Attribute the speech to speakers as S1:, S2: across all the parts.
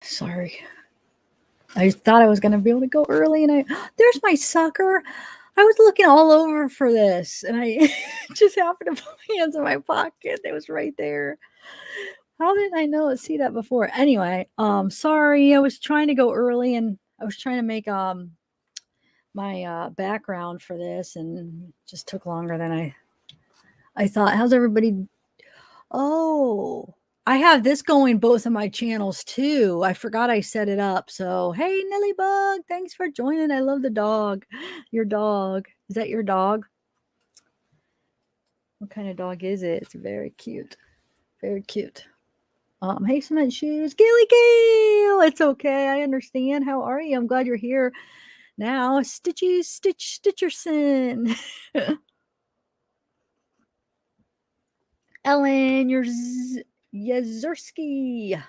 S1: Sorry. I thought I was going to be able to go early, and there's my sucker. I was looking all over for this, and I just happened to put my hands in my pocket. It was right there. How did I see that before? Anyway, sorry. I was trying to go early, and I was trying to make my background for this, and just took longer than I thought. How's everybody? Oh, I have this going both of my channels too. I forgot I set it up. So, hey, Nellybug, thanks for joining. I love the dog. Your dog. Is that your dog? What kind of dog is it? It's very cute. Very cute. Hey, Cement Shoes. Gaily Gale. It's okay. I understand. How are you? I'm glad you're here now. Stitcherson. Ellen, you're Yazurski.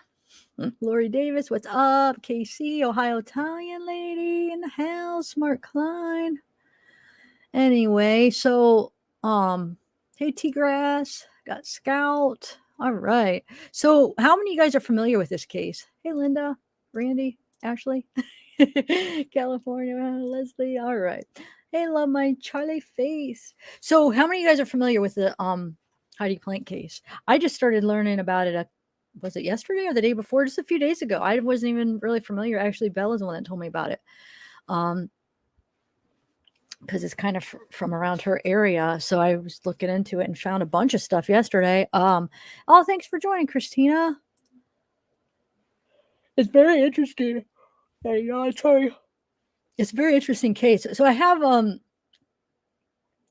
S1: Lori Davis, what's up? KC, Ohio Italian lady in the house. Smart Klein. Anyway, so hey T-Grass, got Scout. All right. So how many of you guys are familiar with this case? Hey Linda, Randy, Ashley, California, Leslie. All right. Hey, love my Charlie face. So how many of you guys are familiar with the Heidi Planck case? I just started learning about it was it yesterday or the day before? Just a few days ago. I wasn't even really familiar. Actually, Bella's the one that told me about it. Because it's kind of from around her area. So I was looking into it and found a bunch of stuff yesterday. Oh, thanks for joining, Christina. It's very interesting. There you go. Sorry. It's a very interesting case. So I have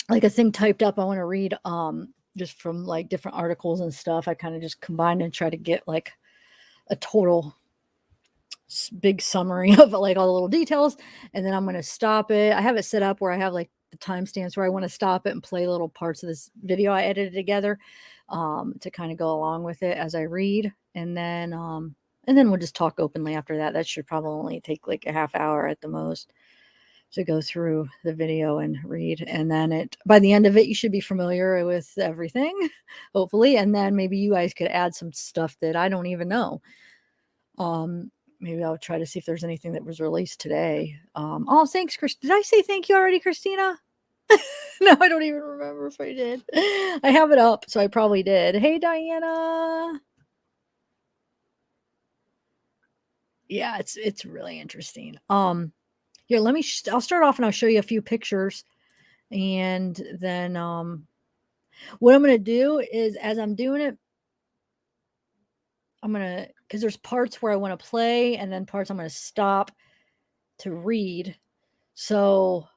S1: like a thing typed up I want to read just from like different articles and stuff. I kind of just combined and try to get like a total big summary of like all the little details, and then I'm going to stop it. I have it set up where I have like the timestamps where I want to stop it and play little parts of this video I edited together to kind of go along with it as I read, and then we'll just talk openly after that. That should probably only take like a half hour at the most to go through the video and read, and then by the end of it you should be familiar with everything, hopefully, and then maybe you guys could add some stuff that I don't even know. Maybe I'll try to see if there's anything that was released today. Oh, thanks, Chris. Did I say thank you already, Christina? No, I don't even remember if I did. I have it up, so I probably did. Hey, Diana. Yeah, it's really interesting. Here, I'll start off and I'll show you a few pictures, and then what I'm going to do is, as I'm doing it, because there's parts where I want to play and then parts I'm going to stop to read. So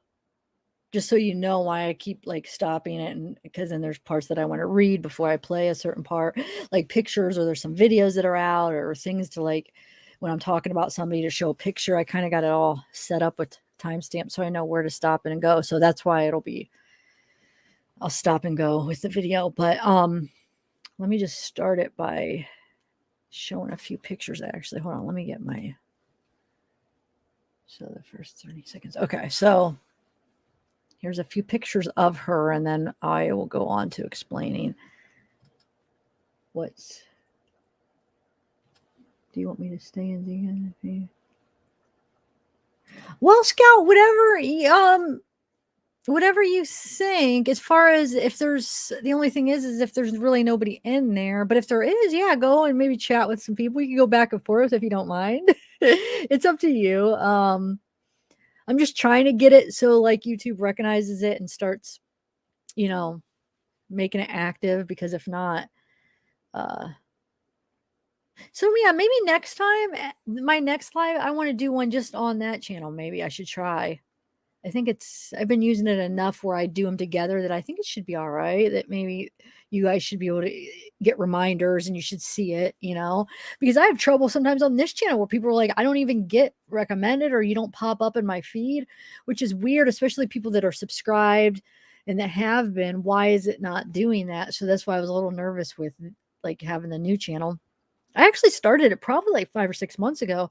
S1: just so you know why I keep like stopping it, and because then there's parts that I want to read before I play a certain part, like pictures, or there's some videos that are out, or things to like when I'm talking about somebody to show a picture. I kind of got it all set up with timestamps so I know where to stop and go. So that's why I'll stop and go with the video. But let me just start it by showing a few pictures. Actually, hold on, let me get so the first 30 seconds. Okay, so here's a few pictures of her, and then I will go on to explaining do you want me to stay in the end? Well, Scout, whatever you think, as far as the only thing is if there's really nobody in there, but if there is, yeah, go and maybe chat with some people. You can go back and forth if you don't mind. It's up to you. I'm just trying to get it so like YouTube recognizes it and starts, making it active, because if not, so yeah, maybe next time, my next live, I want to do one just on that channel. Maybe I should try. I think I've been using it enough where I do them together that I think it should be all right, that maybe you guys should be able to get reminders and you should see it, because I have trouble sometimes on this channel where people are like, I don't even get recommended, or you don't pop up in my feed, which is weird, especially people that are subscribed and that have been. Why is it not doing that? So that's why I was a little nervous with like having the new channel. I actually started it probably like 5 or 6 months ago.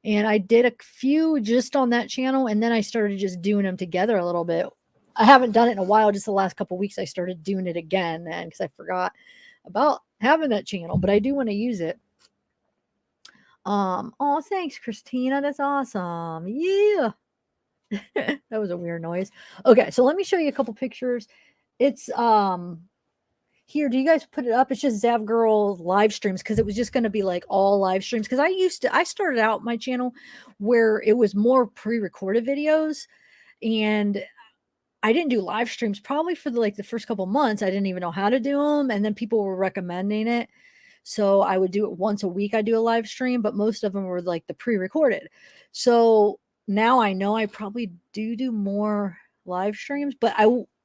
S1: And I did a few just on that channel, and then I started just doing them together a little bit. I haven't done it in a while. Just the last couple of weeks, I started doing it again, because I forgot about having that channel, but I do want to use it. Oh, thanks, Christina. That's awesome. Yeah. That was a weird noise. Okay, so let me show you a couple pictures. It's here, do you guys put it up? It's just zavgirl live streams because it was just going to be like all live streams. Because I started out my channel where it was more pre-recorded videos, and I didn't do live streams probably for the first couple months. I didn't even know how to do them, and then people were recommending it. So I would do it once a week. I do a live stream, but most of them were like the pre-recorded. So now I know I probably do more live streams, but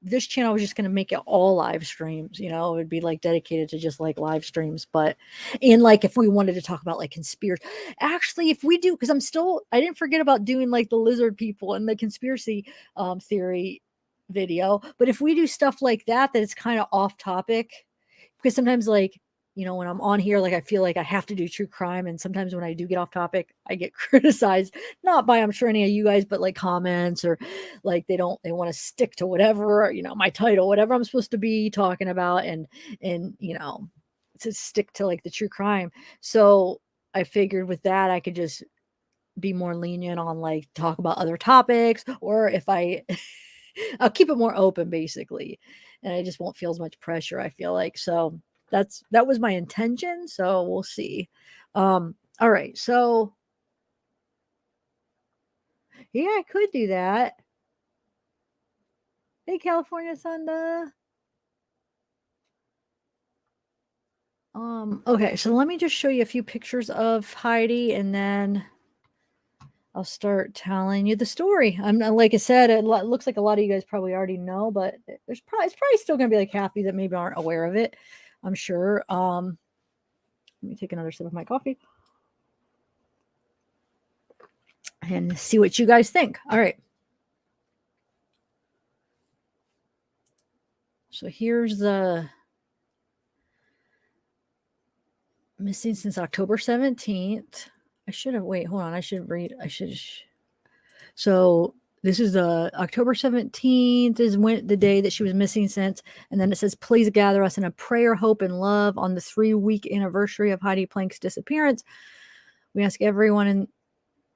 S1: this channel was just going to make it all live streams. It would be like dedicated to just like live streams. But in like if we wanted to talk about like conspiracy, actually, if we do, because I didn't forget about doing like the lizard people and the conspiracy theory video. But if we do stuff like that it's kind of off topic, because sometimes when I'm on here, I feel like I have to do true crime. And sometimes when I do get off topic, I get criticized, not by, I'm sure, any of you guys, but like comments or like they want to stick to whatever, my title, whatever I'm supposed to be talking about and, to stick to like the true crime. So I figured with that, I could just be more lenient on like talk about other topics, or if I'll keep it more open basically. And I just won't feel as much pressure, I feel like. So that was my intention. So we'll see. All right. So yeah, I could do that. Hey, California Sunda. Okay, so let me just show you a few pictures of Heidi and then I'll start telling you the story. I'm like I said, it looks like a lot of you guys probably already know, but it's probably still gonna be like half you that maybe aren't aware of it. I'm sure. Let me take another sip of my coffee and see what you guys think. All right. So here's the missing since October 17th. Hold on. So this is October 17th is the day that she was missing since. And then it says, please gather us in a prayer, hope, and love on the 3-week anniversary of Heidi Planck's disappearance. We ask everyone and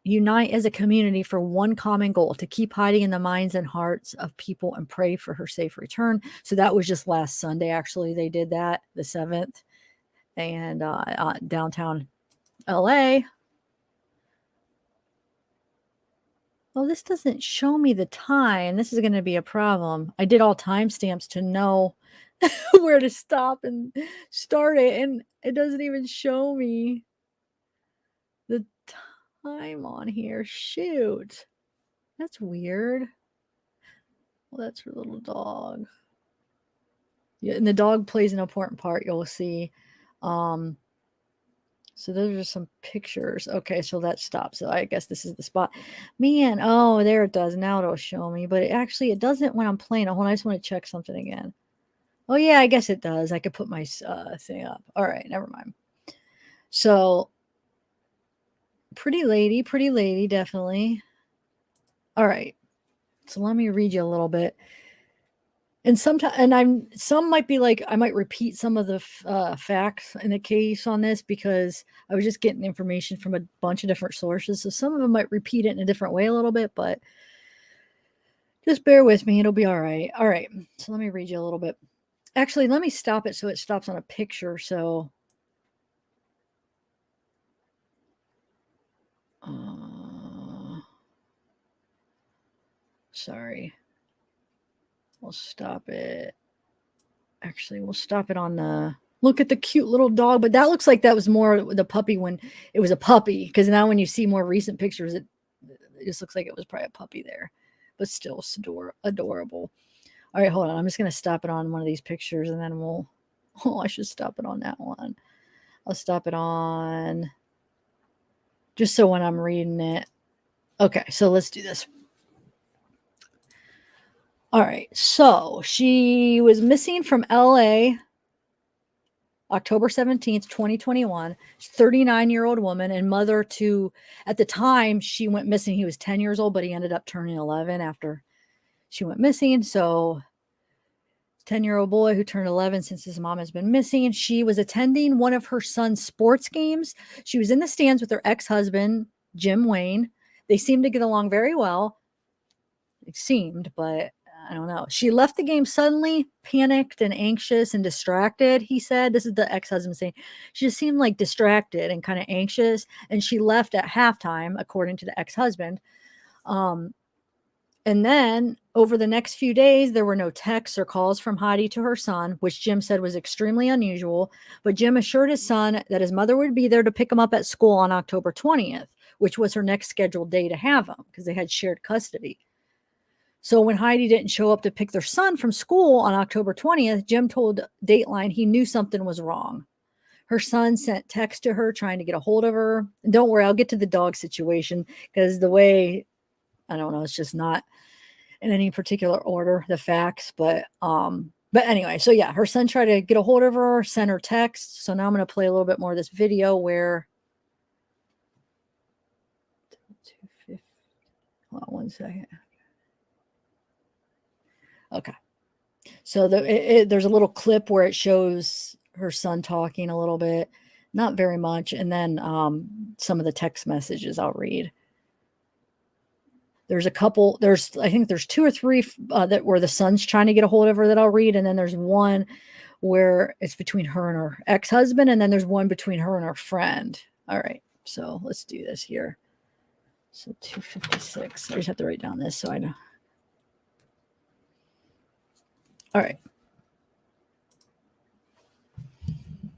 S1: unite as a community for one common goal, to keep Heidi in the minds and hearts of people and pray for her safe return. So that was just last Sunday. Actually, they did that the 7th and downtown LA. Well, this doesn't show me the time. This is going to be a problem. I did all timestamps to know where to stop and start it, and it doesn't even show me the time on here. Shoot. That's weird. Well, that's her little dog. Yeah, and the dog plays an important part, you'll see. So those are some pictures. Okay, so that stops. So I guess this is the spot. Man, oh, there it does. Now it'll show me. But it doesn't when I'm playing. Hold on, I just want to check something again. Oh, yeah, I guess it does. I could put my thing up. All right, never mind. So, pretty lady, definitely. All right. So let me read you a little bit. And some might be like, I might repeat some of the facts in the case on this because I was just getting information from a bunch of different sources. So some of them might repeat it in a different way a little bit, but just bear with me. It'll be all right. All right. So let me read you a little bit. Actually, let me stop it so it stops on a picture. So, sorry. We'll stop it. Actually, we'll stop it on the, look at the cute little dog. But that looks like that was more the puppy when it was a puppy. Because now when you see more recent pictures, it just looks like it was probably a puppy there. But still adorable. All right, hold on. I'm just going to stop it on one of these pictures. And then I should stop it on that one. I'll stop it on, just so when I'm reading it. Okay, so let's do this. All right, so she was missing from LA October 17th, 2021. 39-year-old woman and mother to, at the time she went missing, he was 10 years old, but he ended up turning 11 after she went missing. So 10-year-old boy who turned 11 since his mom has been missing. She was attending one of her son's sports games. She was in the stands with her ex-husband, Jim Wayne. They seemed to get along very well. It seemed, but I don't know. She left the game suddenly, panicked and anxious and distracted, he said. This is the ex-husband saying. She just seemed like distracted and kind of anxious, and she left at halftime, according to the ex-husband. And then over the next few days, there were no texts or calls from Heidi to her son, which Jim said was extremely unusual. But Jim assured his son that his mother would be there to pick him up at school on October 20th, which was her next scheduled day to have him because they had shared custody. So when Heidi didn't show up to pick their son from school on October 20th, Jim told Dateline he knew something was wrong. Her son sent texts to her trying to get a hold of her. And don't worry, I'll get to the dog situation because the way, I don't know, it's just not in any particular order, the facts. But anyway, so yeah, her son tried to get a hold of her, sent her texts. So now I'm going to play a little bit more of this video where, hold on one second. Okay. So there's a little clip where it shows her son talking a little bit, not very much. And then some of the text messages I'll read. There's a couple, I think there's 2 or 3 that where the son's trying to get a hold of her that I'll read. And then there's one where it's between her and her ex-husband. And then there's one between her and her friend. All right. So let's do this here. So 256. I just have to write down this so I know. All right.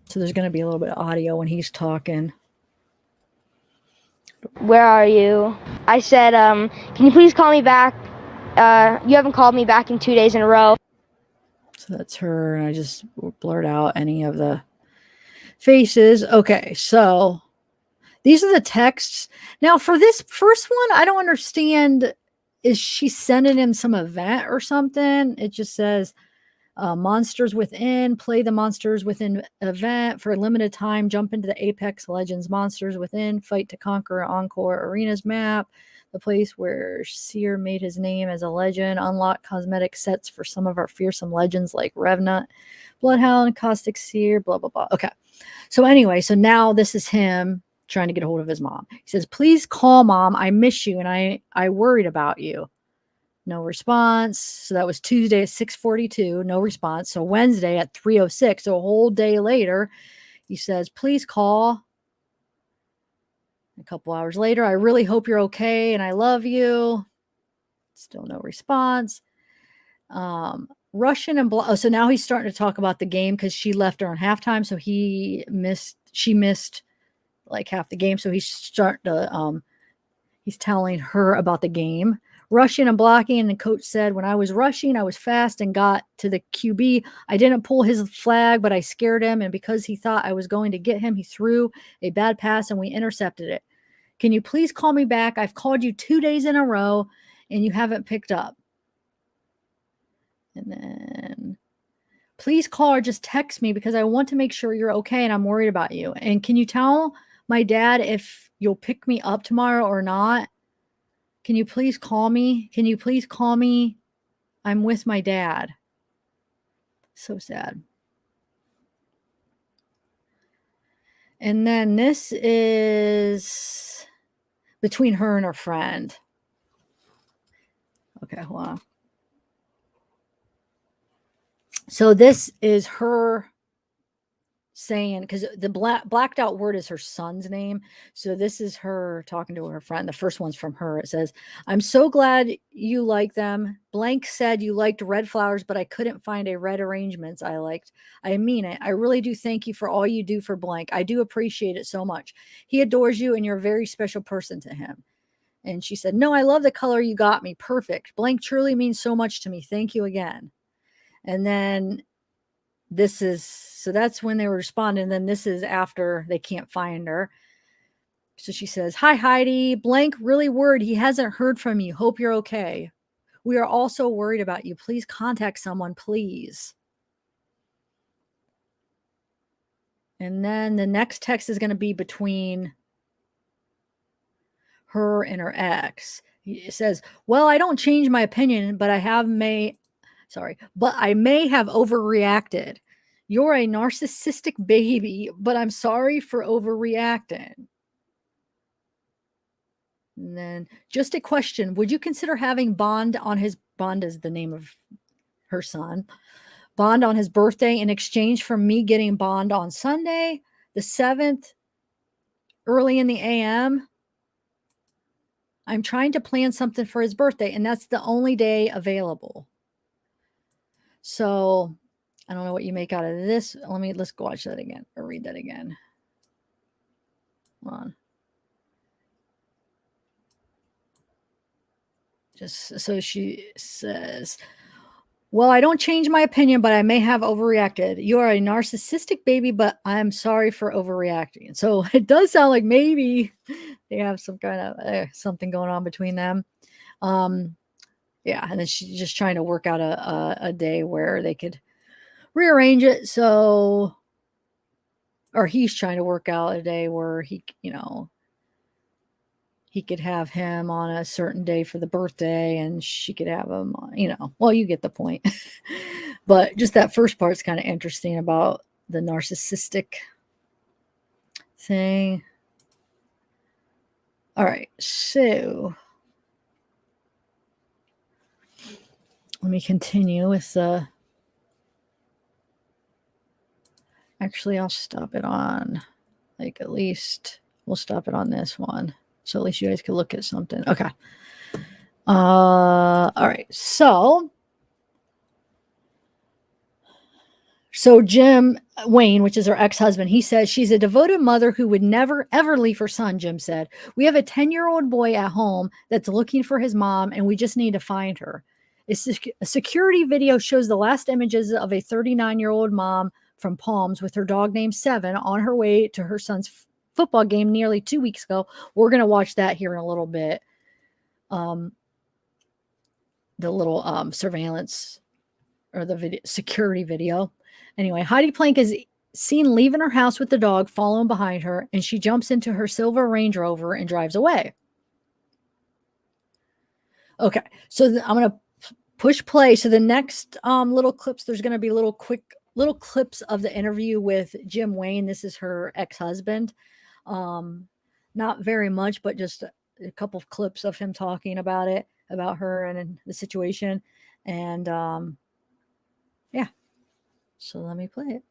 S1: So there's going to be a little bit of audio when he's talking.
S2: Where are you? I said, can you please call me back? You haven't called me back in 2 days in a row.
S1: So that's her. And I just blurred out any of the faces. Okay. So these are the texts. Now for this first one, I don't understand. Is she sending him some event or something? It just says, Monsters Within, play the Monsters Within event for a limited time. Jump into the Apex Legends Monsters Within, Fight to Conquer Encore Arenas map, the place where Seer made his name as a legend. Unlock cosmetic sets for some of our fearsome legends like Revenant, Bloodhound, Caustic Seer, blah, blah, blah. Okay. So anyway, so now this is him trying to get a hold of his mom. He says, please call mom. I miss you and I worried about you. No response. So that was Tuesday at 6:42. No response. So Wednesday at 3:06. So a whole day later, he says, please call. A couple hours later, I really hope you're okay and I love you. Still no response. Russian and so now he's starting to talk about the game because she left during halftime. So she missed like half the game. So he's starting to, he's telling her about the game. Rushing and blocking, and the coach said, when I was rushing, I was fast and got to the QB. I didn't pull his flag, but I scared him, and because he thought I was going to get him, he threw a bad pass, and we intercepted it. Can you please call me back? I've called you 2 days in a row, and you haven't picked up. And then, please call or just text me because I want to make sure you're okay, and I'm worried about you. And can you tell my dad if you'll pick me up tomorrow or not? Can you please call me? Can you please call me? I'm with my dad. So sad. And then this is between her and her friend. Okay, hold on. So this is her saying, because the blacked out word is her son's name. So this is her talking to her friend. The first one's from her. It says, I'm so glad you like them. Blank said you liked red flowers, but I couldn't find a red arrangements I liked. I mean it. I really do thank you for all you do for Blank. I do appreciate it so much. He adores you and you're a very special person to him. And she said, no, I love the color you got me. Perfect. Blank truly means so much to me. Thank you again. And then this is, so that's when they were responding. And then this is after they can't find her. So she says, hi, Heidi. Blank really worried. He hasn't heard from you. Hope you're okay. We are also worried about you. Please contact someone, please. And then the next text is going to be between her and her ex. It says, well, I don't change my opinion, but I have made Sorry, but I may have overreacted. You're a narcissistic baby, but I'm sorry for overreacting. And then just a question. Would you consider having Bond is the name of her son, Bond on his birthday in exchange for me getting Bond on Sunday, the 7th, early in the AM? I'm trying to plan something for his birthday, and that's the only day available. So I don't know what you make out of this. Let's go watch that again or read that again. Hold on. Just so she says, well, I don't change my opinion, but I may have overreacted. You are a narcissistic baby, but I'm sorry for overreacting. So it does sound like maybe they have some kind of something going on between them. Yeah, and then she's just trying to work out a day where they could rearrange it. So, or he's trying to work out a day where he could have him on a certain day for the birthday and she could have him, well, you get the point. But just that first part's kind of interesting about the narcissistic thing. All right, so let me continue with the, actually, I'll stop it on, like, at least we'll stop it on this one. So at least you guys can look at something. Okay. All right. So Jim Wayne, which is her ex-husband, he says she's a devoted mother who would never, ever leave her son, Jim said. We have a 10-year-old boy at home that's looking for his mom, and we just need to find her. A security video shows the last images of a 39-year-old mom from Palms with her dog named Seven on her way to her son's football game nearly 2 weeks ago. We're going to watch that here in a little bit. The little surveillance or the security video. Anyway, Heidi Planck is seen leaving her house with the dog following behind her, and she jumps into her silver Range Rover and drives away. Okay, so I'm going to push play. So the next little clips, there's going to be little clips of the interview with Jim Wayne. This is her ex-husband. Not very much, but just a couple of clips of him talking about her and the situation. And yeah, so let me play it.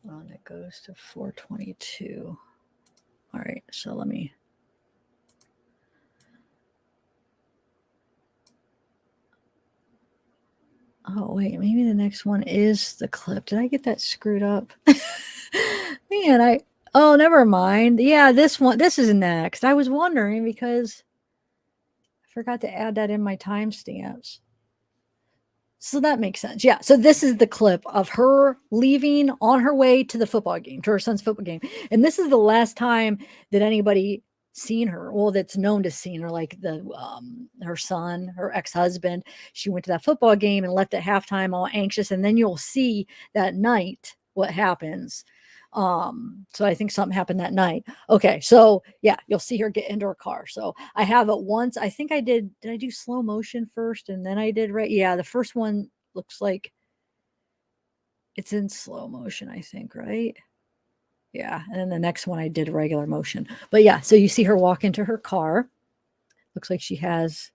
S1: Hold on, it goes to 422. All right, so let me. Oh, wait, maybe the next one is the clip. Did I get that screwed up? Man, oh, never mind. Yeah, this is next. I was wondering because I forgot to add that in my timestamps. So that makes sense. Yeah, so this is the clip of her leaving on her way to the football game, to her son's football game. And this is the last time that anybody seen her, well, that's known to seen her, like her son, her ex-husband. She went to that football game and left at halftime all anxious, and then you'll see that night what happens. So I think something happened that night. Okay, so yeah, you'll see her get into her car. So I have it once. I think I did I do slow motion first and then I did right? Yeah, the first one looks like it's in slow motion, I think, right? Yeah, and then the next one I did regular motion. But yeah, so you see her walk into her car. Looks like she has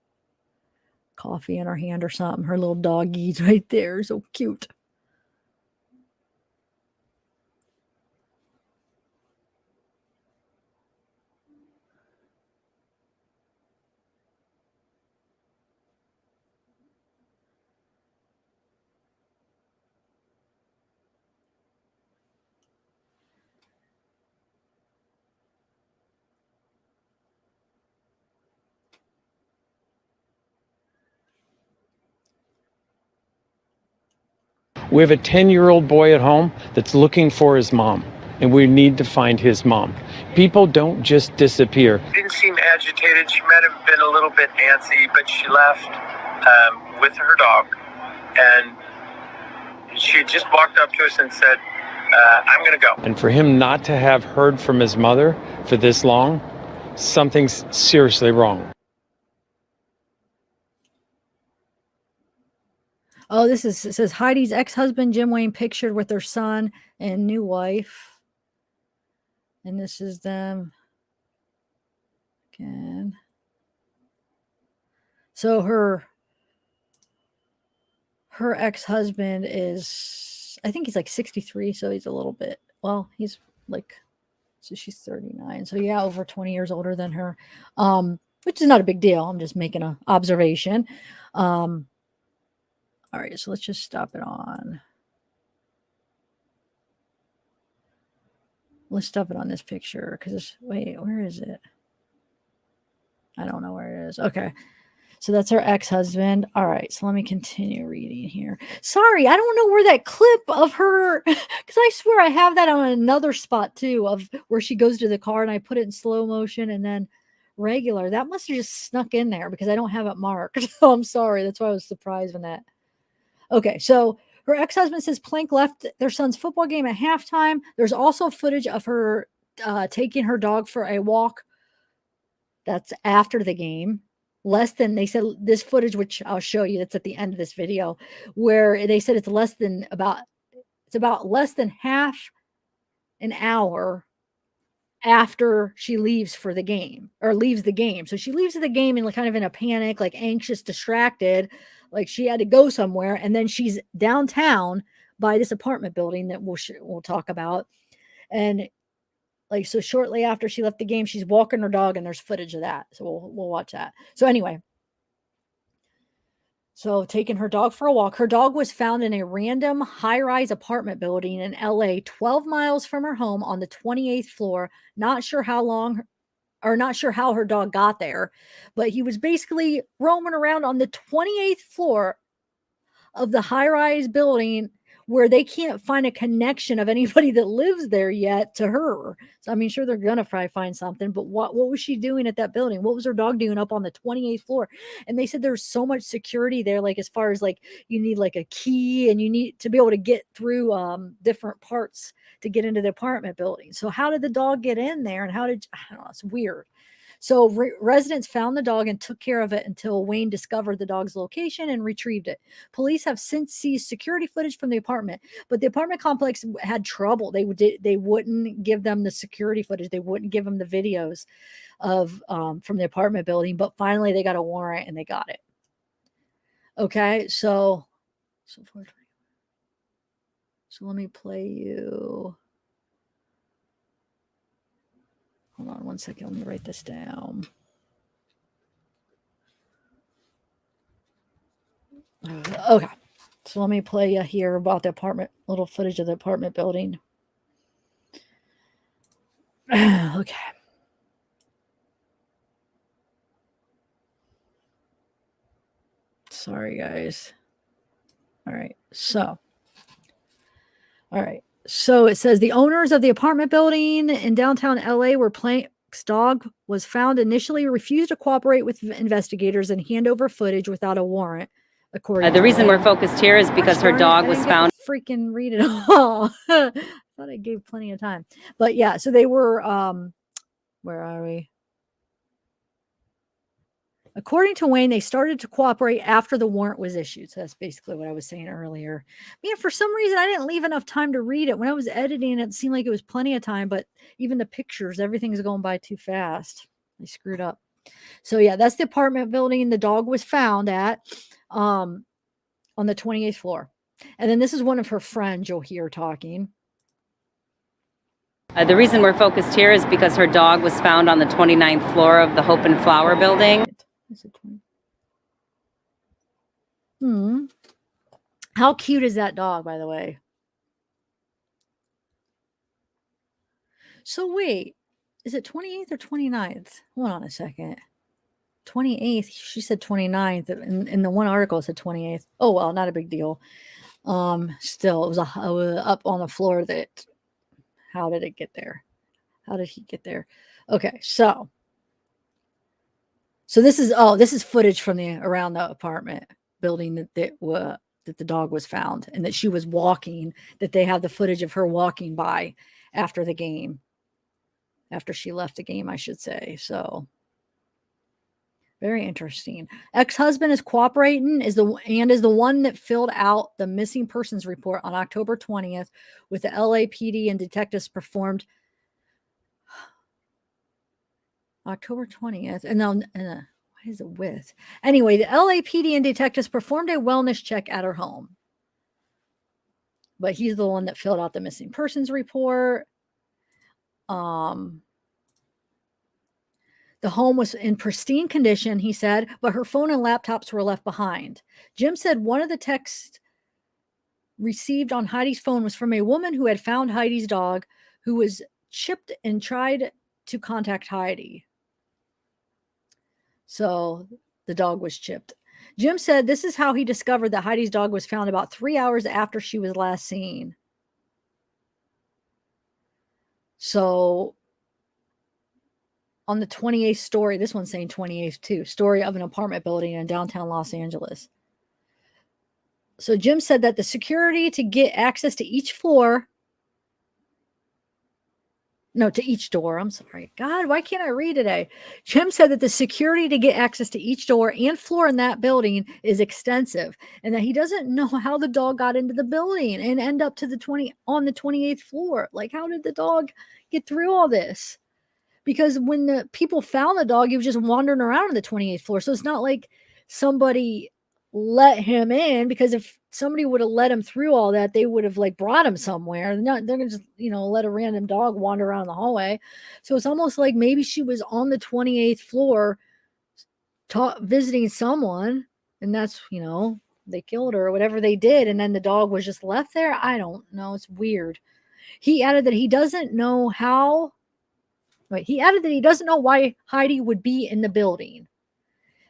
S1: coffee in her hand or something. Her little doggy's right there. So cute.
S3: We have a 10-year-old boy at home that's looking for his mom, and we need to find his mom. People don't just disappear.
S4: Didn't seem agitated. She might have been a little bit antsy, but she left with her dog, and she just walked up to us and said, I'm going to go.
S3: And for him not to have heard from his mother for this long, something's seriously wrong.
S1: Oh, it says Heidi's ex-husband, Jim Wayne, pictured with their son and new wife. And this is them again. So her ex-husband is, I think he's like 63, so he's a little bit, well, he's like, so she's 39. So yeah, over 20 years older than her, which is not a big deal. I'm just making an observation. All right, so let's just stop it on. Let's stop it on this picture because, wait, where is it? I don't know where it is. Okay. So that's her ex-husband. All right. So let me continue reading here. Sorry, I don't know where that clip of her, because I swear I have that on another spot too, of where she goes to the car and I put it in slow motion and then regular. That must have just snuck in there because I don't have it marked. So I'm sorry. That's why I was surprised when that. Okay. So her ex-husband says Planck left their son's football game at halftime. There's also footage of her taking her dog for a walk. That's after the game. Less than, they said this footage, which I'll show you, that's at the end of this video, where they said it's about less than half an hour after she leaves for the game, or leaves the game. So she leaves the game and kind of in a panic, like anxious, distracted, like she had to go somewhere. And then she's downtown by this apartment building that we'll talk about. And like, so shortly after she left the game, she's walking her dog and there's footage of that. So we'll watch that. So anyway, so taking her dog for a walk. Her dog was found in a random high-rise apartment building in LA, 12 miles from her home on the 28th floor. Not sure how her dog got there, but he was basically roaming around on the 28th floor of the high-rise building where they can't find a connection of anybody that lives there yet to her. So I mean, sure, they're gonna probably find something, but what was she doing at that building? What was her dog doing up on the 28th floor? And they said there's so much security there, like as far as like you need like a key and you need to be able to get through different parts to get into the apartment building. So how did the dog get in there, and I don't know, it's weird. So residents found the dog and took care of it until Wayne discovered the dog's location and retrieved it. Police have since seized security footage from the apartment, but the apartment complex had trouble. They wouldn't give them the security footage. They wouldn't give them the videos of from the apartment building. But finally, they got a warrant and they got it. Okay, so let me play you. Hold on one second. Let me write this down. Okay. So let me play you here about the apartment, little footage of the apartment building. Okay. Sorry, guys. All right. So it says the owners of the apartment building in downtown LA where Planck's dog was found initially refused to cooperate with investigators and hand over footage without a warrant. According
S5: the reason we're focused here is because her dog was found.
S1: Freaking read it all. I thought I gave plenty of time, but yeah. So they were. Where are we? According to Wayne, they started to cooperate after the warrant was issued. So that's basically what I was saying earlier. Man, for some reason, I didn't leave enough time to read it. When I was editing, it seemed like it was plenty of time, but even the pictures, everything's going by too fast. I screwed up. So yeah, that's the apartment building the dog was found at on the 28th floor. And then this is one of her friends you'll hear talking.
S5: The reason we're focused here is because her dog was found on the 29th floor of the Hope and Flower building.
S1: How cute is that dog, by the way? So wait, is it 28th or 29th? Hold on a second. 28th, she said 29th. In the one article it said 28th. Oh well, not a big deal. Still, it was up on the floor. That, how did it get there? How did he get there? Okay, so this is footage from around the apartment building that the dog was found and that she was walking, that they have the footage of her walking by after the game, after she left the game, I should say. So Very interesting. Ex-husband is cooperating is the one that filled out the missing persons report on October 20th with the LAPD, and detectives performed October 20th. And then what is it with? Anyway, the LAPD and detectives performed a wellness check at her home. But he's the one that filled out the missing persons report. The home was in pristine condition, he said, but her phone and laptops were left behind. Jim said one of the texts received on Heidi's phone was from a woman who had found Heidi's dog, who was chipped and tried to contact Heidi. So the dog was chipped. Jim said this is how he discovered that Heidi's dog was found about 3 hours after she was last seen. So on the 28th story, this one's saying 28th too, story of an apartment building in downtown Los Angeles. So Jim said that the security to get access to each floor, no, to each door. I'm sorry. God, why can't I read today? Jim said that the security to get access to each door and floor in that building is extensive, and that he doesn't know how the dog got into the building and end up to the 28th floor. Like, how did the dog get through all this? Because when the people found the dog, he was just wandering around on the 28th floor. So it's not like somebody let him in, because if somebody would have let him through all that, they would have like brought him somewhere. They're gonna just, let a random dog wander around the hallway. So it's almost like maybe she was on the 28th floor visiting someone, and that's, they killed her or whatever they did, and then the dog was just left there. I don't know. It's weird. He added that he doesn't know how. Right. He added that he doesn't know why Heidi would be in the building.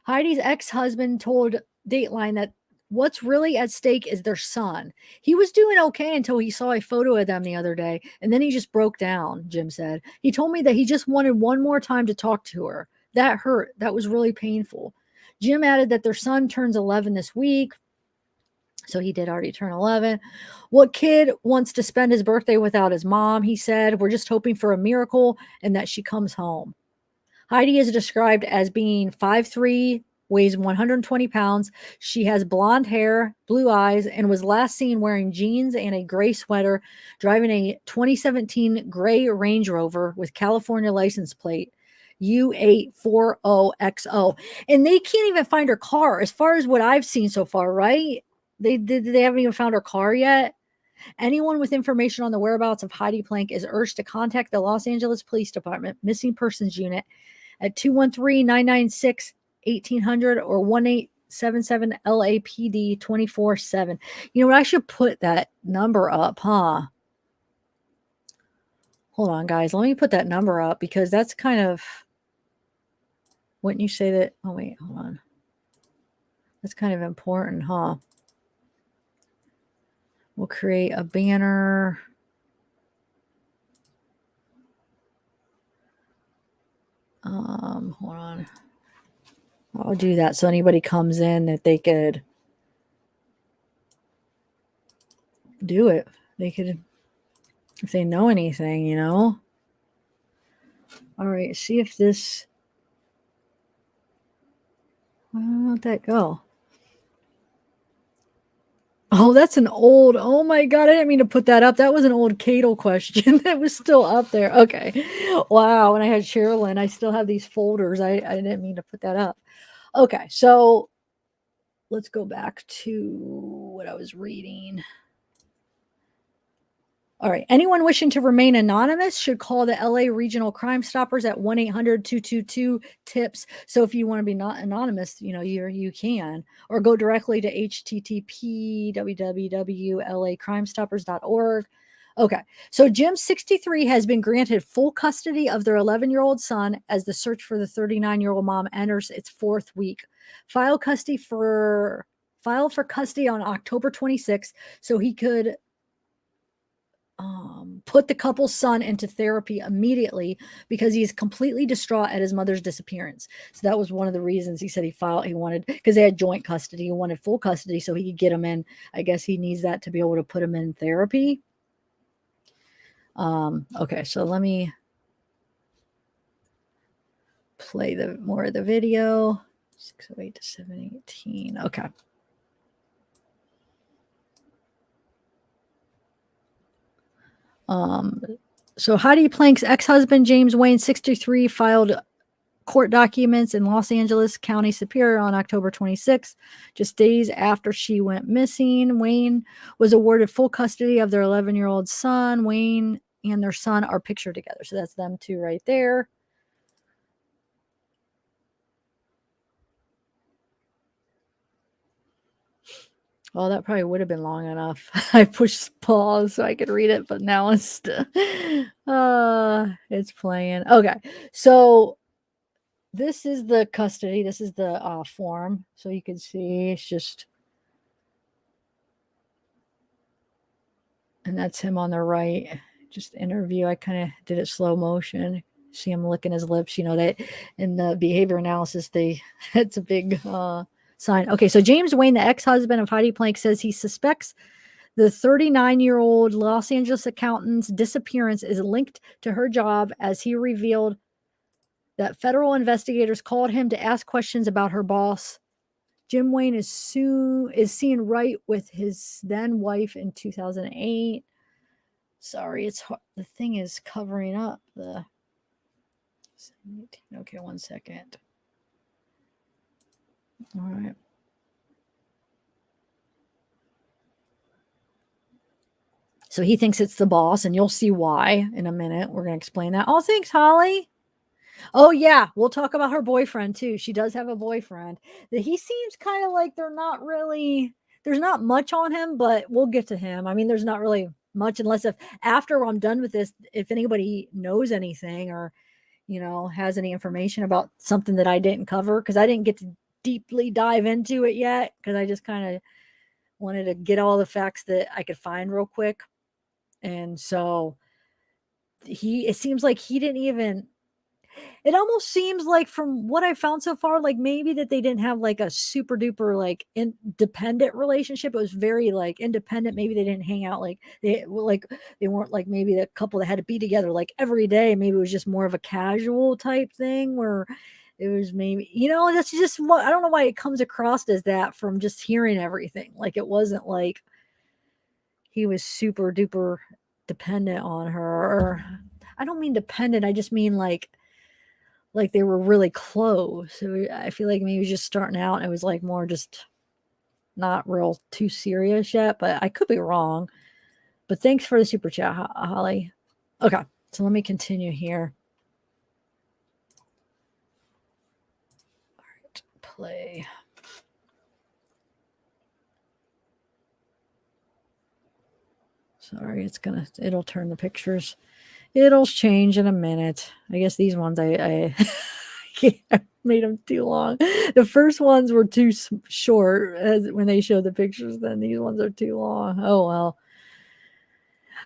S1: Heidi's ex-husband told Dateline that what's really at stake is their son. He was doing okay until he saw a photo of them the other day, and then he just broke down, Jim said. He told me that he just wanted one more time to talk to her. That hurt. That was really painful. Jim added that their son turns 11 this week. So he did already turn 11. What kid wants to spend his birthday without his mom? He said, we're just hoping for a miracle and that she comes home. Heidi is described as being 5'3", weighs 120 pounds. She has blonde hair, blue eyes, and was last seen wearing jeans and a gray sweater, driving a 2017 gray Range Rover with California license plate U840XO. And they can't even find her car as far as what I've seen so far, right? They haven't even found her car yet. Anyone with information on the whereabouts of Heidi Planck is urged to contact the Los Angeles Police Department Missing Persons Unit at 213-996-1800 or 1-877-LAPD 24/7. You know what? I should put that number up, huh? Hold on, guys. Let me put that number up, because that's kind of, wouldn't you say that? Oh, wait, hold on. That's kind of important, huh? We'll create a banner. Hold on. I'll do that so anybody comes in that they could do it. They could, if they know anything, All right, see if this, why don't that go? Oh, that's an old, oh my God, I didn't mean to put that up. That was an old Cadle question that was still up there. Okay. Wow. When I had Sherilyn, I still have these folders. I didn't mean to put that up. Okay. So let's go back to what I was reading. All right. Anyone wishing to remain anonymous should call the LA Regional Crime Stoppers at 1-800-222-TIPS. So if you want to be not anonymous, you can, or go directly to http://www.lacrimestoppers.org. Okay. So Jim, 63, has been granted full custody of their 11-year-old son as the search for the 39-year-old mom enters its 4th week. File for custody on October 26th so he could put the couple's son into therapy immediately, because he's completely distraught at his mother's disappearance. So that was one of the reasons he said he wanted, because they had joint custody, he wanted full custody so he could get him in. I guess he needs that to be able to put him in therapy. Okay, so let me play more of the video. 608 to 718. Okay. So Heidi Planck's ex-husband, James Wayne, 63, filed court documents in Los Angeles County Superior on October 26, just days after she went missing. Wayne was awarded full custody of their 11-year-old son. Wayne and their son are pictured together. So that's them two right there. Well, that probably would have been long enough. I pushed pause so I could read it, but now it's playing. Okay, so this is the custody. This is the form. So you can see it's just, and that's him on the right. Just interview. I kind of did it slow motion. See him licking his lips. You know that in the behavior analysis, it's a big sign. Okay, so James Wayne, the ex-husband of Heidi Planck, says he suspects the 39-year-old Los Angeles accountant's disappearance is linked to her job, as he revealed that federal investigators called him to ask questions about her boss. Jim Wayne is seen right with his then wife in 2008. Sorry, it's hard. The thing is covering up the. Okay, 1 second. All right. So he thinks it's the boss, and you'll see why in a minute. We're going to explain that. Oh, thanks, Holly. Oh, yeah. We'll talk about her boyfriend, too. She does have a boyfriend. He seems kind of like there's not much on him, but we'll get to him. I mean, there's not really much, unless after I'm done with this, if anybody knows anything or, has any information about something that I didn't cover, because I didn't get to deeply dive into it yet, because I just kind of wanted to get all the facts that I could find real quick. And so it seems like he didn't even, it almost seems like from what I found so far, like maybe that they didn't have like a super duper like independent relationship. It was very like independent. Maybe they didn't hang out like they weren't like maybe the couple that had to be together like every day. Maybe it was just more of a casual type thing where it was maybe, that's just what, I don't know why it comes across as that from just hearing everything. Like it wasn't like he was super duper dependent on her, or I don't mean dependent. I just mean like they were really close. So I feel like maybe he was just starting out and it was like more just not real too serious yet, but I could be wrong. But thanks for the super chat, Holly. Okay, so let me continue here. All right, play. Sorry, it'll turn the pictures. It'll change in a minute. I guess these ones I made them too long. The first ones were too short when they showed the pictures. Then these ones are too long. Oh well.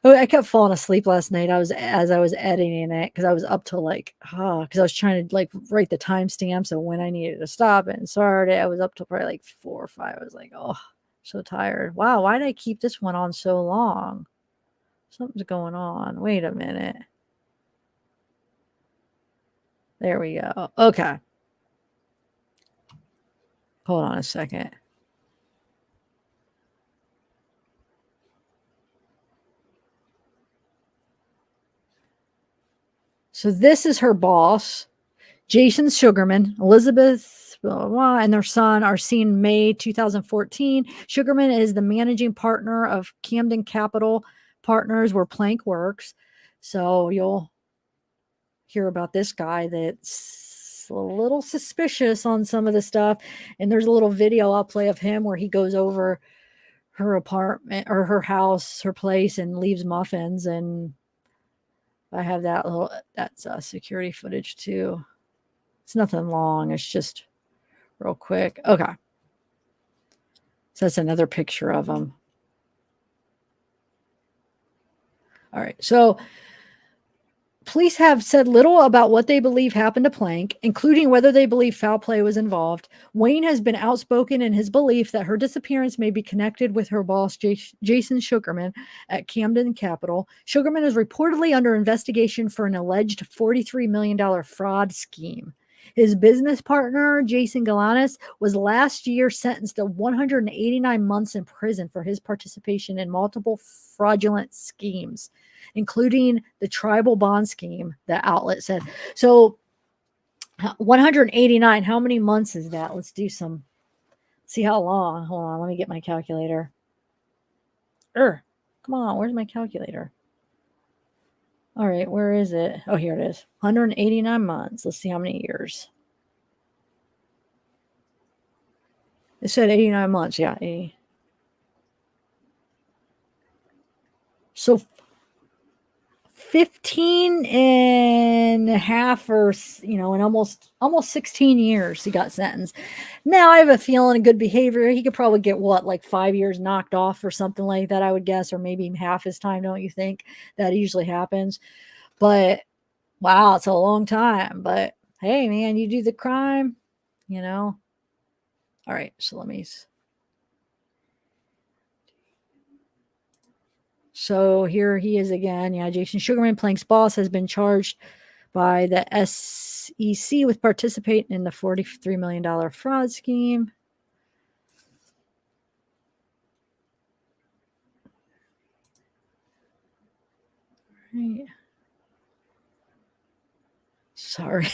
S1: Oh, I kept falling asleep last night. As I was editing it, because I was up till because I was trying to write the timestamp, so when I needed to stop it and start it, I was up till probably like 4 or 5. I was like, oh, so tired. Wow, why did I keep this one on so long? Something's going on. Wait a minute. There we go. Okay. Hold on a second. So this is her boss, Jason Sugarman. Elizabeth blah, blah, blah, and their son are seen May 2014. Sugarman is the managing partner of Camden Capital Partners, where Planck works. So you'll hear about this guy that's a little suspicious on some of the stuff. And there's a little video I'll play of him where he goes over her apartment or her house, her place, and leaves muffins. And I have that's security footage too. It's nothing long. It's just real quick. Okay. So that's another picture of him. All right. So police have said little about what they believe happened to Planck, including whether they believe foul play was involved. Wayne has been outspoken in his belief that her disappearance may be connected with her boss, Jason Sugarman, at Camden Capital. Sugarman is reportedly under investigation for an alleged $43 million fraud scheme. His business partner, Jason Galanis, was last year sentenced to 189 months in prison for his participation in multiple fraudulent schemes, including the tribal bond scheme, the outlet said. So 189, how many months is that? Let's do some, see how long. Hold on, let me get my calculator. Come on, where's my calculator? All right, where is it? Oh, here it is. 189 months. Let's see how many years. It said 89 months. Yeah, 80. So 15 and a half, or in almost 16 years he got sentenced. Now I have a feeling, good behavior, he could probably get like 5 years knocked off or something like that, I would guess, or maybe half his time. Don't you think that usually happens? But wow, it's a long time. But hey, man, you do the crime, All right, so let me. So here he is again. Yeah, Jason Sugarman, Planck's boss, has been charged by the SEC with participating in the $43 million fraud scheme. Right. Sorry,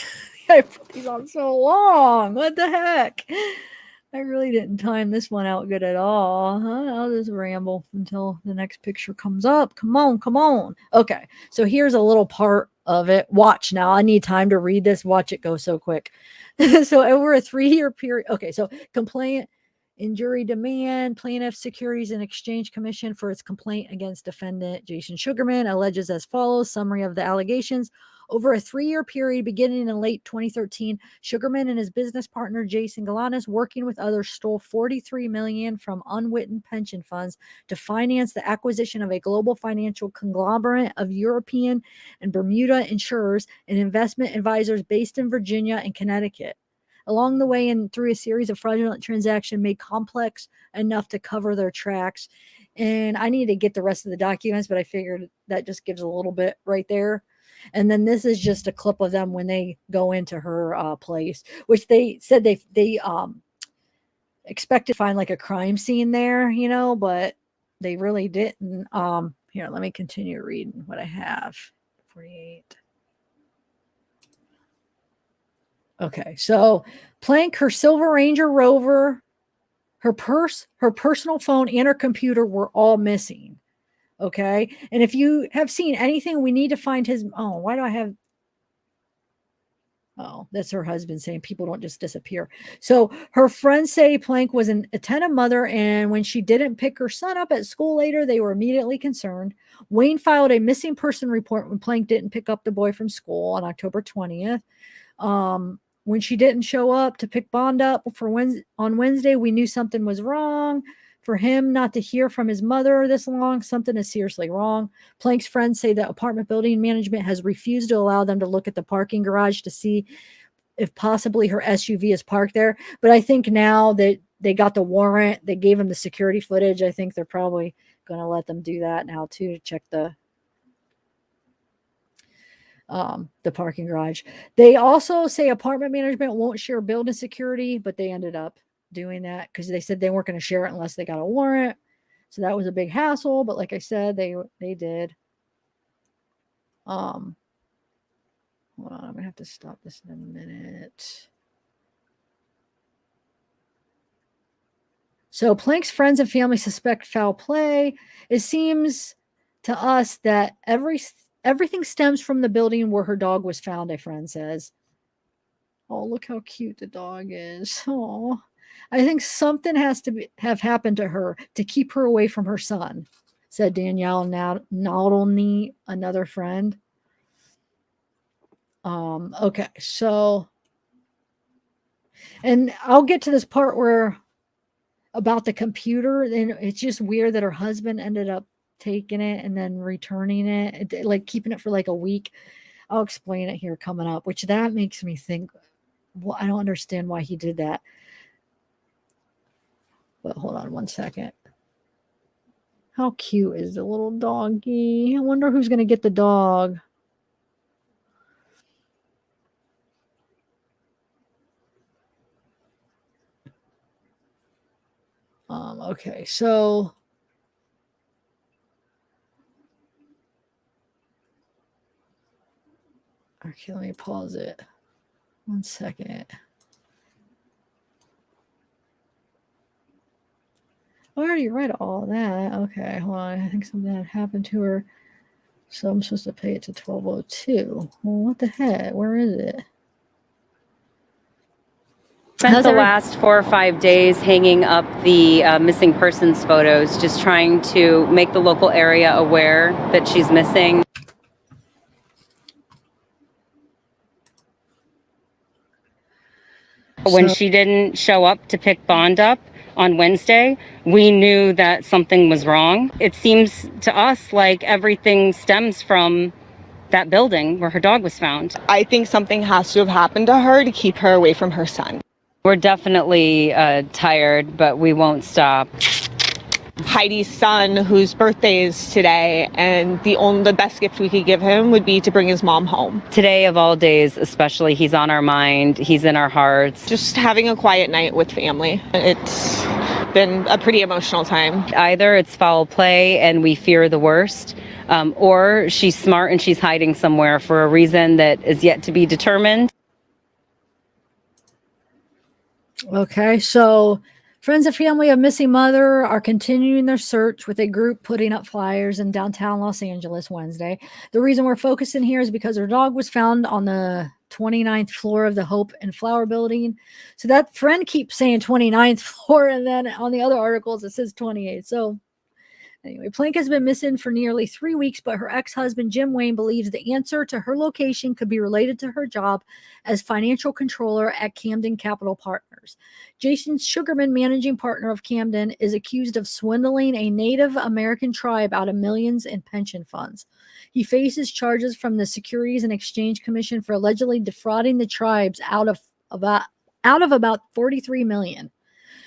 S1: I put these on so long. What the heck? I really didn't time this one out good at all. I'll just ramble until the next picture comes up. Come on. Okay, so here's a little part of it. Watch now. I need time to read this. Watch it go so quick. So over a 3-year period. Okay, so complaint, injury demand, Plaintiff Securities and Exchange Commission for its complaint against defendant Jason Sugarman alleges as follows. Summary of the allegations. Over a 3-year period beginning in late 2013, Sugarman and his business partner Jason Galanis, working with others, stole $43 million from unwitting pension funds to finance the acquisition of a global financial conglomerate of European and Bermuda insurers and investment advisors based in Virginia and Connecticut. Along the way and through a series of fraudulent transactions made complex enough to cover their tracks. And I need to get the rest of the documents, but I figured that just gives a little bit right there. And then this is just a clip of them when they go into her place, which they said they expect to find like a crime scene there, but they really didn't. Here, let me continue reading what I have. 48. Okay, so Planck, her Silver Ranger Rover, her purse, her personal phone, and her computer were all missing. Okay, and if you have seen anything, we need to find his. Oh, why do I have? Oh, that's her husband saying people don't just disappear. So her friends say Planck was an attentive mother, and when she didn't pick her son up at school later, they were immediately concerned. Wayne filed a missing person report when Planck didn't pick up the boy from school on October 20th. When she didn't show up to pick Bond up on Wednesday, we knew something was wrong. For him not to hear from his mother this long, something is seriously wrong. Planck's friends say that apartment building management has refused to allow them to look at the parking garage to see if possibly her SUV is parked there. But I think now that they got the warrant, they gave him the security footage, I think they're probably going to let them do that now too, to check the parking garage. They also say apartment management won't share building security, but they ended up doing that because they said they weren't going to share it unless they got a warrant. So that was a big hassle. But like I said, they did. Hold on, I'm gonna have to stop this in a minute. So Planck's friends and family suspect foul play. It seems to us that everything stems from the building where her dog was found, a friend says. Oh, look how cute the dog is. Oh, I think something has to have happened to her to keep her away from her son, said Danielle Naudolny, another friend. Okay, so, and I'll get to this part where about the computer, and it's just weird that her husband ended up taking it and then returning it, like keeping it for like a week. I'll explain it here coming up, which that makes me think, well, I don't understand why he did that. But hold on one second. How cute is the little doggy? I wonder who's going to get the dog. Okay, so okay, let me pause it. 1 second. I already read all that. Okay, hold on. I think something had happened to her. So I'm supposed to pay it to 1202. Well, what the heck? Where is it?
S5: Spent the last 4 or 5 days hanging up the missing persons photos, just trying to make the local area aware that she's missing. When she didn't show up to pick Bond up on Wednesday, we knew that something was wrong. It seems to us like everything stems from that building where her dog was found.
S6: I think something has to have happened to her to keep her away from her son.
S5: We're definitely tired, but we won't stop.
S6: Heidi's son, whose birthday is today, and the best gift we could give him would be to bring his mom home.
S5: Today of all days, especially, he's on our mind, he's in our hearts.
S6: Just having a quiet night with family. It's been a pretty emotional time.
S5: Either it's foul play and we fear the worst, or she's smart and she's hiding somewhere for a reason that is yet to be determined.
S1: Okay, so friends and family of missing mother are continuing their search with a group putting up flyers in downtown Los Angeles Wednesday. The reason we're focusing here is because her dog was found on the 29th floor of the Hope and Flower Building. So that friend keeps saying 29th floor, and then on the other articles it says 28th. So anyway, Planck has been missing for nearly 3 weeks, but her ex-husband, Jim Wayne, believes the answer to her location could be related to her job as financial controller at Camden Capital Partners. Jason Sugarman, managing partner of Camden, is accused of swindling a Native American tribe out of millions in pension funds. He faces charges from the Securities and Exchange Commission for allegedly defrauding the tribes out of about $43 million.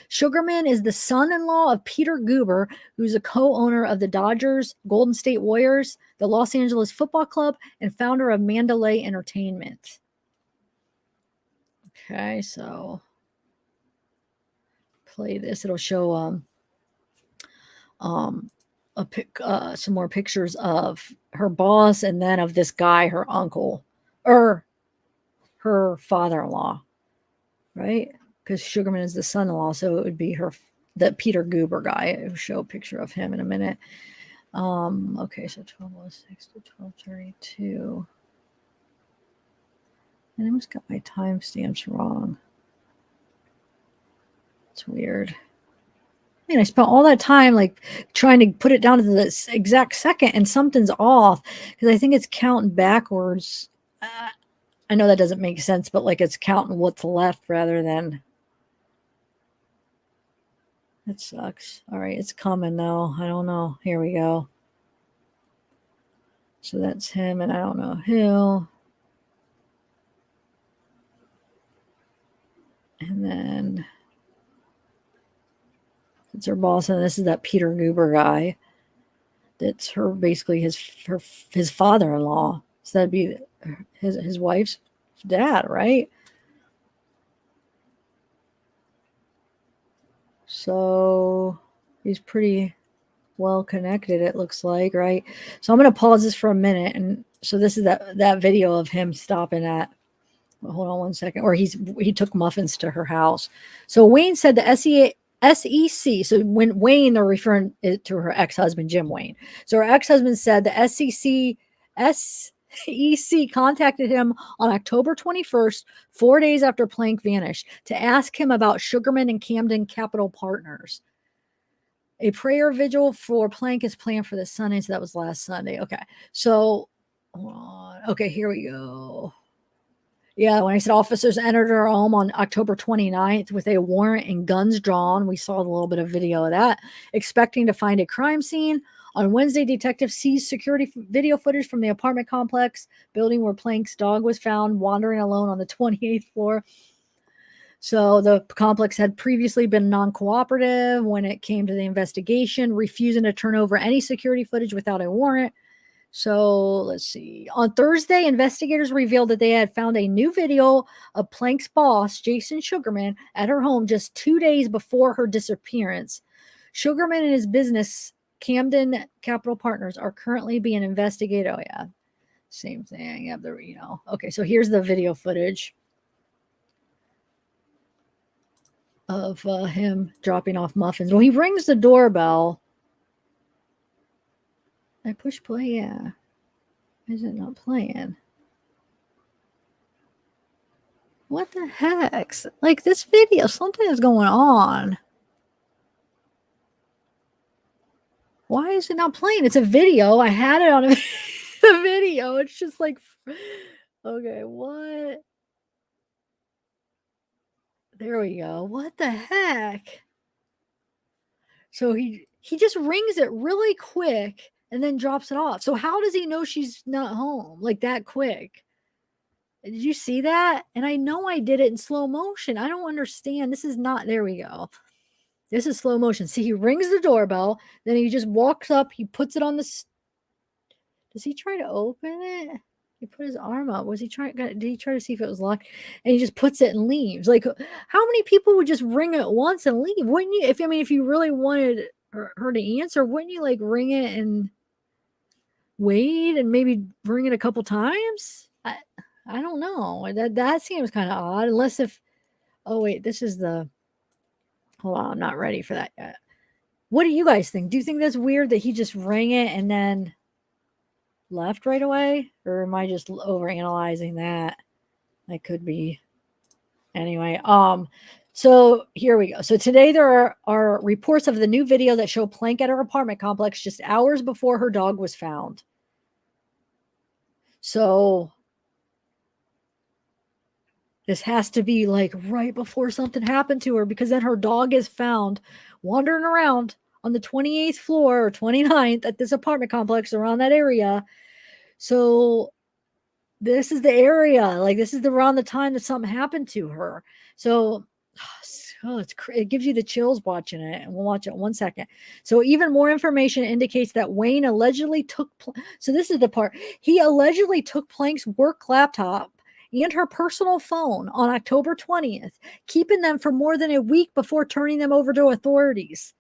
S1: Sugarman is the son-in-law of Peter Guber, who's a co-owner of the Dodgers, Golden State Warriors, the Los Angeles Football Club, and founder of Mandalay Entertainment. Okay, so play this. It'll show some more pictures of her boss and then of this guy, her uncle, or her father-in-law, right? Because Sugarman is the son-in-law, so it would be that Peter Guber guy. I'll show a picture of him in a minute. Okay, so 1206 to 1232. And I almost got my timestamps wrong. It's weird. Man, I spent all that time like trying to put it down to the exact second, and something's off because I think it's counting backwards. I know that doesn't make sense, but like it's counting what's left rather than. That sucks. All right, it's coming though. I don't know. Here we go. So that's him, and I don't know who. And then it's her boss, and this is that Peter Guber guy. That's her, basically his father-in-law. So that'd be his wife's dad, right? So he's pretty well connected, it looks like, right? So I'm going to pause this for a minute. And so this is that video of him stopping at, well, hold on 1 second, or he took muffins to her house. So Wayne said the SEC, so when Wayne, they're referring it to her ex-husband, Jim Wayne. So her ex-husband said the SEC contacted him on October 21st, 4 days after Planck vanished, to ask him about Sugarman and Camden Capital Partners. A prayer vigil for Planck is planned for this Sunday. So that was last Sunday. Okay. So, okay, here we go. Yeah, when I said officers entered her home on October 29th with a warrant and guns drawn, we saw a little bit of video of that, expecting to find a crime scene. On Wednesday, detectives seized security video footage from the apartment complex building where Planck's dog was found wandering alone on the 28th floor. So the complex had previously been non-cooperative when it came to the investigation, refusing to turn over any security footage without a warrant. So let's see. On Thursday, investigators revealed that they had found a new video of Planck's boss, Jason Sugarman, at her home just 2 days before her disappearance. Sugarman and his business, Camden Capital Partners, are currently being investigated. Oh, yeah. Same thing. Yeah, okay, so here's the video footage of him dropping off muffins. Well, he rings the doorbell. I push play, yeah. Is it not playing? What the heck? Like, this video, something is going on. Why is it not playing? It's a video. I had it on a video. It's just like, okay, what? There we go. What the heck? So he just rings it really quick and then drops it off. So how does he know she's not home like that quick? Did you see that? And I know I did it in slow motion. I don't understand. This is not, there we go. This is slow motion. See, he rings the doorbell, then he just walks up, he puts it on the, does he try to open it? He put his arm up. Was he trying, did he try to see if it was locked? And he just puts it and leaves. Like, how many people would just ring it once and leave? Wouldn't you? If you really wanted her to answer, wouldn't you like ring it and wait and maybe ring it a couple times? I don't know. That seems kind of odd. Unless oh wait, this is the, hold on, I'm not ready for that yet. What do you guys think? Do you think that's weird that he just rang it and then left right away? Or am I just overanalyzing that? That could be. Anyway, so here we go. So today there are reports of the new video that show Planck at her apartment complex just hours before her dog was found. So this has to be like right before something happened to her, because then her dog is found wandering around on the 28th floor or 29th at this apartment complex around that area. So this is the area, like this is around the time that something happened to her. So it gives you the chills watching it, and we'll watch it in 1 second. So even more information indicates that Wayne allegedly took, so this is the part, he allegedly took Planck's work laptop and her personal phone on October 20th, keeping them for more than a week before turning them over to authorities.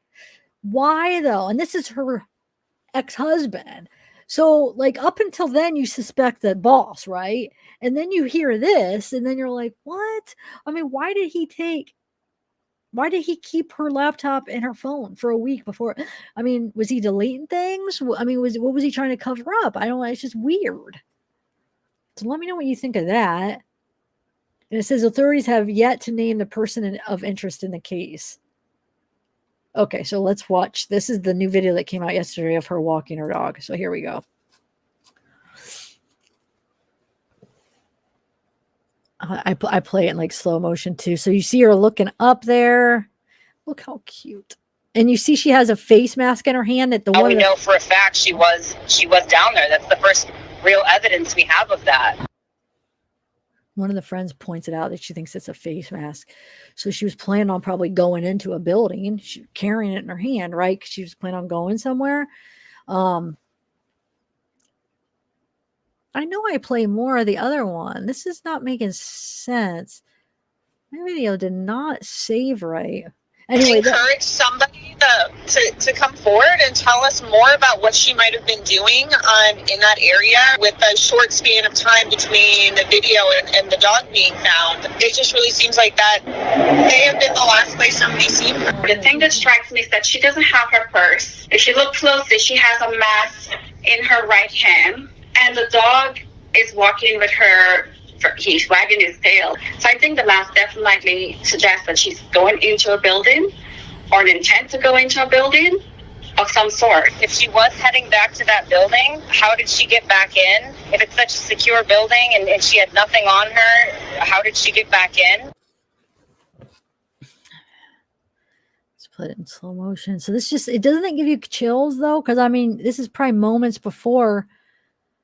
S1: Why though? And this is her ex-husband. So like up until then you suspect the boss, right? And then you hear this and then you're like, what? I mean, why did he keep her laptop and her phone for a week before? I mean, was he deleting things? I mean, what was he trying to cover up? I don't know. It's just weird. So let me know what you think of that. And it says authorities have yet to name the person of interest in the case. Okay, so let's watch. This is the new video that came out yesterday of her walking her dog. So here we go. I play it in like slow motion too. So you see her looking up there. Look how cute. And you see she has a face mask in her hand. That
S7: we know for a fact she was down there. That's the first real evidence we have of that.
S1: One of the friends points it out that she thinks it's a face mask. So she was planning on probably going into a building, carrying it in her hand, right? Because she was planning on going somewhere. I know I play more of the other one. This is not making sense. My video did not save right. Anyway,
S6: encourage somebody to come forward and tell us more about what she might have been doing in that area with a short span of time between the video and the dog being found. It just really seems like that may have been the last place somebody seen her.
S8: The thing that strikes me is that she doesn't have her purse. If you look closely, she has a mask in her right hand, and the dog is walking with her. He's wagging his tail. So I think the mask definitely suggests that she's going into a building or an intent to go into a building of some sort.
S7: If she was heading back to that building, how did she get back in? If it's such a secure building and she had nothing on her, how did she get back in?
S1: Let's put it in slow motion. So this it doesn't give you chills though, because I mean, this is probably moments before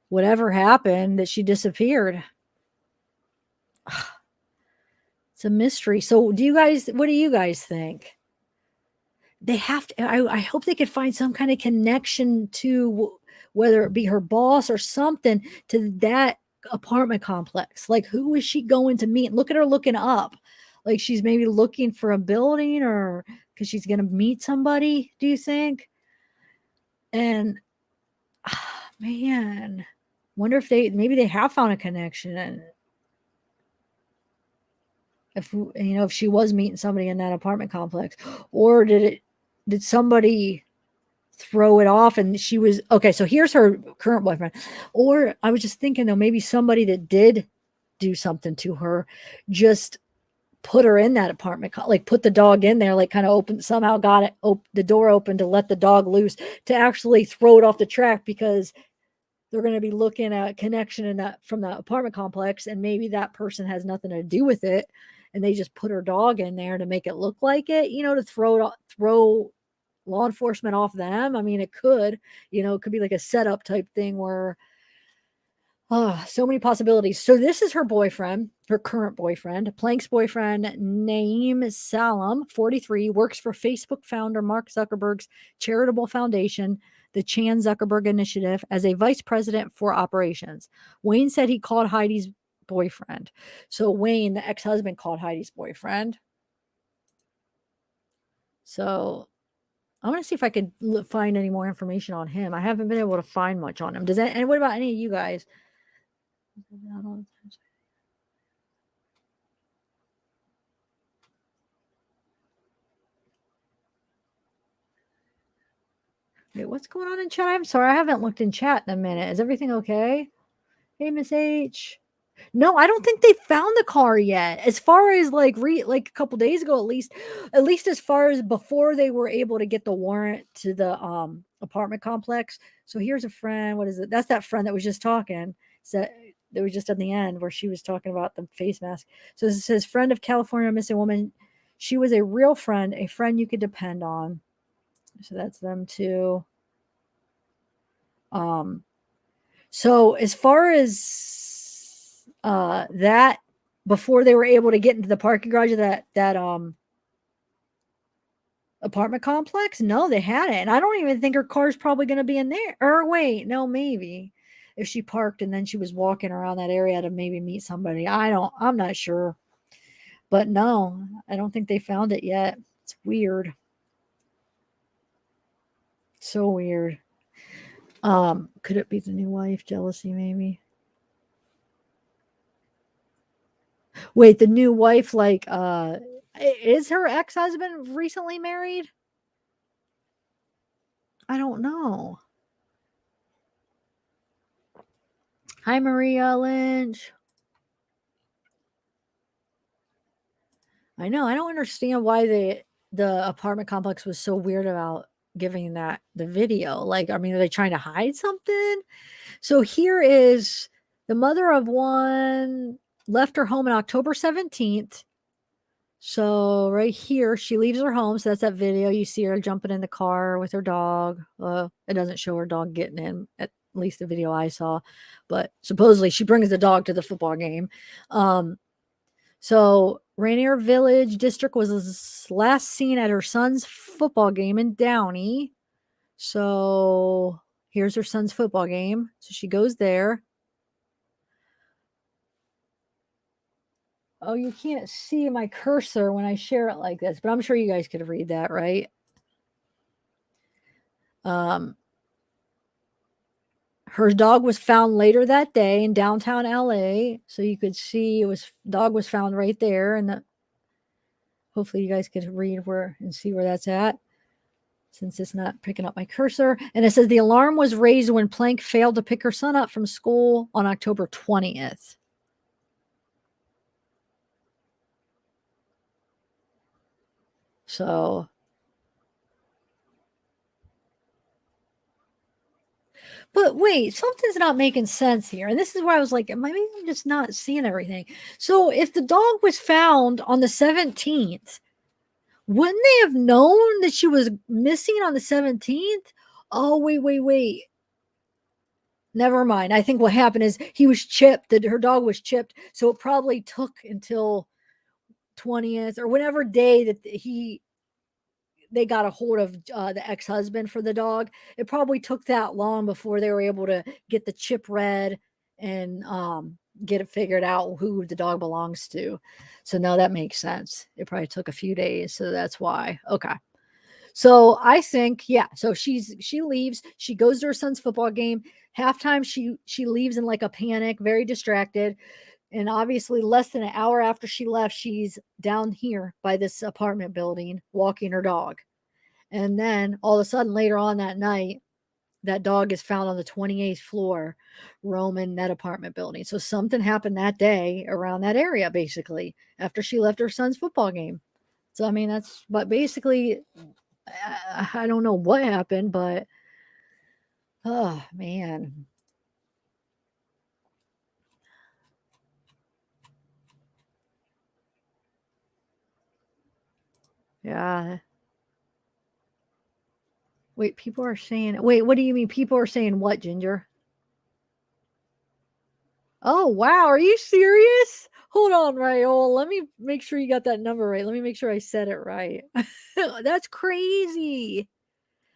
S1: whatever happened that she disappeared. It's a mystery. So what do you guys think? They have to, I hope they could find some kind of connection to whether it be her boss or something to that apartment complex. Like, who is she going to meet? Look at her looking up. Like she's maybe looking for a building, or because she's going to meet somebody, do you think? And man, wonder if maybe they have found a connection, and if she was meeting somebody in that apartment complex, or did somebody throw it off and she was okay. So here's her current boyfriend, or I was just thinking though, maybe somebody that did do something to her just put her in that apartment, like put the dog in there, like kind of open, somehow got it, the door open to let the dog loose to actually throw it off the track, because they're going to be looking at connection in that from the apartment complex, and maybe that person has nothing to do with it, and they just put her dog in there to make it look like it, to throw law enforcement off them. I mean, it could be like a setup type thing where so many possibilities. So this is her boyfriend, her current boyfriend, Planck's boyfriend, Naeem Salam, 43, works for Facebook founder Mark Zuckerberg's charitable foundation, the Chan Zuckerberg Initiative, as a vice president for operations. Wayne said he called Heidi's boyfriend. So Wayne, the ex-husband, called Heidi's boyfriend. So I'm going to see if I could find any more information on him. I haven't been able to find much on him. And what about any of you guys? Wait, what's going on in chat? I'm sorry, I haven't looked in chat in a minute. Is everything okay? Hey, Miss H. No, I don't think they found the car yet. As far as like a couple days ago, at least as far as before they were able to get the warrant to the apartment complex. So here's a friend. What is it? That's that friend that was just talking. So that was just at the end where she was talking about the face mask. So it says, friend of California missing woman. She was a real friend, a friend you could depend on. So that's them too. So as far as that, before they were able to get into the parking garage of that apartment complex, no, they hadn't. And I don't even think her car's probably going to be in there. Or wait, no, maybe if she parked and then she was walking around that area to maybe meet somebody. I'm not sure. But no, I don't think they found it yet. It's weird. So weird. Could it be the new wife? Jealousy, maybe. Wait, the new wife, like, is her ex-husband recently married? I don't know. Hi, Maria Lynch. I know. I don't understand why the apartment complex was so weird about giving the video. Like, I mean, are they trying to hide something? So here is the mother of one left her home on October 17th. So right here, she leaves her home. So that's that video. You see her jumping in the car with her dog. It doesn't show her dog getting in, at least the video I saw. But supposedly she brings the dog to the football game. So Rainier Village District was last seen at her son's football game in Downey. So here's her son's football game. So she goes there. Oh, you can't see my cursor when I share it like this, but I'm sure you guys could read that, right? Her dog was found later that day in downtown LA. So you could see dog was found right there. And hopefully you guys could read and see where that's at, since it's not picking up my cursor. And it says the alarm was raised when Planck failed to pick her son up from school on October 20th. So, but wait, something's not making sense here. And this is where I was like, maybe I'm just not seeing everything. So if the dog was found on the 17th, wouldn't they have known that she was missing on the 17th? Oh, wait. Never mind. I think what happened is he was chipped, that her dog was chipped. So it probably took until 20th or whatever day that they got a hold of the ex-husband for the dog. It probably took that long before they were able to get the chip read and get it figured out who the dog belongs to. So no, that makes sense. It probably took a few days. So that's why. Okay. So I think, yeah. So she leaves. She goes to her son's football game. Halftime, she leaves in like a panic, very distracted. And obviously, less than an hour after she left, she's down here by this apartment building walking her dog. And then all of a sudden, later on that night, that dog is found on the 28th floor, roaming that apartment building. So something happened that day around that area, basically, after she left her son's football game. So, I mean, but basically, I don't know what happened, but, oh, man. Yeah. Wait, people are saying, wait, what do you mean? People are saying what, Ginger? Oh, wow. Are you serious? Hold on, Raul. Let me make sure you got that number right. Let me make sure I said it right. That's crazy.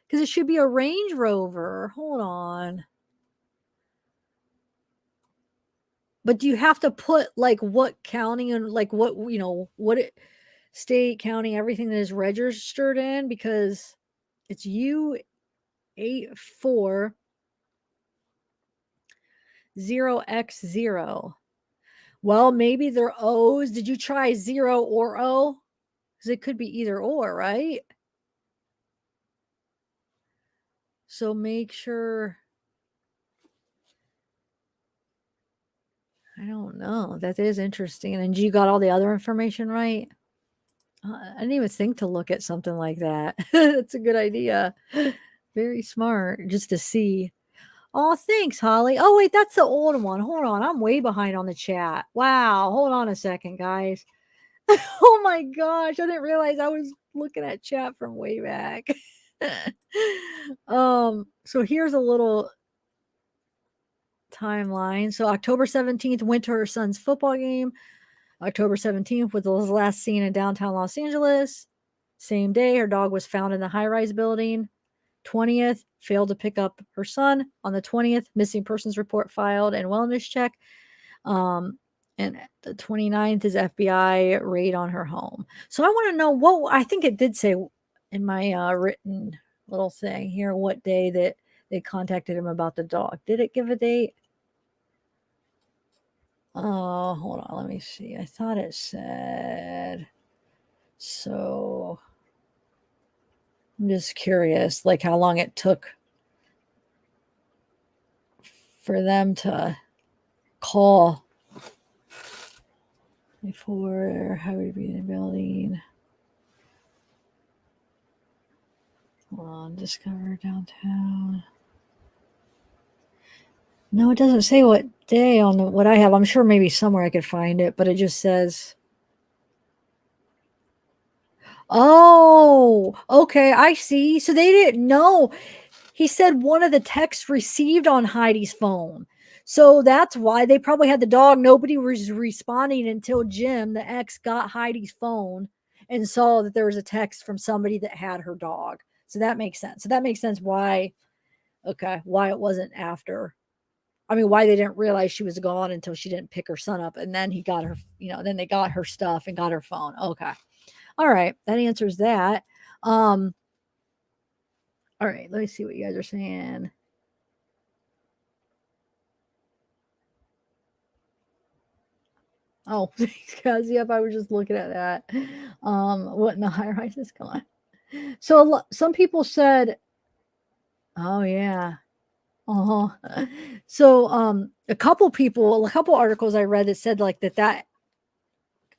S1: Because it should be a Range Rover. Hold on. But do you have to put like what county and like what, what state, county, everything that is registered in? Because it's U840X0. Well, maybe they're O's. Did you try 0 or O? Because it could be either or, right? So make sure. I don't know. That is interesting. And you got all the other information right? I didn't even think to look at something like that. That's a good idea. Very smart, just to see. Oh, thanks, Holly. Oh, wait, that's the old one. Hold on. I'm way behind on the chat. Wow. Hold on a second, guys. Oh my gosh. I didn't realize I was looking at chat from way back. So here's a little timeline. So October 17th went to her son's football game. October 17th was last seen in downtown Los Angeles. Same day, her dog was found in the high-rise building. 20th, failed to pick up her son. On the 20th, missing persons report filed and wellness check. And the 29th is FBI raid on her home. So I want to know what, I think it did say in my written little thing here, what day that they contacted him about the dog. Did it give a date? Oh, hold on. Let me see. I thought it said. So I'm just curious, like how long it took for them to call before how would be in the building. Hold on, discover downtown. No, it doesn't say what day on what I have. I'm sure maybe somewhere I could find it, but it just says. Oh, okay, I see. So they didn't know. He said one of the texts received on Heidi's phone. So that's why they probably had the dog. Nobody was responding until Jim, the ex, got Heidi's phone and saw that there was a text from somebody that had her dog. So that makes sense. So that makes sense why it wasn't after. I mean, why they didn't realize she was gone until she didn't pick her son up. And then he got her, then they got her stuff and got her phone. Okay. All right. That answers that. All right. Let me see what you guys are saying. Oh, because yep, I was just looking at that. What in the high rises? Come on. So some people said, oh yeah. Uh-huh. So a couple articles I read that said like that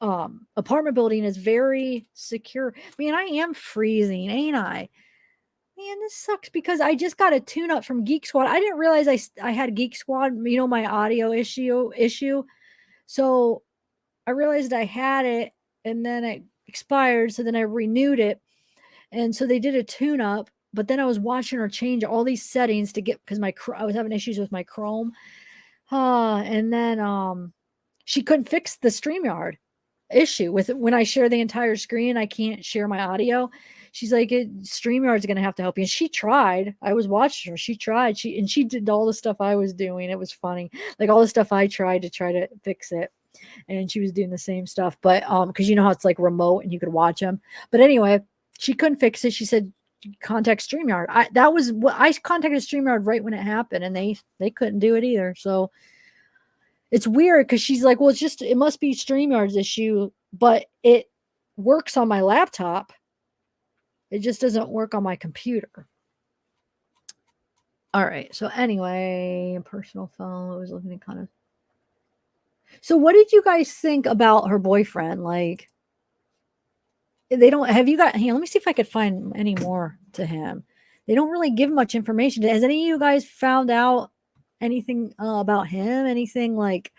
S1: apartment building is very secure. Man, I am freezing, ain't I? Man, this sucks because I just got a tune-up from Geek Squad. I didn't realize I had Geek Squad, my audio issue. So I realized I had it and then it expired. So then I renewed it. And so they did a tune-up, but then I was watching her change all these settings to get, because I was having issues with my Chrome. And then she couldn't fix the StreamYard issue with it. When I share the entire screen, I can't share my audio. She's like, StreamYard's going to have to help you. And she tried. I was watching her. She tried. She did all the stuff I was doing. It was funny. Like all the stuff I tried to try to fix it. And she was doing the same stuff. But because you know how it's like remote and you could watch them. But anyway, she couldn't fix it. She said contact StreamYard. That was what I contacted StreamYard right when it happened, and they couldn't do it either. So it's weird because she's like, well, it must be StreamYard's issue, but it works on my laptop. It just doesn't work on my computer. All right. So anyway, personal phone. I was looking at kind of. So what did you guys think about her boyfriend? Like, they don't have you got here. Let me see if I could find any more to him. They don't really give much information. Has any of you guys found out anything about him? Anything like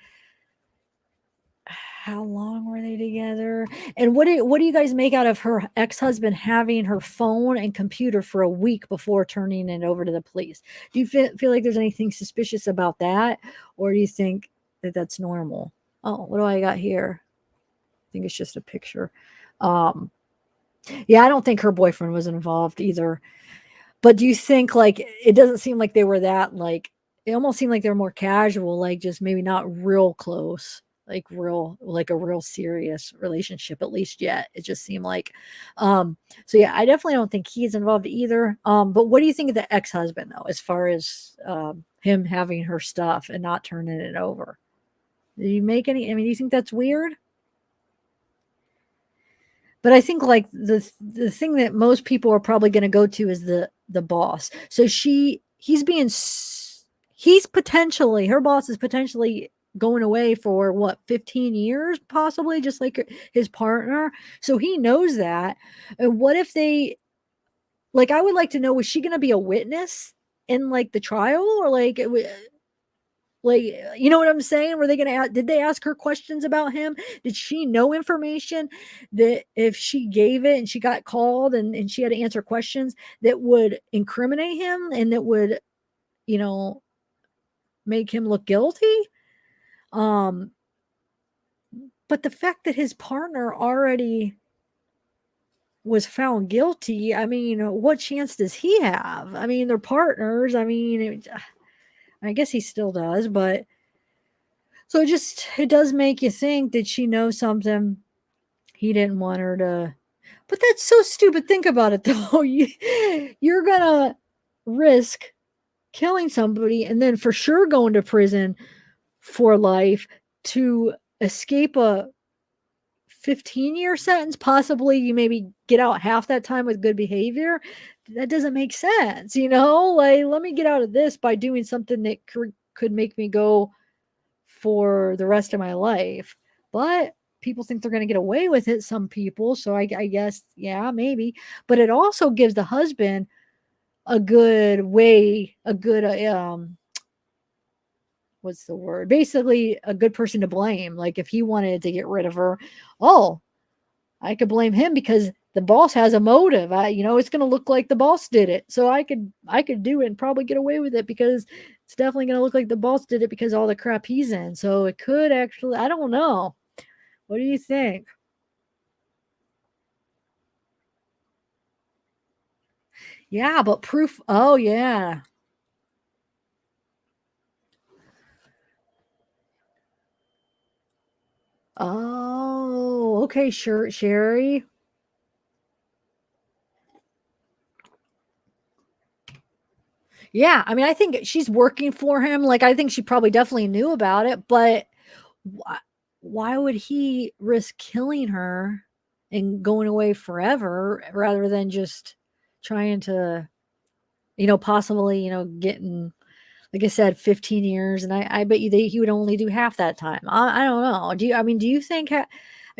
S1: how long were they together? And what do you guys make out of her ex-husband having her phone and computer for a week before turning it over to the police? Do you feel like there's anything suspicious about that, or do you think that that's normal? Oh, what do I got here? I think it's just a picture. Yeah, I don't think her boyfriend was involved either. But do you think, like, it doesn't seem like they were that, like, it almost seemed like they were more casual, like just maybe not real close, like a real serious relationship, at least yet. It just seemed like, so yeah, I definitely don't think he's involved either. But what do you think of the ex-husband though, as far as him having her stuff and not turning it over? Did you make any, I mean, do you think that's weird? But I think like the thing that most people are probably going to go to is the boss. So her boss is potentially going away for what, 15 years possibly, just like his partner. So he knows that. And what if they, like, I would like to know, was she going to be a witness in like the trial, or like you know what I'm saying? Were they going to, did they ask her questions about him? Did she know information that if she gave it and she got called and she had to answer questions that would incriminate him and that would, you know, make him look guilty? But the fact that his partner already was found guilty, I mean, what chance does he have? I mean, they're partners. I mean, I guess he still does, but so it does make you think, did she know something he didn't want her to? But that's so stupid. Think about it though. You're gonna risk killing somebody and then for sure going to prison for life to escape a 15-year sentence. Possibly you maybe get out half that time with good behavior. That doesn't make sense, you know? Like, let me get out of this by doing something that could make me go for the rest of my life. But people think they're going to get away with it, some people. So I guess, yeah, maybe. But it also gives the husband a good what's the word? Basically a good person to blame. Like if he wanted to get rid of her, oh, I could blame him because the boss has a motive. It's going to look like the boss did it. So I could do it and probably get away with it because it's definitely going to look like the boss did it because all the crap he's in. So it could actually, I don't know. What do you think? Yeah, but proof. Oh, yeah. Oh, okay, sure, Sherry. Yeah, I mean, I think she's working for him. Like, I think she probably definitely knew about it, but why would he risk killing her and going away forever rather than just trying to, possibly, getting, like I said, 15 years. And I bet you he would only do half that time. I don't know. Do you think, I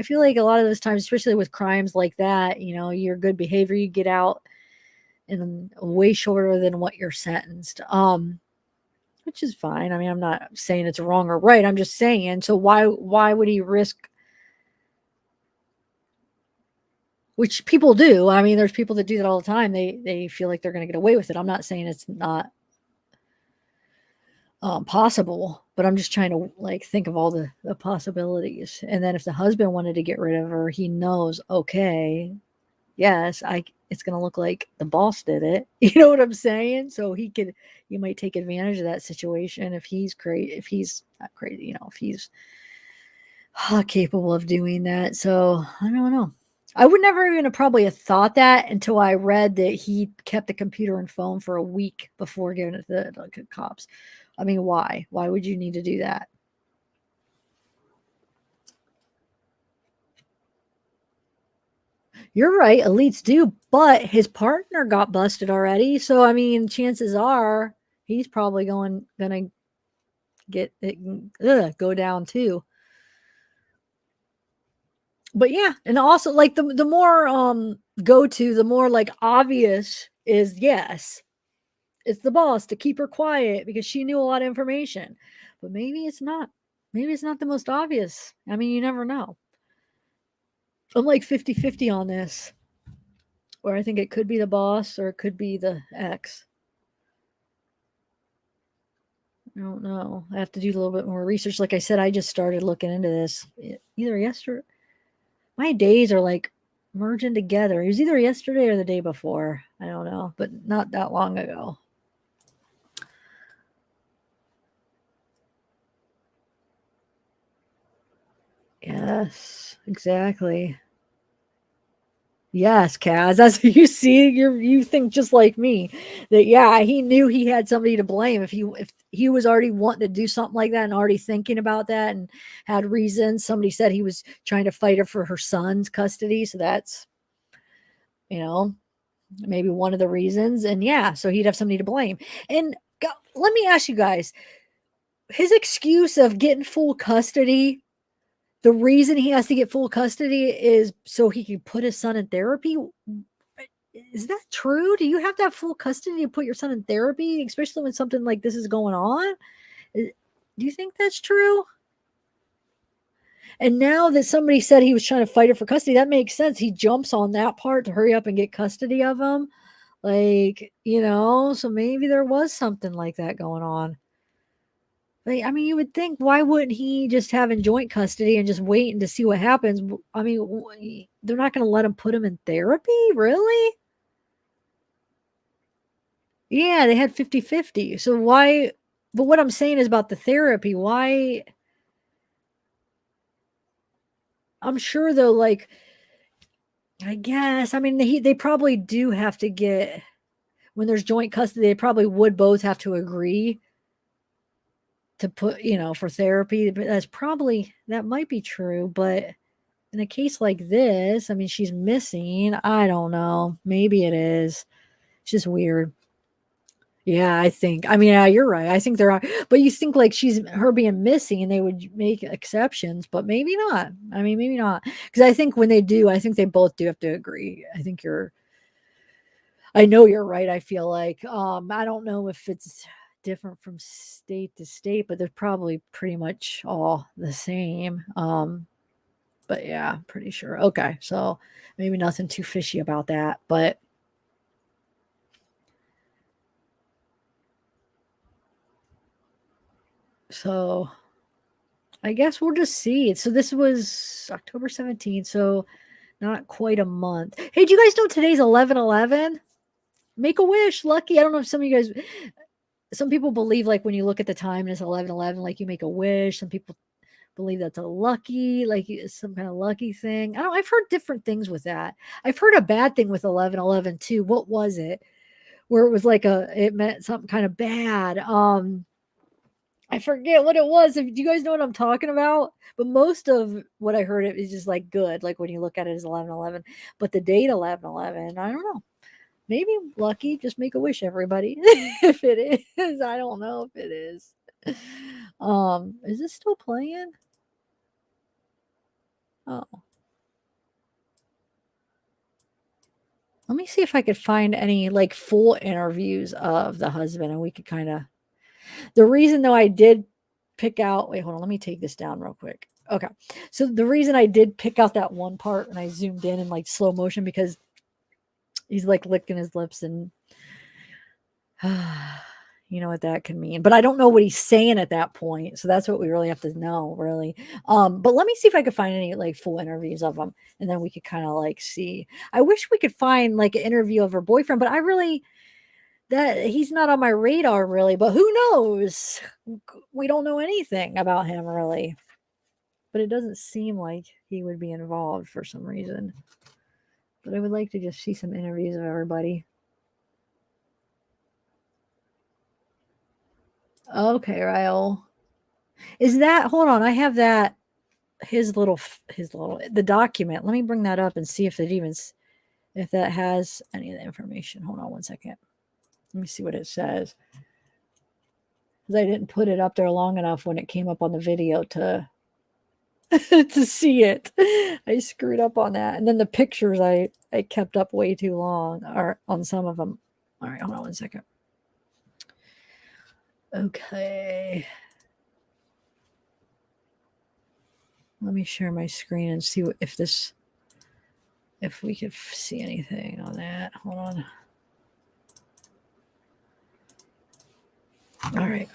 S1: feel like a lot of those times, especially with crimes like that, your good behavior, you get out in way shorter than what you're sentenced. Which is fine. I mean, I'm not saying it's wrong or right. I'm just saying, so why would he risk, which people do. I mean, there's people that do that all the time. They feel like they're going to get away with it. I'm not saying it's not possible, but I'm just trying to like think of all the possibilities. And then if the husband wanted to get rid of her, he knows, okay, yes, it's going to look like the boss did it. You know what I'm saying? So he might take advantage of that situation if he's if he's not crazy, if he's capable of doing that. So I don't know. I would never even have probably have thought that until I read that he kept the computer and phone for a week before giving it to the cops. I mean, why? Why would you need to do that? You're right, elites do, but his partner got busted already. So I mean, chances are he's probably gonna get it, go down too. But yeah, and also like the more go to, the more like obvious is yes, it's the boss to keep her quiet because she knew a lot of information. But maybe it's not. Maybe it's not the most obvious. I mean, you never know. I'm like 50-50 on this. Or I think it could be the boss or it could be the ex. I don't know. I have to do a little bit more research. Like I said, I just started looking into this either yesterday. My days are like merging together. It was either yesterday or the day before. I don't know, but not that long ago. Yes, exactly. Yes, Kaz. That's what you see. You think just like me that yeah, he knew he had somebody to blame if he was already wanting to do something like that and already thinking about that and had reasons. Somebody said he was trying to fight her for her son's custody, so that's maybe one of the reasons. And yeah, so he'd have somebody to blame. And let me ask you guys, his excuse of getting full custody. The reason he has to get full custody is so he can put his son in therapy. Is that true? Do you have to have full custody to put your son in therapy, especially when something like this is going on? Do you think that's true? And now that somebody said he was trying to fight her for custody, that makes sense. He jumps on that part to hurry up and get custody of him. So maybe there was something like that going on. I mean, you would think, why wouldn't he just have in joint custody and just waiting to see what happens? I mean, they're not going to let him put him in therapy? Really? Yeah, they had 50-50. So why? But what I'm saying is about the therapy. Why? I'm sure though, like, I guess, I mean, they probably do have to get, when there's joint custody, they probably would both have to agree to put, for therapy. But that might be true. But in a case like this, I mean, she's missing. I don't know. Maybe it is. It's just weird. Yeah, yeah, you're right. I think there are, but you think like her being missing and they would make exceptions, but maybe not. I mean, maybe not. Because I think when they do, I think they both do have to agree. I know you're right. I feel like, I don't know if it's different from state to state, but they're probably pretty much all the same. But yeah, pretty sure. Okay. So maybe nothing too fishy about that, but so I guess we'll just see. So this was October 17th, so not quite a month. Hey, do you guys know today's 11/11? Make a wish, lucky. I don't know if some people believe like when you look at the time and it's 11/11, like you make a wish. Some people believe that's a lucky, like some kind of lucky thing. I've heard different things with that. I've heard a bad thing with 11/11 too. What was it? Where it was like it meant something kind of bad. I forget what it was. Do you guys know what I'm talking about? But most of what I heard it is just like good. Like when you look at it as 11/11, but the date 11/11, I don't know. Maybe lucky. Just make a wish, everybody. If it is, I don't know if it is. Is this still playing? Oh. Let me see if I could find any like full interviews of the husband and we could kind of. The reason though I did pick out, wait, hold on, let me take this down real quick. Okay. So the reason I did pick out that one part and I zoomed in like slow motion because he's like licking his lips and you know what that can mean. But I don't know what he's saying at that point. So that's what we really have to know, really. But let me see if I could find any like full interviews of him and then we could kind of like see. I wish we could find like an interview of her boyfriend, but that he's not on my radar really, but who knows? We don't know anything about him really, but it doesn't seem like he would be involved for some reason. but I would like to just see some interviews of everybody. Okay, Rael. Is that, hold on, I have that, the document. Let me bring that up and see if if that has any of the information. Hold on one second. Let me see what it says. Because I didn't put it up there long enough when it came up on the video to to see it. I screwed up on that. And then the pictures I kept up way too long, or on some of them. All right, hold on one second. Okay. Let me share my screen and see if we could see anything on that. Hold on. All right.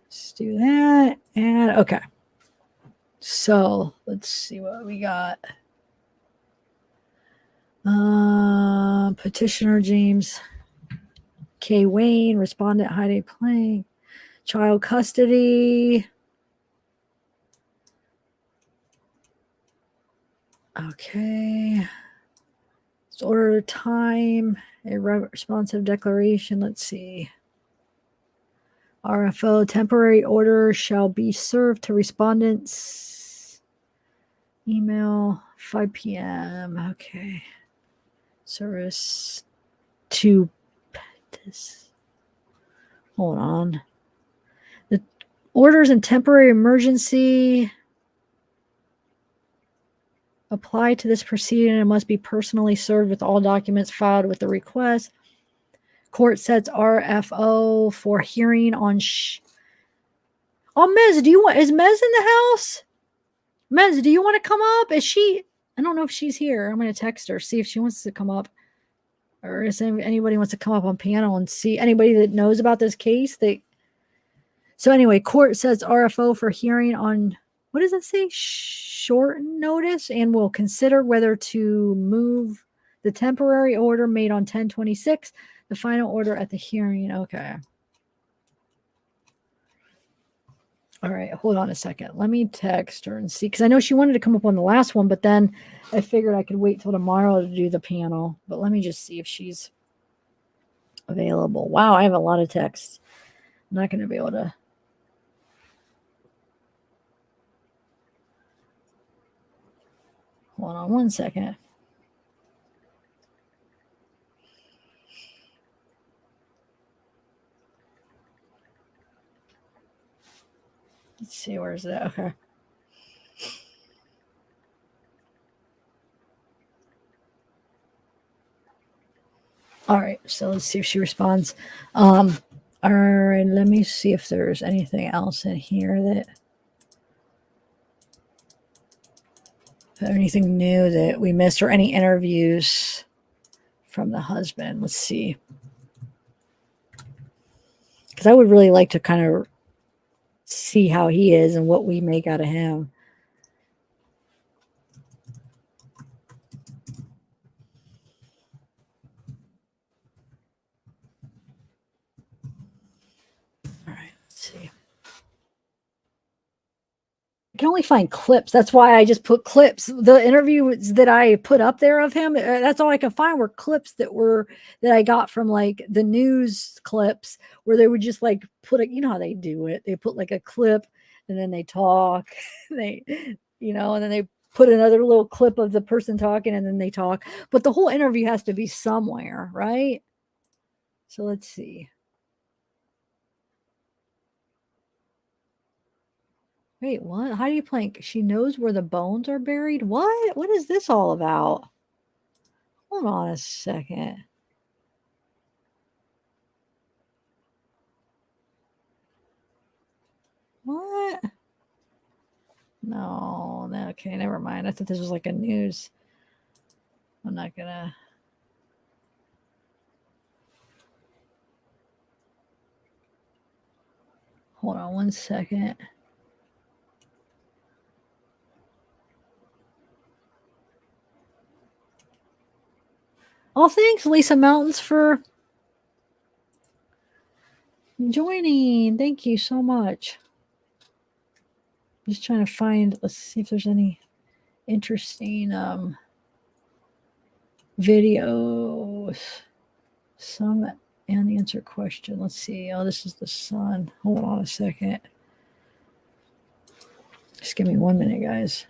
S1: Let's do that. And okay. So let's see what we got. Petitioner James K. Wayne, respondent Heidi Planck, child custody. Okay. It's order time, a responsive declaration. Let's see. RFO, temporary order shall be served to respondents. Email, 5 p.m. Okay. Service to this. Hold on. The orders in temporary emergency apply to this proceeding and must be personally served with all documents filed with the request. Court sets RFO for hearing on Mez, is Mez in the house? Mez, do you want to come up? I don't know if she's here. I'm going to text her, see if she wants to come up, or if anybody wants to come up on panel and see anybody that knows about this case. So anyway, court sets RFO for hearing on, what does it say? Short notice, and will consider whether to move the temporary order made on 10/26, the final order at the hearing. Okay. All right, hold on a second. Let me text her and see, because I know she wanted to come up on the last one, but then I figured I could wait till tomorrow to do the panel. But let me just see if she's available. Wow, I have a lot of texts. I'm not going to be able to. Hold on one second. Let's see, where's that? Okay. All right, so let's see if she responds. All right, let me see if there's anything else in here anything new that we missed, or any interviews from the husband. Let's see. Because I would really like to kind of see how he is and what we make out of him. All right, let's see. I can only find clips. That's why I just put clips. The interviews that I put up there of him, that's all I can find were clips that I got from like the news clips, where they would just like put you know how they do it. They put like a clip and then they talk. And then they put another little clip of the person talking and then they talk. But the whole interview has to be somewhere, right? So let's see. Wait, what? Heidi Planck, she knows where the bones are buried? What? What is this all about? Hold on a second. What? No, okay, never mind. I thought this was like a news. I'm not gonna. Hold on one second. Oh, thanks, Lisa Mountains, for joining. Thank you so much. Just trying to find, let's see if there's any interesting videos. Some unanswered question. Let's see. Oh, this is the sun. Hold on a second. Just give me 1 minute, guys.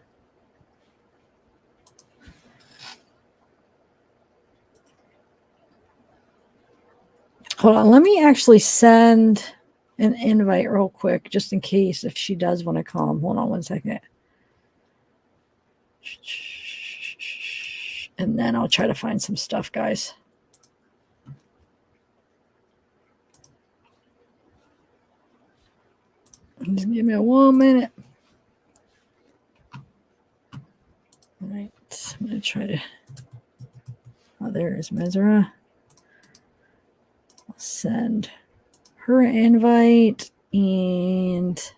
S1: Hold on. Let me actually send an invite real quick, just in case if she does want to come. Hold on 1 second. And then I'll try to find some stuff, guys. Just give me 1 minute. All right. I'm going to try to... Oh, there is Mesra. I'll send her an invite and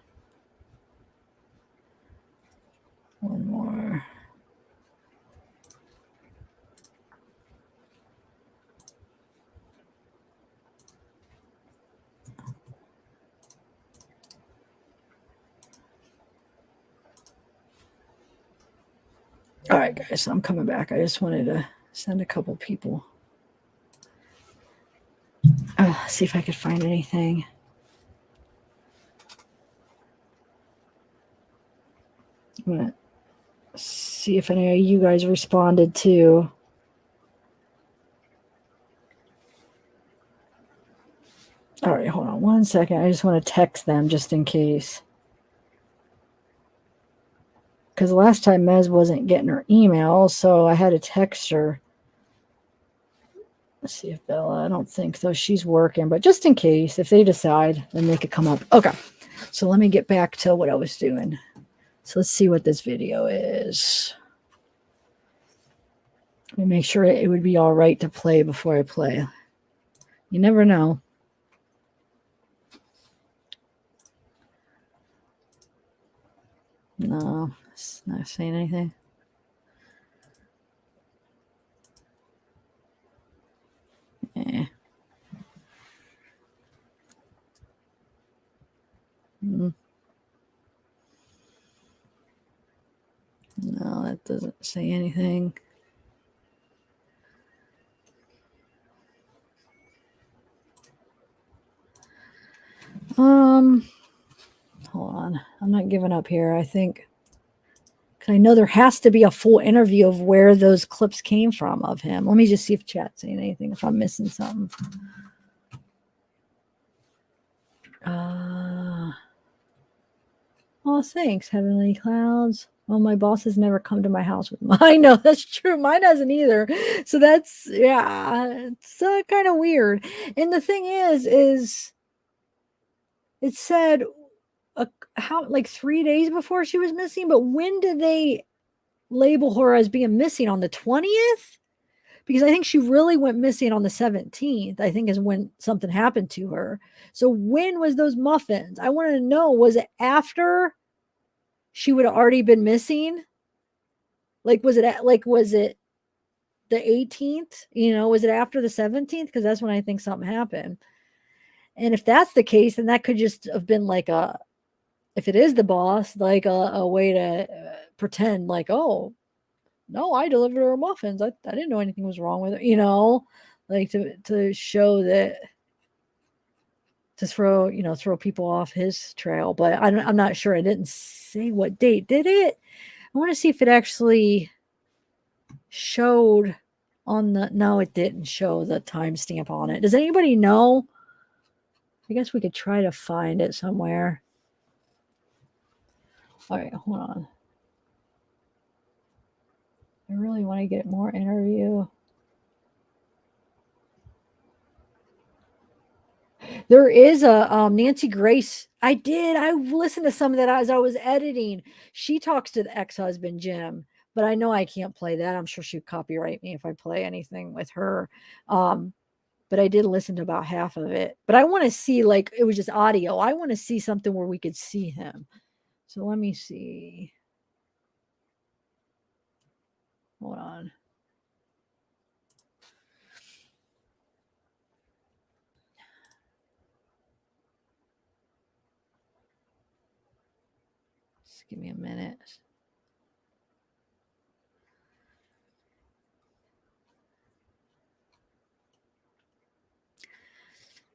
S1: one more. All right, guys, I'm coming back. I just wanted to send a couple people. See if I could find anything. I'm going to see if any of you guys responded too. All right, hold on 1 second. I just want to text them just in case. Because last time Mez wasn't getting her email, so I had to text her. Let's see if Bella, I don't think so. She's working, but just in case, if they decide, then they could come up. Okay, so let me get back to what I was doing. So let's see what this video is. Let me make sure it would be all right to play before I play. You never know. No, it's not saying anything. Yeah. No, that doesn't say anything. Hold on. I'm not giving up here. I think, because I know there has to be a full interview of where those clips came from of him. Let me just see if chat's saying anything, if I'm missing something. Oh, thanks, Heavenly Clouds. Well, my boss has never come to my house with mine. I know that's true. Mine hasn't either. So that's, yeah, it's kind of weird. And the thing is it said how like 3 days before she was missing, but when did they label her as being missing? On the 20th? Because I think she really went missing on the 17th, I think is when something happened to her. So when was those muffins? I want to know, was it after she would have already been missing? Like, was it the 18th? You know, was it after the 17th? Because that's when I think something happened. And if that's the case, then that could just have been like if it is the boss, like a way to pretend like, oh, no, I delivered her muffins. I didn't know anything was wrong with her, you know, like to show that, to throw people off his trail. But I'm not sure. I didn't say what date. Did it? I want to see if it actually showed on the, no, it didn't show the timestamp on it. Does anybody know? I guess we could try to find it somewhere. All right, hold on. I really want to get more interview. There is a Nancy Grace. I listened to some of that as I was editing. She talks to the ex-husband, Jim, but I know I can't play that. I'm sure she'd copyright me if I play anything with her. But I did listen to about half of it. But I want to see, like, it was just audio. I want to see something where we could see him. So let me see. Hold on. Just give me a minute.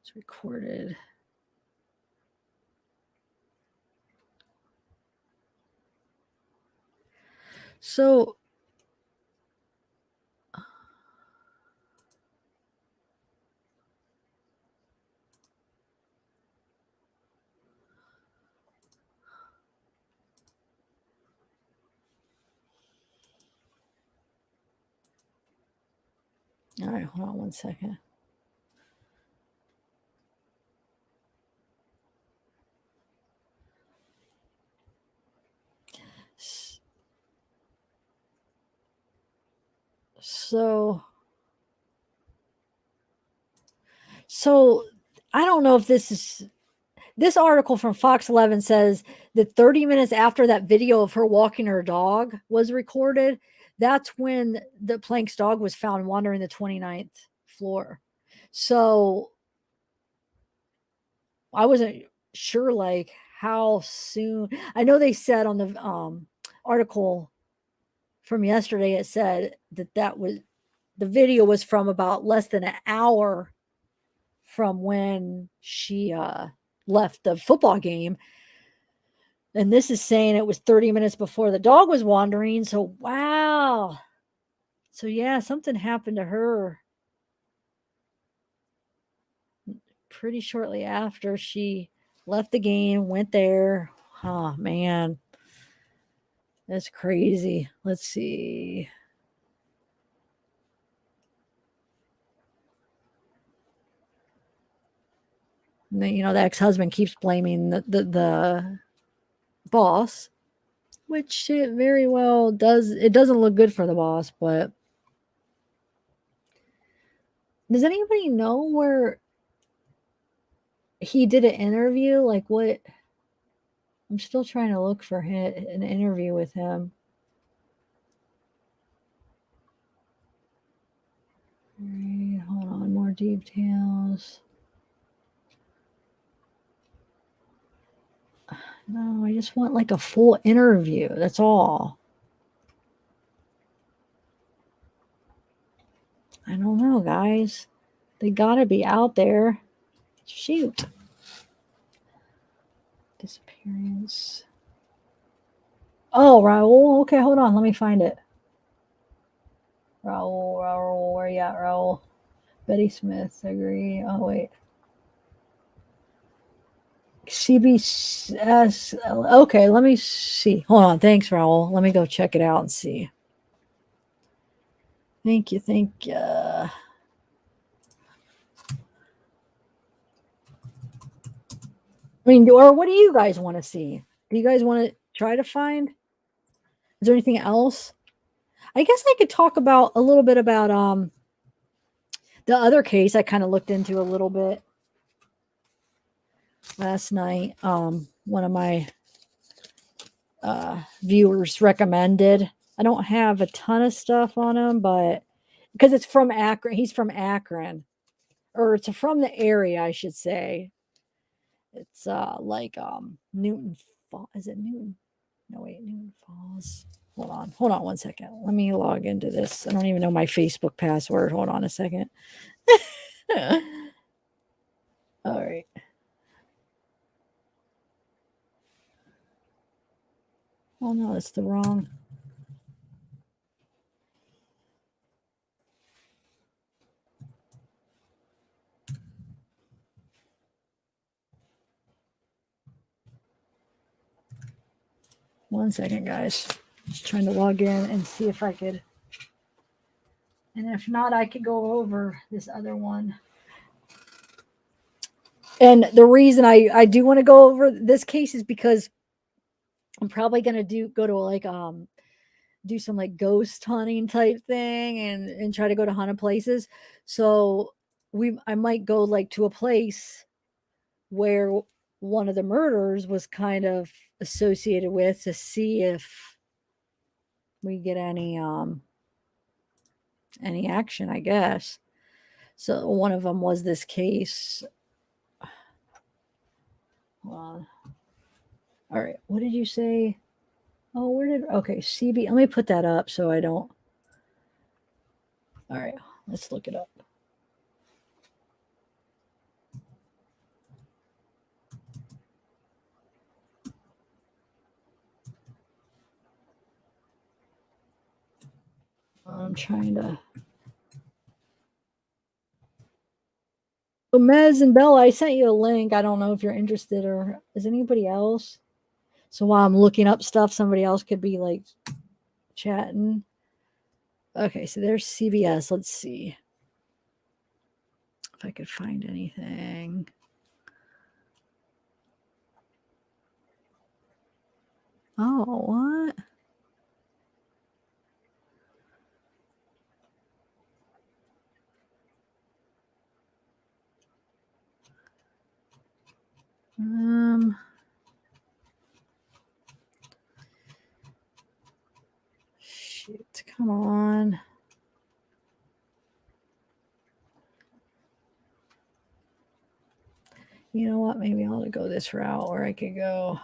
S1: It's recorded. So all right, hold on one second. So I don't know if this article from Fox 11 says that 30 minutes after that video of her walking her dog was recorded, that's when the Planck's dog was found wandering the 29th floor. So I wasn't sure like how soon. I know they said on the article from yesterday, it said that was the video was from about less than an hour from when she left the football game. And this is saying it was 30 minutes before the dog was wandering. So, wow. So, yeah, something happened to her pretty shortly after she left the game, went there. Oh, man. That's crazy. Let's see. And then, the ex-husband keeps blaming the boss, which it very well does. It doesn't look good for the boss, but does anybody know where he did an interview? Like what? I'm still trying to look for an interview with him. All right, hold on, more details. No, I just want like a full interview. That's all. I don't know, guys. They gotta be out there. Shoot. Disappearance. Oh, Raul. Okay, hold on. Let me find it. Raul, where you at, Raul? Betty Smith, agree. Oh, wait. CBS. Okay, let me see. Hold on. Thanks, Raul. Let me go check it out and see. Thank you. I mean, or what do you guys want to see? Do you guys want to try to find? Is there anything else? I guess I could talk about a little bit about the other case I kind of looked into a little bit last night. One of my viewers recommended. I don't have a ton of stuff on him, but because it's from Akron, he's from Akron, or it's from the area, I should say. It's like Newton Falls. Is it Newton? No, wait, Newton Falls. Hold on 1 second. Let me log into this. I don't even know my Facebook password. Hold on a second. All right. Oh no, that's the wrong. One second, guys. Just trying to log in and see if I could. And if not, I could go over this other one. And the reason I do want to go over this case is because I'm probably gonna go to like do some like ghost hunting type thing and try to go to haunted places. So I might go like to a place where one of the murders was kind of associated with, to see if we get any action, I guess. So one of them was this case. Hold on. All right, what did you say? Oh, where did, okay, CB, let me put that up so I don't. All right, let's look it up. I'm trying to. So Mez and Bella, I sent you a link. I don't know if you're interested or is anybody else? So while I'm looking up stuff, somebody else could be like chatting. Okay, so there's CBS. Let's see if I could find anything. Oh, what? Shoot, come on. You know what? Maybe I ought to go this route where I could go.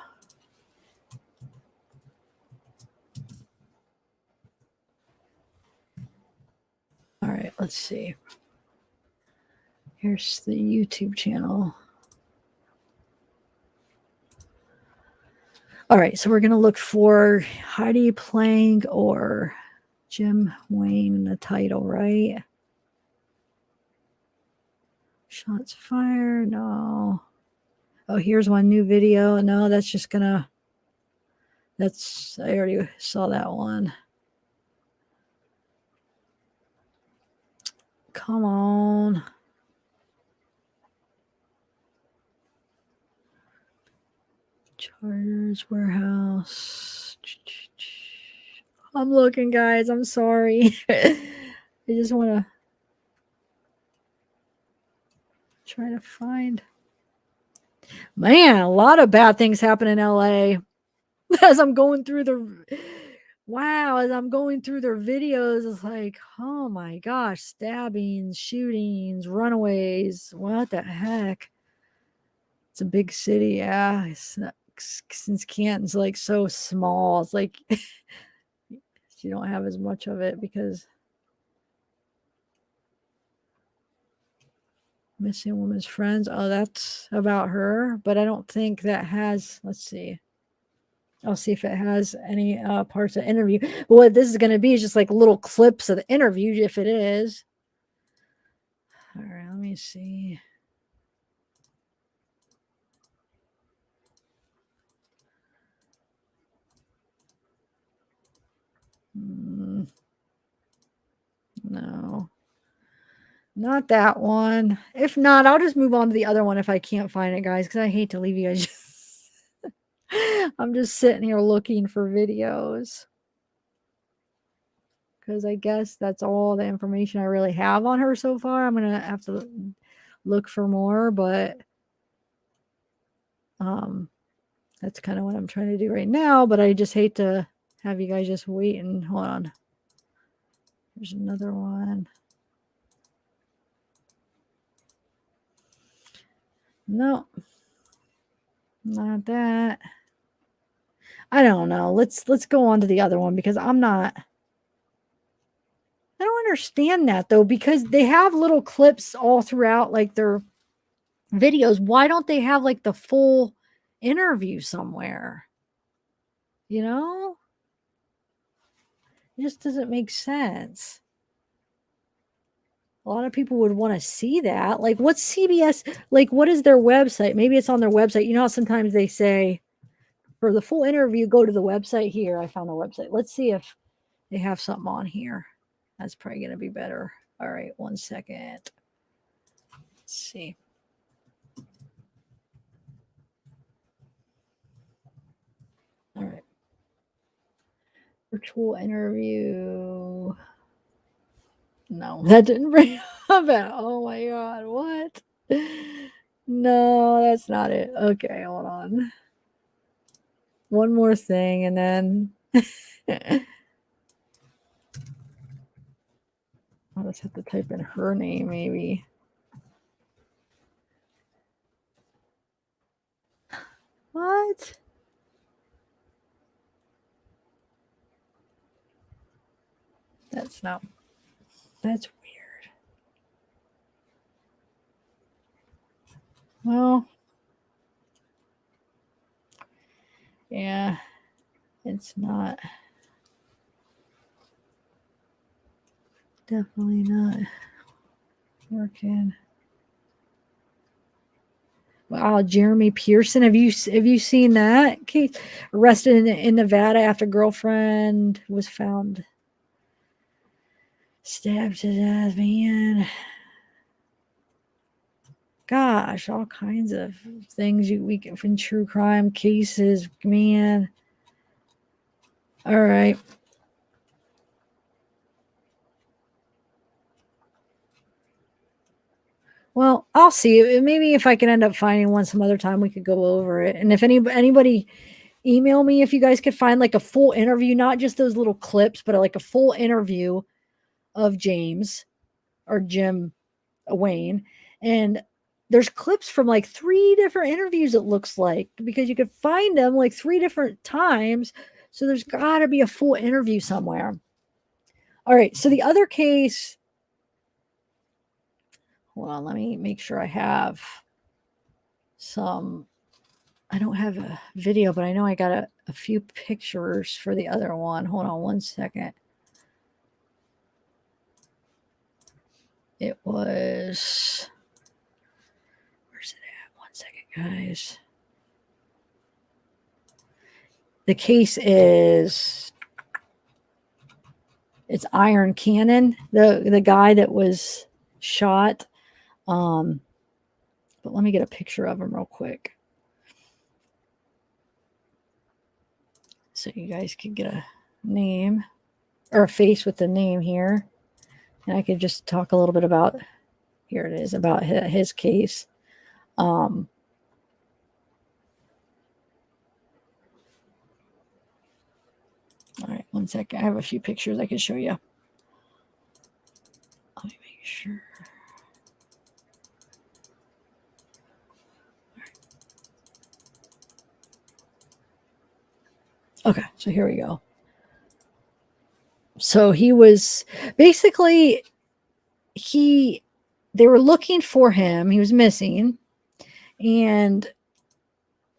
S1: All right, let's see. Here's the YouTube channel. All right, so we're going to look for Heidi Planck or Jim Wayne in the title, right? Shots fired. No. Oh, here's one new video. No, that's just going to, I already saw that one. Come on. Charters Warehouse. I'm looking, guys. I'm sorry. I just want to try to find. Man, a lot of bad things happen in LA. As I'm going through as I'm going through their videos, it's like, oh my gosh, stabbings, shootings, runaways. What the heck? It's a big city, yeah. It's not, since Canton's like so small, it's like you don't have as much of it because missing woman's friends. Oh, that's about her, but I don't think that has, let's see. I'll see if it has any parts of the interview. But what this is going to be is just like little clips of the interview, if it is. All right, let me see. No, not that one. If not, I'll just move on to the other one if I can't find it, guys, because I hate to leave you guys. I'm just sitting here looking for videos. Because I guess that's all the information I really have on her so far. I'm going to have to look for more, but that's kind of what I'm trying to do right now. But I just hate to have you guys just wait and hold on. There's another one. No, not that. I don't know. Let's go on to the other one because I don't understand that though, because they have little clips all throughout like their videos. Why don't they have like the full interview somewhere? You know? It just doesn't make sense. A lot of people would want to see that. Like, what's CBS? Like, what is their website? Maybe it's on their website. You know how sometimes they say, for the full interview, go to the website here. I found the website. Let's see if they have something on here. That's probably going to be better. All right, 1 second. Let's see. All right. Virtual interview. No, that didn't bring up it. Oh my God, what? No, that's not it. Okay, hold on. One more thing and then I'll just have to type in her name maybe. What? That's weird. Well, yeah, it's not. Definitely not working. Wow, Jeremy Pearson. Have you seen that case? Arrested in Nevada after girlfriend was found stabbed to death. Man, gosh, all kinds of things we get from true crime cases. Man, all right. Well, I'll see. Maybe if I can end up finding one some other time, we could go over it. And if anybody email me if you guys could find like a full interview, not just those little clips, but like a full interview of James or Jim Wayne. And there's clips from like 3 different interviews, it looks like, because you could find them like 3 different times. So there's got to be a full interview somewhere. All right. So the other case, hold on, let me make sure I have some. I don't have a video, but I know I got a few pictures for the other one. Hold on one second. It was, where's it at? One second, guys. The case is, it's Iron Cannon, the guy that was shot. But let me get a picture of him real quick, so you guys can get a name or a face with the name here. And I could just talk a little bit about, here it is, about his case. All right, one second. I have a few pictures I can show you. Let me make sure. Okay, so here we go. So he was basically, they were looking for him. He was missing, and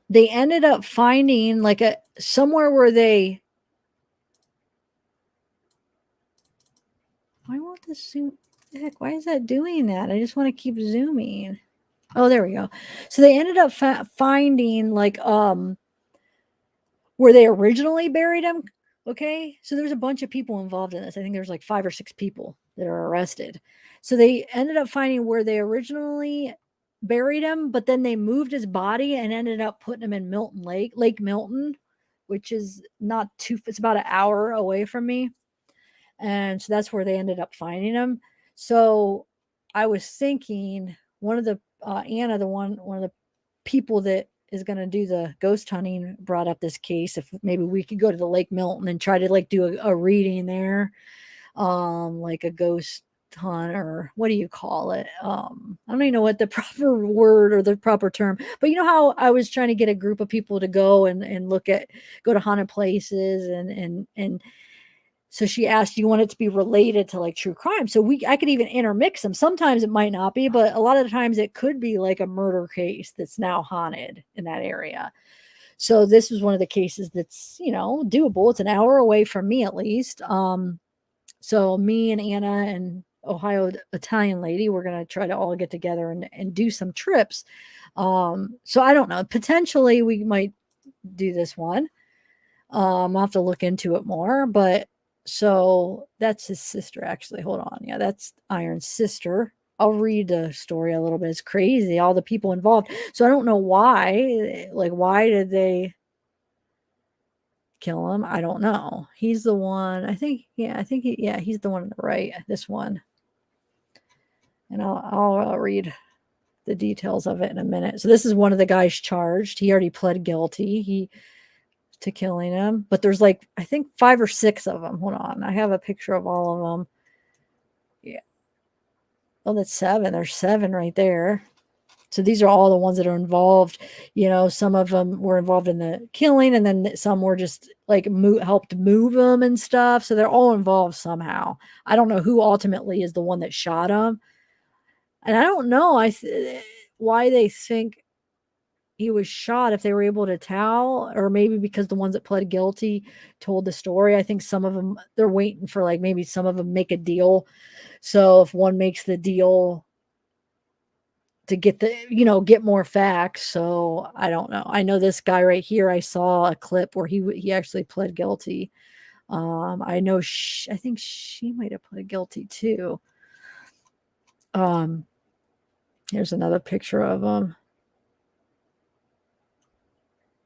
S1: they ended up finding like somewhere where they, why won't this zoom? Heck, why is that doing that? I just want to keep zooming. Oh, there we go. So they ended up finding like where they originally buried him. Okay, so there's a bunch of people involved in this. I think there's like 5 or 6 people that are arrested. So they ended up finding where they originally buried him, but then they moved his body and ended up putting him in Milton Lake Milton, which is not too, it's about an hour away from me. And so that's where they ended up finding him. So I was thinking one of the, Anna, one of the people that is going to do the ghost hunting, brought up this case. If maybe we could go to the Lake Milton and try to like do a reading there, like a ghost hunt, or what do you call it? I don't even know what the proper word or the proper term, but you know how I was trying to get a group of people to go and go to haunted places, and so she asked, do you want it to be related to like true crime? So I could even intermix them. Sometimes it might not be, but a lot of the times it could be like a murder case that's now haunted in that area. So this was one of the cases that's, doable. It's an hour away from me at least. So me and Anna and Ohio Italian lady, we're going to try to all get together and do some trips. So I don't know, potentially we might do this one. I'll have to look into it more, but so that's his sister, actually. Hold on. Yeah, that's Iron's sister. I'll read the story a little bit. It's crazy, all the people involved. So I don't know why. Like, why did they kill him? I don't know. He's the one. I think he's the one on the right. This one. And I'll read the details of it in a minute. So this is one of the guys charged. He already pled guilty. To killing him, but there's like, I think 5 or 6 of them. Hold on, I have a picture of all of them. Yeah. Oh, that's 7. There's 7 right there. So these are all the ones that are involved. Some of them were involved in the killing, and then some were just like helped move them and stuff. So they're all involved somehow. I don't know who ultimately is the one that shot him, and I don't know why they think he was shot if they were able to tell, or maybe because the ones that pled guilty told the story. I think some of them, they're waiting for like maybe some of them make a deal. So if one makes the deal to get get more facts. So I don't know. I know this guy right here, I saw a clip where he actually pled guilty. I know I think she might have pled guilty too. Here's another picture of him.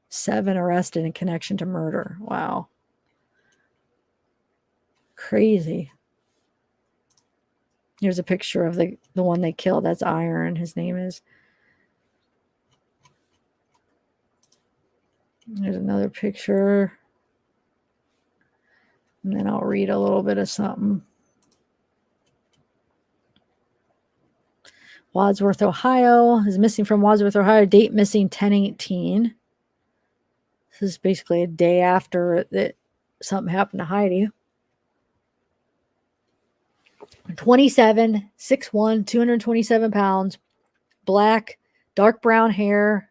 S1: 7 arrested in connection to murder. Wow. Crazy. Here's a picture of the one they killed. That's Iron, his name is. There's another picture. And then I'll read a little bit of something. Wadsworth, Ohio is missing from Wadsworth, Ohio. Date missing 10/18. This is basically a day after that something happened to Heidi. 27, 6'1", 227 pounds, black, dark brown hair,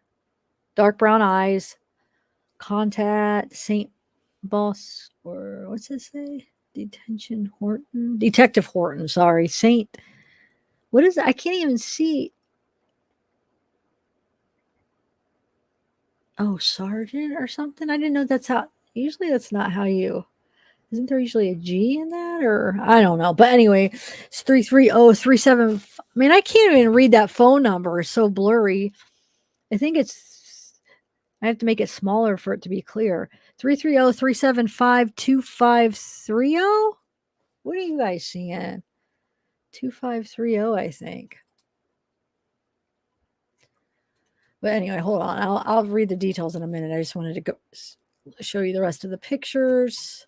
S1: dark brown eyes, contact, St. Boss, or what's it say? Detective Horton, sorry. What is it? I can't even see. Oh, Sergeant or something? I didn't know that's how, usually that's not how isn't there usually a G in that? Or I don't know. But anyway, it's 33037. I mean, I can't even read that phone number. It's so blurry. I think I have to make it smaller for it to be clear. 330-375-2530. What are you guys seeing? 2530, I think. But anyway, hold on. I'll read the details in a minute. I just wanted to go show you the rest of the pictures.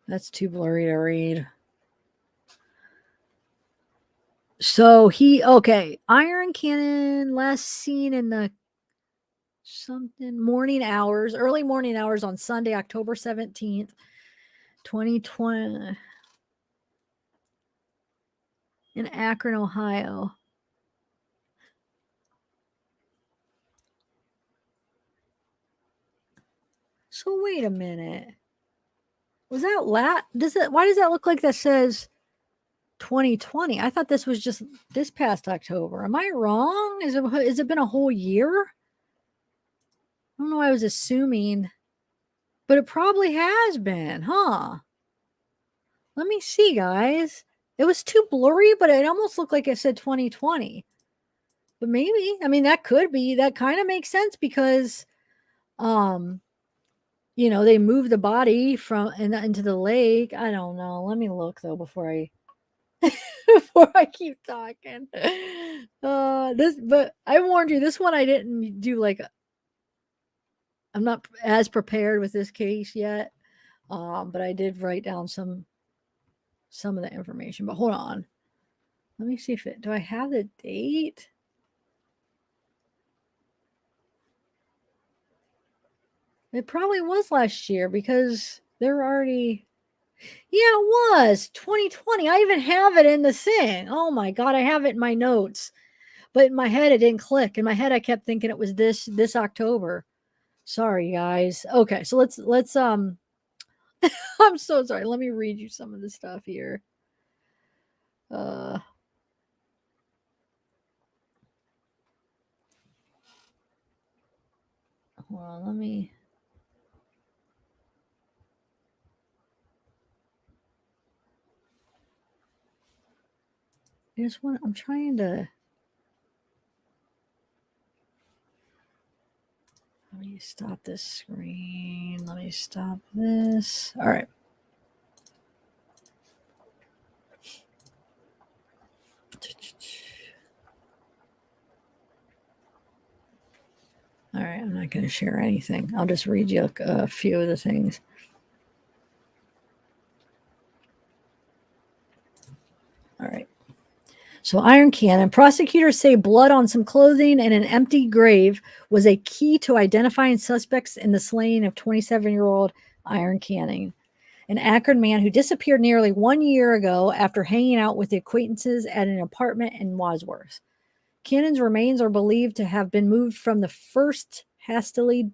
S1: That's too blurry to read. So Iron Cannon last seen in the early morning hours on Sunday, October 17th, 2020 in Akron, Ohio. So wait a minute. Was that why does that look like that says 2020? I thought this was just this past October. Am I wrong? Has it been a whole year? I don't know. I was assuming, but it probably has been, huh? Let me see, guys. It was too blurry, but it almost looked like it said 2020. But maybe, I mean, that could be. That kind of makes sense because, they moved the body into the lake. I don't know. Let me look though before I keep talking. But I warned you, this one I didn't do I'm not as prepared with this case yet. But I did write down some of the information. But hold on. Let me see do I have the date? It probably was last year because they're already. Yeah, it was 2020. I even have it in the thing. Oh my God, I have it in my notes. But in my head, it didn't click. In my head, I kept thinking it was this October. Sorry, guys. Okay, so let's I'm so sorry. Let me read you some of the stuff here. Hold on, let me. I'm trying to. Let me stop this screen. Let me stop this. All right. All right, I'm not going to share anything. I'll just read you a few of the things. So iron cannon. Prosecutors say blood on some clothing and an empty grave was a key to identifying suspects in the slaying of 27-year-old Iron Canning, an Akron man who disappeared nearly 1 year ago after hanging out with acquaintances at an apartment in Wadsworth. Cannon's remains are believed to have been moved from the first hastily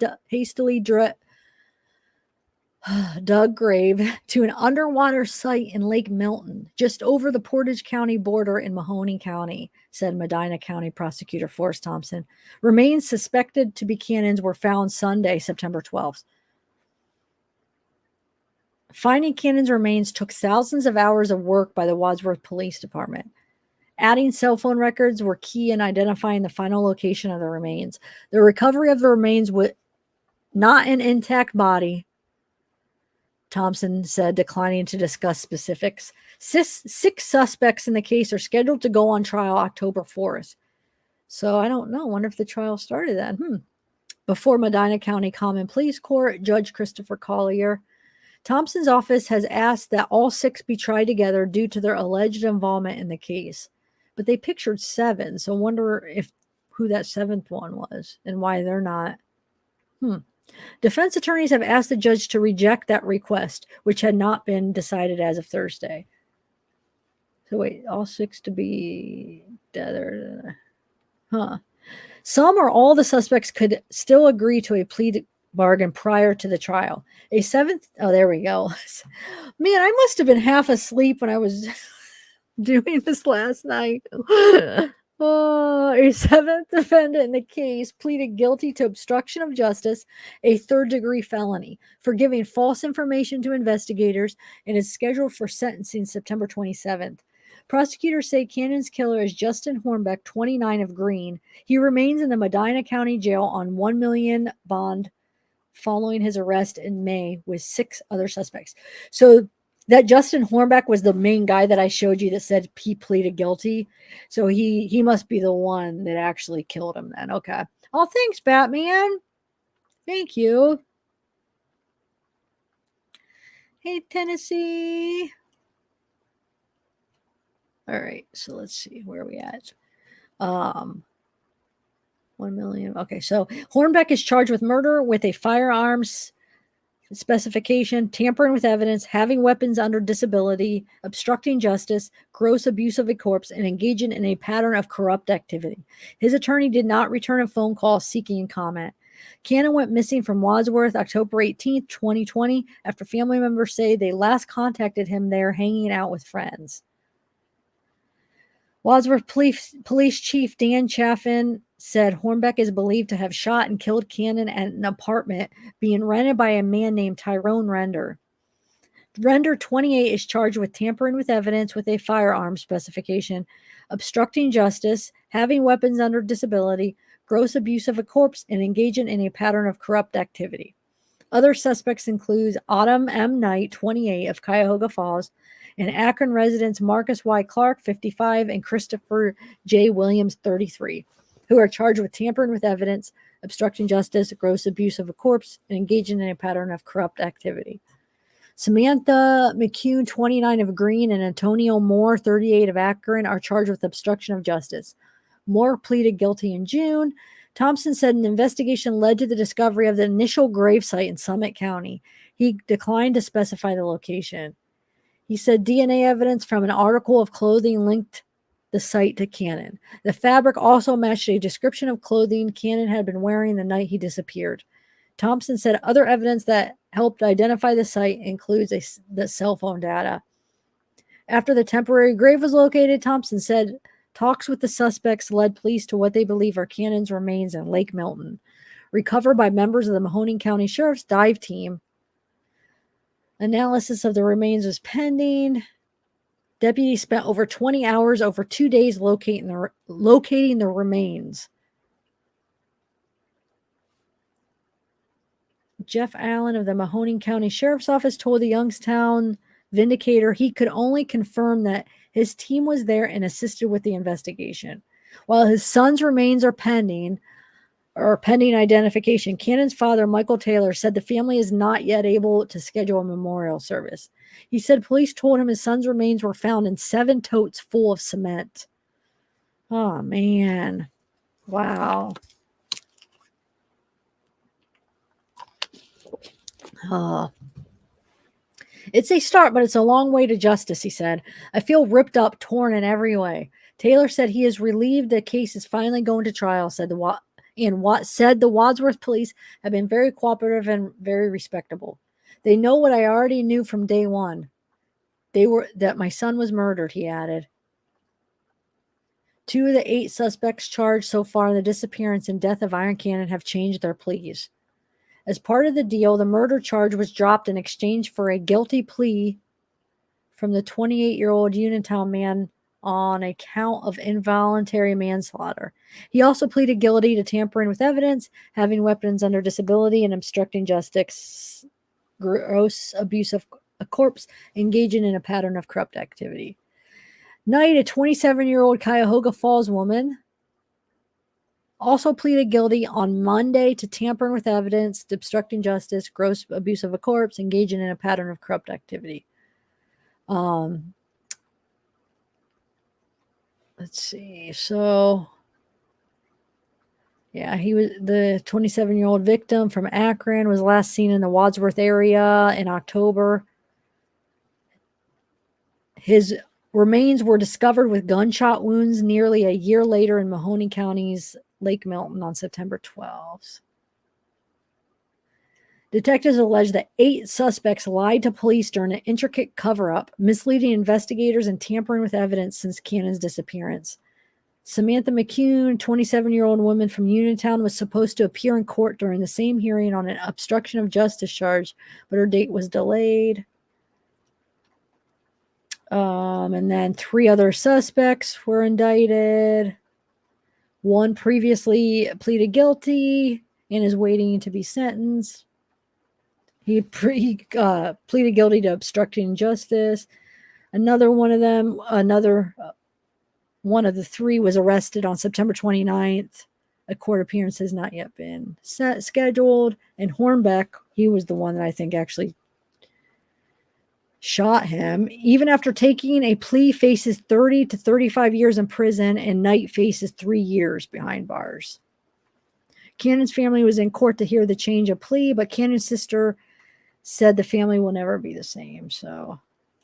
S1: dug grave to an underwater site in Lake Milton, just over the Portage County border in Mahoning County, said Medina County Prosecutor Forrest Thompson. Remains suspected to be Cannon's were found Sunday, September 12th. Finding Cannon's remains took thousands of hours of work by the Wadsworth Police Department. Adding cell phone records were key in identifying the final location of the remains. The recovery of the remains with not an intact body, Thompson said, declining to discuss specifics. Six suspects in the case are scheduled to go on trial October 4th. So I don't know. I wonder if the trial started then. Before Medina County Common Pleas Court, Judge Christopher Collier. Thompson's office has asked that all 6 be tried together due to their alleged involvement in the case. But they pictured 7, so I wonder who that 7th one was and why they're not. Defense attorneys have asked the judge to reject that request, which had not been decided as of Thursday. So wait, all 6 to be dead. Some or all the suspects could still agree to a plea bargain prior to the trial. A 7th, there we go. Man, I must have been half asleep when I was doing this last night. A 7th defendant in the case pleaded guilty to obstruction of justice, a 3rd-degree felony, for giving false information to investigators, and is scheduled for sentencing September 27th. Prosecutors say Cannon's killer is Justin Hornbeck, 29, of Greene. He remains in the Medina County Jail on $1 million bond following his arrest in May with 6 other suspects. So that Justin Hornbeck was the main guy that I showed you that said he pleaded guilty. So he must be the one that actually killed him then. Okay. Oh, thanks, Batman. Thank you. Hey, Tennessee. All right. So let's see. Where are we at? 1 million. Okay. So Hornbeck is charged with murder with a firearms specification, tampering with evidence, having weapons under disability, obstructing justice, gross abuse of a corpse, and engaging in a pattern of corrupt activity. His attorney did not return a phone call seeking comment. Cannon went missing from Wadsworth October 18th, 2020, after family members say they last contacted him there hanging out with friends. Wadsworth Police Chief Dan Chaffin said Hornbeck is believed to have shot and killed Cannon at an apartment being rented by a man named Tyrone Render. Render, 28, is charged with tampering with evidence with a firearm specification, obstructing justice, having weapons under disability, gross abuse of a corpse, and engaging in a pattern of corrupt activity. Other suspects include Autumn M. Knight, 28, of Cuyahoga Falls, and Akron residents Marcus Y. Clark, 55, and Christopher J. Williams, 33, who are charged with tampering with evidence, obstructing justice, gross abuse of a corpse, and engaging in a pattern of corrupt activity. Samantha McCune, 29, of Greene, and Antonio Moore, 38, of Akron, are charged with obstruction of justice. Moore pleaded guilty in June. Thompson said an investigation led to the discovery of the initial gravesite in Summit County. He declined to specify the location. He said DNA evidence from an article of clothing linked the site to Cannon. The fabric also matched a description of clothing Cannon had been wearing the night he disappeared. Thompson said other evidence that helped identify the site includes the cell phone data. After the temporary grave was located, Thompson said talks with the suspects led police to what they believe are Cannon's remains in Lake Milton, recovered by members of the Mahoning County Sheriff's dive team. Analysis of the remains was pending. Deputies spent over 20 hours over 2 days locating the remains. Jeff Allen of the Mahoning County Sheriff's Office told the Youngstown Vindicator he could only confirm that his team was there and assisted with the investigation. While his son's remains are pending identification, Cannon's father, Michael Taylor, said the family is not yet able to schedule a memorial service. He said police told him his son's remains were found in 7 totes full of cement. Oh, man. Wow. It's a start, but it's a long way to justice, he said. I feel ripped up, torn in every way. Taylor said he is relieved the case is finally going to trial, said the Wadsworth police have been very cooperative and very respectable. They know what I already knew from day one. That my son was murdered, he added. 2 of the 8 suspects charged so far in the disappearance and death of Iron Cannon have changed their pleas. As part of the deal, the murder charge was dropped in exchange for a guilty plea from the 28-year-old Uniontown man on a count of involuntary manslaughter. He also pleaded guilty to tampering with evidence, having weapons under disability, and obstructing justice, gross abuse of a corpse, engaging in a pattern of corrupt activity. Knight, a 27-year-old Cuyahoga Falls woman, also pleaded guilty on Monday to tampering with evidence, obstructing justice, gross abuse of a corpse, engaging in a pattern of corrupt activity. Let's see. So, yeah, he was the 27-year-old victim from Akron, was last seen in the Wadsworth area in October. His remains were discovered with gunshot wounds nearly a year later in Mahoney County's Lake Milton on September 12th. Detectives allege that 8 suspects lied to police during an intricate cover-up, misleading investigators and tampering with evidence since Cannon's disappearance. Samantha McCune, 27-year-old woman from Uniontown, was supposed to appear in court during the same hearing on an obstruction of justice charge, but her date was delayed. And then 3 other suspects were indicted. One previously pleaded guilty and is waiting to be sentenced. He pleaded guilty to obstructing justice. Another one of the 3 was arrested on September 29th. A court appearance has not yet been scheduled. And Hornbeck, he was the one that I think actually shot him. Even after taking a plea, faces 30 to 35 years in prison, and Knight faces 3 years behind bars. Cannon's family was in court to hear the change of plea, but Cannon's sister said the family will never be the same. So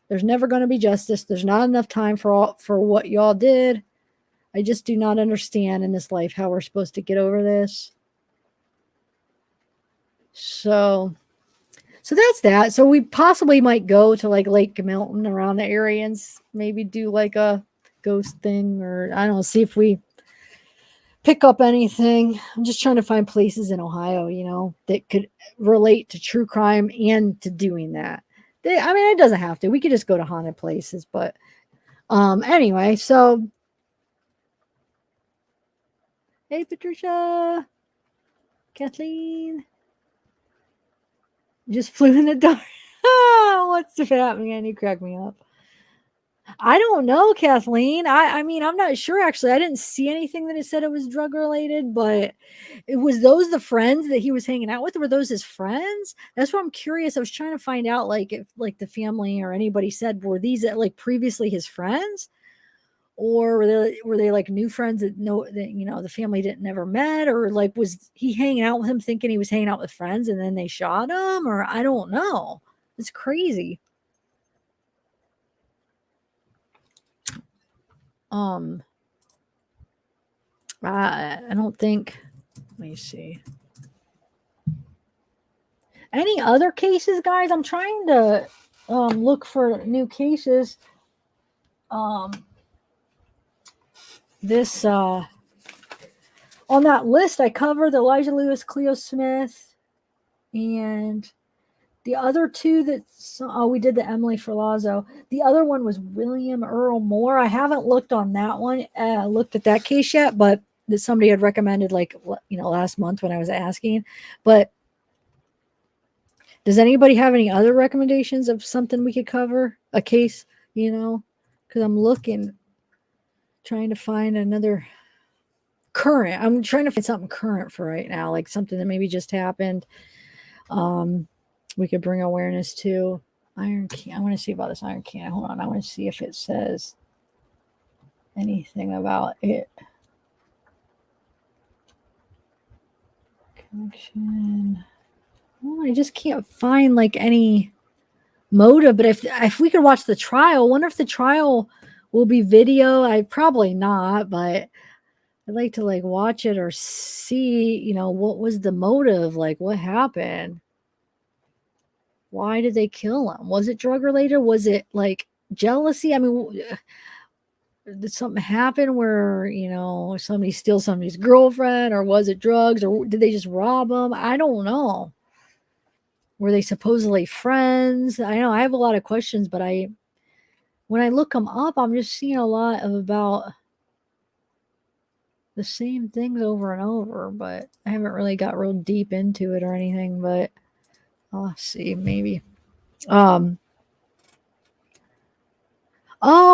S1: there's never going to be justice. There's not enough time for what y'all did. I just do not understand in this life how we're supposed to get over this. So that's that. So we possibly might go to like Lake Milton around the area and maybe do like a ghost thing, or I don't know, see if we pick up anything. I'm just trying to find places in Ohio, that could relate to true crime and to doing that. It doesn't have to. We could just go to haunted places, but anyway, so hey Patricia, Kathleen. Just flew in the dark. What's happening? Man, you crack me up. I don't know, Kathleen. I'm not sure actually. I didn't see anything that it said it was drug related, but was those the friends that he was hanging out with? Were those his friends? That's what I'm curious. I was trying to find out, like, if like the family or anybody said, were these like previously his friends, or were they like new friends that the family didn't never met, or like was he hanging out with him thinking he was hanging out with friends and then they shot him, or I don't know. It's crazy. I don't think. Let me see. Any other cases, guys? I'm trying to look for new cases. This on that list I covered Elijah Lewis, Cleo Smith, and the other 2 that we did the Emily Ferlazzo. The other one was William Earl Moore. I haven't looked on that one, looked at that case yet, but that somebody had recommended last month when I was asking. But does anybody have any other recommendations of something we could cover? A case, because I'm looking, trying to find another current. I'm trying to find something current for right now, like something that maybe just happened. We could bring awareness to. Iron Can. I want to see about this Iron Can. Hold on. I want to see if it says anything about it. Connection. Well, I just can't find like any motive. But if we could watch the trial, I wonder if the trial will be video. I probably not, but I'd like to like watch it or see, what was the motive? Like what happened? Why did they kill him? Was it drug related? Was it like jealousy? I mean, did something happen where, somebody steal somebody's girlfriend, or was it drugs, or did they just rob him? I don't know. Were they supposedly friends? I know I have a lot of questions, but when I look them up, I'm just seeing a lot about the same things over and over, but I haven't really got real deep into it or anything, but I'll see maybe. Oh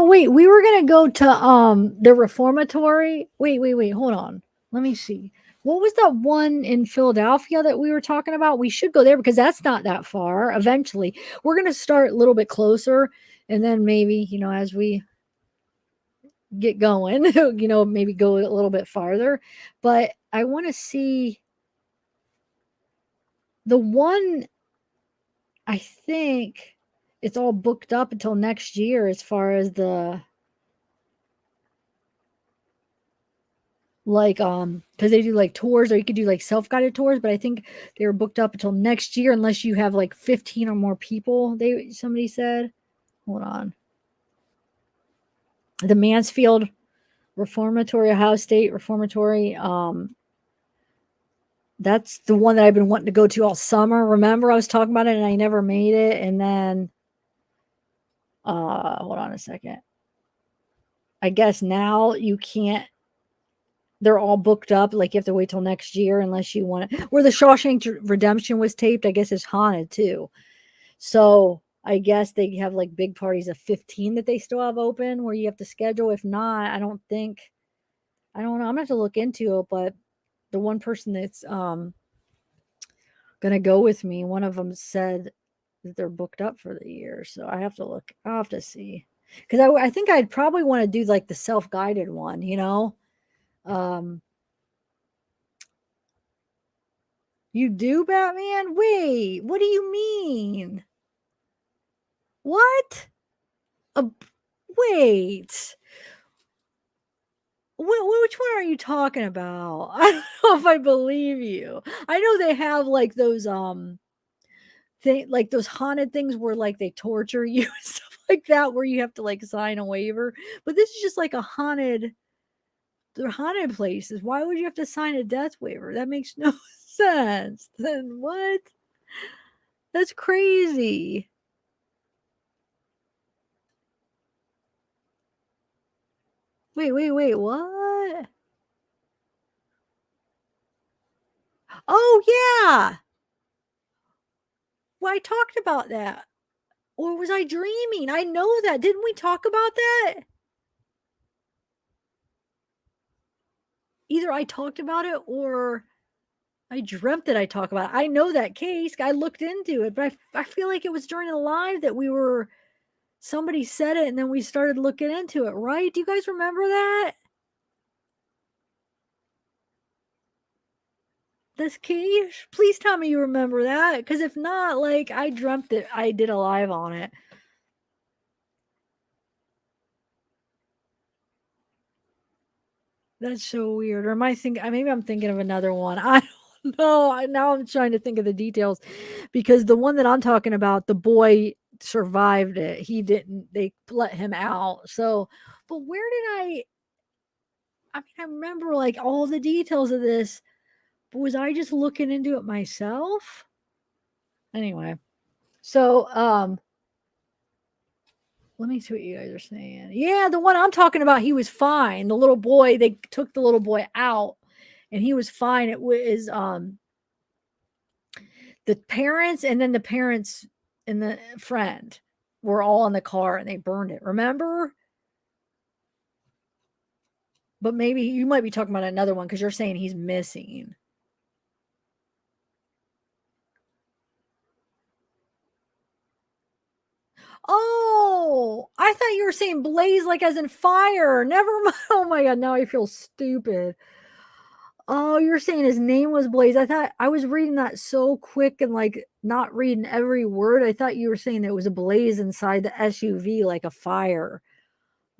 S1: wait, we were gonna go to the reformatory. Wait, hold on. Let me see. What was that one in Philadelphia that we were talking about? We should go there because that's not that far. Eventually, we're gonna start a little bit closer, and then maybe, as we get going, maybe go a little bit farther. But I want to see the one. I think it's all booked up until next year as far as the because they do like tours, or you could do like self-guided tours, but I think they were booked up until next year unless you have like 15 or more people, somebody said. Hold on. The Mansfield Reformatory, Ohio State Reformatory, that's the one that I've been wanting to go to all summer. Remember, I was talking about it and I never made it. And then hold on a second. I guess now you can't. They're all booked up. Like you have to wait till next year unless you want it. Where the Shawshank Redemption was taped, I guess it's haunted too. So I guess they have like big parties of 15 that they still have open where you have to schedule. If not, I don't know. I'm gonna have to look into it, but the one person that's gonna go with me, one of them said that they're booked up for the year. So I have to look. I'll have to see. Because I think I'd probably want to do like the self-guided one, You do, Batman? Wait, what do you mean? What? Wait. Which one are you talking about? I don't know if I believe you. I know they have like those like those haunted things where like they torture you and stuff like that, where you have to like sign a waiver. But this is just like they're haunted places. Why would you have to sign a death waiver? That makes no sense. Then what? That's crazy. Wait, what? Oh, yeah. Well, I talked about that. Or was I dreaming? I know that. Didn't we talk about that? Either I talked about it or I dreamt that I talked about it. I know that case. I looked into it, but I feel like it was during a live that somebody said it and then we started looking into it, right? Do you guys remember that? This case? Please tell me you remember that. Because if not, like, I dreamt that I did a live on it. That's so weird. Or am I thinking, maybe I'm thinking of another one. I don't know. Now I'm trying to think of the details because the one that I'm talking about, the boy survived it. He didn't, they let him out. So, but where did I mean, I remember like all the details of this, but was I just looking into it myself? Anyway, so, let me see what you guys are saying. Yeah, the one I'm talking about, he was fine. The little boy, they took the little boy out and he was fine. It was the parents and then the parents and the friend were all in the car and they burned it. Remember? But maybe you might be talking about another one because you're saying he's missing. Oh, I thought you were saying blaze like as in fire. Never mind. Oh my God. Now I feel stupid. Oh, you're saying his name was Blaze. I thought I was reading that so quick and like not reading every word. I thought you were saying it was a blaze inside the SUV like a fire.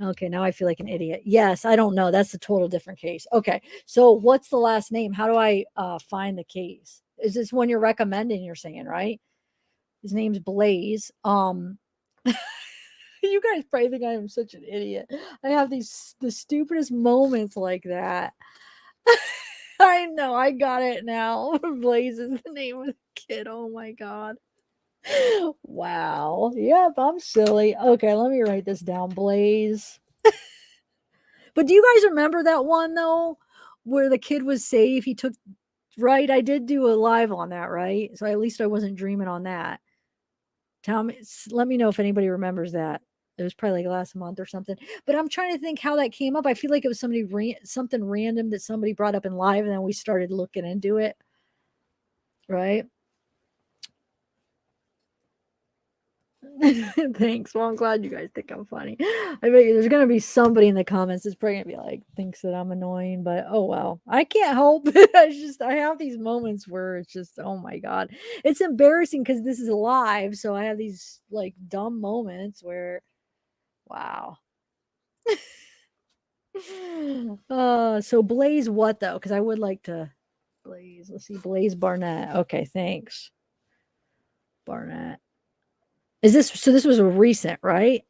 S1: Okay, now I feel like an idiot. Yes, I don't know. That's a total different case. Okay, so what's the last name? How do I find the case? Is this one you're recommending? You're saying, right? His name's Blaze. You guys probably think I am such an idiot. I have the stupidest moments like that. I know, I got it now. Blaze is the name of the kid. Oh my God. Wow. Yep, I'm silly. Okay, let me write this down. Blaze. But do you guys remember that one though? Where the kid was safe? He took right. I did do a live on that, right? So at least I wasn't dreaming on that. Tell me, let me know if anybody remembers that. It was probably like last month or something. But I'm trying to think how that came up. I feel like it was something random that somebody brought up in live, and then we started looking into it. Right? Thanks. Well, I'm glad you guys think I'm funny. I bet there's gonna be somebody in the comments that's probably gonna be like thinks that I'm annoying, but oh well. I can't help it. It's just I have these moments where it's just oh my God. It's embarrassing because this is live, so I have these like dumb moments where wow. So Blaze what though? Because I would like to Blaze. Let's see, Blaze Barnett. Okay, thanks. Barnett. Is this so? This was a recent, right?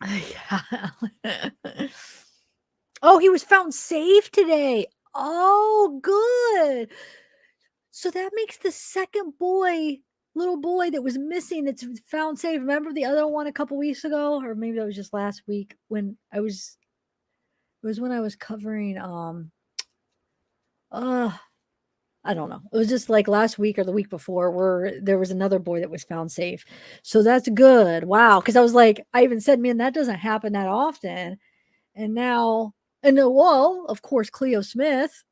S1: Yeah. Oh, he was found safe today. Oh, good. So that makes the second little boy that was missing that's found safe. Remember the other one a couple weeks ago, or maybe that was just last week when it was when I was covering I don't know. It was just like last week or the week before where there was another boy that was found safe. So that's good. Wow. Cause I was like, I even said, man, that doesn't happen that often. And now, well, of course, Cleo Smith.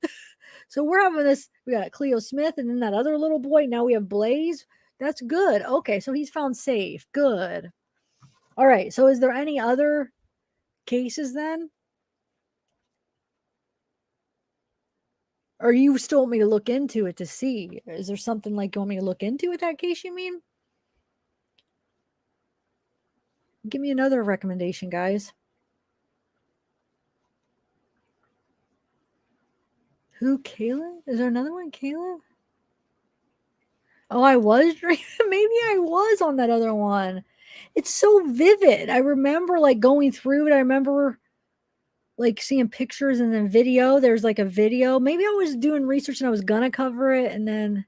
S1: So we're having this, we got Cleo Smith and then that other little boy. Now we have Blaze. That's good. Okay. So he's found safe. Good. All right. So is there any other cases then? Or you still want me to look into it to see? Is there something like you want me to look into with that case, you mean? Give me another recommendation, guys. Who, Kayla? Is there another one, Kayla? Oh, I was dreaming. Maybe I was on that other one. It's so vivid. I remember like going through it. I remember like seeing pictures and then video. There's like a video. Maybe I was doing research and I was gonna cover it, and then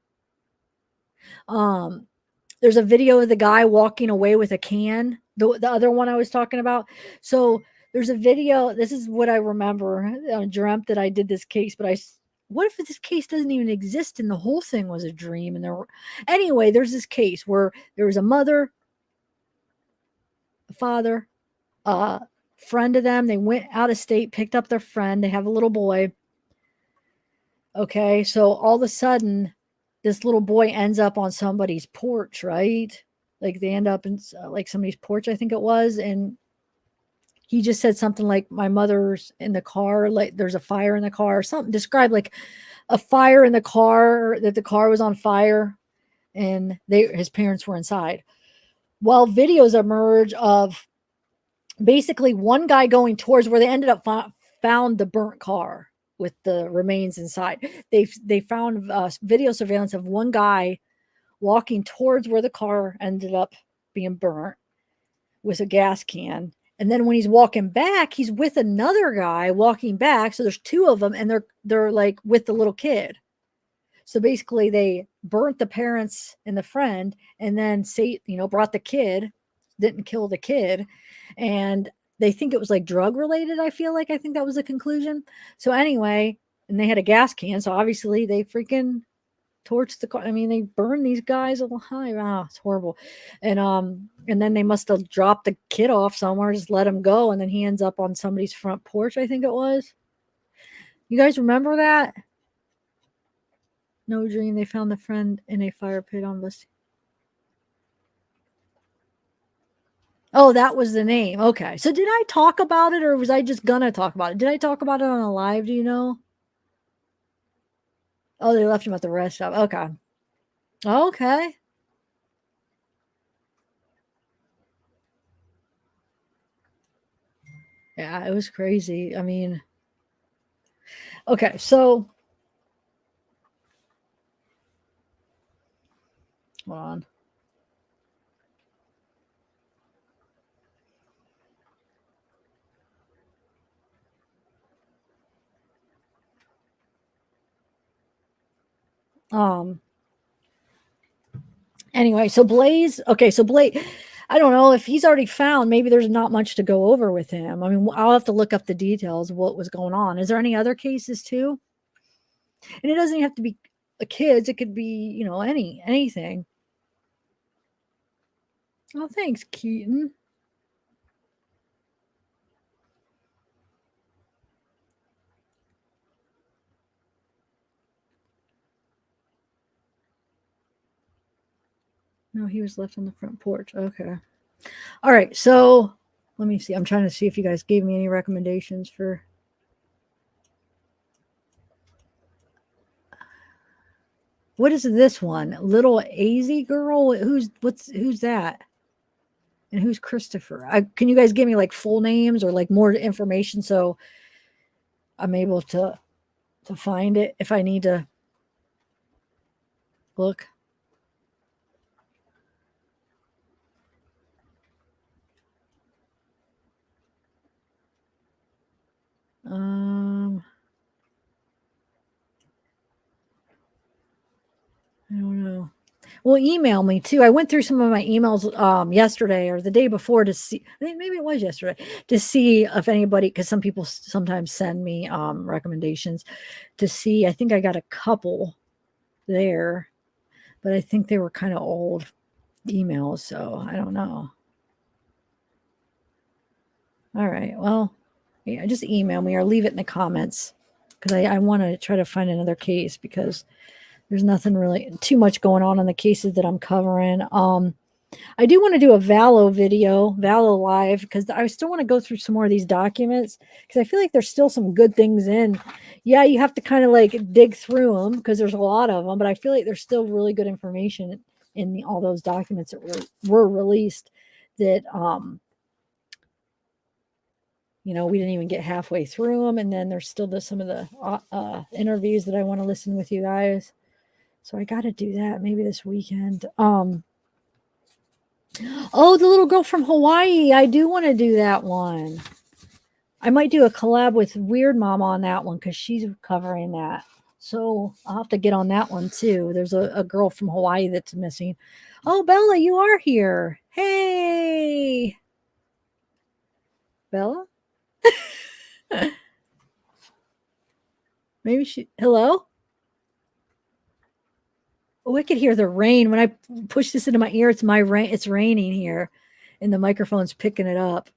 S1: there's a video of the guy walking away with a can. The other one I was talking about. So there's a video. This is what I remember. I dreamt that I did this case, but what if this case doesn't even exist and the whole thing was a dream? And anyway, there's this case where there was a mother, a father, friend of them. They went out of state, picked up their friend. They have a little boy. Okay, so all of a sudden, this little boy ends up on somebody's porch, right? Like they end up in like somebody's porch, I think it was, and he just said something like, "My mother's in the car. Like there's a fire in the car," or something. Described like a fire in the car, that the car was on fire, and his parents were inside. Well, videos emerge of basically one guy going towards where they ended up found the burnt car with the remains inside. They found video surveillance of one guy walking towards where the car ended up being burnt with a gas can. And then when he's walking back, he's with another guy walking back. So there's two of them, and they're like with the little kid. So basically they burnt the parents and the friend, and then brought the kid, didn't kill the kid. And they think it was like drug related. I think that was the conclusion. So anyway, and they had a gas can. So obviously they freaking torched the car. I mean, they burned these guys alive. Oh, it's horrible. And then they must have dropped the kid off somewhere, just let him go. And then he ends up on somebody's front porch, I think it was. You guys remember that? No dream. They found the friend in a fire pit on bus. Oh, that was the name. Okay. So did I talk about it or was I just gonna talk about it? Did I talk about it on a live? Do you know? Oh, they left him at the rest stop. Okay. Okay. Yeah, it was crazy. I mean, okay. So hold on. Um, anyway, so Blaze, okay, so Blaze, I don't know if he's already found, maybe there's not much to go over with him. I mean, I'll have to look up the details of what was going on. Is there any other cases too? And it doesn't even have to be kids, it could be, you know, anything. Oh, thanks, Keaton. No, he was left on the front porch. Okay. All right. So let me see. I'm trying to see if you guys gave me any recommendations for. What is this one? Little AZ girl? Who's that? And who's Christopher? Can you guys give me like full names or like more information so I'm able to find it if I need to look? I don't know. Well, email me too. I went through some of my emails yesterday or the day before to see. I think maybe it was yesterday to see if anybody, because some people sometimes send me recommendations to see. I think I got a couple there, but I think they were kind of old emails, so I don't know. All right. Well, yeah, just email me or leave it in the comments because I want to try to find another case because there's nothing really too much going on in the cases that I'm covering. I do want to do a Valo live, because I still want to go through some more of these documents because I feel like there's still some good things in. Yeah, you have to kind of like dig through them because there's a lot of them, but I feel like there's still really good information in all those documents that were released that, you know, we didn't even get halfway through them. And then there's still some of the interviews that I want to listen with you guys. So I got to do that maybe this weekend. Oh, the little girl from Hawaii. I do want to do that one. I might do a collab with Weird Mom on that one because she's covering that. So I'll have to get on that one too. There's a girl from Hawaii that's missing. Oh, Bella, you are here. Hey. Bella? Maybe hello? Oh, I could hear the rain. When I push this into my ear, it's it's raining here and the microphone's picking it up.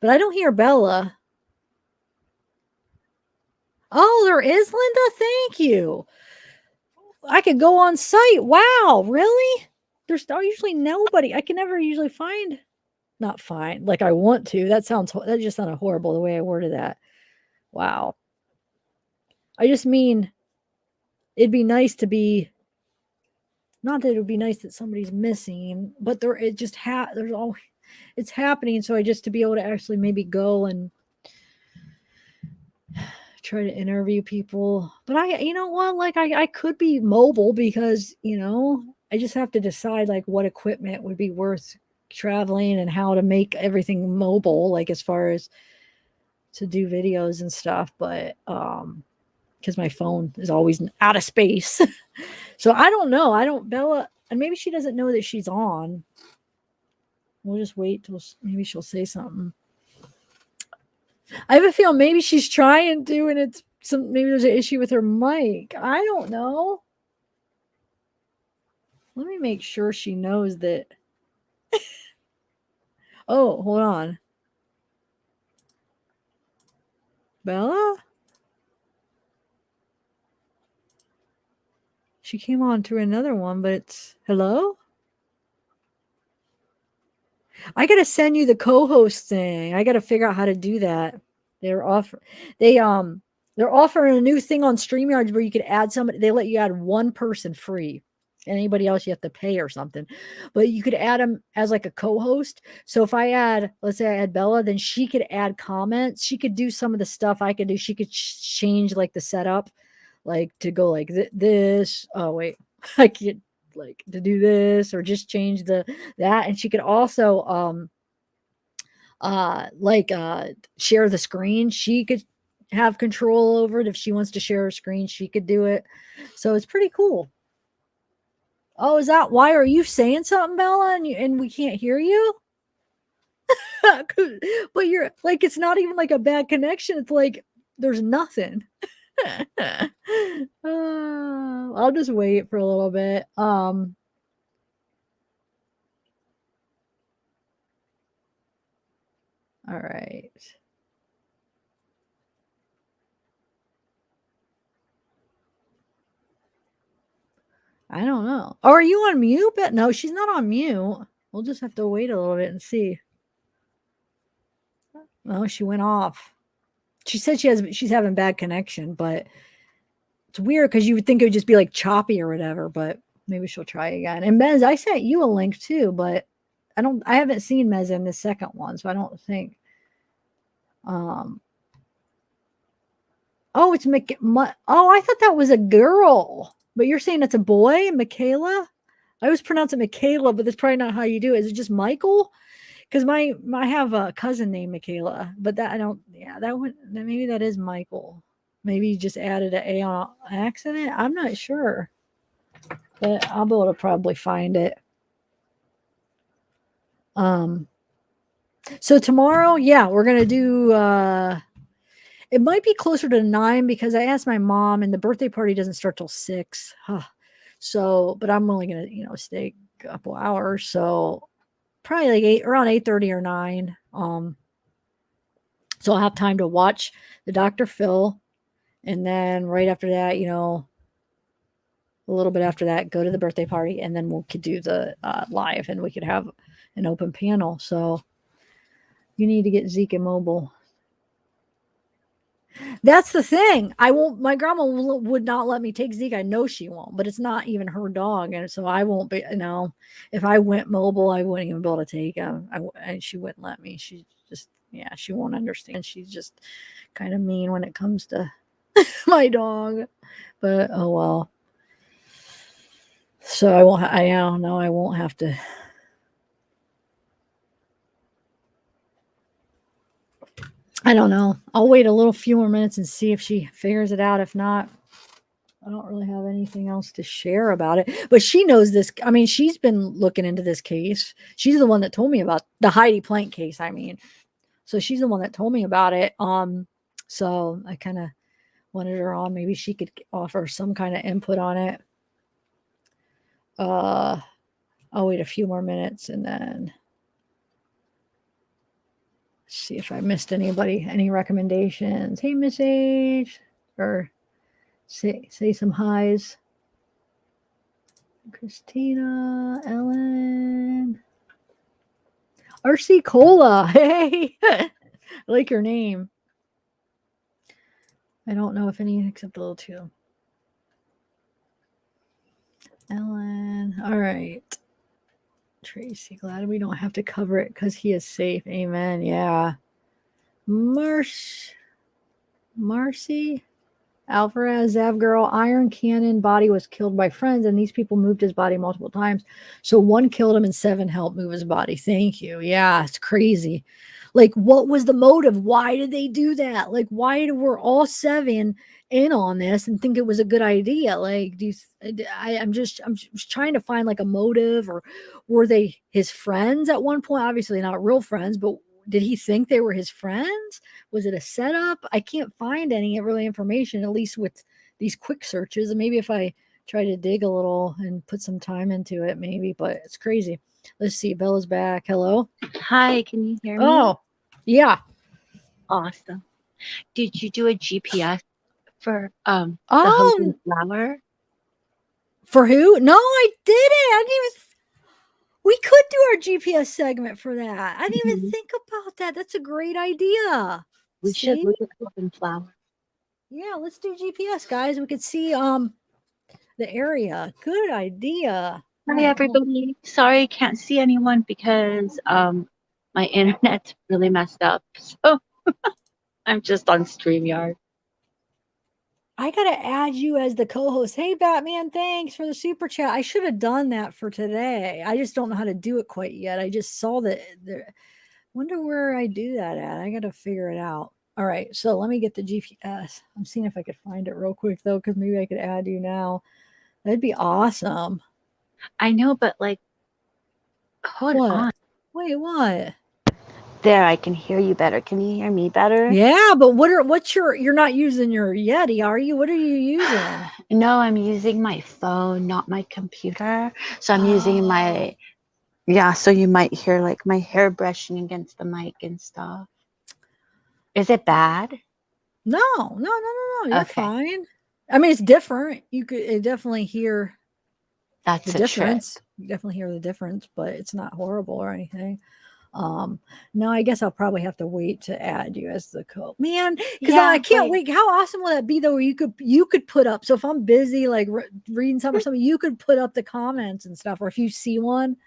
S1: But I don't hear Bella. Oh, there is, Linda. Thank you. I could go on site. Wow, really? There's usually nobody. I can never usually not find like I want to. That just sounded horrible the way I worded that. Wow. I just mean it'd be nice to be. Not that it would be nice that somebody's missing, but there's always it's happening. So I just to be able to actually maybe go and try to interview people. But you know what, like I could be mobile because, you know, I just have to decide like what equipment would be worth traveling and how to make everything mobile, like as far as to do videos and stuff. But because my phone is always out of space. So I don't know. Bella, and maybe she doesn't know that she's on. We'll just wait till maybe she'll say something. I have a feeling maybe she's trying to, and maybe there's an issue with her mic. I don't know. Let me make sure she knows that. Oh, hold on. Bella? She came on to another one, but it's hello. I gotta send you the co-host thing. I gotta figure out how to do that. They're offering a new thing on StreamYards where you could add somebody. They let you add one person free. Anybody else you have to pay or something. But you could add them as like a co-host. So if I add, let's say I add Bella, then she could add comments. She could do some of the stuff I could do. She could change like the setup, like to go like this. Oh wait, I can't like to do this or just change that. And she could also share the screen. She could have control over it. If she wants to share her screen, she could do it. So it's pretty cool. Oh, is that why? Are you saying something, Bella, and we can't hear you? But you're like, it's not even like a bad connection. It's like there's nothing. I'll just wait for a little bit. All right. I don't know. Oh, are you on mute? But no, she's not on mute. We'll just have to wait a little bit and see. Oh, she went off. She said she's having bad connection, but it's weird because you would think it would just be like choppy or whatever, but maybe she'll try again. And Mez, I sent you a link too, but I haven't seen Mez in the second one, so I don't think. Oh, it's I thought that was a girl, but you're saying it's a boy, Michaela? I always pronounce it Michaela, but that's probably not how you do it. Is it just Michael? Because I have a cousin named Michaela, but maybe that is Michael. Maybe you just added an A on accident. I'm not sure, but I'll be able to probably find it. So tomorrow, yeah, we're gonna do. It might be closer to 9 because I asked my mom, and the birthday party doesn't start till 6. So, but I'm only gonna stay a couple hours, so probably like around 8:30 or 9. So I'll have time to watch the Dr. Phil, and then right after that, a little bit after that, go to the birthday party, and then we could do the live, and we could have an open panel. So you need to get Zeke mobile. That's the thing. My grandma would not let me take Zeke. I know she won't, but it's not even her dog. And so I won't be, if I went mobile, I wouldn't even be able to take him. And she wouldn't let me. She just, she won't understand. She's just kind of mean when it comes to my dog, but oh well. So I won't have to. I don't know. I'll wait a little few more minutes and see if she figures it out. If not, I don't really have anything else to share about it. But she knows this. I mean, she's been looking into this case. She's the one that told me about the Heidi Planck case. So she's the one that told me about it. So I kind of wanted her on. Maybe she could offer some kind of input on it. I'll wait a few more minutes and then see if I missed any recommendations. Hey, Miss H, or say some highs. Christina, Ellen, RC Cola. Hey, I like your name. I don't know if any except a little too. Ellen, all right. Tracy, glad we don't have to cover it because he is safe. Amen. Yeah. Marcy, Alvarez, zavgirl, Iron Cannon body was killed by friends, and these people moved his body multiple times. So 1 killed him and 7 helped move his body. Thank you. Yeah, it's crazy. Like, what was the motive? Why did they do that? Like, why were all 7 in on this and think it was a good idea? Like, I'm just trying to find like a motive, or were they his friends at one point? Obviously not real friends, but did he think they were his friends? Was it a setup? I can't find any really information, at least with these quick searches. And maybe if I try to dig a little and put some time into it, maybe, but it's crazy. Let's see. Bella's back. Hello.
S9: Hi, can you hear me?
S1: Oh, yeah.
S9: Awesome. Did you do a GPS for the Hogan flower?
S1: For who? No, I didn't. I didn't even. We could do our GPS segment for that. I didn't even think about that. That's a great idea.
S9: We should
S1: See?
S9: look at open flower.
S1: Yeah, let's do GPS, guys. We could see the area. Good idea. All
S9: Hi
S1: right, hold-
S9: everybody. Sorry, can't see anyone because my internet's really messed up. So I'm just on StreamYard.
S1: I gotta add you as the co-host. Hey, Batman, thanks for the super chat. I should have done that for today. I just don't know how to do it quite yet. I just saw that. Wonder where I do that at. I gotta figure it out. All right, so let me get the GPS. I'm seeing if I could find it real quick though, because maybe I could add you now. That'd be awesome.
S9: I know, but like, hold
S1: What?
S9: on.
S1: Wait, what?
S9: There, I can hear you better. Can you hear me better?
S1: Yeah, but you're not using your Yeti, are you? What are you using?
S9: No, I'm using my phone, not my computer. So I'm using my, yeah, so you might hear like my hair brushing against the mic and stuff. Is it bad?
S1: No. You're
S9: Okay.
S1: fine. I mean, it's different. You could definitely hear
S9: That's
S1: the
S9: a
S1: difference.
S9: trick.
S1: You definitely hear the difference, but it's not horrible or anything. No, I guess I'll probably have to wait to add you as the man, because I can't wait. How awesome will that be though? Where you could put up. So if I'm busy like reading something or something, you could put up the comments and stuff. Or if you see one,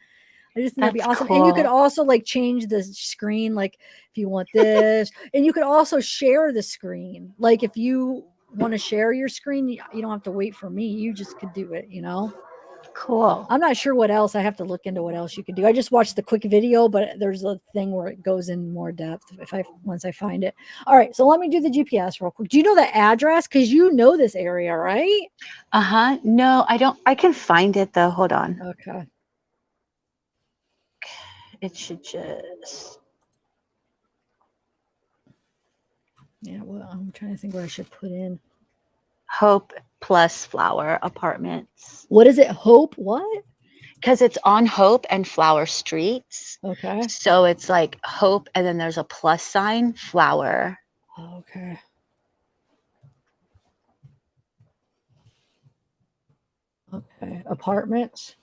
S1: I just think that'd be awesome.
S9: Cool.
S1: And you could also like change the screen, like if you want this, and you could also share the screen. Like if you want to share your screen, you don't have to wait for me. You just could do it,
S9: Cool.
S1: I'm not sure what else. I have to look into what else you could do. I just watched the quick video, but there's a thing where it goes in more depth once I find it. All right, so let me do the GPS real quick. Do you know the address? Because you know this area, right?
S9: No, I don't. I can find it though. Hold on.
S1: Okay.
S9: It should just.
S1: Yeah, well, I'm trying to think what I should put in.
S9: Hope plus Flower Apartments.
S1: What is it? Hope what?
S9: Because it's on Hope and Flower Streets.
S1: Okay.
S9: So it's like Hope and then there's a plus sign, Flower.
S1: Okay. Okay. Apartments.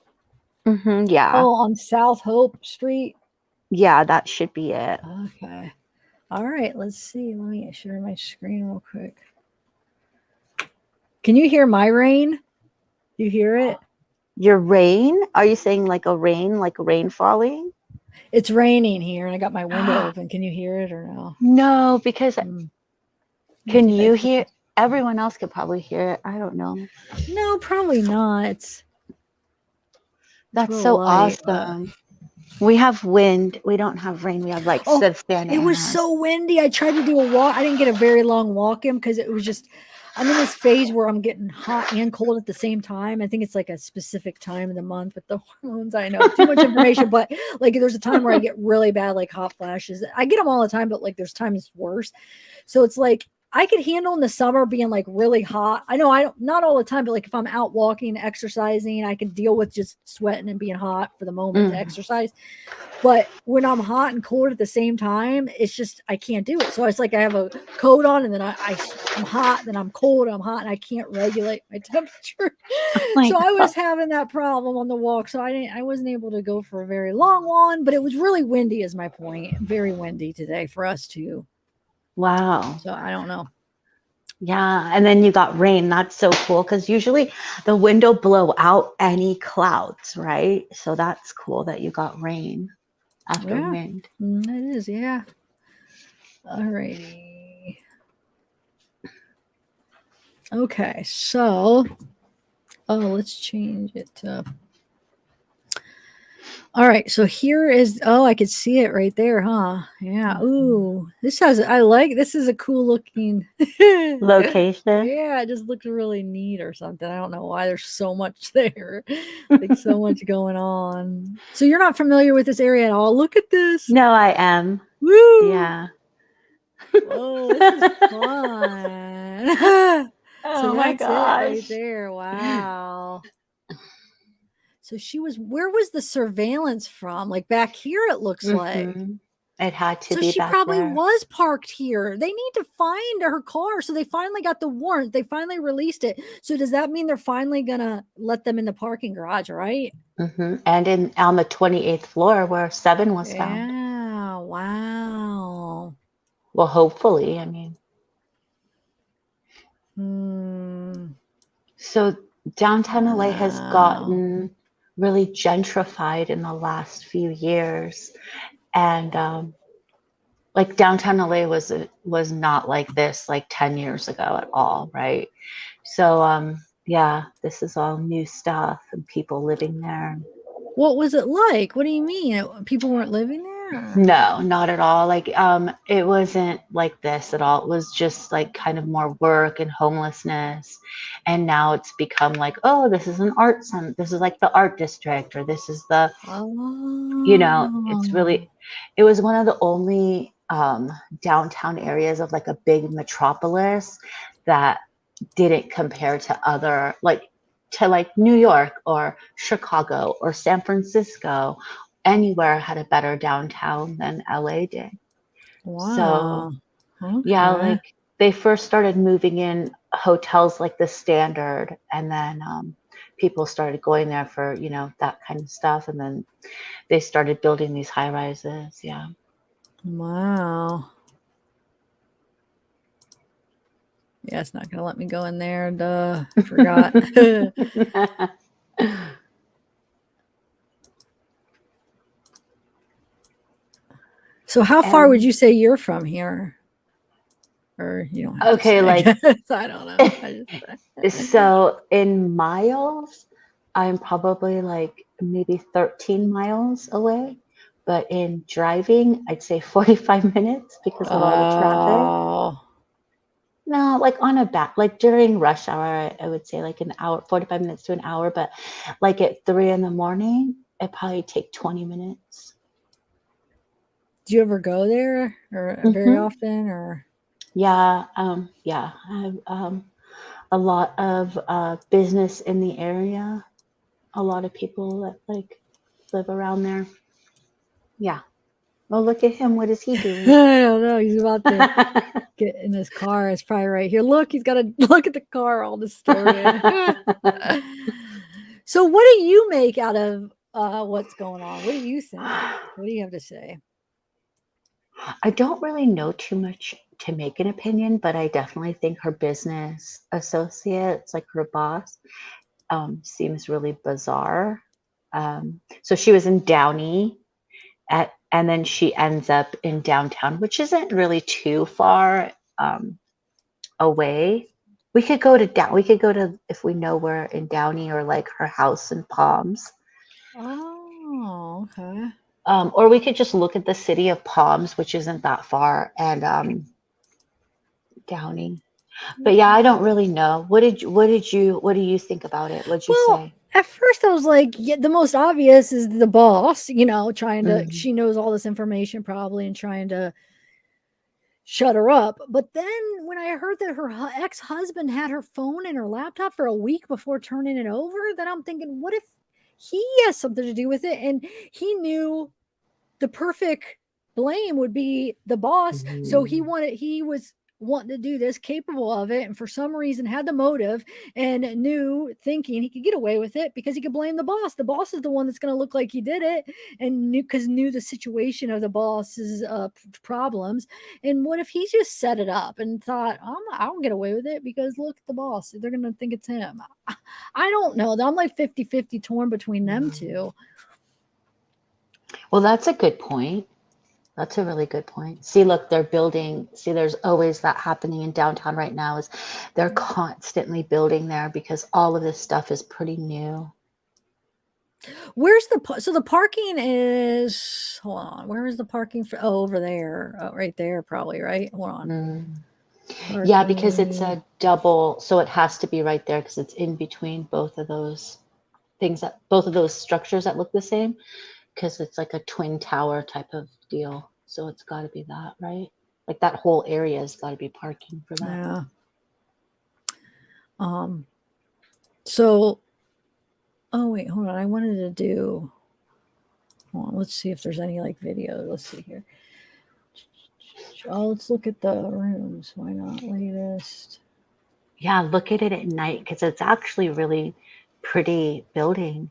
S9: Yeah.
S1: Oh, on South Hope Street.
S9: Yeah, that should be it.
S1: Okay. All right. Let's see. Let me share my screen real quick. Can you hear my rain? Do you hear it?
S9: Your rain? Are you saying like rain falling?
S1: It's raining here and I got my window open. Can you hear it or no?
S9: No, because can you hear? Everyone else could probably hear it. I don't know.
S1: No, probably not.
S9: That's so awesome. We have wind. We don't have rain. We have like
S1: it was so windy. I tried to do a walk. I didn't get a very long walk in because it was just, I'm in this phase where I'm getting hot and cold at the same time. I think it's like a specific time of the month with the hormones. I know too much information, but like there's a time where I get really bad, like hot flashes. I get them all the time, but like there's times it's worse. So it's like, I could handle in the summer being like really hot. I know I don't, not all the time, but like if I'm out walking, exercising, I can deal with just sweating and being hot for the moment to exercise. But when I'm hot and cold at the same time, it's just, I can't do it. So it's like I have a coat on and then I'm hot, then I'm cold, I'm hot, and I can't regulate my temperature. So I was having that problem on the walk. So I wasn't able to go for a very long one, but it was really windy is my point. Very windy today for us too.
S9: Wow.
S1: So I don't know.
S9: Yeah. And then you got rain. That's so cool because usually the wind will blow out any clouds, right? So that's cool that you got rain after wind.
S1: It is, yeah. All righty. Okay, so let's change it to. All right, so here is, I could see it right there, huh? Yeah. Ooh, this is a cool looking
S9: location.
S1: Yeah, it just looks really neat or something. I don't know why there's so much there. Like so much going on. So you're not familiar with this area at all. Look at this.
S9: No, I am.
S1: Woo!
S9: Yeah.
S1: Oh, this is fun. So
S9: my gosh.
S1: it right there. Wow. So where was the surveillance from? Like back here, it looks like.
S9: It had to
S1: So
S9: be
S1: she
S9: back
S1: probably
S9: there.
S1: was parked here. They need to find her car. So they finally got the warrant. They finally released it. So does that mean they're finally gonna let them in the parking garage, right?
S9: And on the 28th floor where 7 was found.
S1: Yeah. Wow.
S9: Well, hopefully, I mean. So downtown LA has gotten really gentrified in the last few years, and like downtown LA was not like this like 10 years ago at all, right? So yeah, this is all new stuff and people living there.
S1: What was it like? What do you mean? People weren't living there?
S9: No, not at all. Like it wasn't like this at all. It was just like kind of more work and homelessness. And now it's become like, oh, this is an art center. This is like the art district, or this is the, it's really, it was one of the only downtown areas of like a big metropolis that didn't compare to other, like to like New York or Chicago or San Francisco. Anywhere had a better downtown than LA did.
S1: Wow.
S9: So yeah, like they first started moving in hotels like the Standard, and then people started going there for, you know, that kind of stuff, and then they started building these high rises. Yeah.
S1: Wow. Yeah, it's not gonna let me go in there. Duh. I forgot. So how far would you say you're from here? Or you don't have
S9: okay,
S1: to say,
S9: like
S1: I don't know.
S9: So in miles, I'm probably like maybe 13 miles away. But in driving, I'd say 45 minutes because of all the traffic. No, like on a back, like during rush hour, I would say like an hour, 45 minutes to an hour. But like at 3 in the morning, it'd probably take 20 minutes.
S1: Do you ever go there or very often or?
S9: Yeah, yeah. I have a lot of business in the area. A lot of people that like live around there. Yeah. Well, look at him. What is he doing?
S1: I don't know. He's about to get in his car. It's probably right here. Look, he's got to look at the car all distorted. So what do you make out of what's going on? What do you think? What do you have to say?
S9: I don't really know too much to make an opinion, but I definitely think her business associates, like her boss, seems really bizarre. So she was in Downey and then she ends up in downtown, which isn't really too far away. We could go to if we know where in Downey, or like her house in Palms.
S1: Oh, okay.
S9: Or we could just look at the city of Palms, which isn't that far, and Downey. But yeah, I don't really know. What do you think about it? What'd you say?
S1: At first I was like, yeah, the most obvious is the boss, you know, trying to, she knows all this information probably and trying to shut her up. But then when I heard that her ex-husband had her phone and her laptop for a week before turning it over, then I'm thinking, what if he has something to do with it? And he knew the perfect blame would be the boss. So he was wanting to do this, capable of it, and for some reason had the motive and thinking he could get away with it because he could blame the boss. The boss is the one that's going to look like he did it, and knew the situation of the boss's problems. And what if he just set it up and thought, I'll get away with it because look at the boss, they're going to think it's him. I don't know. I'm like 50-50 torn between them two.
S9: Well, that's a good point. That's a really good point. See, look, they're building. See, there's always that happening in downtown right now, is they're constantly building there because all of this stuff is pretty new.
S1: Where's the parking is, hold on, where is the parking for? Oh, over there. Oh, right there, probably, right? Hold on.
S9: Yeah, because it's a double, so it has to be right there because it's in between both of those things, both of those structures that look the same, because it's like a twin tower type of deal. So it's got to be that, right? Like that whole area has got to be parking for that.
S1: Yeah. So, oh wait, hold on. I wanted to do. Hold on. Let's see if there's any like video. Let's see here. Oh, let's look at the rooms. Why not latest?
S9: Yeah, look at it at night because it's actually really pretty building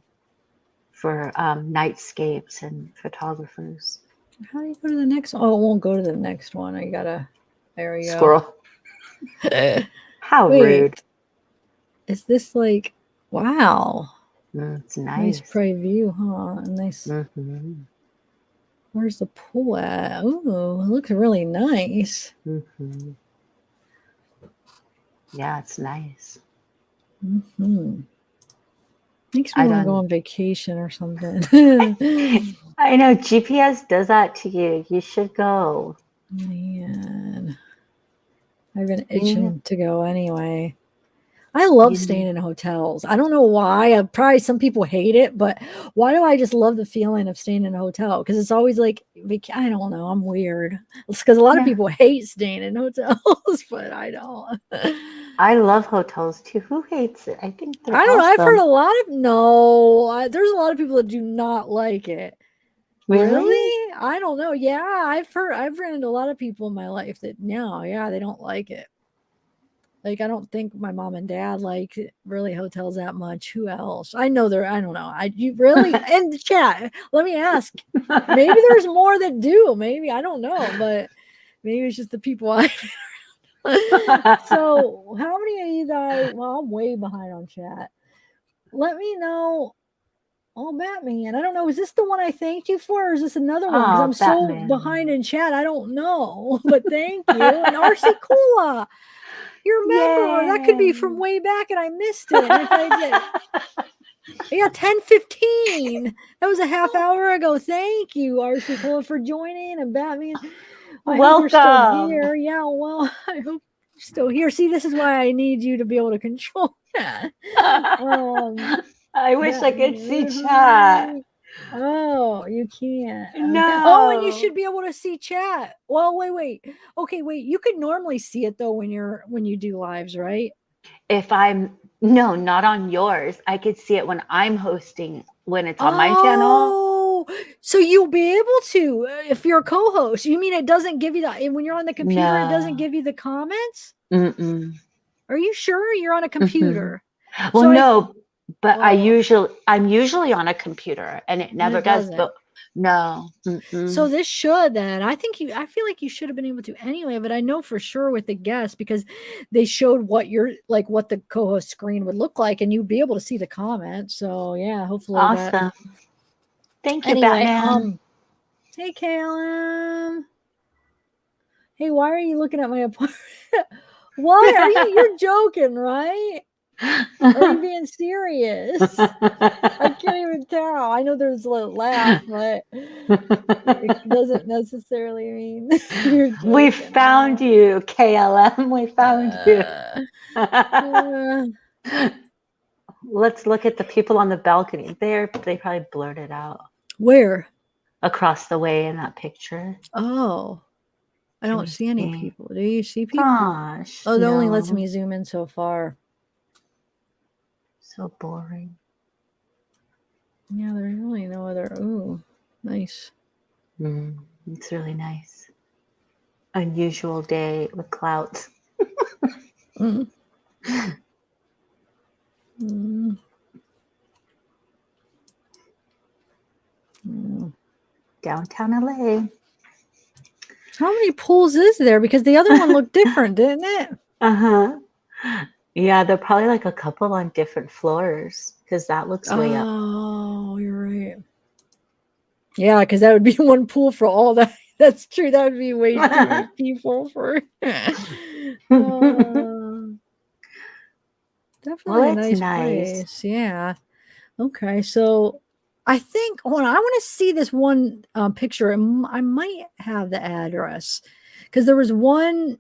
S9: for nightscapes and photographers.
S1: How do you go to the next one? Oh, it won't go to the next one. I gotta. There we go.
S9: Squirrel. How
S1: Wait.
S9: rude.
S1: Is this like? Wow.
S9: It's nice.
S1: Nice private view, huh? Nice.
S9: Mm-hmm.
S1: Where's the pool at? Ooh, it looks really nice.
S9: Mm-hmm. Yeah, it's nice.
S1: Mm-hmm. Makes me want to go on vacation or something.
S9: I know GPS does that to you. You should go.
S1: Man, I've been itching to go anyway. I love staying in hotels. I don't know why. Probably some people hate it, but why do I just love the feeling of staying in a hotel? Because it's always like, I don't know. I'm weird. It's because a lot of people hate staying in hotels, but I don't.
S9: I love hotels too. Who hates it? I think they're
S1: I don't know. I've
S9: awesome.
S1: heard a lot of there's a lot of people that do not like it. Really? I don't know. Yeah, I've run into a lot of people in my life that they don't like it. Like, I don't think my mom and dad like really hotels that much. Who else? I know I don't know. You really in the chat. Let me ask. Maybe there's more that do. Maybe I don't know, but maybe it's just the people I. So, how many of you guys? Well, I'm way behind on chat. Let me know. Oh, Batman. I don't know. Is this the one I thanked you for, or is this another one? Because I'm so behind in chat. I don't know. But thank you. And RC Kula. You remember that could be from way back and I missed it. And if I did, yeah, 10:15. That was a half hour ago. Thank you, RC for joining and Batman. I hope you're still here. Yeah, well, I hope you're still here. See, this is why I need you to be able to control that.
S9: I wish I could see chat.
S1: Oh, you can't.
S9: No.
S1: Oh, and you should be able to see chat. Well, wait. Okay, wait. You could normally see it though when you do lives, right?
S9: No, not on yours. I could see it when I'm hosting, when it's on my channel.
S1: Oh, so you'll be able to if you're a co-host. You mean it doesn't give you when you're on the computer, it doesn't give you the comments?
S9: Mm-mm.
S1: Are you sure you're on a computer?
S9: Mm-hmm. Well, so but I'm usually on a computer and it never does. But no. Mm-mm.
S1: So this should then. I feel like you should have been able to anyway, but I know for sure with the guests because they showed what the co-host screen would look like and you'd be able to see the comments. So yeah, hopefully
S9: awesome. Thank you,
S1: anyway,
S9: Batman.
S1: Hey Calum. Hey, why are you looking at my apartment? What? You're joking, right? Are you being serious? I can't even tell. I know there's a little laugh, but it doesn't necessarily mean you're joking.
S9: We found you, KLM. We found you. Let's look at the people on the balcony. They probably blurred it out.
S1: Where?
S9: Across the way in that picture.
S1: Oh. I don't see any people. Do you see people?
S9: Gosh.
S1: Oh, it only lets me zoom in so far.
S9: So boring.
S1: Yeah, there's really no other. Ooh, nice.
S9: It's really nice. Unusual day with clouds. Downtown LA.
S1: How many pools is there? Because the other one looked different, didn't it?
S9: Yeah, they're probably like a couple on different floors because that looks way up.
S1: Oh, you're right. Yeah, because that would be one pool for all that. That's true. That would be way too many people for. Definitely a nice place. Yeah. Okay, so I think I want to see this one picture. I might have the address because there was one.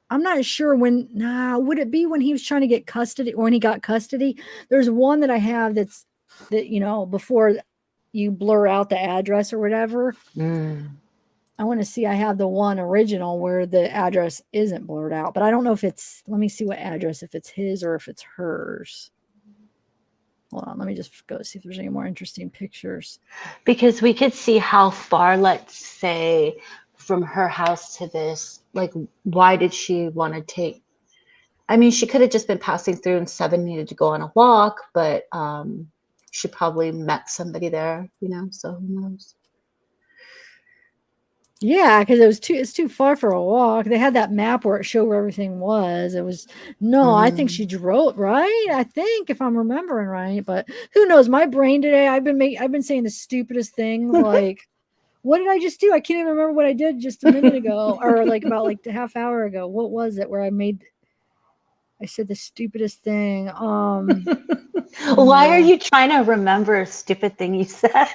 S1: I'm not sure when. Would it be when he was trying to get custody or when he got custody? There's one that I have that before you blur out the address or whatever. I want to see. I have the one original where the address isn't blurred out, but I don't know if it's. Let me see what address, if it's his or if it's hers. Hold on, let me just go see if there's any more interesting pictures.
S9: Because we could see how far, let's say, from her house to this? Like, why did she want to take? I mean, she could have just been passing through and Seven needed to go on a walk, but she probably met somebody there, you know, so who knows?
S1: Yeah, because it's too far for a walk. They had that map where it showed where everything was. It was I think she drove, right? I think if I'm remembering right, but who knows? My brain today, I've been saying the stupidest things like what did I just do? I can't even remember what I did just a minute ago or like about like a half hour ago. What was it where I said the stupidest thing?
S9: Why are you trying to remember a stupid thing you said?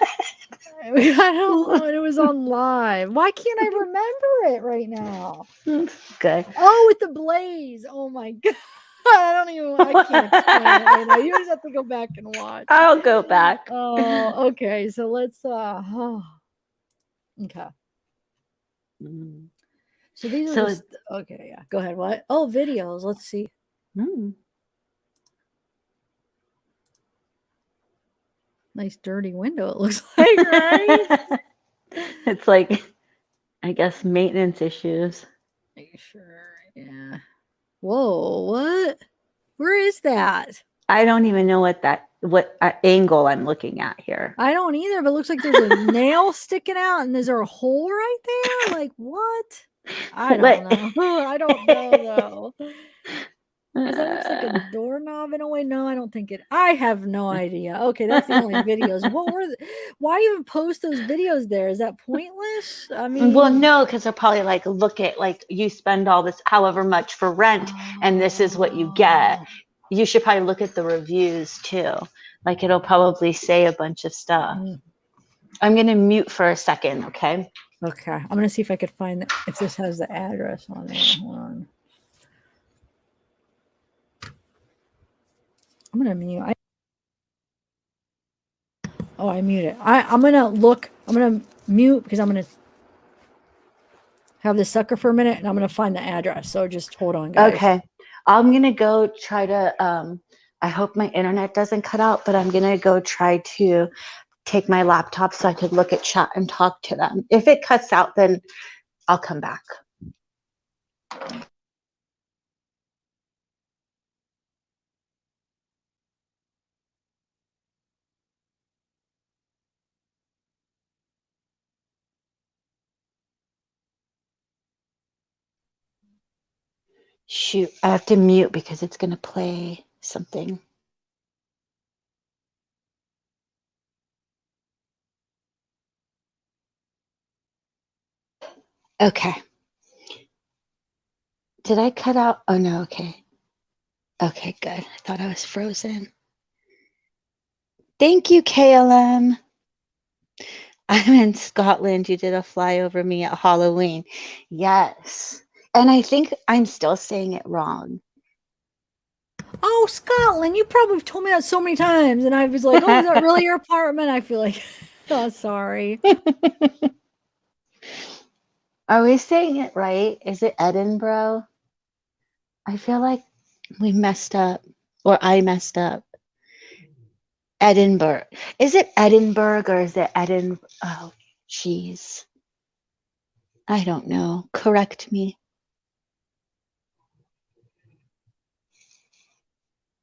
S1: I don't know. It was on live. Why can't I remember it right now?
S9: Good.
S1: Oh, with the blaze. Oh my god. I can't explain it right now. You just have to go back and watch.
S9: I'll go back.
S1: Oh, okay. So let's okay. So these are okay, yeah. Go ahead. What? Oh, videos. Let's see. Nice dirty window, it looks like, right?
S9: It's like, I guess, maintenance issues.
S1: Sure, yeah. Whoa, what? Where is that?
S9: I don't even know what angle I'm looking at here.
S1: I don't either, but it looks like there's a nail sticking out and is there a hole right there? Like what? I don't know. I don't know though. Because that looks like a doorknob in a way. No, I don't think it. I have no idea. Okay, that's the only videos. Why even post those videos there? Is that pointless? I mean,
S9: well, no, because they're probably like, look at like you spend all this, however much for rent, and this is what you get. You should probably look at the reviews too. Like it'll probably say a bunch of stuff. I'm gonna mute for a second, okay?
S1: Okay, I'm gonna see if I could find if this has the address on it. Hold on. I'm gonna mute. I muted. I'm gonna mute because I'm gonna have this sucker for a minute and I'm gonna find the address. So just hold on, guys.
S9: Okay. I'm gonna go try to I hope my internet doesn't cut out, but I'm gonna go try to take my laptop so I could look at chat and talk to them. If it cuts out, then I'll come back. Shoot, I have to mute because it's going to play something. Okay. Did I cut out? Oh, no. Okay. Okay, good. I thought I was frozen. Thank you, KLM. I'm in Scotland. You did a fly over me at Halloween. Yes. And I think I'm still saying it wrong.
S1: Oh, Scotland. You probably told me that so many times. And I was like, oh, is that really your apartment? I feel like, oh, sorry.
S9: Are we saying it right? Is it Edinburgh? I feel like we messed up, or I messed up. Edinburgh. Is it Edinburgh or is it Edinburgh? Oh, jeez. I don't know. Correct me.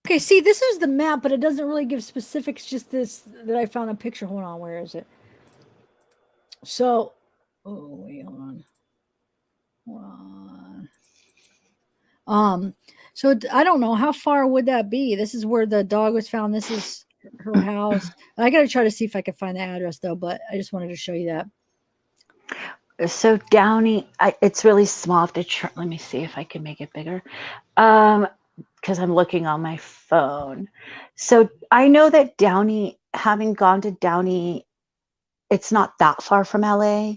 S1: Okay, see, this is the map, but it doesn't really give specifics, just this that I found a picture. Hold on, where is it? So, oh, wait, hold on. So I don't know, how far would that be? This is where the dog was found. This is her house. I got to try to see if I can find the address, though, but I just wanted to show you that.
S9: So Downey, it's really small. Let me see if I can make it bigger. Because I'm looking on my phone. So I know that Downey, having gone to Downey, it's not that far from LA.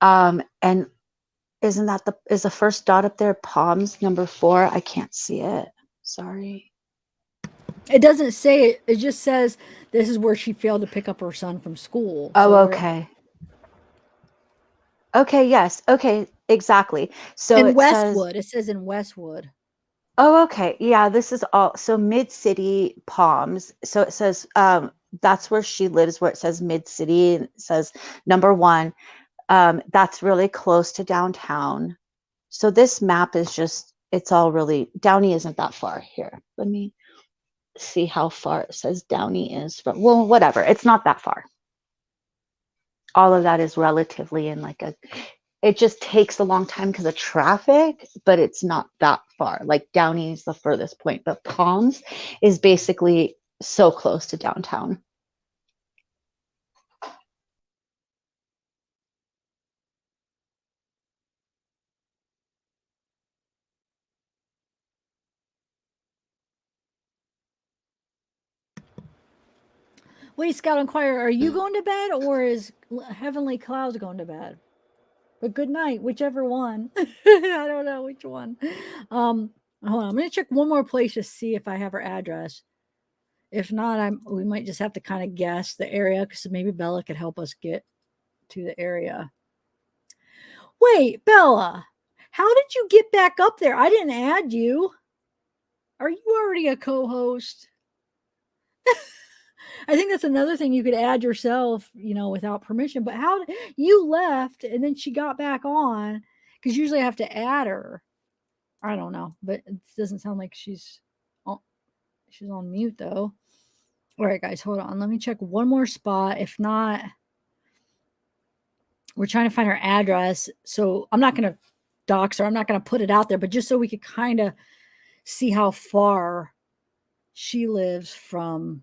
S9: And isn't that is the first dot up there Palms number 4? I can't see it. Sorry.
S1: It doesn't say it. It just says this is where she failed to pick up her son from school.
S9: Oh, okay. Okay, yes. Okay, exactly. So
S1: in Westwood. It says in Westwood.
S9: Oh, okay. Yeah, this is all. So Mid-City Palms. So it says that's where she lives, where it says Mid-City. And it says number 1. That's really close to downtown. So this map is just, it's all really, Downey isn't that far here. Let me see how far it says Downey is from, well, whatever. It's not that far. All of that is relatively in like a, it just takes a long time because of traffic, but it's not that far. Like Downey is the furthest point, but Palms is basically so close to downtown.
S1: Wait, Scout Inquirer, are you going to bed or is Heavenly Clouds going to bed? But good night, whichever one. I don't know which one. Hold on, I'm gonna check one more place to see if I have her address. If not, we might just have to kind of guess the area because maybe Bella could help us get to the area. Wait, Bella, how did you get back up there? I didn't add you. Are you already a co-host? I think that's another thing you could add yourself, without permission. But how you left and then she got back on? Because usually I have to add her. I don't know, but it doesn't sound like she's on mute though. All right, guys, hold on. Let me check one more spot. If not, we're trying to find her address. So I'm not going to dox her. I'm not going to put it out there, but just so we could kind of see how far she lives from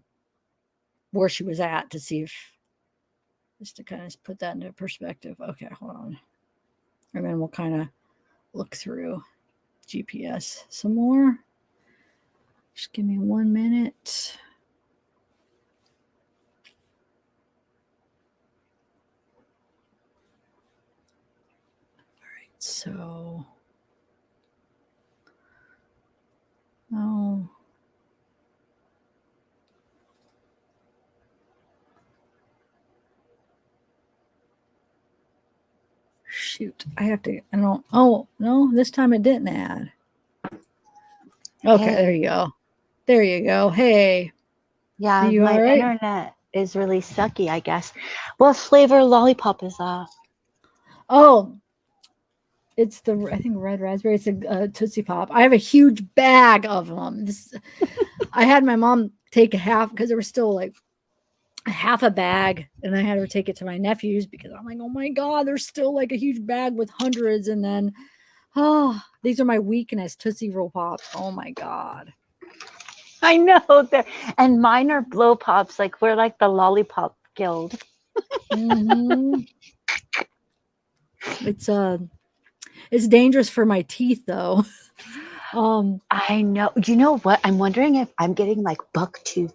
S1: where she was at to see if, just to kind of put that into perspective. Okay, hold on. And then we'll kind of look through GPS some more. Just give me 1 minute. All right, so. Oh. Shoot, oh, no, this time it didn't add. Okay,
S9: Hey.
S1: there you go. There you go. Hey.
S9: Yeah,
S1: you
S9: my
S1: all right?
S9: internet is really sucky, I guess. What flavor lollipop is that?
S1: Oh, it's I think red raspberry. It's a Tootsie Pop. I have a huge bag of them. I had my mom take a half because there was still like half a bag, and I had her take it to my nephews because I'm like, oh my God, there's still like a huge bag with hundreds. And then, these are my weakness, Tootsie Roll Pops. Oh my God.
S9: I know that, and mine are blow pops. Like we're like the lollipop guild.
S1: Mm-hmm. It's dangerous for my teeth though.
S9: I know. You know what? I'm wondering if I'm getting like buck tooth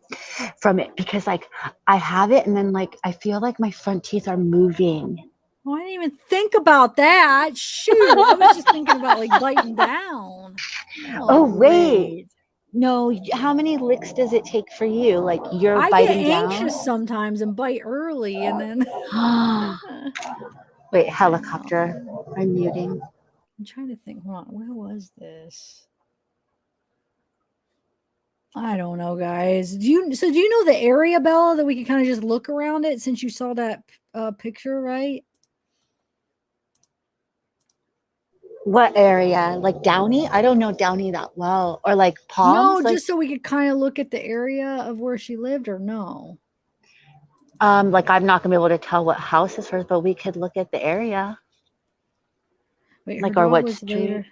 S9: from it because like I have it and then like I feel like my front teeth are moving.
S1: Oh, I didn't even think about that. Shoot, I was just thinking about like biting down.
S9: Oh wait. No, how many licks does it take for you? Like you're
S1: I
S9: biting
S1: get anxious
S9: down?
S1: sometimes and bite early and then
S9: Wait, helicopter. I'm muting.
S1: I'm trying to think. Hold on, where was this? I don't know, guys. Do you know the area, Bella, that we can kind of just look around it since you saw that picture, right?
S9: What area? Like Downey? I don't know Downey that well. Or like
S1: No,
S9: Palms?
S1: just so we could kind of look at the area of where she lived, or no?
S9: Like I'm not gonna be able to tell what house is hers, but we could look at the area.
S1: Wait,
S9: like
S1: her
S9: or
S1: dog
S9: what
S1: was
S9: street?
S1: later.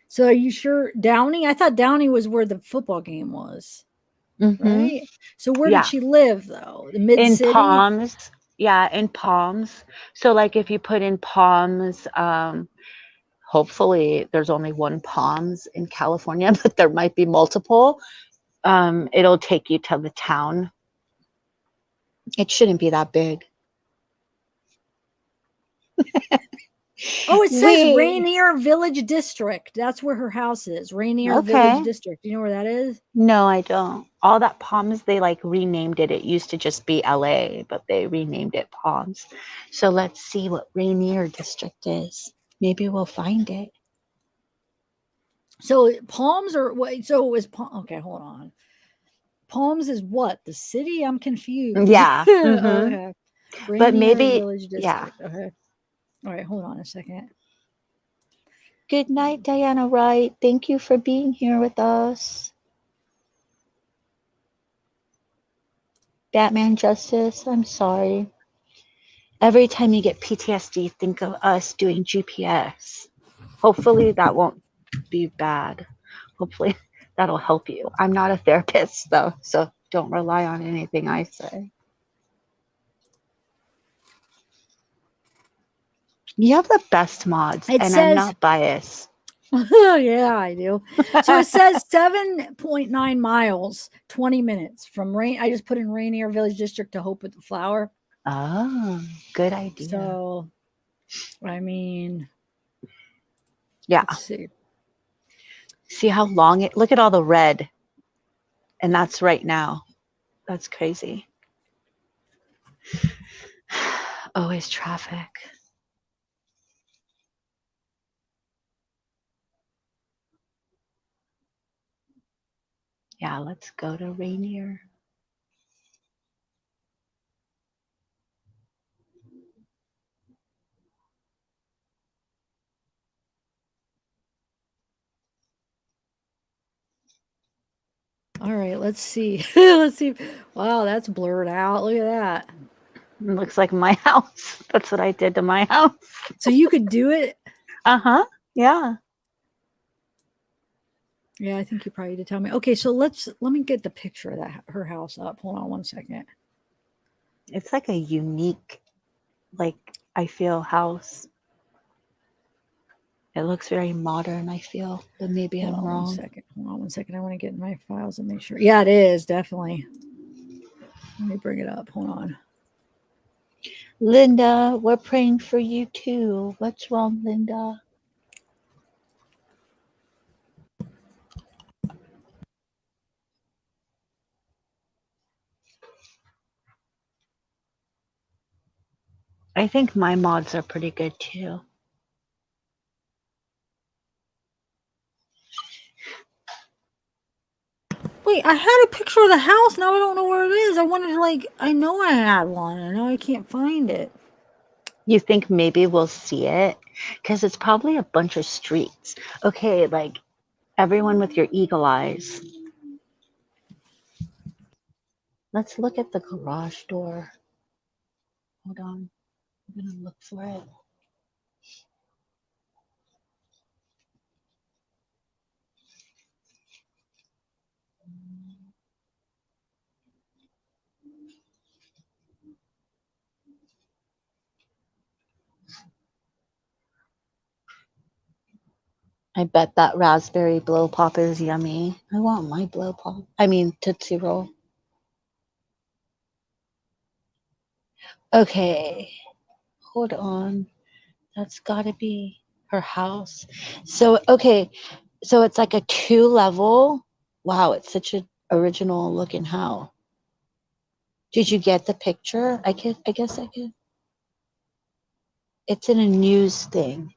S1: So are you sure Downey? I thought Downey was where the football game was.
S9: Mm-hmm.
S1: Right? So where
S9: Yeah.
S1: did she live though? The mid
S9: In
S1: city?
S9: Palms. Yeah, in Palms. So like if you put in Palms, hopefully there's only one Palms in California, but there might be multiple. It'll take you to the town. It shouldn't be that big.
S1: Oh, it says
S9: Wait.
S1: Rainier Village District. That's where her house is. Rainier Village District. Do you know where that is?
S9: No, I don't. All that Palms, they like renamed it. It used to just be LA, but they renamed it Palms. So let's see what Rainier District is. Maybe we'll find it.
S1: So Palms or what? So it was okay. Hold on. Palms is what? The city? I'm confused.
S9: Yeah. Mhm.
S1: Okay.
S9: But
S1: Rainier
S9: maybe,
S1: Village
S9: yeah.
S1: District. Okay. All right, hold on a second.
S9: Good night, Diana Wright. Thank you for being here with us. Batman Justice, I'm sorry. Every time you get PTSD, think of us doing GPS. Hopefully that won't be bad. Hopefully that'll help you. I'm not a therapist though, so don't rely on anything I say. You have the best mods,
S1: It
S9: and I'm
S1: says,
S9: not biased.
S1: yeah, I do. So it says 7.9 miles, 20 minutes from Rain. I just put in Rainier Village District to Hope with the Flower.
S9: Oh, good idea.
S1: So, I mean,
S9: Yeah.
S1: let's see.
S9: See how long it, look at all the red. And that's right now. That's crazy. Always traffic. Yeah, let's go to Rainier.
S1: All right, let's see. Let's see. Wow, that's blurred out. Look at that.
S9: It looks like my house. That's what I did to my house.
S1: So you could do it?
S9: Uh-huh. Yeah.
S1: Yeah, I think you probably did tell me. Okay, so let me get the picture of that her house up. Hold on one second.
S9: It's like a unique, like, I feel house. It looks very modern, I feel, but maybe I'm wrong.
S1: Hold on one second. I want to get in my files and make sure. Yeah, it is, definitely. Let me bring it up. Hold on.
S9: Linda, we're praying for you too. What's wrong, Linda? I think my mods are pretty good too.
S1: Wait, I had a picture of the house. Now I don't know where it is. I wanted to, like, I know I had one. I know I can't find it.
S9: You think maybe we'll see it? Because it's probably a bunch of streets. Okay, like everyone with your eagle eyes. Let's look at the garage door. Hold on. I'm going to look for it. I bet that raspberry blow pop is yummy. I want my blow pop. I mean, Tootsie Roll. Okay. Hold on. That's gotta be her house. So, okay. So it's like a 2-level. Wow, it's such an original looking house. Did you get the picture? I guess I could. It's in a news thing.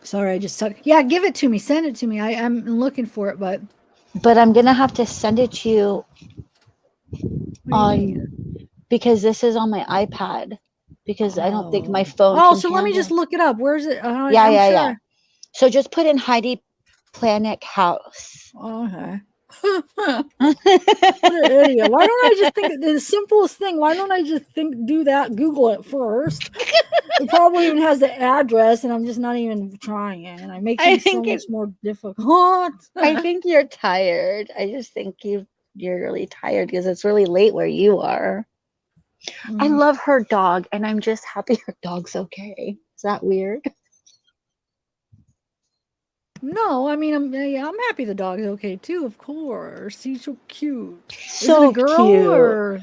S1: Sorry, I just suck. Yeah, give it to me. Send it to me. I'm looking for it, but
S9: I'm gonna have to send it to you on because this is on my iPad because I don't think my phone.
S1: Oh,
S9: can
S1: so let me
S9: handle.
S1: just look it up. Where is it?
S9: Yeah,
S1: I'm
S9: yeah,
S1: sure.
S9: yeah. So just put in Heidi Planck house.
S1: Oh, okay. What an idiot. Why don't I just think the simplest thing? Why don't I just do that? Google it first. It probably even has the address, and I'm just not even trying it. And I make things so much more difficult.
S9: I think you're tired. I just think you're really tired because it's really late where you are. I love her dog, and I'm just happy her dog's okay. Is that weird?
S1: No, I mean, I'm happy the dog's okay too, of course. He's so cute.
S9: So
S1: is it a girl
S9: cute.
S1: or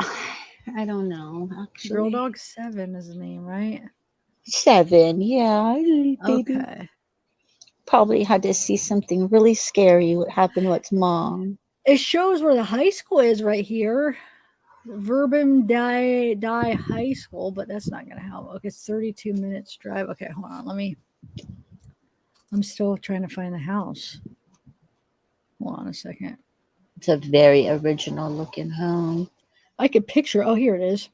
S9: I don't know, actually.
S1: Girl Dog 7 is the name, right?
S9: 7, yeah. Baby.
S1: Okay.
S9: Probably had to see something really scary what happened to its mom.
S1: It shows where the high school is right here. Verbum die High School, but that's not going to help. Okay, it's 32 minutes drive. Okay, hold on. I'm still trying to find the house. Hold on a second.
S9: It's a very original looking home.
S1: I could picture. Oh, here it is.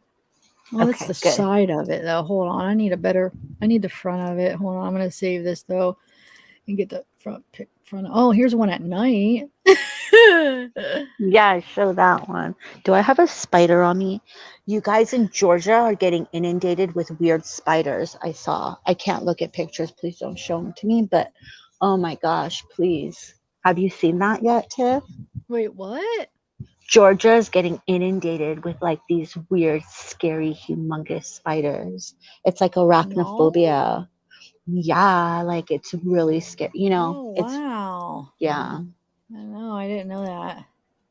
S1: Well, that's
S9: Okay,
S1: the
S9: good.
S1: side of it, though. Hold on. I need the front of it. Hold on. I'm going to save this, though, and get the front. Oh, here's one at night.
S9: Yeah, show that one. Do I have a spider on me? You guys in Georgia are getting inundated with weird spiders. I saw. I can't look at pictures. Please don't show them to me. But oh my gosh, please. Have you seen that yet, Tiff?
S1: Wait, what?
S9: Georgia is getting inundated with like these weird, scary, humongous spiders. It's like arachnophobia.
S1: No?
S9: Yeah, like it's really scary.
S1: Oh,
S9: It's
S1: wow.
S9: yeah.
S1: I know. I didn't know that.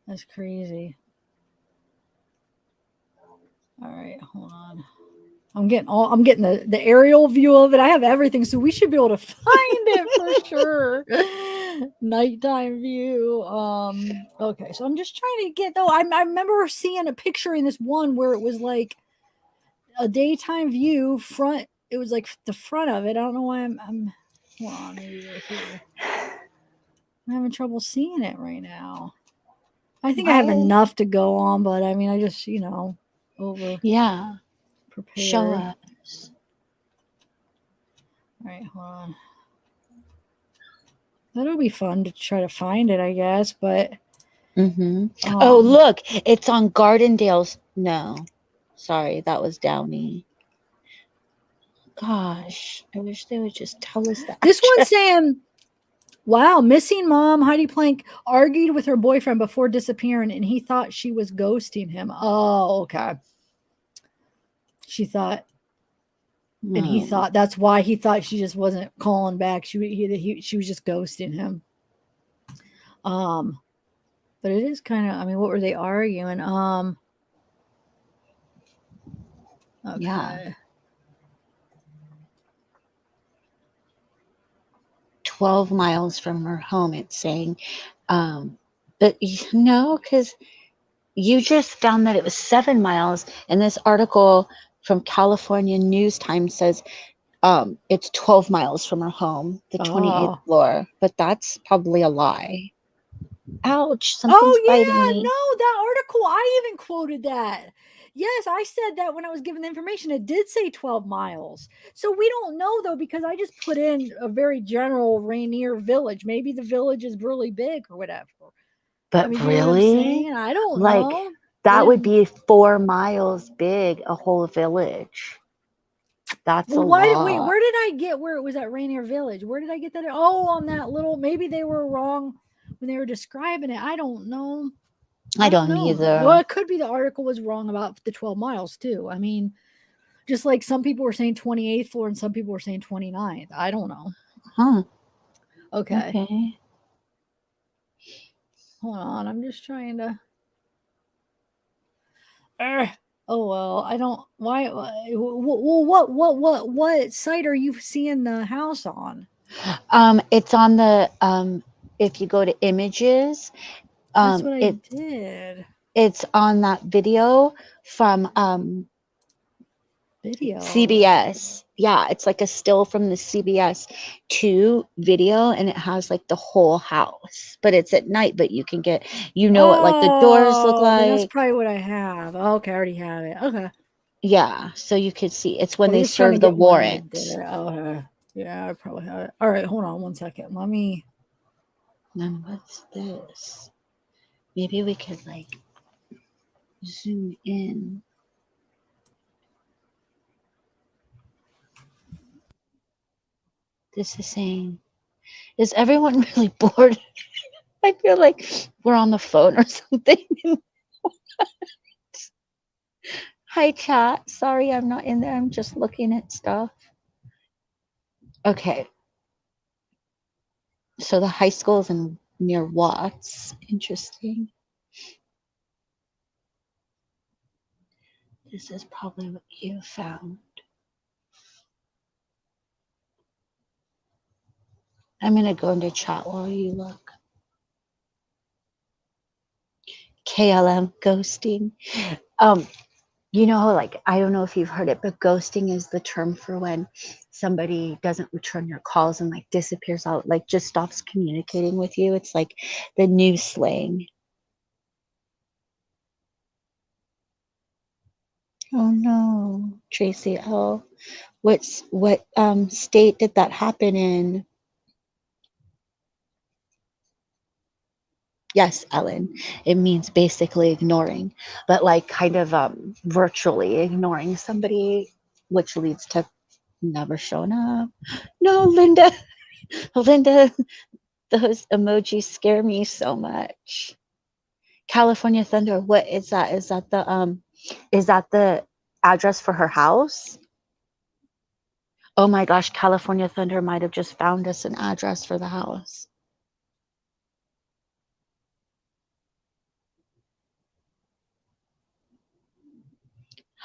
S1: That's crazy. All right, hold on. I'm getting the aerial view of it. I have everything, so we should be able to find it for sure. Nighttime view. Okay, so I'm just trying to get though. I remember seeing a picture in this one where it was like a daytime view front. It was like the front of it. I don't know why I'm hold on, maybe right here. I'm having trouble seeing it right now. I think I have enough to go on, but I mean I just, over
S9: Yeah.
S1: prepared.
S9: Show us.
S1: All right, hold on. That'll be fun to try to find it, I guess. But
S9: oh, look, it's on Gardendale's. No, sorry, that was Downey. Gosh, I wish they would just tell us that.
S1: This one's saying, "Wow, missing mom Heidi Planck argued with her boyfriend before disappearing, and he thought she was ghosting him." Oh, okay. She thought. And he thought that's why he thought she just wasn't calling back. She was just ghosting him. But it is kind of. I mean, what were they arguing? Okay.
S9: Yeah. 12 miles from her home, it's saying. But because you just found that it was 7 miles, and this article from California News Times says it's 12 miles from her home, the 28th floor, but that's probably a lie. Ouch, something's biting me.
S1: No, that article, I even quoted that. Yes, I said that when I was given the information. It did say 12 miles. So we don't know, though, because I just put in a very general Rainier Village. Maybe the village is really big or whatever.
S9: But
S1: I mean,
S9: really?
S1: I don't
S9: like,
S1: know.
S9: That would be 4 miles big, a whole village. That's a lot.
S1: Wait, where did I get where it was at Rainier Village? Where did I get that? Oh, on that little, maybe they were wrong when they were describing it. I don't know.
S9: I don't either.
S1: Well, it could be the article was wrong about the 12 miles too. I mean, just like some people were saying 28th floor and some people were saying 29th. I don't know.
S9: Huh.
S1: Okay. Hold on. I'm just trying to. Oh well, I don't. Why? Well, what site are you seeing the house on?
S9: It's on the if you go to images,
S1: that's what I did.
S9: It's on that video from CBS. Yeah, it's like a still from the CBS 2 video, and it has like the whole house, but it's at night. But you can get, what like the doors look like.
S1: That's probably what I have. Okay, I already have it. Okay.
S9: Yeah, so you could see it's when they serve the warrants.
S1: Okay. Yeah, I probably have it. All right, hold on one second. Let me.
S9: Then what's this? Maybe we could like zoom in. This is saying, is everyone really bored? I feel like we're on the phone or something. Hi, chat. Sorry, I'm not in there. I'm just looking at stuff. Okay. So the high school is near Watts. Interesting. This is probably what you found. I'm going to go into chat while you look. KLM ghosting. you know, like, I don't know if you've heard it, but ghosting is the term for when somebody doesn't return your calls and like disappears out, like just stops communicating with you. It's like the new slang. Oh no, Tracy L. What state did that happen in? Yes, Ellen. It means basically ignoring, but like kind of virtually ignoring somebody, which leads to never showing up. No, Linda. Linda, those emojis scare me so much. California Thunder, what is that? Is that the address for her house? Oh my gosh, California Thunder might have just found us an address for the house.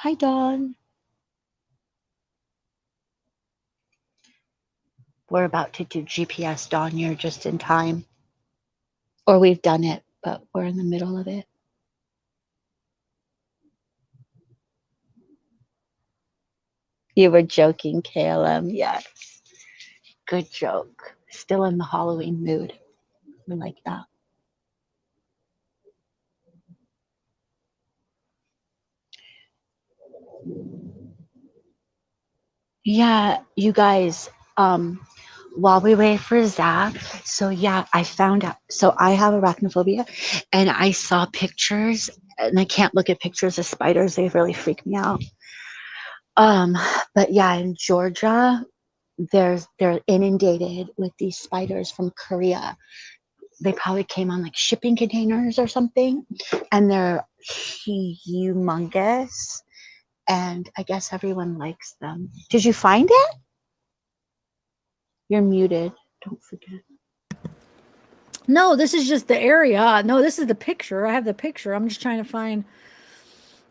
S9: Hi, Dawn. We're about to do GPS, Dawn. You're just in time. Or we've done it, but we're in the middle of it. You were joking, KLM. Yes. Good joke. Still in the Halloween mood. We like that. Yeah, you guys, while we wait for Zach, so yeah, I found out. So I have arachnophobia, and I saw pictures, and I can't look at pictures of spiders. They really freak me out. But yeah, in Georgia, they're inundated with these spiders from Korea. They probably came on like shipping containers or something, and they're humongous. And I guess everyone likes them. Did you find it? You're muted. Don't forget.
S1: No, this is just the area. No, this is the picture. I have the picture. I'm just trying to find.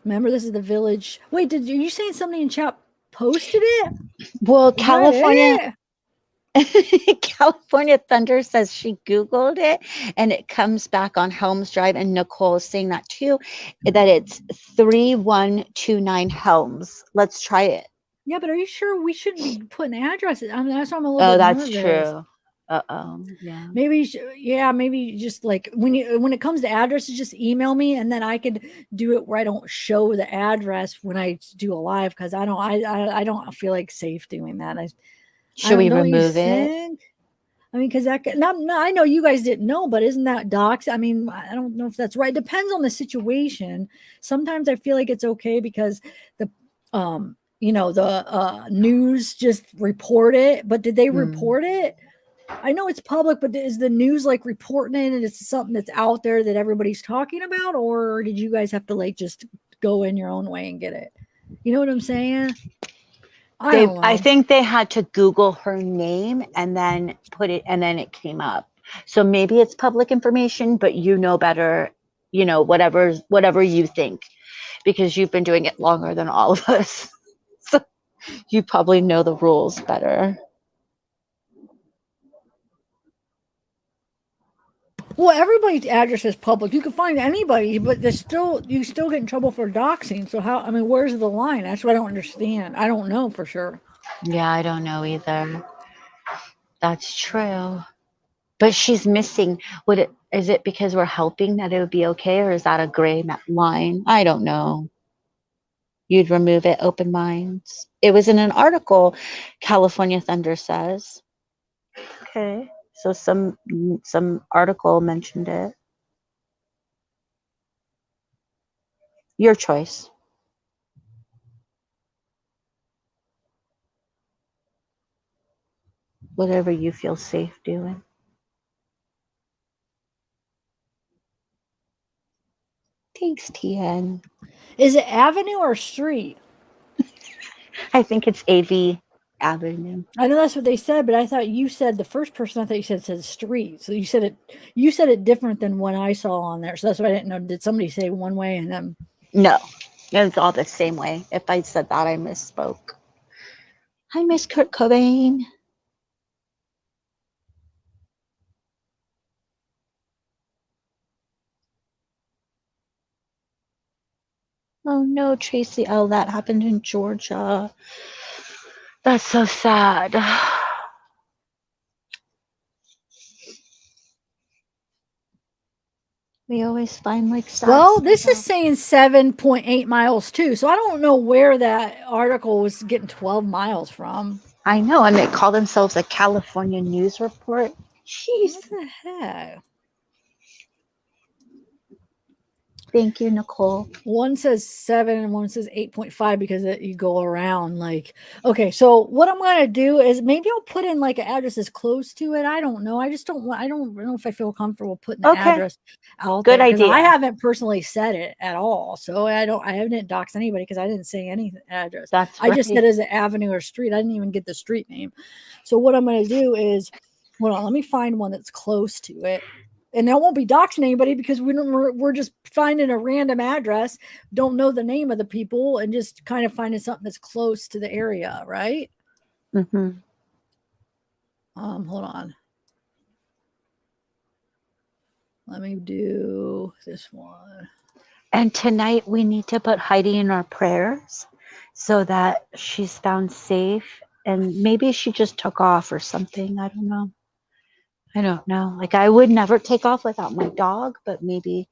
S1: Remember, this is the village. Wait, are you saying somebody in chat posted it?
S9: Well,
S1: Is that it?
S9: California Thunder says she Googled it and it comes back on Helms Drive. And Nicole is saying that too, that it's 3129 Helms. Let's try it.
S1: Yeah, but are you sure we shouldn't be putting addresses? I mean, that's why I'm a little
S9: Oh,
S1: bit
S9: that's
S1: nervous.
S9: true. Uh-oh. Yeah.
S1: Maybe, yeah, maybe just like when it comes to addresses, just email me, and then I could do it where I don't show the address when I do a live, because I don't feel like safe doing that.
S9: Should we
S1: don't you
S9: remove it?
S1: think? I mean, because that I know you guys didn't know, but isn't that docs? I mean, I don't know if that's right. Depends on the situation. Sometimes I feel like it's okay because the the news just report it, but did they report it? I know it's public, but is the news like reporting it and it's something that's out there that everybody's talking about, or did you guys have to like just go in your own way and get it? You know what I'm saying? I don't know.
S9: I think they had to Google her name and then put it, and then it came up. So maybe it's public information, but you know better, whatever you think, because you've been doing it longer than all of us. So you probably know the rules better.
S1: Well, everybody's address is public. You can find anybody, but you still get in trouble for doxing. So how? I mean, where's the line? That's what I don't understand. I don't know for sure.
S9: Yeah, I don't know either. That's true. But she's missing. Is it because we're helping that it would be okay, or is that a gray line? I don't know. You'd remove it, open minds. It was in an article, California Thunder says. Okay. So some article mentioned it. Your choice. Whatever you feel safe doing. Thanks, TN.
S1: Is it avenue or street?
S9: I think it's AV Avenue.
S1: I know that's what they said, but I thought you said the first person I thought you said street. So you said it different than what I saw on there. So that's why I didn't know. Did somebody say one way and then?
S9: No, it's all the same way. If I said that, I misspoke. Hi, Miss Kurt Cobain. Oh no, Tracy. Oh, that happened in Georgia. That's so sad. We always find like sad
S1: Well,
S9: stuff
S1: this is
S9: out.
S1: saying 7.8 miles too. So I don't know where that article was getting 12 miles from.
S9: I know, and they call themselves a California news report. Jeez.
S1: What the heck?
S9: Thank you, Nicole.
S1: One says 7 and one says 8.5 because you go around like, okay, so what I'm going to do is maybe I'll put in like an address as close to it. I don't know. I just don't want, I don't know if I feel comfortable putting the
S9: Okay.
S1: address out
S9: Good
S1: there, 'cause
S9: idea.
S1: I haven't personally said it at all. So I haven't doxed anybody because I didn't say any address.
S9: That's
S1: I just
S9: right.
S1: said as an avenue or street. I didn't even get the street name. So what I'm going to do is, hold on, let me find one that's close to it. And I won't be doxing anybody because we're just finding a random address, don't know the name of the people, and just kind of finding something that's close to the area, right?
S9: Mm-hmm.
S1: Hold on. Let me do this one.
S9: And tonight we need to put Heidi in our prayers so that she's found safe, and maybe she just took off or something. I don't know. Like, I would never take off without my dog, but maybe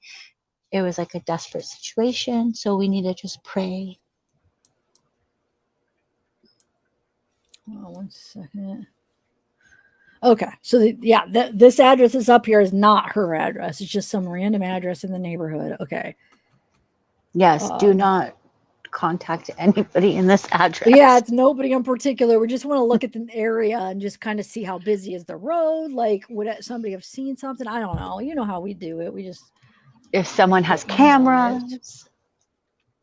S9: it was like a desperate situation. So we need to just pray.
S1: Oh, 1 second. Okay, so this address is up here is not her address. It's just some random address in the neighborhood. Okay.
S9: Yes, do not contact anybody in this address.
S1: Yeah, it's nobody in particular. We just want to look at the area and just kind of see how busy is the road. Like, would somebody have seen something? I don't know. You know how we do it. We just,
S9: if someone has cameras,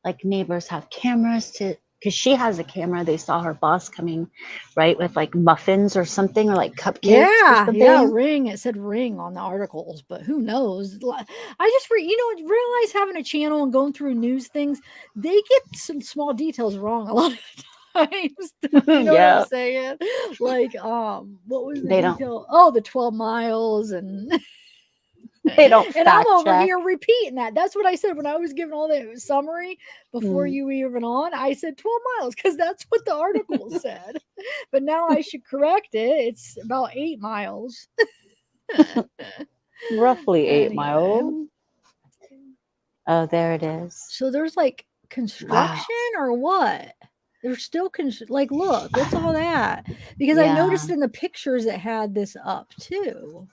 S9: like neighbors have cameras because she has a camera. They saw her boss coming, right, with like muffins or something, or like cupcakes.
S1: Yeah, ring. It said ring on the articles, but who knows? I just realize having a channel and going through news things, they get some small details wrong a lot of times. You know what I'm saying? Like, what was the detail? Oh, the 12 miles and.
S9: They don't
S1: and I'm over here repeating that. That's what I said when I was giving all the summary before you even on. I said 12 miles because that's what the article said. But now I should correct it. It's about 8 miles.
S9: Roughly 8 miles. Oh, there it is.
S1: So there's like construction or what? There's still like, look, what's all that? Because I noticed in the pictures it had this up too.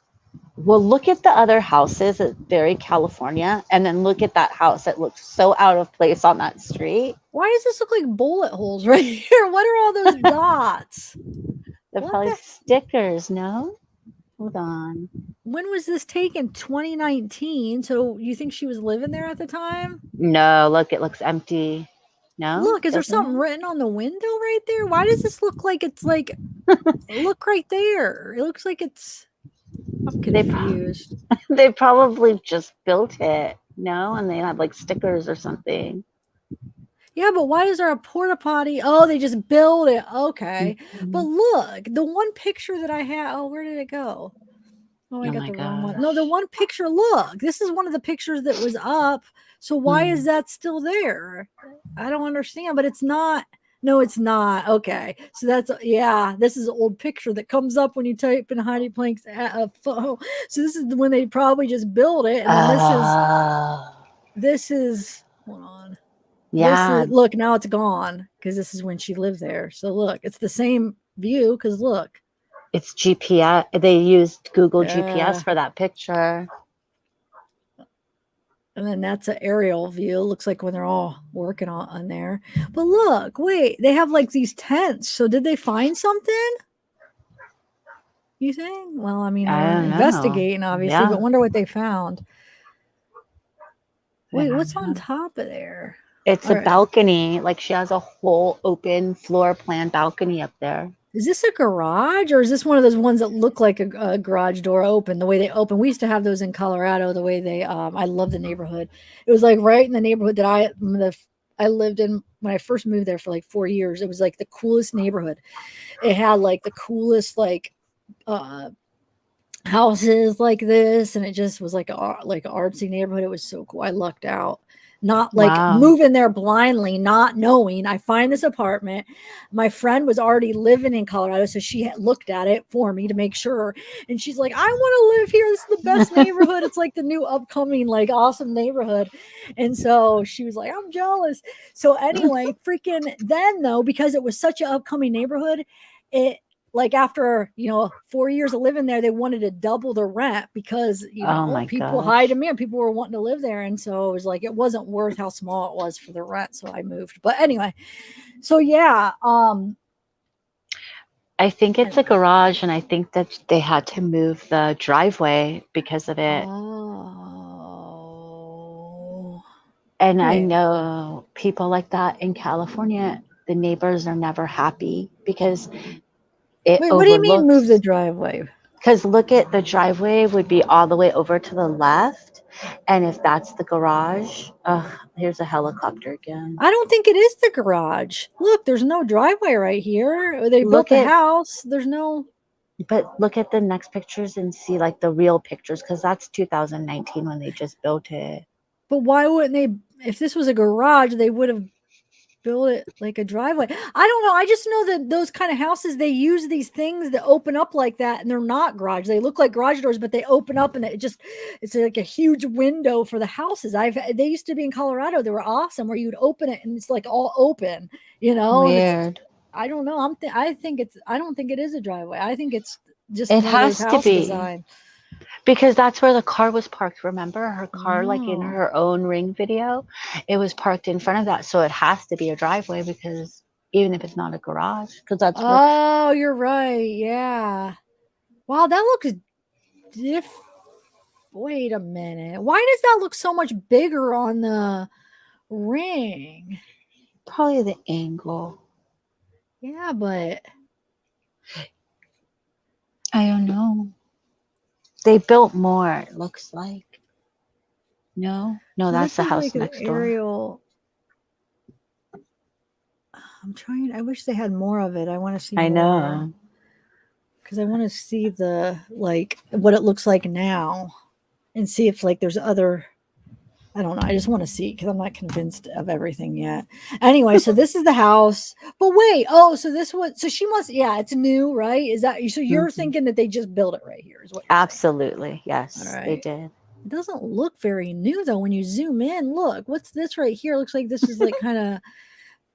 S9: Well, look at the other houses. It's very California. And then look at that house. It looks so out of place on that street.
S1: Why does this look like bullet holes right here? What are all those dots?
S9: They're probably stickers, no? Hold on.
S1: When was this taken? 2019. So you think she was living there at the time?
S9: No, look, it looks empty. No?
S1: Look, is there something written on the window right there? Why does this look like it's like, look right there. It looks like it's, I'm confused.
S9: They probably just built it, no? And they had like stickers or something.
S1: Yeah, but why is there a porta potty? Oh, they just built it. Okay. But look, the one picture that I had, where did it go? Oh, I got the wrong one. No, the one picture, look, this is one of the pictures that was up. So why is that still there? I don't understand, but it's not. No, it's not. Okay. So that's, this is an old picture that comes up when you type in Heidi Planck's phone. So this is when they probably just built it. And then this is, hold on.
S9: Yeah.
S1: Look, now it's gone because this is when she lived there. So look, it's the same view because look.
S9: It's GPS. They used Google GPS for that picture.
S1: And then that's an aerial view. It looks like when they're all working on there. But look, wait, they have like these tents. So did they find something? You think? Well, I mean, they're investigating, obviously, but wonder what they found. Wait, what's on top of there?
S9: It's a balcony. Like she has a whole open floor plan balcony up there.
S1: Is this a garage or is this one of those ones that look like a garage door open, the way they open? We used to have those in Colorado, the way they, I love the neighborhood. It was like right in the neighborhood that I lived in when I first moved there for like 4 years. It was like the coolest neighborhood. It had like the coolest, like, houses like this. And it just was like an artsy neighborhood. It was so cool. I lucked out. not like
S9: Wow.
S1: moving there blindly, not knowing. I find this apartment. My friend was already living in Colorado, so she had looked at it for me to make sure. And she's like, I want to live here. This is the best neighborhood. It's like the new upcoming, like awesome neighborhood. And so she was like, I'm jealous. So anyway, freaking then though, because it was such an upcoming neighborhood, it like after 4 years of living there, they wanted to double the rent because
S9: Oh my
S1: people
S9: gosh.
S1: high demand, people were wanting to live there, and so it was like it wasn't worth how small it was for the rent, so I moved. But anyway, so yeah,
S9: I think it's a garage, and I think that they had to move the driveway because of it.
S1: oh,
S9: And I
S1: wait.
S9: know people like that in California. The neighbors are never happy because it
S1: Wait, what do you mean move the
S9: overlooks.
S1: driveway?
S9: Because look at the driveway would be all the way over to the left, and if that's the garage, here's a helicopter again.
S1: I don't think it is the garage. Look, there's no driveway right here. They built
S9: Look
S1: the
S9: at-
S1: house. There's no.
S9: But look at the next pictures and see like the real pictures, because that's 2019 when they just built it.
S1: But why wouldn't they? If this was a garage, they would have built it like a driveway. I don't know. I just know that those kind of houses, they use these things that open up like that, and they're not garage. They look like garage doors, but they open up, and it's like a huge window for the houses. They used to be in Colorado. They were awesome, where you'd open it and it's like all open, and
S9: Weird.
S1: I don't know. I don't think it is a driveway. I think it's just
S9: It
S1: one of those
S9: has to
S1: house
S9: be.
S1: design.
S9: Because that's where the car was parked. Remember her car, like in
S1: Oh.
S9: her own Ring video, it was parked in front of that. So it has to be a driveway, because even if it's not a garage, because that's where.
S1: Oh, you're right. Yeah. Wow, that looks Wait a minute. Why does that look so much bigger on the Ring?
S9: Probably the angle.
S1: Yeah, but
S9: I don't know. They built more, it looks like. No,
S1: so
S9: that's the
S1: this is
S9: house
S1: like an
S9: next door.
S1: aerial. I wish they had more of it. I want to see
S9: I
S1: more.
S9: know.
S1: Because I want to see what it looks like now and see if like there's other. I don't know. I just want to see because I'm not convinced of everything yet. Anyway, so this is the house. But wait, so she must, it's new, right? Is that so? You're
S9: Mhm.
S1: thinking that they just built it right here? Is what? You're
S9: Absolutely. Yes,
S1: All
S9: they
S1: right.
S9: did.
S1: It doesn't look very new though. When you zoom in, look, what's this right here? Looks like this is like kind of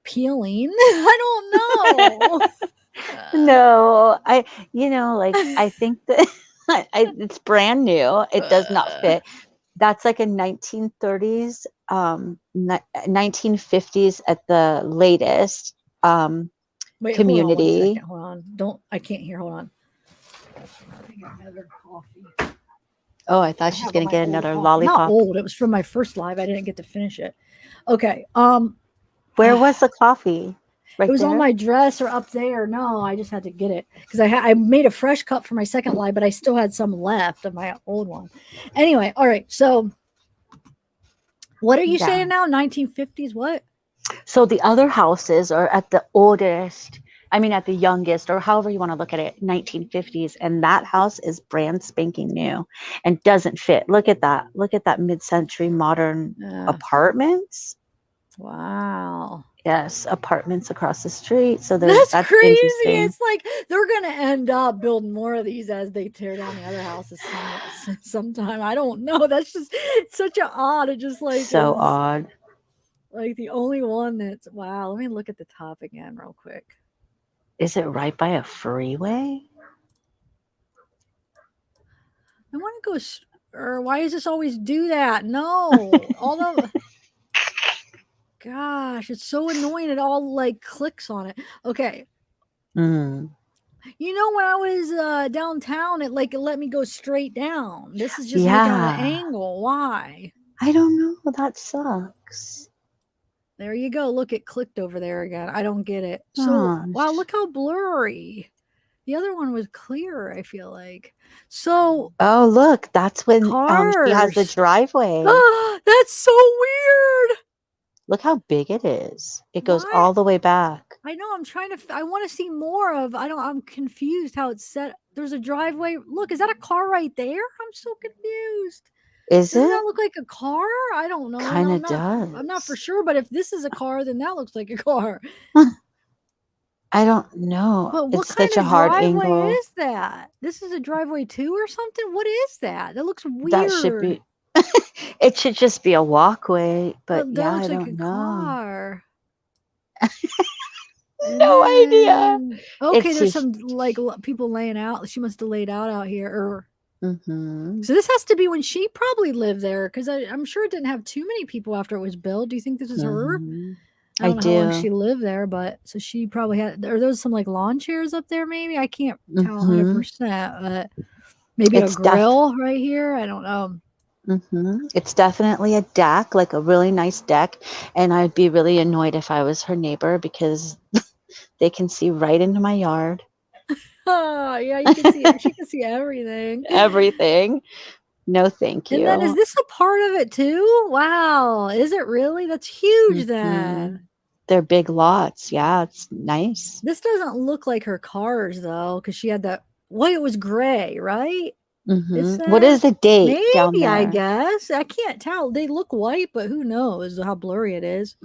S1: peeling. I don't know.
S9: No, I think that it's brand new. It does not fit. That's like a 1930s, 1950s at the latest
S1: Wait,
S9: community.
S1: Hold on. I can't hear. Hold on. I got another coffee.
S9: Oh, I thought she was going to get another
S1: Not
S9: lollipop.
S1: old. It was from my first live. I didn't get to finish it. Okay.
S9: Where was the coffee? Right
S1: it was
S9: there?
S1: on my dress or up there. No, I just had to get it because I made a fresh cup for my second live, but I still had some left of my old one. Anyway, all right. So, what are you saying now? 1950s? What?
S9: So the other houses are at the oldest. I mean, at the youngest, or however you want to look at it, 1950s, and that house is brand spanking new and doesn't fit. Look at that. Look at that mid-century modern apartments.
S1: Wow.
S9: Yes, apartments across the street. So
S1: that's crazy.
S9: interesting.
S1: It's like they're gonna end up building more of these as they tear down the other houses sometime. I don't know. That's just such an odd. It just like
S9: so odd.
S1: Like the only one that's wow. Let me look at the top again real quick.
S9: Is it right by a freeway?
S1: I want to go. Or why does this always do that? No, although. Gosh, it's so annoying. It all like clicks on it. Okay.
S9: Mm.
S1: You know, when I was downtown, it let me go straight down. This is just making it an angle. Why?
S9: I don't know. That sucks.
S1: There you go. Look, it clicked over there again. I don't get it. So, wow, look how blurry. The other one was clearer, I feel like. So.
S9: Oh, look. That's when she has the driveway.
S1: Oh, that's so weird.
S9: Look how big it is. It goes all the way back.
S1: I know. I want to see more of. I'm confused how it's set. There's a driveway. Look, is that a car right there? I'm so confused.
S9: Is
S1: Doesn't
S9: it?
S1: that look like a car? I don't know.
S9: Kind of
S1: I'm not for
S9: does.
S1: sure, but if this is a car, then that looks like a car.
S9: I don't know.
S1: But what
S9: It's
S1: kind
S9: such a
S1: of
S9: hard
S1: driveway
S9: angle.
S1: is that? This is a driveway too or something? What is that? That looks
S9: That should
S1: weird.
S9: be. It should just be a walkway, but
S1: But that
S9: yeah, I
S1: looks like a
S9: don't know.
S1: car. And
S9: No idea.
S1: then okay,
S9: It's
S1: there's
S9: just.
S1: some like people laying out. She must have laid out here. Or
S9: Mm-hmm.
S1: so this has to be when she probably lived there because I'm sure it didn't have too many people after it was built. Do you think this is her?
S9: Mm-hmm.
S1: I
S9: I
S1: don't know how long she
S9: do.
S1: lived there, but so she probably had. Are those some like lawn chairs up there? Maybe I can't tell
S9: Mm-hmm.
S1: 100%, but maybe a
S9: It's
S1: grill right here. I don't know.
S9: It's definitely a deck, like a really nice deck, and I'd be really annoyed if I was her neighbor because they can see right into my yard,
S1: Oh, yeah, you can see. She can see everything.
S9: everything. No, thank
S1: And then is
S9: you.
S1: this a part of it too? Wow, is it really? That's huge
S9: Mhm.
S1: then.
S9: They're big lots. Yeah, it's nice.
S1: This doesn't look like her cars though, because she had that. Well, it was gray, right? Is
S9: What is
S1: that
S9: the date down
S1: maybe? I
S9: there?
S1: guess I can't tell. They look white, but who knows how blurry it is.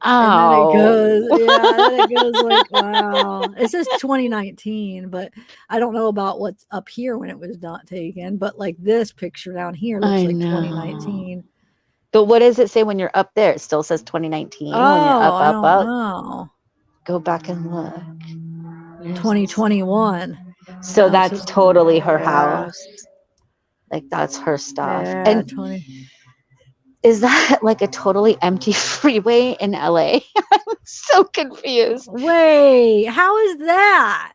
S1: And then it goes,
S9: Oh.
S1: yeah, then it goes like, wow. It says 2019, but I don't know about what's up here when it was not taken. But like this picture down here looks
S9: I
S1: like
S9: know.
S1: 2019.
S9: But what does it say when you're up there? It still says 2019 when you're
S1: Oh,
S9: up,
S1: I
S9: up,
S1: don't
S9: up.
S1: know.
S9: Go back and look. Where's this?
S1: 2021.
S9: So
S1: Oh,
S9: that's totally her
S1: yeah,
S9: house. Like that's her stuff.
S1: yeah,
S9: And
S1: 20.
S9: is that like a totally empty freeway in LA? I'm so confused.
S1: Wait, how is that?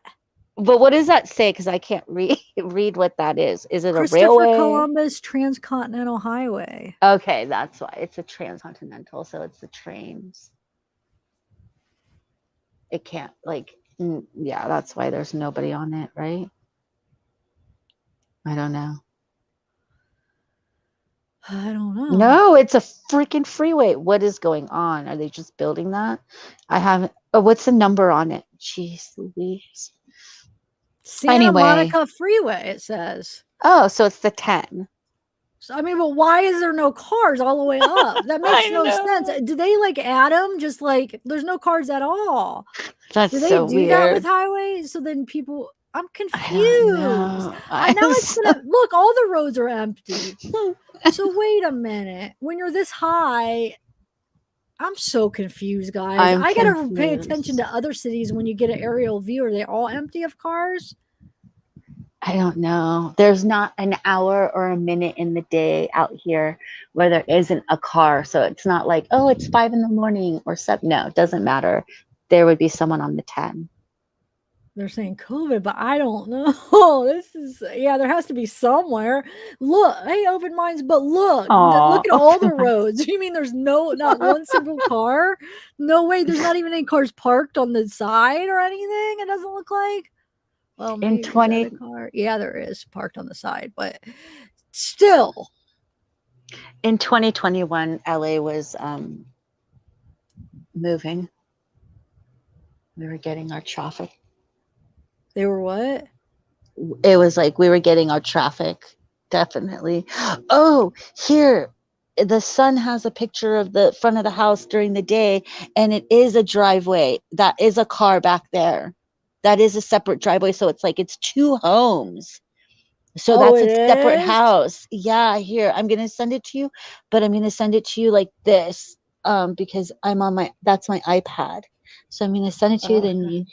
S9: But what does that say? Because I can't read what that is. Is it a
S1: Christopher
S9: railway?
S1: Columbus Transcontinental Highway.
S9: Okay, that's why. It's a transcontinental, so it's the trains. It can't yeah, that's why there's nobody on it, right? I don't know.
S1: I don't know.
S9: No, it's a freaking freeway. What is going on? Are they just building that? I haven't. Oh, what's the number on it? Jeez Louise.
S1: Santa
S9: Anyway.
S1: Monica Freeway, it says.
S9: Oh, so it's the 10.
S1: So, I mean, but why is there no cars all the way up? That makes no sense. Do they like add them? Just like there's no cars at all.
S9: That's
S1: Do they
S9: so
S1: do that with
S9: weird.
S1: highways? So then people, I'm
S9: I don't
S1: confused.
S9: know.
S1: Now
S9: I'm
S1: it's
S9: so-
S1: gonna look. All the roads are empty. So wait a minute. When you're this high, I'm so confused, guys.
S9: I'm
S1: I gotta pay attention
S9: confused.
S1: to other cities when you get an aerial view. Are they all empty of cars?
S9: I don't know. There's not an hour or a minute in the day out here where there isn't a car. So it's not like, oh, it's 5 a.m. or 7. No, it doesn't matter. There would be someone on the 10.
S1: They're saying COVID, but I don't know. This is, yeah, there has to be somewhere. Look, hey, open minds, but look at all the roads. You mean there's not one single car? No way. There's not even any cars parked on the side or anything. It doesn't look like. Well, maybe is that a car? Yeah, there is parked on the side, but still.
S9: In 2021, LA was moving. We were getting our traffic.
S1: They were what?
S9: It was like we were getting our traffic, definitely. Oh, here, the sun has a picture of the front of the house during the day, and it is a driveway. That is a car back there. That is a separate driveway, so it's like it's 2 homes. So that's a separate house. Yeah, here, I'm gonna send it to you, but I'm gonna send it to you like this, because I'm on that's my iPad. So I'm gonna send it to you, then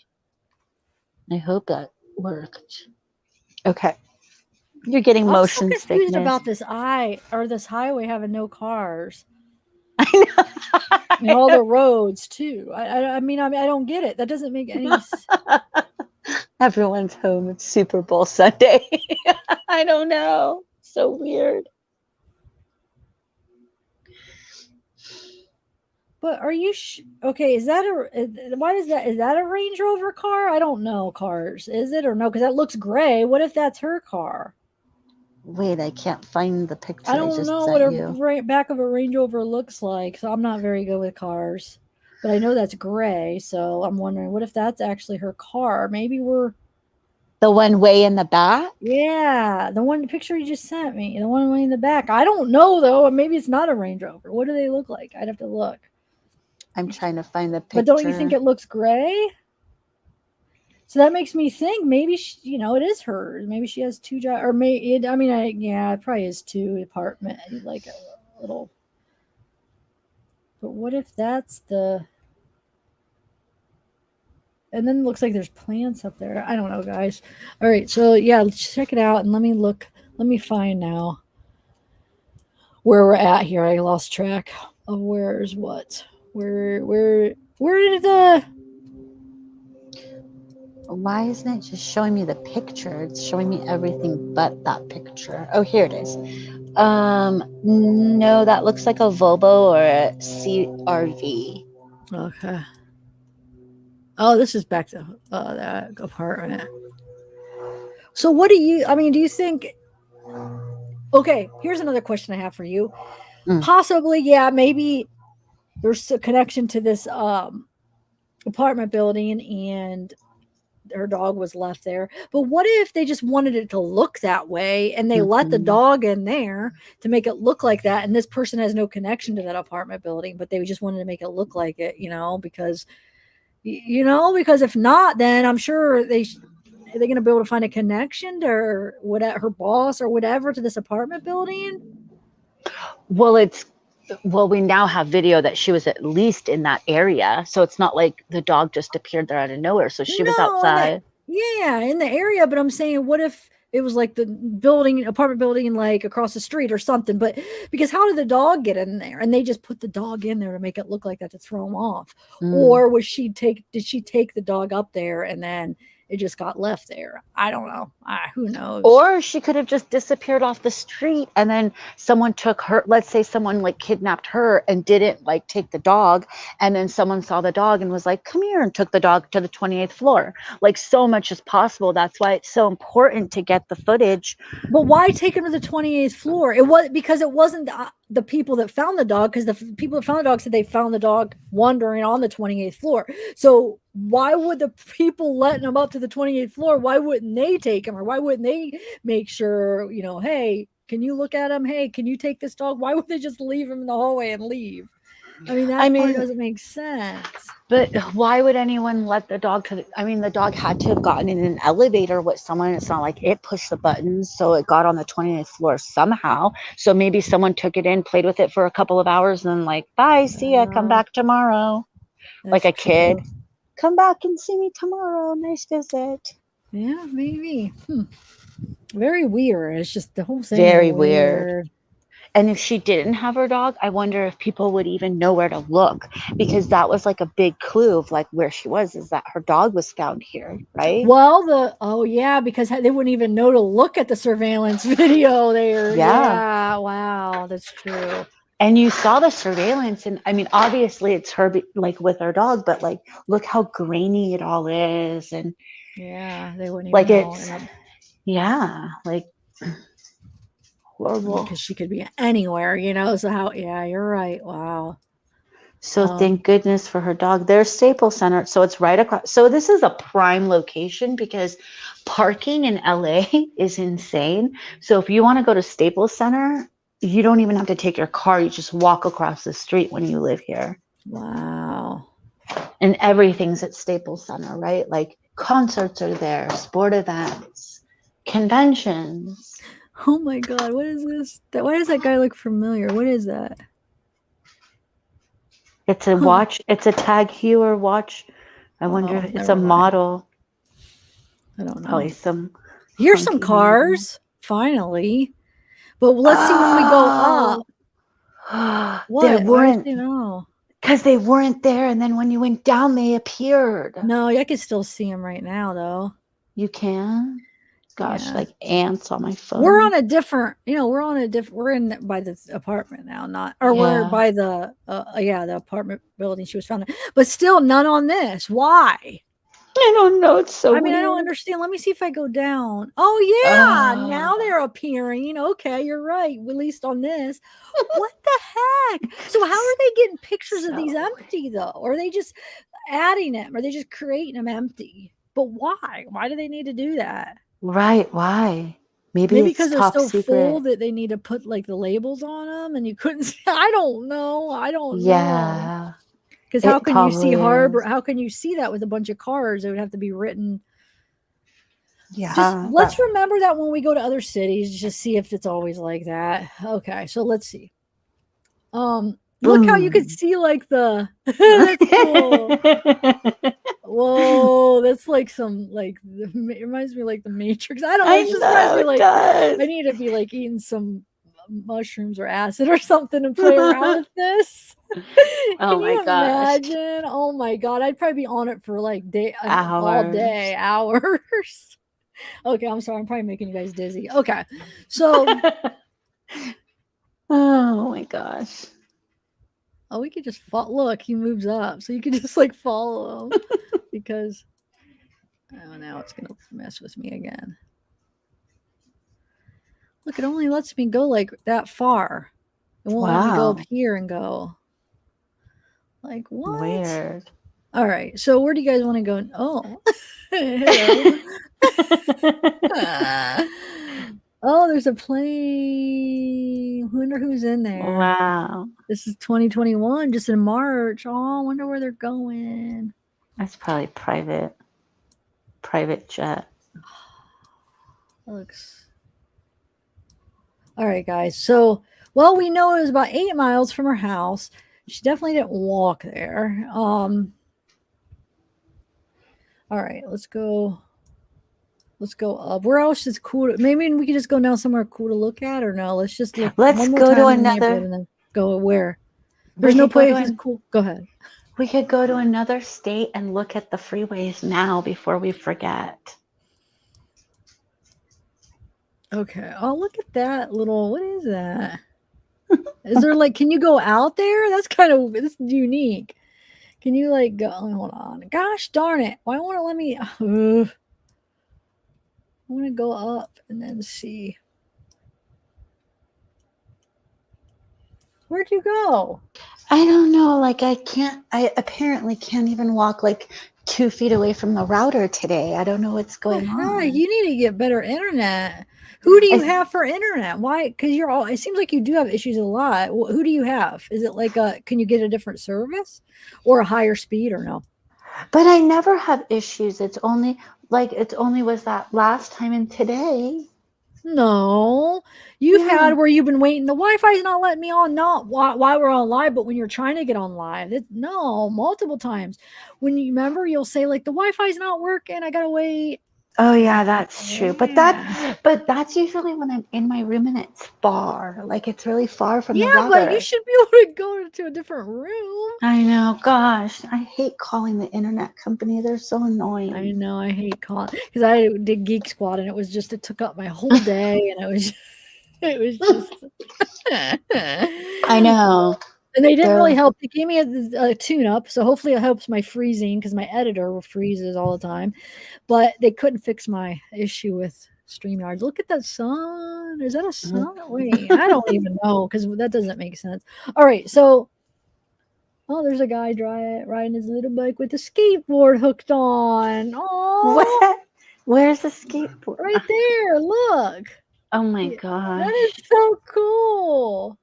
S9: I hope that worked. Okay. You're getting motion
S1: I'm so confused
S9: sickness.
S1: about this this highway having no cars.
S9: I know.
S1: And all the roads too. I mean, I don't get it. That doesn't make any sense.
S9: Everyone's home. It's Super Bowl Sunday. I don't know. So weird.
S1: But are you okay? Is that is that a Range Rover car? I don't know cars. Is it or no? Because that looks gray. What if that's her car?
S9: Wait, I can't find the picture.
S1: I don't know what a back of a Range Rover looks like. So I'm not very good with cars, but I know that's gray. So I'm wondering, what if that's actually her car? Maybe we're
S9: The one way in the back?
S1: Yeah, the picture you just sent me, the one way in the back. I don't know though, maybe it's not a Range Rover. What do they look like? I'd have to look.
S9: I'm trying to find the picture.
S1: But don't you think it looks gray? So that makes me think maybe she, it is hers. Maybe she has two jobs, or it probably is two apartment, like a little. But what if that's the? And then it looks like there's plants up there. I don't know, guys. All right, so yeah, let's check it out and let me look. Let me find now where we're at here. I lost track of where's what. Where did the?
S9: Why isn't it just showing me the picture? It's showing me everything but that picture. Oh, here it is. No, that looks like a Volvo or a CRV.
S1: Okay. Oh, this is back to that apartment. So what do you think? Okay, here's another question I have for you. Possibly, yeah, maybe there's a connection to this apartment building and her dog was left there. But what if they just wanted it to look that way and they let the dog in there to make it look like that, and this person has no connection to that apartment building, but they just wanted to make it look like it, because if not, then I'm sure are they going to be able to find a connection to her boss or whatever to this apartment building?
S9: Well, we now have video that she was at least in that area. So it's not like the dog just appeared there out of nowhere. So she was outside.
S1: In the area. But I'm saying, what if it was like the apartment building, like across the street or something? But because how did the dog get in there? And they just put the dog in there to make it look like that, to throw him off. Or did she take the dog up there and then it just got left there? I don't know. Who knows?
S9: Or she could have just disappeared off the street and then someone took her. Let's say someone like kidnapped her and didn't like take the dog. And then someone saw the dog and was like, come here, and took the dog to the 28th floor. Like, so much is possible. That's why it's so important to get the footage.
S1: But why take him to the 28th floor? It wasn't the people that found the dog, because the people that found the dog said they found the dog wandering on the 28th floor. So why would the people letting him up to the 28th floor, why wouldn't they take him? Or why wouldn't they make sure, hey, can you look at him? Hey, can you take this dog? Why would they just leave him in the hallway and leave? That part doesn't make sense.
S9: But why would anyone let the dog the dog had to have gotten in an elevator with someone. It's not like it pushed the buttons, so it got on the 28th floor somehow. So maybe someone took it in, played with it for a couple of hours, and then like, bye, see ya, come back tomorrow. Like a kid. Come back and see me tomorrow. Nice visit.
S1: Yeah, maybe. Very weird. It's just the whole thing.
S9: Very weird. And if she didn't have her dog, I wonder if people would even know where to look, because that was like a big clue of like where she was, is that her dog was found here, right?
S1: Well, because they wouldn't even know to look at the surveillance video there. Yeah. Wow, that's true.
S9: And you saw the surveillance, and obviously it's her like with her dog, but like look how grainy it all is, and
S1: they wouldn't even
S9: like
S1: know.
S9: Like horrible.
S1: Because she could be anywhere, so you're right. Wow.
S9: So thank goodness for her dog. There's Staples Center, so it's right across. So this is a prime location because parking in LA is insane. So if you want to go to Staples Center, you don't even have to take your car. You just walk across the street when you live here.
S1: Wow.
S9: And everything's at Staples Center, right? Like concerts are there, sport events, conventions.
S1: Oh my God, what is this? Why does that guy look familiar? What is that?
S9: It's a watch. It's a Tag Heuer watch. I wonder if it's a model.
S1: I don't know.
S9: Probably
S1: Here's some cars, finally. But let's see when we go up. What?
S9: They weren't.
S1: Because
S9: they weren't there, and then when you went down, they appeared.
S1: No, I can still see them right now, though.
S9: You can? Gosh, like ants on my phone.
S1: We're on a different, we're in by the apartment now, we're by the apartment building she was found in. But still none on this. Why?
S9: I don't know. It's so weird.
S1: I don't understand. Let me see if I go down. Oh yeah, now they're appearing. Okay, you're right. At least on this. What the heck? So how are they getting pictures of these empty though? Or are they just adding them? Are they just creating them empty? But why? Why do they need to do that?
S9: Right. Why? Maybe
S1: Maybe
S9: it's
S1: because they're
S9: top
S1: so full
S9: secret.
S1: that they need to put like the labels on them, and you couldn't see. I don't know.
S9: Yeah.
S1: Because how
S9: It
S1: can you see
S9: probably
S1: harbor?
S9: is.
S1: How can you see that with a bunch of cars? It would have to be written. Just
S9: Yeah.
S1: let's remember that when we go to other cities, just see if it's always like that. Okay, so let's see. Look how you could see like the that's cool. Whoa, that's like some like it reminds me of, like the Matrix. I don't know.
S9: I
S1: It just reminds
S9: know
S1: me
S9: it
S1: like
S9: does.
S1: I need to be like eating some mushrooms or acid or something and play around with this.
S9: Oh
S1: Can
S9: my
S1: you
S9: gosh.
S1: imagine? Oh my god, I'd probably be on it for like all
S9: Hours.
S1: day, hours. Okay, I'm sorry. I'm probably making you guys dizzy. Okay, so
S9: Oh my gosh.
S1: we could just look. He moves up, so you can just like follow him because now it's gonna mess with me again. Look, it only lets me go like that far. It won't let me go up
S9: Wow.
S1: here and go. Like what?
S9: Weird.
S1: All right. So where do you guys want to go? Oh, hello. Oh, there's a plane. I wonder who's in there.
S9: Wow.
S1: This is 2021, just in March. Oh, I wonder where they're going.
S9: That's probably private jet.
S1: That looks. All right, guys. So, well, we know it was about 8 miles from her house. She definitely didn't walk there. All right, let's go. Let's go up. Where else is cool? Maybe we could just go now somewhere cool to look at, or no? Let's just look
S9: Let's
S1: one more
S9: go
S1: time
S9: to
S1: in the neighborhood
S9: another.
S1: and then go where. There's no place that's cool. Go ahead.
S9: We could go to another state and look at the freeways now before we forget.
S1: Okay. Oh, look at that little. What is that? Is there like? Can you go out there? That's that's unique. Can you like go? Hold on. Gosh darn it! Why won't it let me? I want to go up and then see. Where'd you go?
S9: I don't know. Like I apparently can't even walk like 2 feet away from the router today. I don't know what's going on.
S1: You need to get better internet. Who do you have for internet? Why? Because it seems like you do have issues a lot. Who do you have? Is it like can you get a different service or a higher speed or no?
S9: But I never have issues. It's only was that last time and today.
S1: No, you've had where you've been waiting. The Wi-Fi's not letting me on. Not why we're on live, but when you're trying to get on live, multiple times. When you remember, you'll say like the Wi-Fi's not working. I gotta wait.
S9: Oh yeah, that's true. But that's usually when I'm in my room and it's far. Like it's really far from the router.
S1: But you should be able to go to a different room.
S9: I know. Gosh, I hate calling the internet company. They're so annoying.
S1: I know. I hate calling because I did Geek Squad and it took up my whole day and it was just.
S9: I know.
S1: And they didn't really help. They gave me a tune-up, so hopefully it helps my freezing because my editor freezes all the time. But they couldn't fix my issue with StreamYard. Look at that sun. Is that a sun? Wait, I don't even know because that doesn't make sense. All right, so there's a guy riding his little bike with a skateboard hooked on. Oh,
S9: what? Where's the skateboard?
S1: Right there. Look.
S9: Oh my gosh.
S1: That is so cool.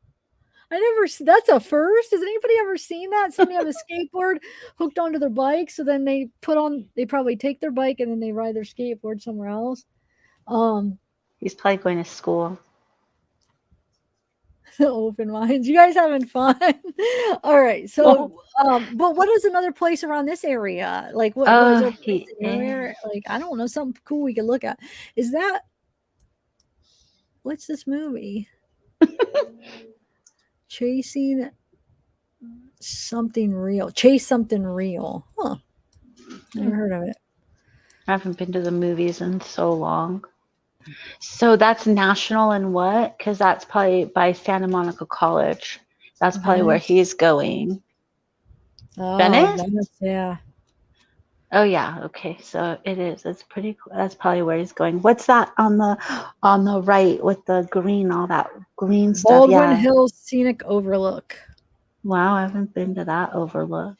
S1: That's a first. Has anybody ever seen that? Somebody have a skateboard hooked onto their bike. So then they probably take their bike and then they ride their skateboard somewhere else.
S9: He's probably going to school.
S1: Open minds. You guys having fun? All right. So, but what is another place around this area? Like what is there a place anywhere? Like, I don't know, something cool we could look at. Is that what's this movie? Chasing something real. Chase something real. Huh. Never heard of it.
S9: I haven't been to the movies in so long. So that's national and what? Because that's probably by Santa Monica College. That's probably where he's going.
S1: Oh,
S9: Venice?
S1: Yeah.
S9: Oh yeah. Okay. So it is. It's pretty cool. That's probably where he's going. What's that on the right with the green, all that green stuff?
S1: Baldwin Hills Scenic Overlook.
S9: Wow, I haven't been to that overlook.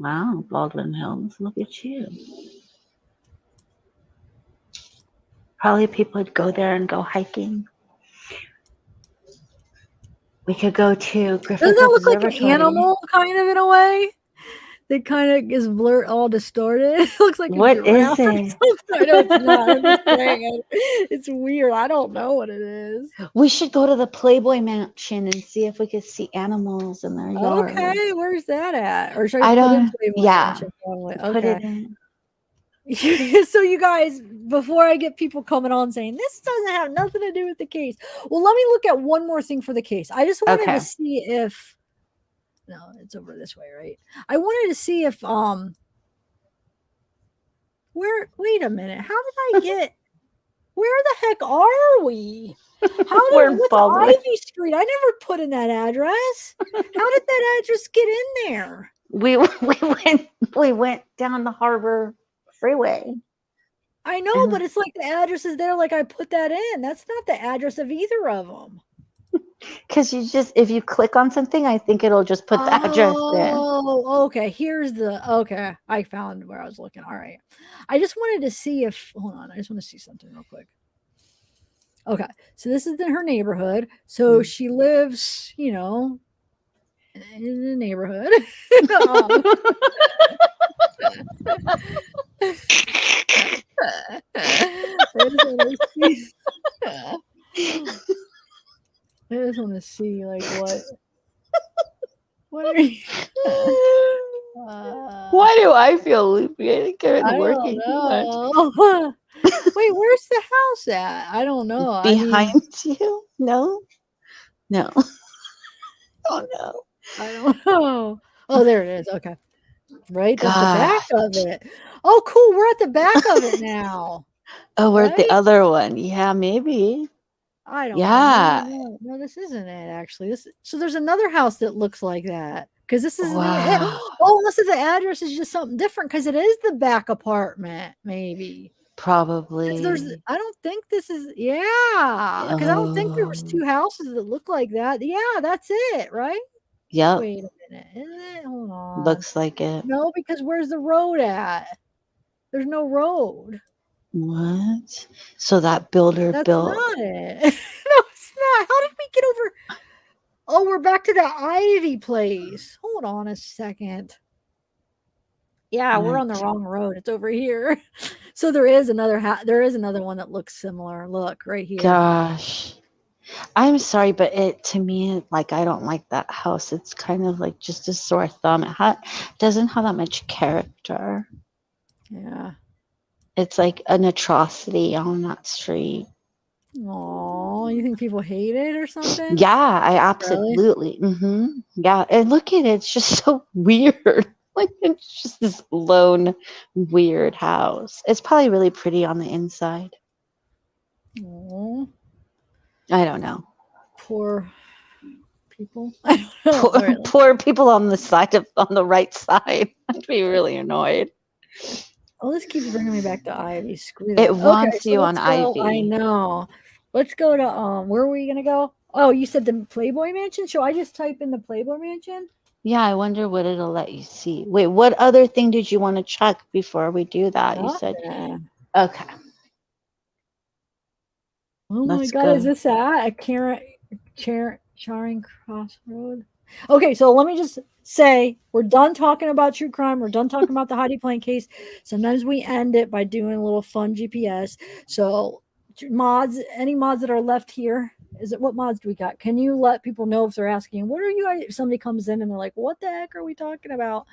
S9: Wow, Baldwin Hills. Look at you. Probably people would go there and go hiking. We could go to
S1: Doesn't
S9: Griffith
S1: that look like an
S9: Observatory.
S1: animal, kind of in a way? That kind of is blurred, all distorted. It looks like a
S9: What
S1: giraffe
S9: is
S1: or
S9: it?
S1: something. I know it's not. I'm just saying it's weird. I don't know what it is.
S9: We should go to the Playboy Mansion and see if we could see animals in their yard.
S1: Okay, where's that at? Or should I
S9: I
S1: just put in
S9: don't.
S1: Playboy
S9: Yeah,
S1: Mansion probably?
S9: put it
S1: Okay.
S9: in.
S1: So you guys, before I get people coming on saying this doesn't have nothing to do with the case, well, let me look at one more thing for the case. I just wanted
S9: Okay.
S1: to see if no, it's over this way, right? I wanted to see if wait a minute, how did I get where the heck are we?
S9: We're in
S1: What's
S9: Baldwin.
S1: Ivy Street? I never put in that address. How did that address get in there?
S9: We went down the Harbor Freeway.
S1: I know, but it's like the address is there, like I put that in. That's not the address of either of them.
S9: Because if you click on something, I think it'll just put the address in.
S1: Oh, okay. Okay. I found where I was looking. All right. I just wanted to see if, hold on. I just want to see something real quick. Okay. So this is in her neighborhood. So she lives, in the neighborhood. I just want to see, like, what are you?
S9: Why do I feel loopy? I think I'm
S1: I
S9: working
S1: don't
S9: too much.
S1: know. Wait, where's the house at? I don't know.
S9: Behind you? No. Oh no.
S1: I don't know. Oh, there it is. Okay. Right? That's the back
S9: Gosh.
S1: of it. Oh, cool. We're at the back of it now.
S9: Oh, we're at the
S1: Right?
S9: other one. Yeah, maybe.
S1: I don't
S9: Yeah.
S1: know. No, this isn't it, actually. So there's another house that looks like that. Because this isn't it.
S9: Wow.
S1: Oh, unless the address is just something different, because it is the back apartment, maybe.
S9: Probably.
S1: I don't think this is, because I don't think there was two houses that look like that. Yeah, that's it, right?
S9: Yep.
S1: Wait a minute. Is it? Hold on.
S9: Looks like it.
S1: No, because where's the road at? There's no road.
S9: What? So that builder
S1: That's
S9: built.
S1: not it. No, it's not. How did we get over? Oh, we're back to that Ivy place. Hold on a second. Yeah, we're on the wrong road. It's over here. So there is another there is another one that looks similar. Look right here.
S9: Gosh. I'm sorry, but to me, like, I don't like that house. It's kind of like just a sore thumb. It doesn't have that much character.
S1: Yeah.
S9: It's like an atrocity on that street.
S1: Oh, you think people hate it or something?
S9: Yeah, I absolutely. Really? Mm-hmm. Yeah, and look at it. It's just so weird. Like, it's just this lone, weird house. It's probably really pretty on the inside.
S1: Oh.
S9: I don't know.
S1: Poor people. I don't know.
S9: Poor people on the right side. I'd be really annoyed.
S1: Oh, this keeps bringing me back to Ivy. Screw
S9: that. It wants you on Ivy.
S1: I know. Let's go to where were we gonna go? Oh, you said the Playboy Mansion. Should I just type in the Playboy Mansion?
S9: Yeah, I wonder what it'll let you see. Wait, what other thing did you want to check before we do that? You said okay.
S1: Oh my God, is this at a Charing Cross Road? Okay, so let me just say we're done talking about true crime. We're done talking about the Heidi Planck case. Sometimes we end it by doing a little fun GPS. So any mods that are left here, what mods do we got? Can you let people know if they're asking, what are you guys, if somebody comes in and they're like, what the heck are we talking about?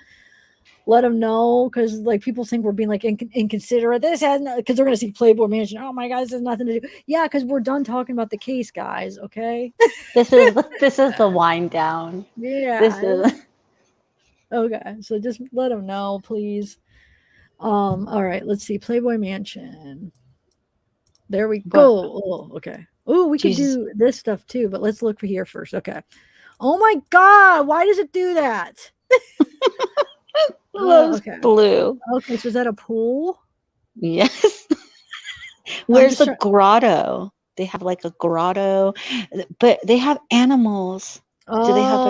S1: Let them know, because like people think we're being like inconsiderate. This has because they're gonna see Playboy Mansion. Oh my God, this has nothing to do. Yeah, because we're done talking about the case, guys. Okay.
S9: This is the wind down.
S1: Yeah. Okay, so just let them know, please. All right, let's see. Playboy Mansion. There we go. Oh, okay. Oh, we could do this stuff too, but let's look for here first. Okay. Oh my God, why does it do that?
S9: Okay. Blue.
S1: Okay, so is that a pool?
S9: Yes. Where's the grotto? They have like a grotto, but they have animals.
S1: Oh.
S9: Do they have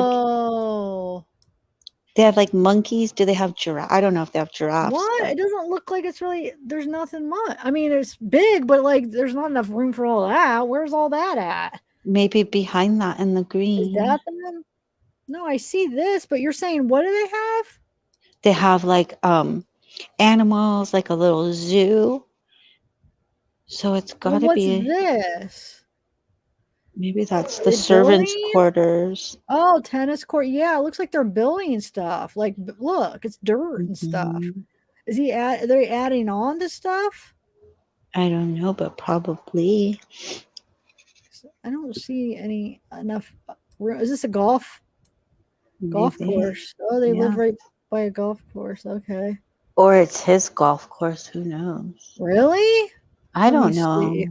S9: They have like monkeys. Do they have giraffe? I don't know if they have giraffes.
S1: What?
S9: But
S1: It doesn't look like it's really. There's nothing much. I mean, it's big, but like, there's not enough room for all that. Where's all that at?
S9: maybe behind that in the
S1: Is
S9: green,
S1: that them? No, I see this, but you're saying what do they have?
S9: they have like animals, like a little zoo. So it's
S1: Well,
S9: got to
S1: what's
S9: be.
S1: this?
S9: Maybe that's the
S1: They
S9: servants'
S1: building?
S9: quarters.
S1: Oh, tennis court. Yeah, it looks like they're building stuff. Like, look, it's dirt and stuff.
S9: Mhm.
S1: Is he add? Are they adding on to stuff?
S9: I don't know, but probably.
S1: I don't see any enough. Is this a golf
S9: Maybe.
S1: course? Oh, they live
S9: Yeah.
S1: right by a golf course. Okay.
S9: Or it's his golf course. Who knows?
S1: Really?
S9: I
S1: Let me
S9: don't know.
S1: see.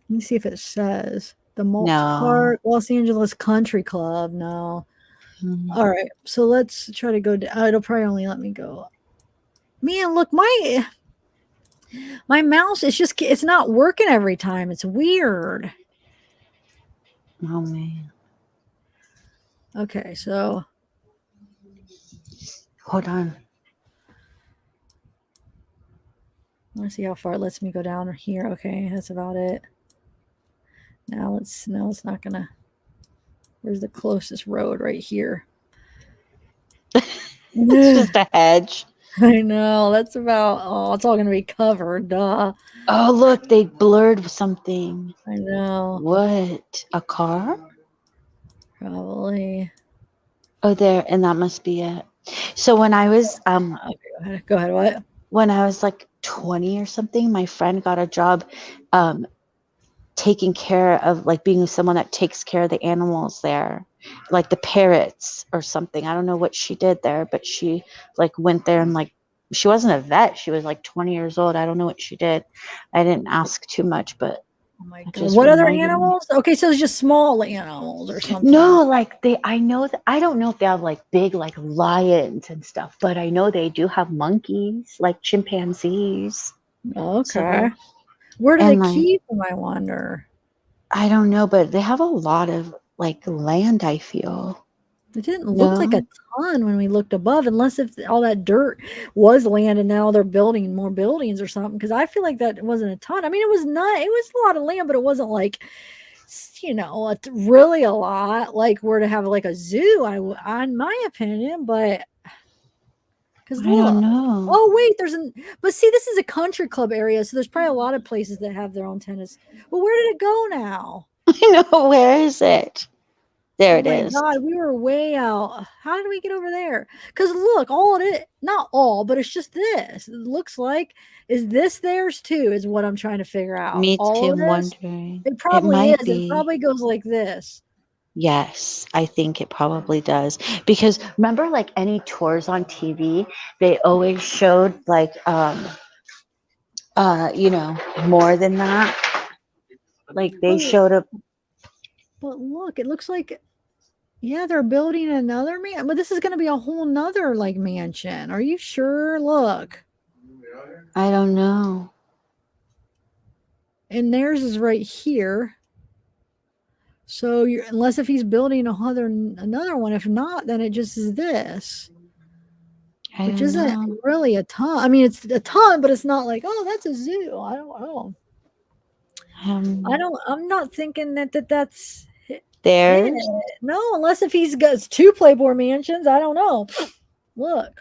S1: Let me see if it says the Maltz
S9: No.
S1: Park, Los Angeles Country Club. No.
S9: Mhm.
S1: All right. So let's try to go down. It'll probably only let me go. Man, look, my mouse is just, it's not working every time. It's weird.
S9: Oh man.
S1: Okay, so
S9: Hold on.
S1: I want to see how far it lets me go down here. Okay, that's about it. Now it's not gonna. Where's the closest road? Right here.
S9: It's just a hedge.
S1: I know. That's about. Oh, it's all gonna be covered. Duh.
S9: Oh look, they blurred something.
S1: I know.
S9: What? A car?
S1: Probably.
S9: Oh, there, and that must be it. So when I was
S1: Okay, go ahead. What?
S9: when I was like 20 or something, my friend got a job taking care of, like, being someone that takes care of the animals there, like the parrots or something. I don't know what she did there, but she like went there and like, she wasn't a vet. She was like 20 years old. I don't know what she did. I didn't ask too much, but
S1: Oh my
S9: it
S1: god.
S9: just
S1: What other
S9: reminded me.
S1: animals? Okay, so it's just small animals or something.
S9: No, like I know that, I don't know if they have like big like lions and stuff, but I know they do have monkeys, like chimpanzees.
S1: Okay.
S9: So,
S1: Where do they
S9: and like,
S1: keep them, I wonder?
S9: I don't know, but they have a lot of like land, I feel.
S1: It didn't look like a
S9: No,
S1: ton when we looked above, unless if all that dirt was land and now they're building more buildings or something. Because I feel like that wasn't a ton. I mean, it was not. It was a lot of land, but it wasn't like, really a lot. Like we're to have like a zoo. In my opinion, but because
S9: I don't
S1: look.
S9: know.
S1: Oh wait, but see, this is a country club area, so there's probably a lot of places that have their own tennis. But where did it go now?
S9: I know, where is it? There
S1: Oh
S9: it
S1: my
S9: is.
S1: God, we were way out. How did we get over there? Because look, not all, but it's just this. It looks like, is this theirs too? Is what I'm trying to figure out.
S9: Me
S1: All
S9: too,
S1: of
S9: I'm
S1: this?
S9: wondering.
S1: It
S9: It
S1: probably
S9: might
S1: is. It
S9: be.
S1: probably goes like this.
S9: Yes, I think it probably does. Because remember, like any tours on TV, they always showed like more than that. Like they
S1: But,
S9: showed up.
S1: but look, it looks like, yeah, they're building another man. But this is going to be a whole nother like mansion. Are you sure? Look.
S9: I don't know.
S1: And theirs is right here. So unless if he's building another one, if not, then it just is this,
S9: I
S1: which
S9: don't
S1: isn't
S9: know.
S1: really a ton. I mean, it's a ton, but it's not like, oh, that's a zoo. I don't know. I'm not thinking that's it.
S9: There's.
S1: No, unless if he's got two Playboy mansions. I don't know. Look,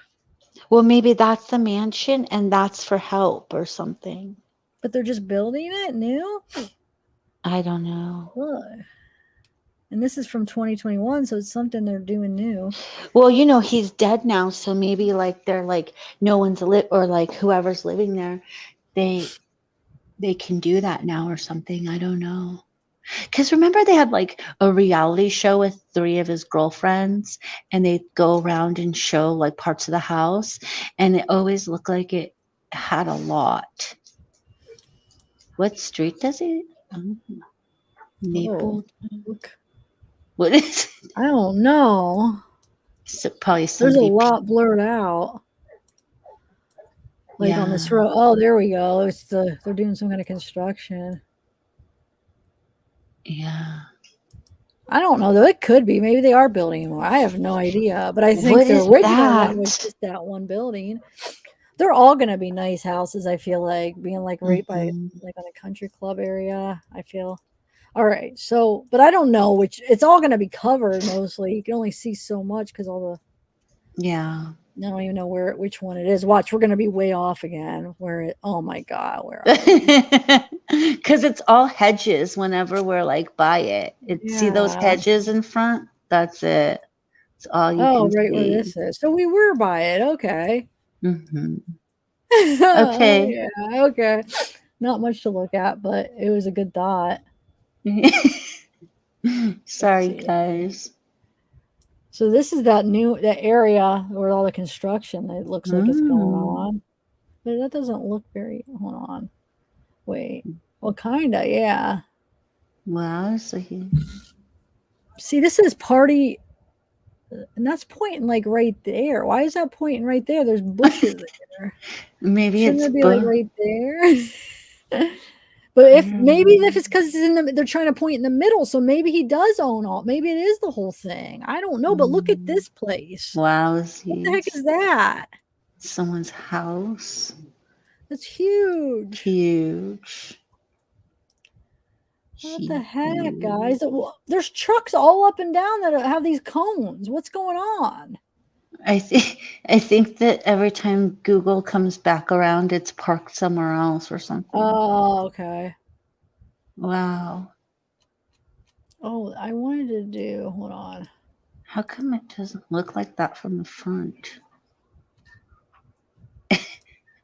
S9: Well, maybe that's the mansion and that's for help or something.
S1: but they're just building it new.
S9: I don't know.
S1: Look. And this is from 2021, so it's something they're doing new.
S9: Well, he's dead now, so maybe like they're like no one's or like whoever's living there, they can do that now or something. I don't know. Because remember they had like a reality show with 3 of his girlfriends and they go around and show like parts of the house and it always looked like it had a lot. What street does it? Maple.
S1: Look.
S9: What is it?
S1: I don't know.
S9: So probably
S1: There's a
S9: somebody.
S1: lot blurred out. Like on this road. Oh, there we go. They're doing some kind of construction.
S9: Yeah.
S1: I don't know though. It could be. Maybe they are building more. I have no idea. But I think
S9: What
S1: the
S9: is
S1: original one was
S9: that?
S1: just that one building. They're all gonna be nice houses. I feel like being like right by
S9: Mhm.
S1: like on a country club area. I feel. All right. So, but I don't know which. It's all gonna be covered mostly. You can only see so much because all the.
S9: Yeah.
S1: I don't even know which one it is. Watch, we're gonna be way off again. Where it? Oh my God, where are we?
S9: Because it's all hedges whenever we're like by it. See those
S1: Yeah.
S9: hedges in front? That's it. It's all you
S1: Oh,
S9: can
S1: right where
S9: see.
S1: this is. So we were by it. Okay.
S9: Hmm.
S1: Oh
S9: Okay.
S1: yeah. Okay. Not much to look at, but it was a good thought.
S9: Sorry,
S1: see.
S9: guys.
S1: So this is that area where all the construction. It looks like it's going on, but that doesn't look very. Hold on. Wait. Well, kinda. Yeah.
S9: Wow. So
S1: See, this is party. And that's pointing like right there. Why is that pointing right there? There's bushes there.
S9: maybe
S1: Shouldn't
S9: it's
S1: it be like right there? But if maybe if it's because it's in they're trying to point in the middle, so maybe he does own all. Maybe it is the whole thing. I don't know. But look at this place.
S9: Wow.
S1: What the heck is that?
S9: Someone's house.
S1: That's huge.
S9: Huge.
S1: What the heck, guys? There's trucks all up and down that have these cones. What's going on?
S9: I think that every time Google comes back around, it's parked somewhere else or something.
S1: Oh, okay.
S9: Wow.
S1: Oh, I wanted to do. Hold on.
S9: How come it doesn't look like that from the front?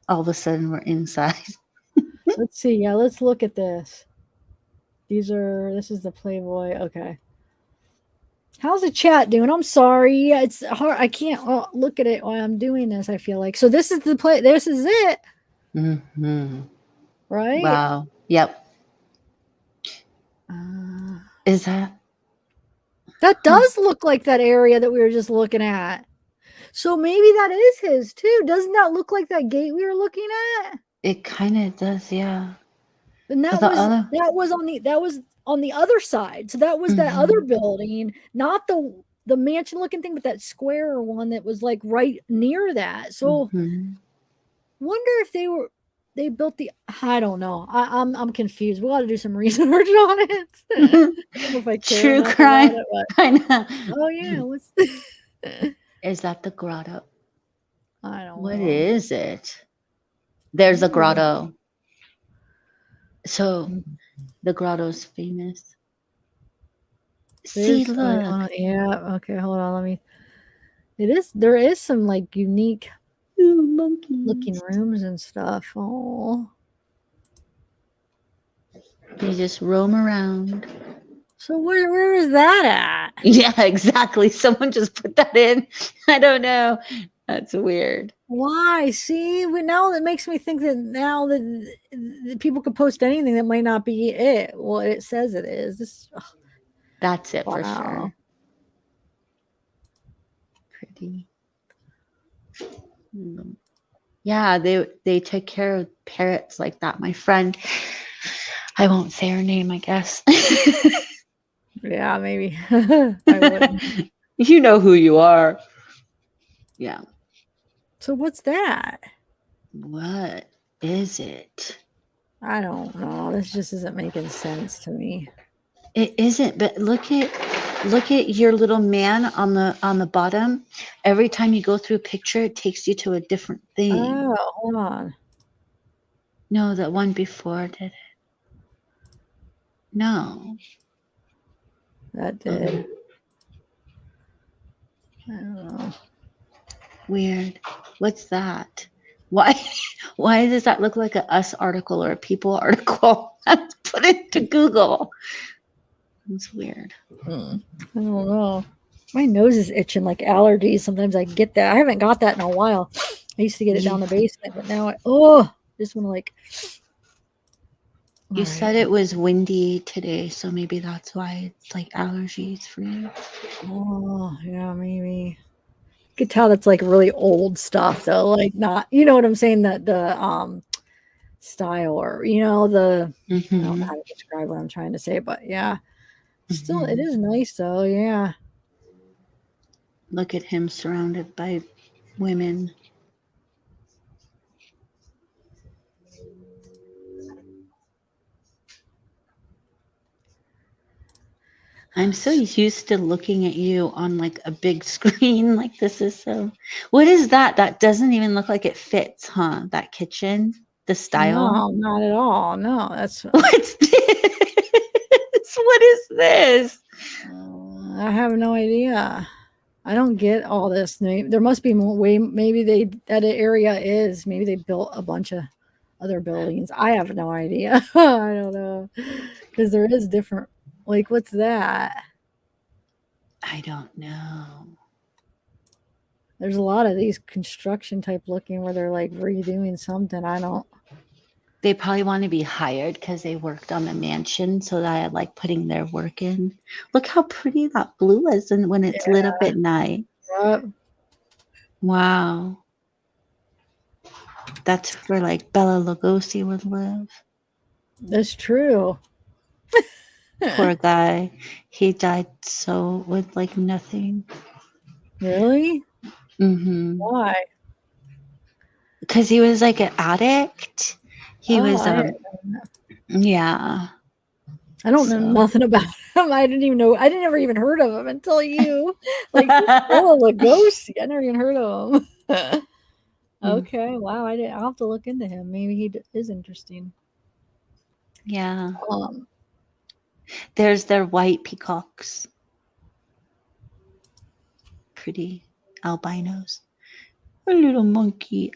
S9: All of a sudden, we're inside.
S1: Let's see. Yeah, let's look at this. This is the Playboy. Okay. How's the chat doing? I'm sorry. It's hard. I can't look at it while I'm doing this, I feel like. So this is this is it.
S9: Mm-hmm.
S1: Right?
S9: Wow. Yep. Is that
S1: does look like that area that we were just looking at. So maybe that is his too. Doesn't that look like that gate we were looking at?
S9: It kind of does, yeah.
S1: And that was on the other side. So that was that other building, not the mansion looking thing, but that square one that was like right near that. So wonder if they built I don't know. I'm confused. We'll have to do some research on it. I don't know if I care
S9: true crime?
S1: about it,
S9: I know.
S1: oh yeah, what's
S9: Is that the grotto?
S1: I don't know.
S9: What is it? There's a grotto. So the grotto's famous. See, look.
S1: Yeah. Okay. Hold on. Let me. There is some like unique looking rooms and stuff. Oh.
S9: They just roam around.
S1: So where is that at?
S9: Yeah, exactly. Someone just put that in. I don't know. That's weird.
S1: Why? See, now that makes me think that now that people could post anything that might not be it. Well, it says it is.
S9: That's it for sure. Pretty. Yeah, they take care of parrots like that. My friend, I won't say her name, I guess.
S1: Yeah, maybe. I wouldn't.
S9: You know who you are. Yeah.
S1: So what's that?
S9: What is it?
S1: I don't know. This just isn't making sense to me.
S9: It isn't, but look at your little man on the bottom. Every time you go through a picture, it takes you to a different thing.
S1: Oh, hold on.
S9: No, the one before did it. No.
S1: That did. I don't know.
S9: Weird. What's that? Why does that look like a Us article or a People article? Let's put it to Google. It's weird.
S1: I don't know. My nose is itching like allergies. Sometimes I get that. I haven't got that in a while. I used to get it down the basement, but now just want to like.
S9: You said it was windy today, so maybe that's why it's like allergies for you.
S1: Oh, yeah, maybe. You could tell that's like really old stuff though. Like not, you know what I'm saying? That the style or I don't know how to describe what I'm trying to say, but yeah. Still, it is nice though. Yeah.
S9: Look at him surrounded by women. I'm so used to looking at you on like a big screen. Like this is so. What is that? That doesn't even look like it fits, huh? That kitchen, the style.
S1: No, not at all. No, that's.
S9: What's this? What is this?
S1: I have no idea. I don't get all this. There must be more way. Maybe that area is. Maybe they built a bunch of other buildings. I have no idea. I don't know because there is different. Like, what's that?
S9: I don't know.
S1: There's a lot of these construction type looking where they're like redoing something. I don't.
S9: They probably want to be hired because they worked on the mansion, so that I like putting their work in. Look how pretty that blue is, and when it's lit up at night.
S1: Yep.
S9: Wow. That's where like Bela Lugosi would live.
S1: That's true.
S9: Poor guy. He died with like nothing.
S1: Really?
S9: Mm-hmm.
S1: Why?
S9: Because he was like an addict. He was yeah.
S1: I don't know nothing about him. I didn't ever even heard of him until you. Like Bela Lugosi. I never even heard of him. Okay, wow. I'll have to look into him. Maybe he is interesting.
S9: Yeah. There's their white peacocks. Pretty albinos. A little monkey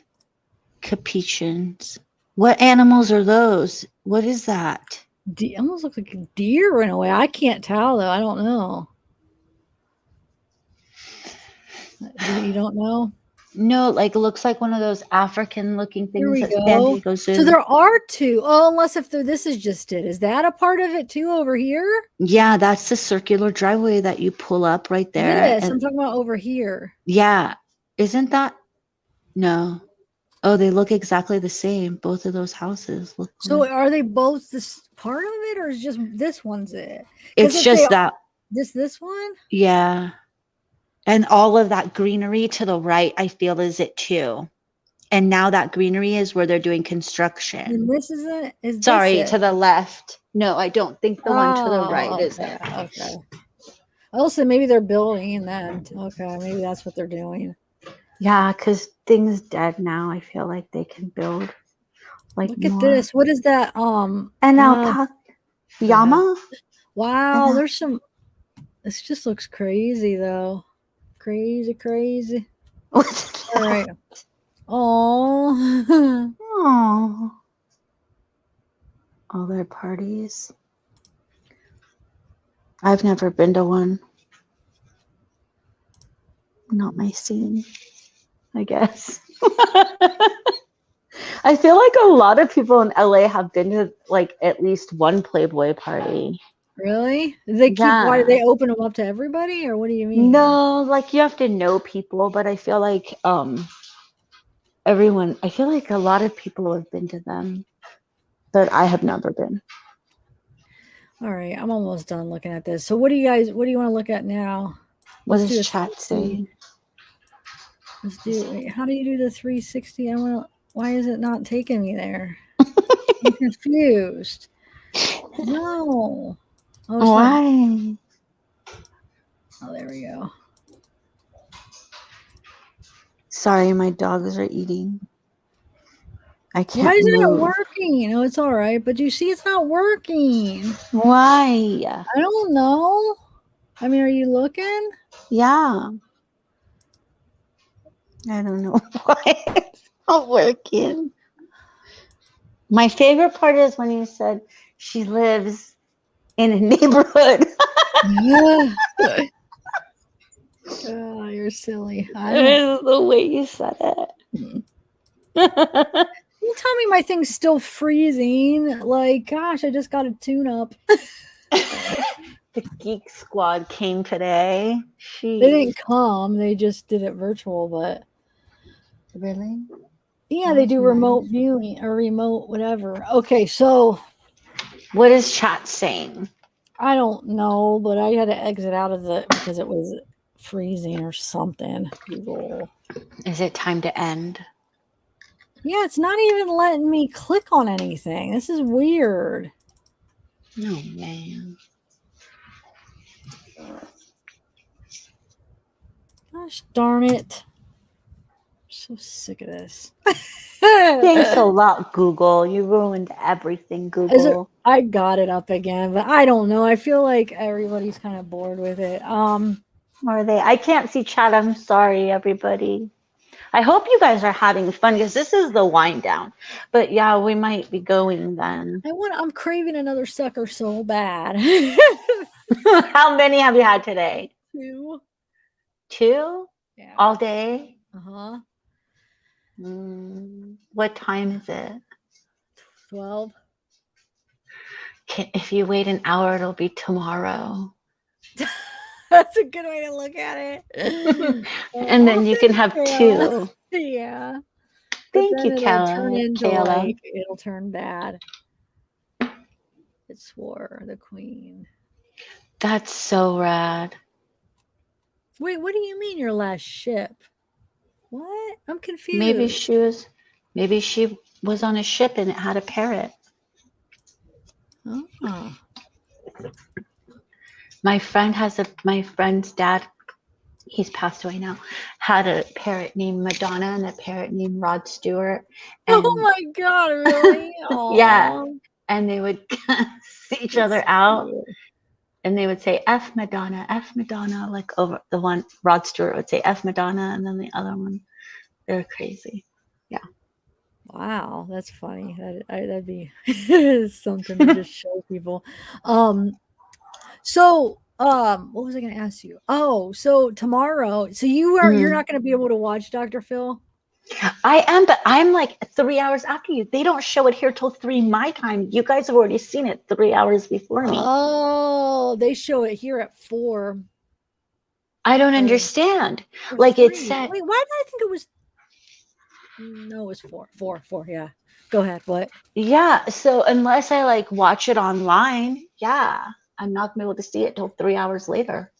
S9: capuchins. What animals are those? What is that?
S1: Almost looks like a deer in a way. I can't tell though. I don't know. You don't know?
S9: No, like it looks like one of those African looking things.
S1: Here we
S9: that
S1: go.
S9: goes in.
S1: So there are two. Oh, unless if this is just it. Is that a part of it too over here?
S9: Yeah, that's the circular driveway that you pull up right there.
S1: Yes, I'm talking about over here.
S9: Yeah. Isn't that? No. Oh, they look exactly the same. Both of those houses look.
S1: So are they both this part of it, or is just this one's it?
S9: It's just that.
S1: This one?
S9: Yeah. And all of that greenery to the right, I feel, is it too. And now that greenery is where they're doing construction.
S1: And this is it?
S9: Sorry, to the left. No, I don't think the one to the right is
S1: it. Okay. Also, maybe they're building that. Okay, maybe that's what they're doing.
S9: Yeah, because things dead now. I feel like they can build. Like
S1: look at this. What is that?
S9: An alpaca. Llama?
S1: Wow, there's some. This just looks crazy though. Crazy. All right. Oh.
S9: All their parties. I've never been to one. Not my scene, I guess. I feel like a lot of people in LA have been to like at least one Playboy party.
S1: Really? Why do they open them up to everybody, or what do you mean?
S9: No, like you have to know people, but I feel like everyone. I feel like a lot of people have been to them, but I have never been.
S1: All right, I'm almost done looking at this. So what do you want to look at now?
S9: What does chat say?
S1: Let's do it. How do you do the 360? Why is it not taking me there? I'm confused. No. Oh,
S9: why?
S1: Oh, there we go.
S9: Sorry, my dogs are eating. I can't.
S1: Why is it not working? No, it's all right. But you see, it's not working.
S9: Why?
S1: I don't know. I mean, are you looking?
S9: Yeah. I don't know why it's not working. My favorite part is when you said she lives in a neighborhood.
S1: Yeah. Oh, you're silly.
S9: The way you said it.
S1: You tell me my thing's still freezing. Like, gosh, I just got a tune up.
S9: The Geek Squad came today.
S1: They didn't come. They just did it virtual, but.
S9: Really?
S1: Yeah, they do remote viewing or remote whatever. Okay, so.
S9: What is chat saying?
S1: I don't know, but I had to exit out of it because it was freezing or something. Google.
S9: Is it time to end?
S1: Yeah, it's not even letting me click on anything. This is weird.
S9: Oh, man.
S1: Gosh darn it. I'm so sick of this.
S9: Thanks a lot, Google. You ruined everything, Google.
S1: I got it up again, but I don't know. I feel like everybody's kind of bored with it.
S9: Are they? I can't see chat. I'm sorry, everybody. I hope you guys are having fun because this is the wind down. But yeah, we might be going then.
S1: I'm craving another sucker so bad.
S9: How many have you had today?
S1: 2.
S9: 2?
S1: Yeah.
S9: All day?
S1: Uh-huh.
S9: What time is it?
S1: 12.
S9: If you wait an hour, it'll be tomorrow.
S1: That's a good way to look at it.
S9: And then you can have 2.
S1: Yeah.
S9: Thank you,
S1: Kayla. It'll turn bad. It's for the queen.
S9: That's so rad.
S1: Wait, what do you mean your last ship? What? I'm confused.
S9: Maybe she was on a ship and it had a parrot.
S1: Oh.
S9: My friend's dad, he's passed away now, had a parrot named Madonna and a parrot named Rod Stewart. And,
S1: oh my God, really?
S9: yeah. And they would see each other out and they would say, F Madonna, like over the one, Rod Stewart would say F Madonna, and then the other one, they're crazy. Yeah.
S1: Wow, that's funny. That'd be something to just show people. So, what was I going to ask you? Oh, so tomorrow, so you're not going to be able to watch Dr. Phil?
S9: I am, but I'm like 3 hours after you. They don't show it here till 3 my time. You guys have already seen it 3 hours before me.
S1: Oh, they show it here at 4.
S9: I don't understand. Like
S1: 3.
S9: it said.
S1: Wait, why did I think it was? No, it was 4. 4. Yeah. Go ahead. What?
S9: Yeah. So unless I like watch it online, yeah, I'm not gonna be able to see it till 3 hours later.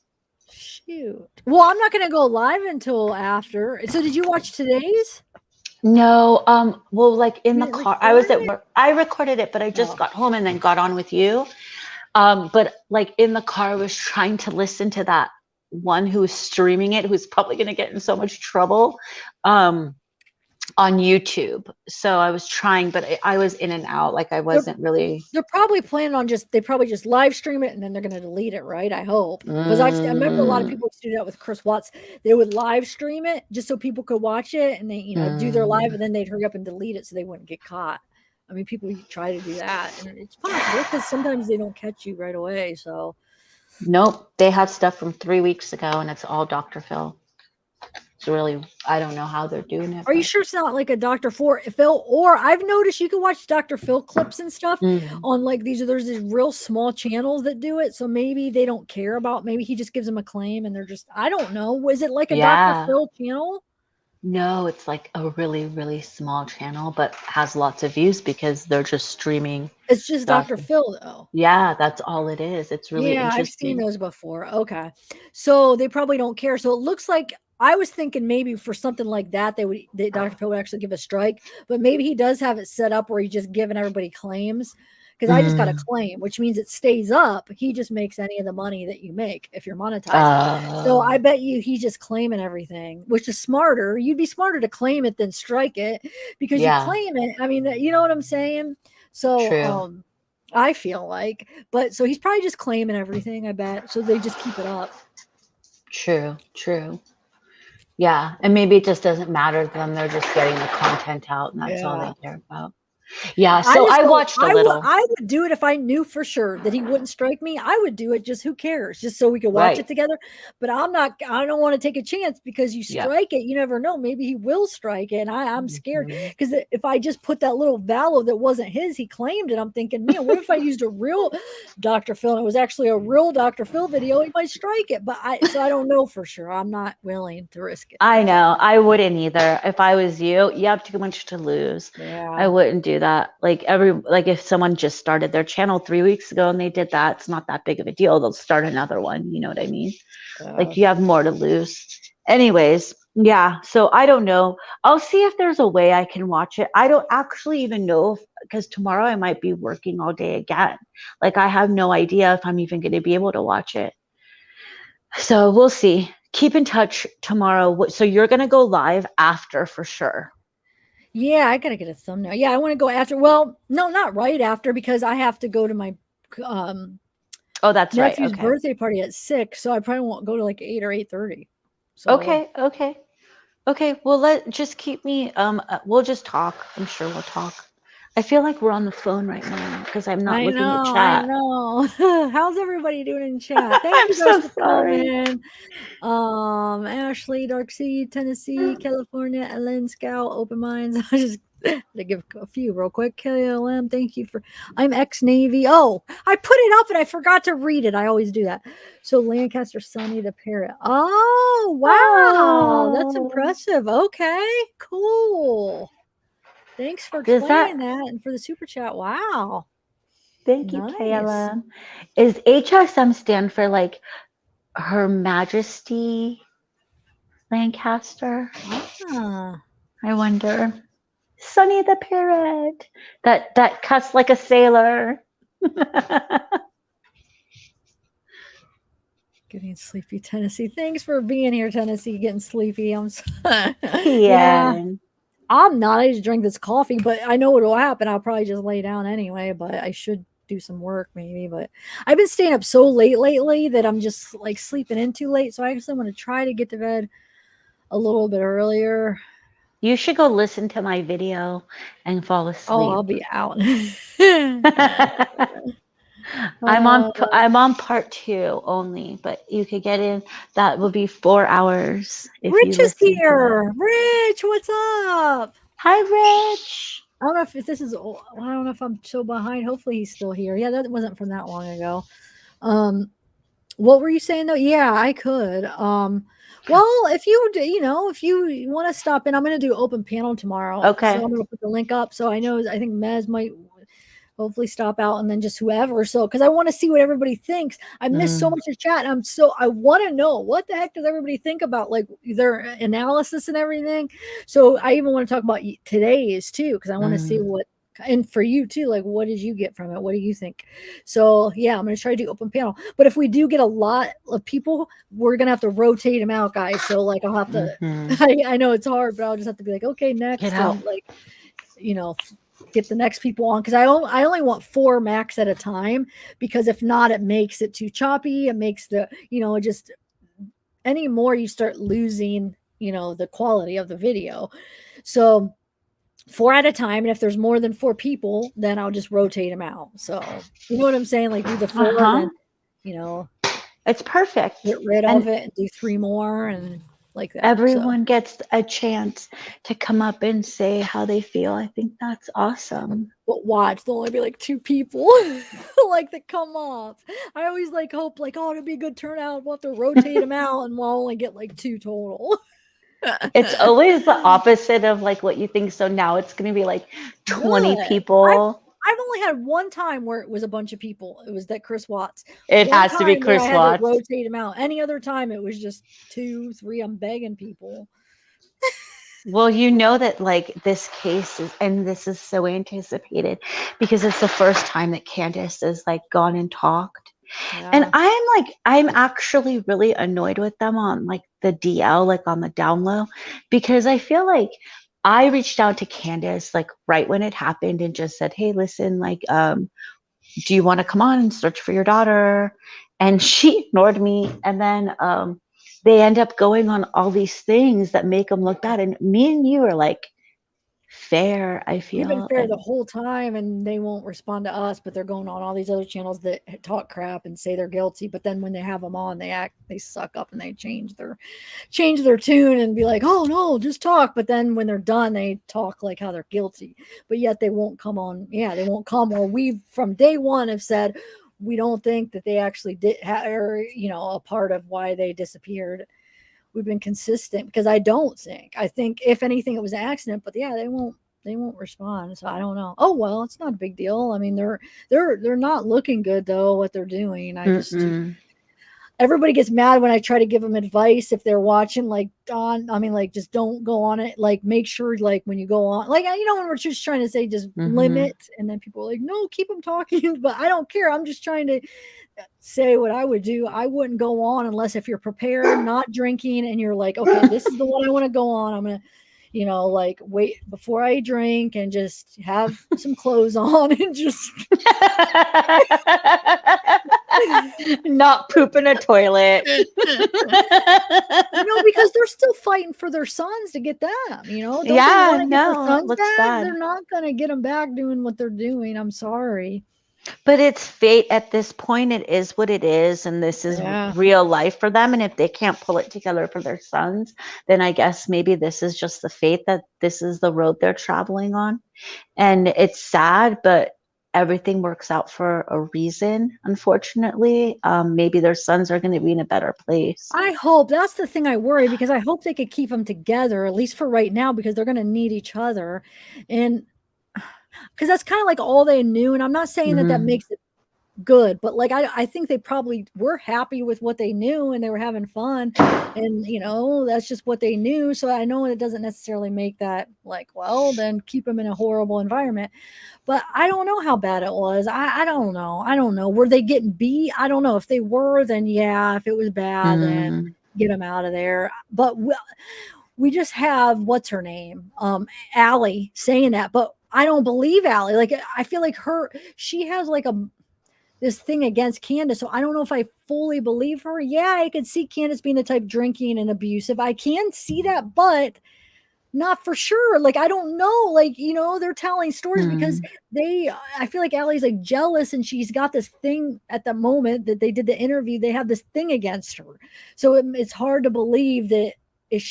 S1: Shoot. Well, I'm not gonna go live until after. So did you watch today's?
S9: No. Well, like in the car, I was at work. I recorded it, but I just got home and then got on with you. But like in the car, I was trying to listen to that one who was streaming it, who's probably gonna get in so much trouble. On YouTube. So I was trying, but I was in and out. Like I wasn't really.
S1: They're probably planning on they probably just live stream it and then they're going to delete it, right? I hope. Because I remember a lot of people used to do that with Chris Watts. They would live stream it just so people could watch it and they, do their live and then they'd hurry up and delete it so they wouldn't get caught. I mean, people try to do that and it's possible because sometimes they don't catch you right away. So.
S9: Nope. They have stuff from 3 weeks ago and it's all Dr. Phil. It's really, I don't know how they're doing it.
S1: Are you sure it's not like a Dr. Phil? Or I've noticed you can watch Dr. Phil clips and stuff on like there's these real small channels that do it. So maybe they don't care about, maybe he just gives them a claim and they're just, I don't know. Was it like a Dr. Phil channel?
S9: No, it's like a really, really small channel, but has lots of views because they're just streaming.
S1: It's just Dr. Phil though.
S9: Yeah, that's all it is. It's really interesting.
S1: I've seen those before. Okay. So they probably don't care. So it looks like I was thinking maybe for something like that, Dr. Phil would actually give a strike, but maybe he does have it set up where he's just giving everybody claims. Because I just got a claim, which means it stays up. He just makes any of the money that you make if you're monetized. So I bet you he's just claiming everything, which is smarter. You'd be smarter to claim it than strike it because you claim it. I mean, you know what I'm saying? So I feel like, but so he's probably just claiming everything, I bet. So they just keep it up.
S9: True. Yeah. And maybe it just doesn't matter to them. They're just getting the content out and that's all they care about. Yeah, so I watched a little.
S1: I would do it if I knew for sure that he wouldn't strike me. I would do it just who cares, just so we could watch it together. But I don't want to take a chance because you strike it, you never know. Maybe he will strike it. And I'm scared because if I just put that little valve that wasn't his, he claimed it. I'm thinking, man, what if I used a real Dr. Phil and it was actually a real Dr. Phil video? He might strike it, but I don't know for sure. I'm not willing to risk it.
S9: I know. I wouldn't either. If I was you have too much to lose.
S1: Yeah.
S9: I wouldn't do do that. Like if someone just started their channel 3 weeks ago and they did that, it's not that big of a deal. They'll start another one. You know what I mean? Like you have more to lose. Anyways, yeah. So I don't know. I'll see if there's a way I can watch it. I don't actually even know because tomorrow I might be working all day again. Like I have no idea if I'm even going to be able to watch it. So we'll see. Keep in touch tomorrow. So you're going to go live after for sure.
S1: Yeah, I gotta get a thumbnail. Yeah, I want to go after. Well, no, not right after because I have to go to my
S9: oh, that's right.
S1: nephew's
S9: Okay.
S1: birthday party at 6, so I probably won't go to like 8 or 8:30. So
S9: Okay. Well, just keep me. We'll just talk. I'm sure we'll talk. I feel like we're on the phone right now because I'm not looking at chat.
S1: I know. How's everybody doing in chat? Thank
S9: I'm
S1: you guys
S9: so
S1: for
S9: sorry.
S1: coming. Ashley, Darkseid, Tennessee, California, Ellen, Scout, Open Minds. I just to give a few real quick. KLM, thank you for. I'm ex-Navy. Oh, I put it up and I forgot to read it. I always do that. So Lancaster, Sonny the Parrot. Oh, wow, that's impressive. Okay, cool. Thanks for explaining that and for the super chat. Wow.
S9: Thank you, KLM. Is HSM stand for like Her Majesty Lancaster?
S1: Ah.
S9: I wonder. Sonny the Parrot. That cussed like a sailor.
S1: Getting sleepy, Tennessee. Thanks for being here, Tennessee. Getting sleepy. I'm
S9: yeah.
S1: I'm not. I just drink this coffee, but I know what will happen. I'll probably just lay down anyway, but I should do some work maybe. But I've been staying up so late lately that I'm just like sleeping in too late. So I actually want to try to get to bed a little bit earlier.
S9: You should go listen to my video and fall asleep.
S1: Oh, I'll be out.
S9: I'm on part 2 only, but you could get in. That will be 4 hours. If
S1: Rich
S9: you
S1: is here. Rich, what's up?
S9: Hi, Rich.
S1: I don't know if this is. I don't know if I'm so behind. Hopefully, he's still here. Yeah, that wasn't from that long ago. What were you saying though? Yeah, I could. Well, if you want to stop in, I'm going to do open panel tomorrow.
S9: Okay.
S1: So I'm going to put the link up. So I think Mez might hopefully stop out and then just whoever. So, because I want to see what everybody thinks. I missed so much of chat. And I want to know what the heck does everybody think about like their analysis and everything. So I even want to talk about today's too, because I want to see what, and for you too, like what did you get from it? What do you think? So yeah, I'm going to try to do open panel. But if we do get a lot of people, we're going to have to rotate them out, guys. So like I'll have to, I know it's hard, but I'll just have to be like, okay, next. Like, get the next people on because I only want 4 max at a time because if not it makes it too choppy. It makes the just any more you start losing the quality of the video. So 4 at a time, and if there's more than 4 people then I'll just rotate them out. So you know what I'm saying, like do the 4 then
S9: it's perfect,
S1: get rid of it and do 3 more and like that.
S9: Everyone gets a chance to come up and say how they feel. I think that's awesome.
S1: But watch, there'll only be like 2 people like that come up. I always like hope like, oh, it'll be a good turnout. We'll have to rotate them out and we'll only get like 2 total.
S9: It's always the opposite of like what you think. So now it's going to be like 20 people.
S1: I've only had one time where it was a bunch of people. It was that Chris Watts.
S9: It has to be Chris Watts.
S1: To rotate him out. Any other time, it was just 2, 3. I'm begging people.
S9: Well, you know that like this case is, and this is so anticipated because it's the first time that Candace has like gone and talked. Yeah. And I'm actually really annoyed with them on like the DL, like on the down low, because I feel like I reached out to Candace like right when it happened and just said, hey, listen, like, do you want to come on and search for your daughter? And she ignored me. And then they end up going on all these things that make them look bad. And me and you are like fair, I feel.
S1: We've been fair the whole time and they won't respond to us, but they're going on all these other channels that talk crap and say they're guilty. But then when they have them on, they suck up and they change their tune and be like, oh no, just talk. But then when they're done, they talk like how they're guilty, but yet they won't come on. Yeah, they won't come. Or we from day one have said, we don't think that they actually did or a part of why they disappeared. We've been consistent because I think if anything, it was an accident, but yeah, they won't they won't respond. So I don't know. Oh well, it's not a big deal. I mean, they're not looking good though. What they're doing, I just. Everybody gets mad when I try to give them advice if they're watching, like Dawn. I mean, like, just don't go on it. Like, make sure, like, when you go on, like, when we're just trying to say, just limit, and then people are like, no, keep them talking. But I don't care. I'm just trying to say what I would do. I wouldn't go on unless if you're prepared, not drinking, and you're like, okay, this is the one I want to go on. I'm gonna, like, wait before I drink and just have some clothes on and just
S9: not poop in a toilet.
S1: Because they're still fighting for their sons to get them, Don't they want to get their sons back?
S9: Bad.
S1: They're not going to get them back doing what they're doing. I'm sorry.
S9: But it's fate at this point. It is what it is. And this is real life for them. And if they can't pull it together for their sons, then I guess maybe this is just the fate that this is the road they're traveling on. And it's sad, but everything works out for a reason, unfortunately. Maybe their sons are going to be in a better place.
S1: I hope. That's the thing I worry, because I hope they could keep them together, at least for right now, because they're going to need each other. And because that's kind of like all they knew. And I'm not saying that makes it good, but like, I think they probably were happy with what they knew and they were having fun, and that's just what they knew. So I know it doesn't necessarily make that like, well, then keep them in a horrible environment. But I don't know how bad it was. I don't know. Were they getting beat? I don't know. If they were, then yeah. If it was bad, then get them out of there. But we just have, what's her name? Allie saying that, but I don't believe Allie. Like, I feel like she has like this thing against Candace. So I don't know if I fully believe her. Yeah, I could see Candace being the type drinking and abusive. I can see that, but not for sure. Like, I don't know. Like, they're telling stories because I feel like Allie's like jealous, and she's got this thing at the moment that they did the interview. They have this thing against her. So it's hard to believe that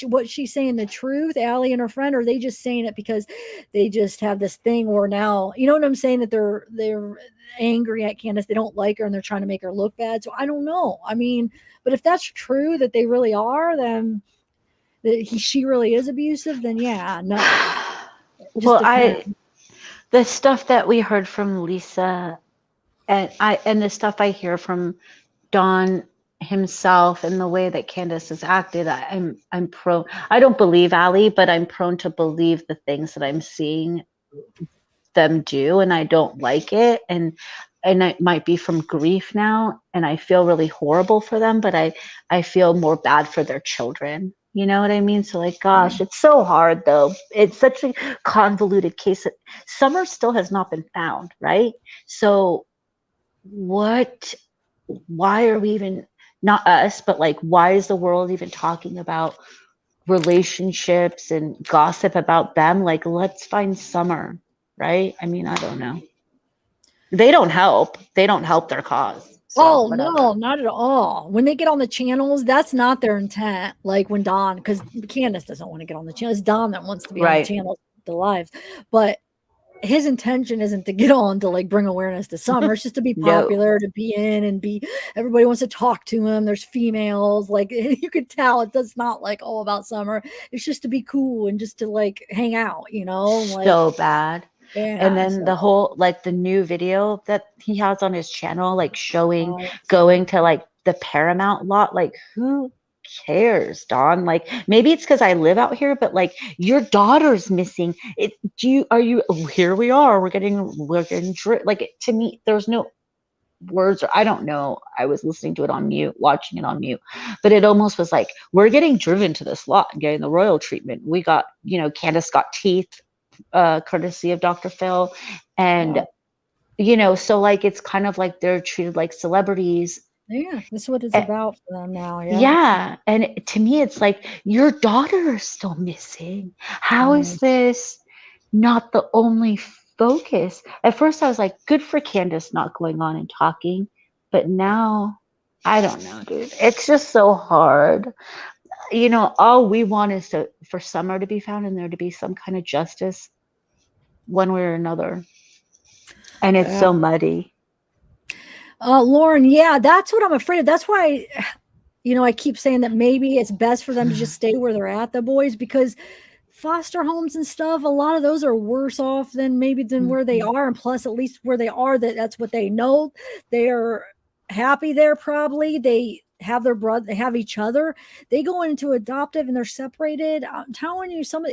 S1: what she's saying the truth, Allie and her friend, or are they just saying it because they just have this thing where now, you know what I'm saying, that they're angry at Candace, they don't like her, and they're trying to make her look bad. So I don't know. I mean, but if that's true, that they really are, then that she really is abusive, then yeah, no.
S9: Well, the stuff that we heard from Lisa and the stuff I hear from Don himself and the way that Candace has acted, I'm prone. I don't believe Allie, but I'm prone to believe the things that I'm seeing them do, and I don't like it. And it might be from grief now, and I feel really horrible for them, but I feel more bad for their children. You know what I mean? So like, gosh, it's so hard though. It's such a convoluted case. Summer still has not been found, right? So why are we even, not us, but like, why is the world even talking about relationships and gossip about them? Like, let's find Summer, right? I mean, I don't know. They don't help their cause. So,
S1: no, not at all. When they get on the channels, that's not their intent. Like when Don, because Candace doesn't want to get on the channel. It's Don that wants to be on the channel, the lives. But his intention isn't to get on to like bring awareness to Summer. It's just to be popular, to be in and be, everybody wants to talk to him. There's females, like you could tell it's not like all about Summer. It's just to be cool and just to like hang out, like,
S9: so bad.
S1: Yeah,
S9: and then the whole, like the new video that he has on his channel, like showing, going to like the Paramount lot, like who cares, Dawn? Like maybe it's because I live out here, but like your daughter's missing. Here we are, we're getting like, to me, there's no words, or I don't know. I was listening to it on mute, watching it on mute, but it almost was like, we're getting driven to this lot and getting the royal treatment. We got, Candace got teeth, courtesy of Dr. Phil. And, so like, it's kind of like they're treated like celebrities.
S1: Yeah, that's what it's about for them now.
S9: Yeah. And to me, it's like, your daughter is still missing. How is this not the only focus? At first I was like, good for Candace not going on and talking. But now, I don't know, dude. It's just so hard. All we want is for Summer to be found and there to be some kind of justice one way or another. And it's so muddy.
S1: Lauren, yeah, that's what I'm afraid of. That's why, I keep saying that maybe it's best for them to just stay where they're at, the boys, because foster homes and stuff, a lot of those are worse off than where they are. And plus, at least where they are, that's what they know. They are happy there. Probably they have their brother, they have each other. They go into adoptive and they're separated. I'm telling you, some of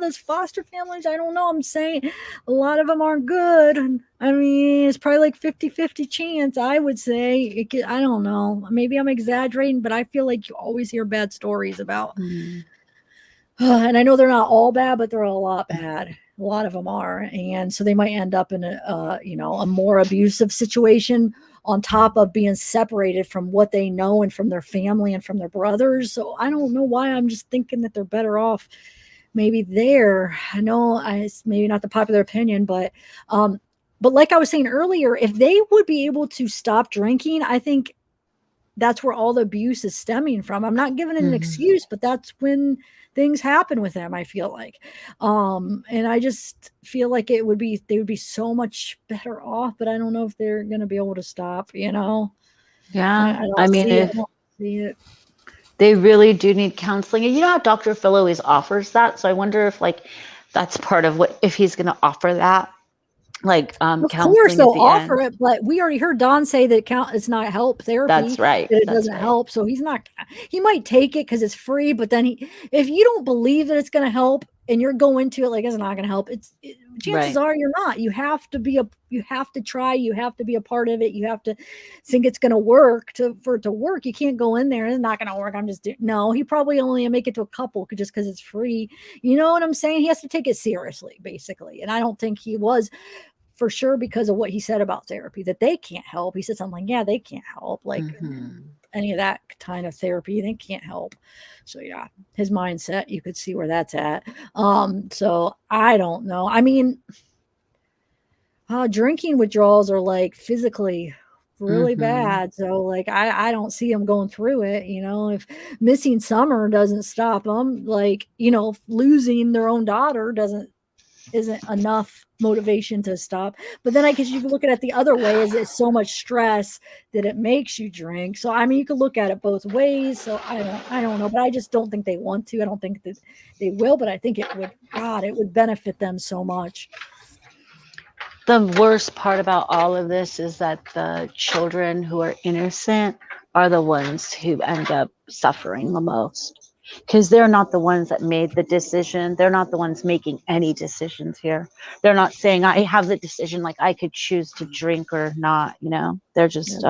S1: those foster families, I don't know. I'm saying a lot of them aren't good. I mean, it's probably like 50-50 chance, I would say. I don't know. Maybe I'm exaggerating, but I feel like you always hear bad stories about. And I know they're not all bad, but they're a lot bad. A lot of them are. And so they might end up in a more abusive situation on top of being separated from what they know and from their family and from their brothers. So I don't know why. I'm just thinking that they're better off maybe there. I know it's maybe not the popular opinion, but like I was saying earlier, if they would be able to stop drinking, I think that's where all the abuse is stemming from. I'm not giving it an excuse, but that's when things happen with them, I feel like. And I just feel like they would be so much better off, but I don't know if they're going to be able to stop,
S9: Yeah.
S1: I don't see it.
S9: They really do need counseling. And how Dr. Phil always offers that. So I wonder if that's part of if he's going to offer that.
S1: Of course they'll offer it, but we already heard Don say that it's not help therapy.
S9: That's right.
S1: That it doesn't help. So he might take it because it's free, but then if you don't believe that it's going to help and you're going to it like it's not going to help, chances are you're not. You have to try, you have to be a part of it. You have to think it's going to work for it to work. You can't go in there and it's not going to work. No, he probably only make it to a couple just because it's free. You know what I'm saying? He has to take it seriously, basically. And I don't think he was, for sure, because of what he said about therapy, that they can't help. He said something like, yeah, they can't help. Any of that kind of therapy, they can't help. So yeah, his mindset, you could see where that's at. So I don't know. I mean, drinking withdrawals are physically really bad. So I don't see them going through it. If missing summer doesn't stop them, losing their own daughter isn't enough motivation to stop. But then I guess you can look at it the other way, is it's so much stress that it makes you drink. So I mean, you can look at it both ways. So I don't know, but I just don't think they want to. I don't think that they will, but I think it would benefit them so much.
S9: The worst part about all of this is that the children who are innocent are the ones who end up suffering the most. Because they're not the ones that made the decision. They're not the ones making any decisions here. They're not saying, I have the decision, I could choose to drink or not, They're just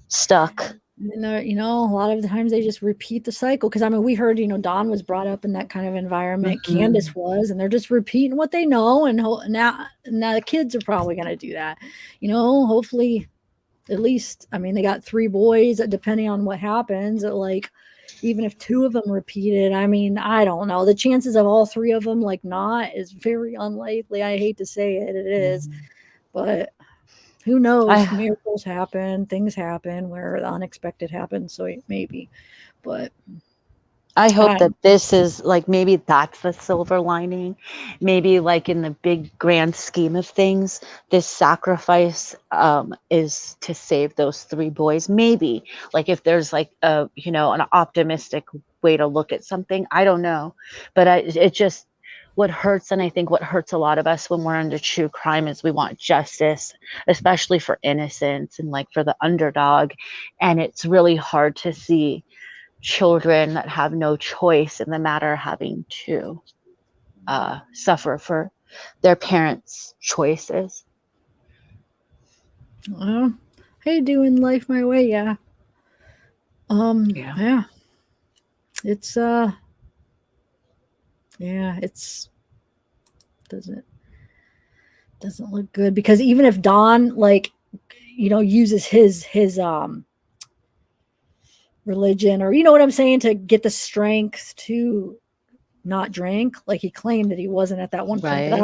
S9: stuck.
S1: And a lot of the times they just repeat the cycle. Because, I mean, we heard, Don was brought up in that kind of environment. Candace was, and they're just repeating what they know. And now the kids are probably going to do that. Hopefully, at least, I mean, they got 3 boys, depending on what happens, even if 2 of them repeat it, I mean, I don't know. The chances of all 3 of them not is very unlikely. I hate to say it, it is. But who knows? Miracles happen, things happen where the unexpected happens. So maybe, but
S9: I hope that this is maybe that's the silver lining. Maybe in the big grand scheme of things, this sacrifice is to save those 3 boys. Maybe if there's an optimistic way to look at something, I don't know. But it just, what hurts, and I think what hurts a lot of us when we're into true crime, is we want justice, especially for innocents and for the underdog. And it's really hard to see children that have no choice in the matter having to suffer for their parents' choices.
S1: Well, hey, doing life my way, yeah. Yeah. It's doesn't look good, because even if Don uses his religion, or what I'm saying, to get the strength to not drink, he claimed that he wasn't at that one point, but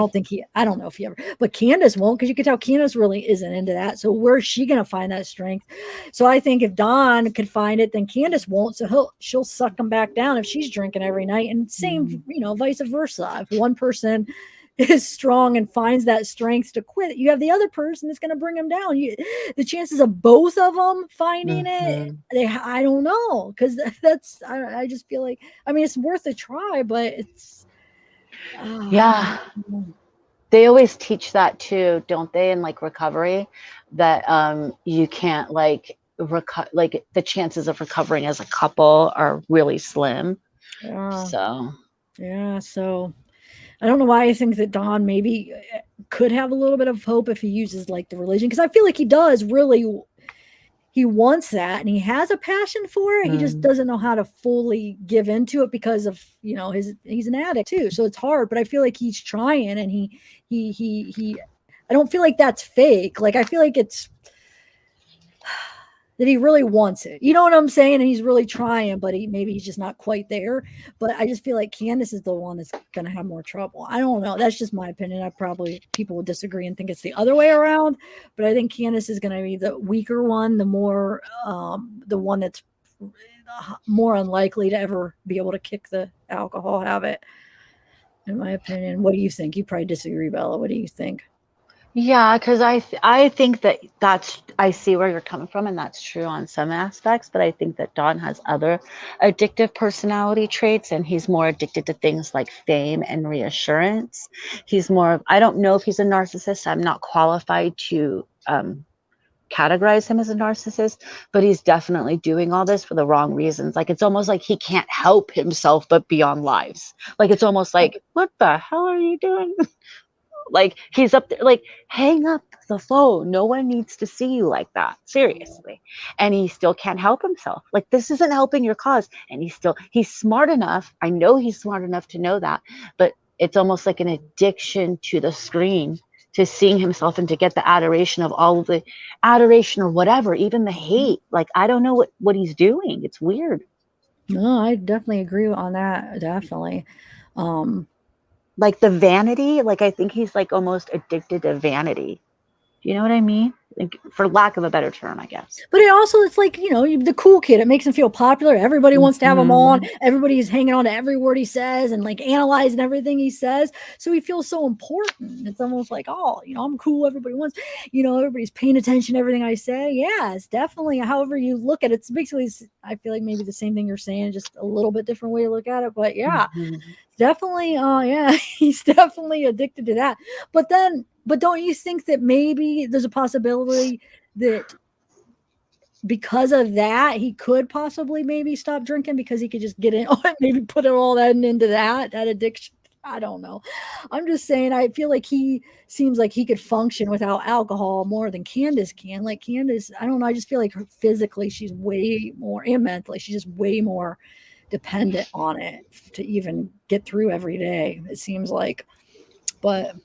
S1: I don't know if he ever, but Candace won't, because you can tell Candace really isn't into that. So where's she gonna find that strength? So I think if Don could find it, then Candace won't, so she'll suck him back down if she's drinking every night. And same, vice versa. If one person is strong and finds that strength to quit, you have the other person that's going to bring them down. The chances of both of them finding it, I don't know, because I just feel like, I mean, it's worth a try, but it's
S9: Yeah. They always teach that too, don't they, in like recovery, that you can't like like the chances of recovering as a couple are really slim. So
S1: I don't know why I think that Don maybe could have a little bit of hope if he uses like the religion, because I feel like he does really, he wants that and he has a passion for it. He just doesn't know how to fully give into it because of, you know, he's an addict too, so it's hard. But I feel like he's trying, and he I don't feel like that's fake. Like, I feel like it's that he really wants it. You know what I'm saying? And he's really trying, but maybe he's just not quite there. But I just feel like Candace is the one that's going to have more trouble. I don't know. That's just my opinion. People will disagree and think it's the other way around. But I think Candace is going to be the weaker one, the more, the one that's more unlikely to ever be able to kick the alcohol habit, in my opinion. What do you think? You probably disagree, Bella. What do you think?
S9: Yeah, because I think that's I see where you're coming from, and that's true on some aspects. But I think that Don has other addictive personality traits, and he's more addicted to things like fame and reassurance. He's more. I don't know if he's a narcissist. I'm not qualified to categorize him as a narcissist, but he's definitely doing all this for the wrong reasons. Like, it's almost like he can't help himself but be on lives. Like, it's almost like, what the hell are you doing? Like, he's up there, like, hang up the phone. No one needs to see you like that. Seriously. And he still can't help himself. Like, this isn't helping your cause. And he's smart enough. I know he's smart enough to know that, but it's almost like an addiction to the screen, to seeing himself and to get the adoration of all of the adoration or whatever, even the hate. Like, I don't know what he's doing. It's weird.
S1: No, I definitely agree on that. Definitely.
S9: Like the vanity, like I think he's like almost addicted to vanity. Do you know what I mean? Like, for lack of a better term, I guess.
S1: But it's like, you know, the cool kid. It makes him feel popular. Everybody wants to have him on. Everybody's hanging on to every word he says and like analyzing everything he says. So he feels so important. It's almost like, oh, you know, I'm cool. Everybody wants, you know, everybody's paying attention to everything I say. Yeah, it's definitely, however you look at it. It's basically, I feel like maybe the same thing you're saying, just a little bit different way to look at it. But yeah, definitely. Yeah, he's definitely addicted to that. But don't you think that maybe there's a possibility that because of that, he could possibly maybe stop drinking, because he could just get in, maybe put it all that into that addiction? I don't know. I'm just saying, I feel like he seems like he could function without alcohol more than Candace can. Like Candace, I don't know. I just feel like physically she's way more, and mentally she's just way more dependent on it to even get through every day, it seems like. But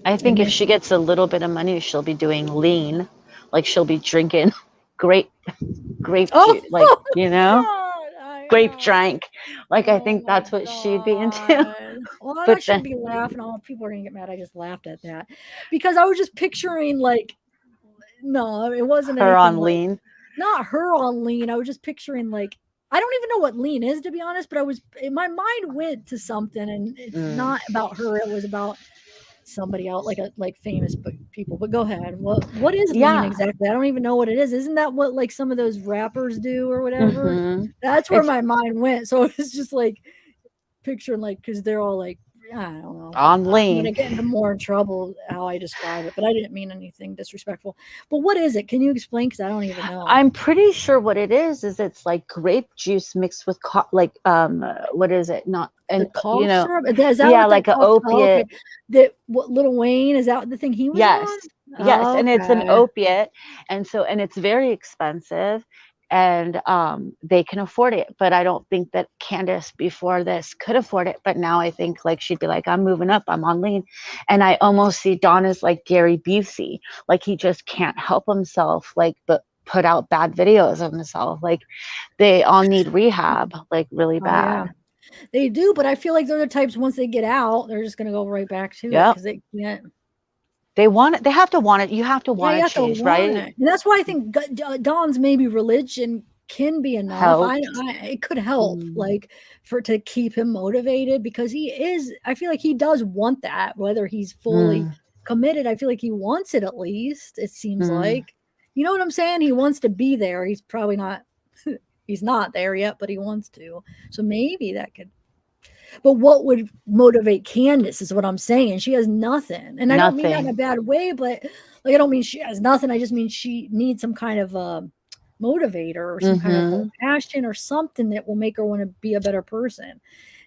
S9: I think if she gets a little bit of money, she'll be doing lean. Like, she'll be drinking grape juice, like, you know, grape drink. Like, I think that's what she'd be into.
S1: Well, I shouldn't be laughing. All people are gonna get mad. I just laughed at that because I was just picturing, like, no, it wasn't
S9: her on
S1: like,
S9: lean.
S1: Not her on lean. I was just picturing, like, I don't even know what lean is, to be honest. But my mind went to something, and it's not about her. It was about somebody else, like famous people. But go ahead. What is lean exactly? I don't even know what it is. Isn't that what like some of those rappers do or whatever? That's where my mind went. So it's just like picturing, like, because they're all like, I don't know,
S9: on lean.
S1: I'm gonna get into more trouble how I describe it, but I didn't mean anything disrespectful. But what is it? Can you explain? Because I don't even know.
S9: I'm pretty sure what it is it's like grape juice mixed with what is it? Not and
S1: cough
S9: you know,
S1: syrup? Is that
S9: yeah, like an opiate.
S1: Okay. That what Lil Wayne, is that the thing he was on?
S9: Yes, and it's an opiate, and it's very expensive. And they can afford it, but I don't think that Candace before this could afford it. But now I think like she'd be like, I'm moving up, I'm on lean. And I almost see Don as like Gary Busey, like he just can't help himself, like, but put out bad videos of himself. Like, they all need rehab, like really bad.
S1: Yeah. They do, but I feel like they're the types, once they get out, they're just gonna go right back to it because they can't.
S9: They want it. They have to want it. You have to want to change, right?
S1: And that's why I think Don's maybe religion can be enough.
S9: Helped.
S1: It could help, like, to keep him motivated, because I feel like he does want that, whether he's fully committed. I feel like he wants it, at least it seems like, you know what I'm saying? He wants to be there. He's probably not, he's not there yet, but he wants to. So maybe that could, but what would motivate Candace is what I'm saying. She has nothing. And I don't mean that in a bad way, but like, I don't mean she has nothing. I just mean she needs some kind of motivator or some kind of passion or something that will make her want to be a better person.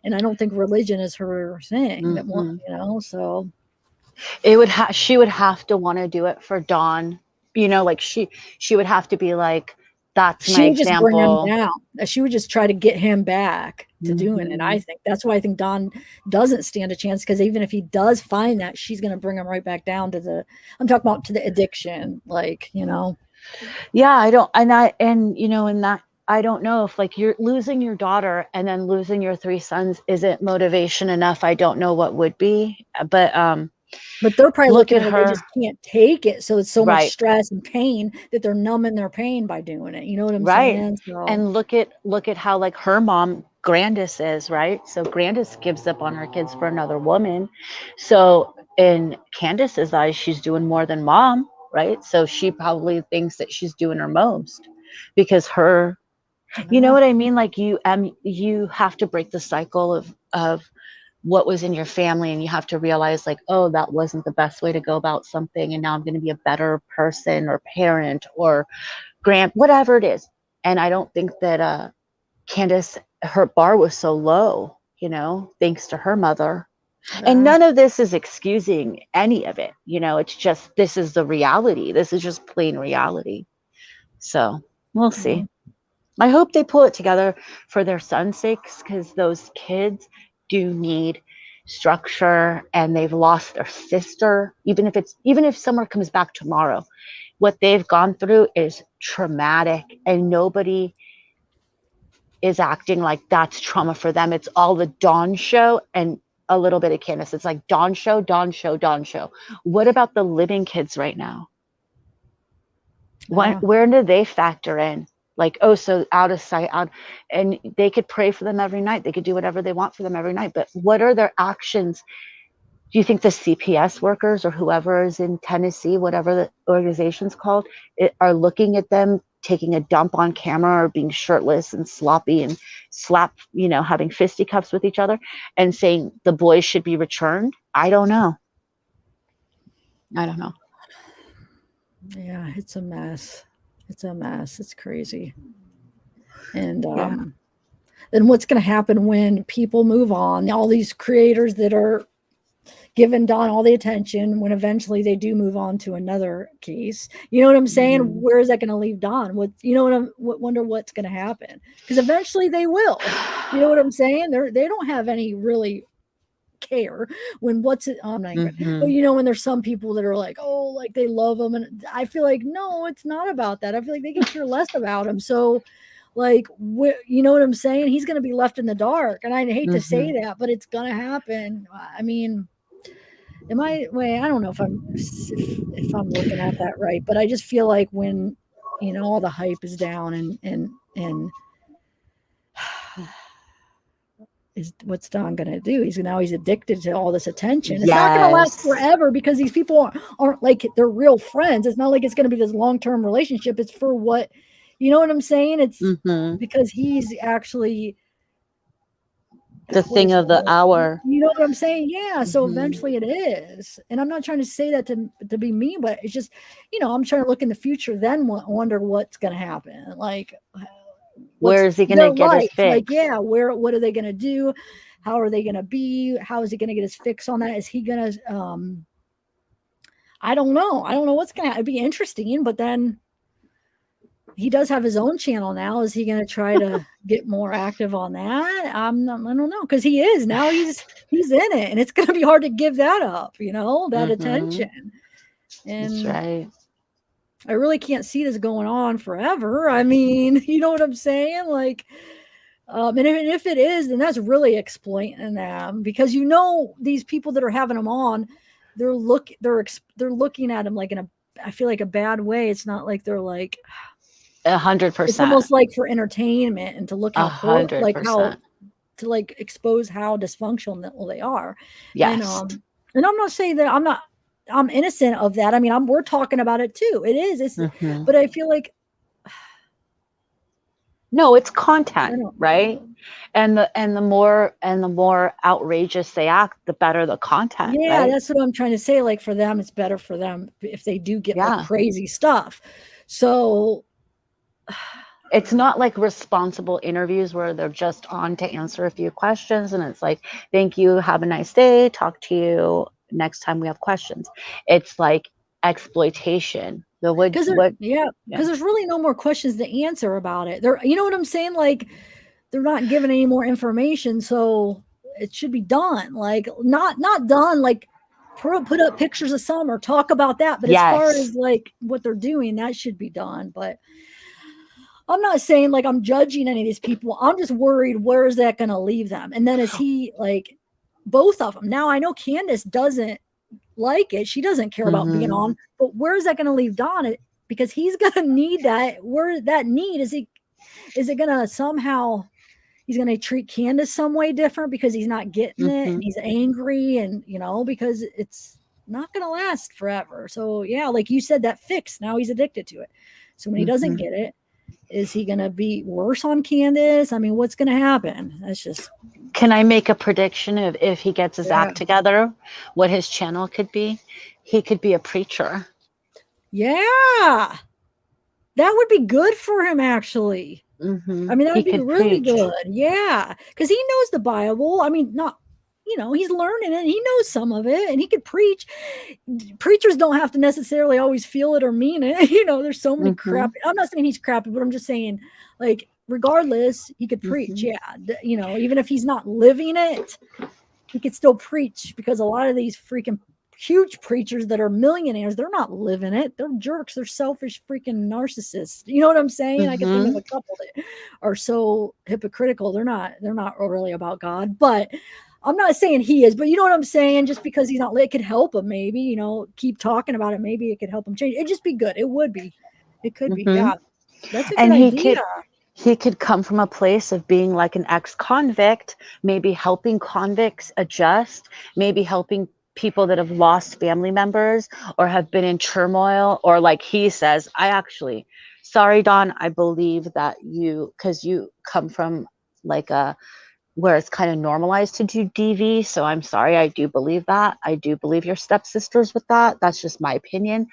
S1: And I don't think religion is her thing that one, you know, so
S9: she would have to want to do it for Dawn, you know, like she would have to be like, that's my example.
S1: Just bring him down. She would just try to get him back to doing it. I think that's why I think Dawn doesn't stand a chance, because even if he does find that, she's going to bring him right back down to I'm talking about to the addiction, like, you know.
S9: Yeah, I don't know if, like, you're losing your daughter and then losing your 3 sons isn't motivation enough. I don't know what would be, but
S1: they're probably looking at
S9: her.
S1: They just can't take it. So it's so much stress and pain that they're numbing their pain by doing it. You know what I'm saying? So.
S9: And look at how, like, her mom, Grandis, is, right? So Grandis gives up on her kids for another woman. So in Candace's eyes, she's doing more than mom, right? So she probably thinks that she's doing her most, because you know what I mean? Like, you have to break the cycle of what was in your family, and you have to realize, like, oh, that wasn't the best way to go about something, and now I'm going to be a better person or parent or whatever it is. And I don't think that Candace, her bar was so low, you know, thanks to her mother. And none of this is excusing any of it, you know. It's just, this is the reality. This is just plain reality. So we'll see. I hope they pull it together for their son's sakes, because those kids do need structure, and they've lost their sister. Even if someone comes back tomorrow, what they've gone through is traumatic, and nobody is acting like that's trauma for them. It's all the Dawn show and a little bit of Candace. It's like Dawn show, Dawn show, Dawn show. What about the living kids right now? Where do they factor in? Like, oh, so out of sight, out, and they could pray for them every night. They could do whatever they want for them every night. But what are their actions? Do you think the CPS workers or whoever is in Tennessee, whatever the organization's called, are looking at them taking a dump on camera or being shirtless and sloppy and having fisticuffs with each other and saying the boys should be returned? I don't know.
S1: Yeah, it's a mess. It's crazy. And then what's going to happen when people move on? All these creators that are giving Dawn all the attention, when eventually they do move on to another case, you know what I'm saying? Where is that going to leave Dawn? Wonder what's going to happen, because eventually they will. You know what I'm saying? They don't have any really care when but you know, when there's some people that are like, oh, like they love them, and I feel like, no, it's not about that. I feel like they can care less about him. So like, you know what I'm saying? He's going to be left in the dark, and I hate to say that, but it's going to happen. I mean, I don't know if I'm looking at that right, but I just feel like when, you know, all the hype is down and what's Don going to do? He's addicted to all this attention. It's not going to last forever, because these people aren't like, they're real friends. It's not like it's going to be this long-term relationship. It's for what, you know what I'm saying? It's because he's actually
S9: the thing of the hour.
S1: You know what I'm saying? Yeah. So eventually it is. And I'm not trying to say that to be mean, but it's just, you know, I'm trying to look in the future, then wonder what's going to happen. Like,
S9: where is he going to get his fix?
S1: Like, yeah, what are they going to do? How are they going to be? How is he going to get his fix on that? Is he going to, I don't know. What's going to, it'd be interesting, but then he does have his own channel now. Is he going to try to get more active on that? I don't know. Because he is now. He's in it, and it's going to be hard to give that up. You know, that attention. And
S9: that's right.
S1: I really can't see this going on forever. I mean, you know what I'm saying? Like, and if it is, then that's really exploiting them, because, you know, these people that are having them on, they're looking at him like I feel like a bad way. It's not like they're like, It's
S9: 100%.
S1: almost like for entertainment and to look how like how
S9: 100%.
S1: to like expose how dysfunctional they are.
S9: Yes.
S1: And I'm not saying that I'm innocent of that. I mean, we're talking about it too. It is. It's
S9: Mhm.
S1: but I feel like
S9: No, it's
S1: I
S9: content,
S1: don't
S9: right?
S1: know.
S9: And the more outrageous they act, the better the content,
S1: Yeah,
S9: right?
S1: that's what I'm trying to say. Like for them, it's better for them if they do get like
S9: Yeah.
S1: crazy stuff. So
S9: It's not like responsible interviews where they're just on to answer a few questions and it's like, thank you, have a nice day, talk to you next time we have questions. It's like exploitation.
S1: because there's really no more questions to answer about it. You know what I'm saying? Like they're not giving any more information, so it should be done. Like not done. Like put up pictures of some or talk about that. But as far
S9: Yes.
S1: as like what they're doing, that should be done. But I'm not saying like I'm judging any of these people. I'm just worried where is that going to leave them? And then is he like both of them? Now I know Candace doesn't like it. She doesn't care about being
S9: Mhm.
S1: on, but where is that going to leave Don? Because he's going to need that. Where that need is it going to somehow he's going to treat Candace some way different because he's not getting it and
S9: Mhm.
S1: he's angry and because it's not going to last forever. So yeah, like you said, that fix, now he's addicted to it. So when he doesn't
S9: Mhm.
S1: get it, is he going to be worse on Candace? I mean, what's going to happen? That's just.
S9: Can I make a prediction of if he gets his act together, what his channel could be? He could be a preacher.
S1: Yeah. That would be good for him, actually.
S9: Mhm.
S1: I mean, that
S9: He
S1: would be
S9: could
S1: really
S9: preach.
S1: good. Yeah. Because he knows the Bible. I mean, not, he's learning it. He knows some of it and he could preach. Preachers don't have to necessarily always feel it or mean it. There's so many
S9: Mhm.
S1: crappy. I'm not saying he's crappy, but I'm just saying, like, regardless, he could preach.
S9: Mhm.
S1: Yeah. Even if he's not living it, he could still preach because a lot of these freaking huge preachers that are millionaires, they're not living it. They're jerks. They're selfish freaking narcissists. You know what I'm saying? I can think of a couple that are so hypocritical. They're not really about God, but I'm not saying he is, but you know what I'm saying? Just because he's not, it could help him maybe, keep talking about it. Maybe it could help him change. It'd just be good. It would be. It could be. Yeah. That's a good
S9: And
S1: idea.
S9: he could come from a place of being like an ex-convict, maybe helping convicts adjust, maybe helping people that have lost family members or have been in turmoil, or like he says, sorry, Don, I believe that because you come from like where it's kind of normalized to do DV. So I'm sorry, I do believe that. I do believe your stepsisters with that. That's just my opinion.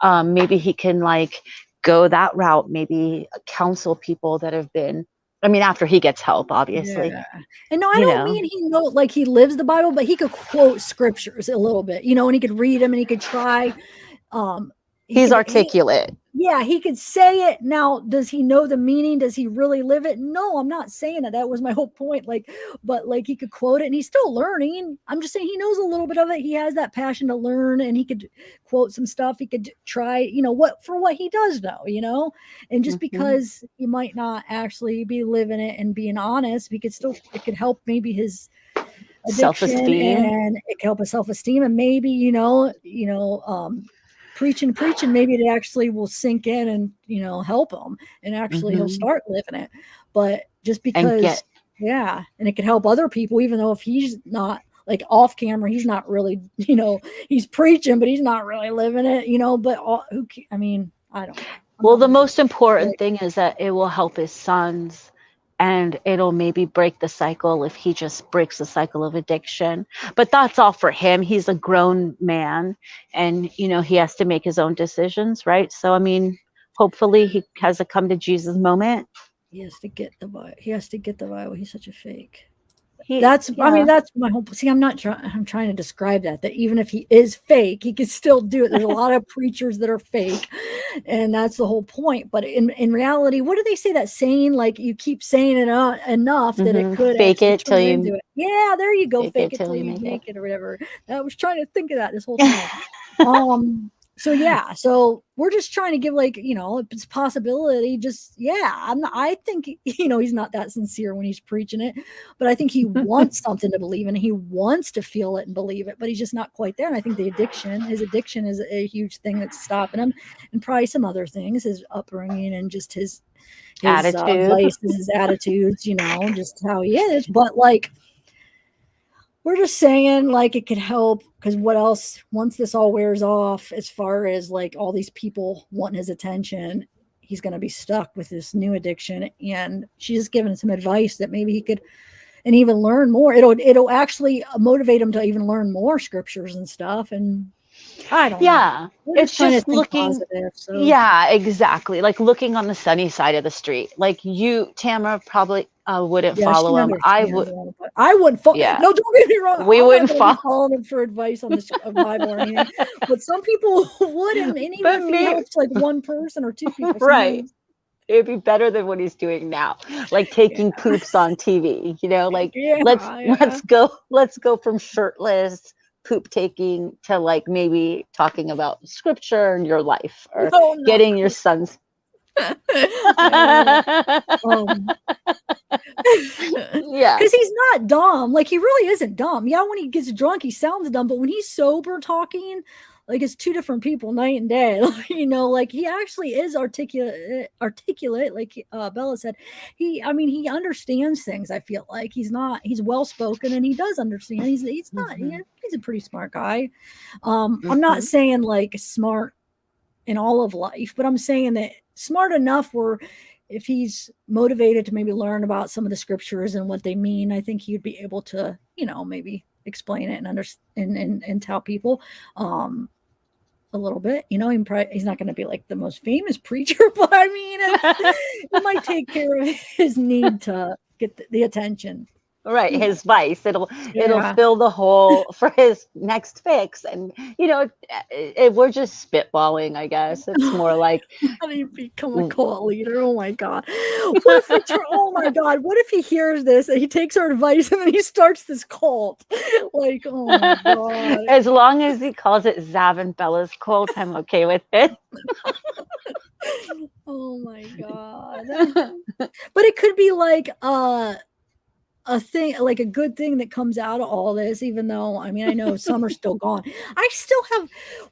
S9: Maybe he can like go that route, maybe counsel people that have been, after he gets help, obviously.
S1: Yeah. And no, I don't mean like he lives the Bible, but he could quote scriptures a little bit, and he could read them and he could try.
S9: He's articulate.
S1: He could say it. Now, does he know the meaning? Does he really live it? No, I'm not saying that. That was my whole point. But he could quote it and he's still learning. I'm just saying he knows a little bit of it. He has that passion to learn and he could quote some stuff. He could try, what he does know, and just because he might not actually be living it and being honest, it could help maybe his addiction and it could help his self-esteem and maybe, preaching, maybe it actually will sink in and help him and actually he'll start living it. But just because and it could help other people, even though if he's not like off camera, he's not really, he's preaching, but he's not really living it, but I don't know.
S9: Well, the most important thing is that it will help his sons. And it'll maybe break the cycle if he just breaks the cycle of addiction. But that's all for him. He's a grown man and, he has to make his own decisions, right? So, hopefully he has a come to Jesus moment.
S1: He has to get the Bible. He's such a fake.
S9: That's
S1: my whole. See, I'm trying to describe that even if he is fake, he can still do it. There's a lot of preachers that are fake, and that's the whole point. But in reality, what do they say? That saying, like you keep saying it enough that it could
S9: fake it till you
S1: into it. Yeah, there you go. Fake it till you make it or whatever. I was trying to think of that this whole time. So yeah, so we're just trying to give like, you know, it's a possibility. Just I think he's not that sincere when he's preaching it, but I think he wants something to believe in. He wants to feel it and believe it, but he's just not quite there. And I think his addiction is a huge thing that's stopping him, and probably some other things, his upbringing and just his
S9: Attitude.
S1: vices, his attitudes, just how he is. But like, we're just saying like it could help, because what else, once this all wears off, as far as like all these people wanting his attention, he's going to be stuck with this new addiction. And she's given some advice that maybe he could and even learn more. It'll actually motivate him to even learn more scriptures and stuff. And I don't know.
S9: It's just looking
S1: positive, so.
S9: Yeah, exactly, like looking on the sunny side of the street. Like you, Tamara, probably wouldn't follow him. I
S1: wouldn't follow.
S9: Yeah.
S1: No, don't get me wrong,
S9: we wouldn't
S1: follow him for advice on this Bible or anything, but some people would, and even if he helps like one person or two people,
S9: right, it'd be better than what he's doing now, like taking poops on TV, like let's go from shirtless poop taking to like maybe talking about scripture and your life, or getting your son's
S1: because he's not dumb. Like, he really isn't dumb. Yeah, when he gets drunk he sounds dumb, but when he's sober talking, like, it's two different people night and day. Like he actually is articulate, like Bella said. He understands things. I feel like he's well spoken, and he does understand. He's not he's a pretty smart guy. I'm not saying like smart in all of life, but I'm saying that smart enough where if he's motivated to maybe learn about some of the scriptures and what they mean, I think he'd be able to, maybe explain it and understand and tell people a little bit. He's not going to be like the most famous preacher, but it might take care of his need to get the attention.
S9: Right, his vice. It'll fill the hole for his next fix, and we're just spitballing. I guess it's more like
S1: how do you become a cult leader? Oh my god! What if he hears this and he takes our advice and then he starts this cult? Like, oh my god!
S9: As long as he calls it Zav and Bella's cult, I'm okay with it.
S1: Oh my god! But it could be like a thing, like a good thing that comes out of all this, even though I know some are still gone.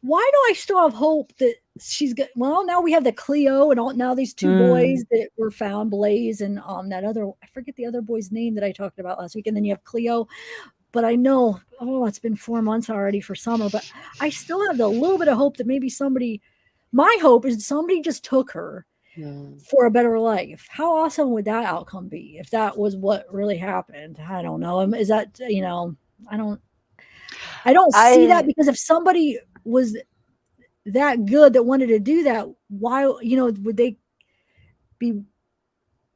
S1: Why do I still have hope that she's got? Well, now we have the Cleo and now these two boys that were found, Blaze and that other, I forget the other boy's name that I talked about last week, and then you have Cleo. But I know, it's been 4 months already for summer, but I still have a little bit of hope that maybe my hope is somebody just took her for a better life. How awesome would that outcome be if that was what really happened? I don't know. Is that, I don't see that, because if somebody was that good that wanted to do that, why, would they be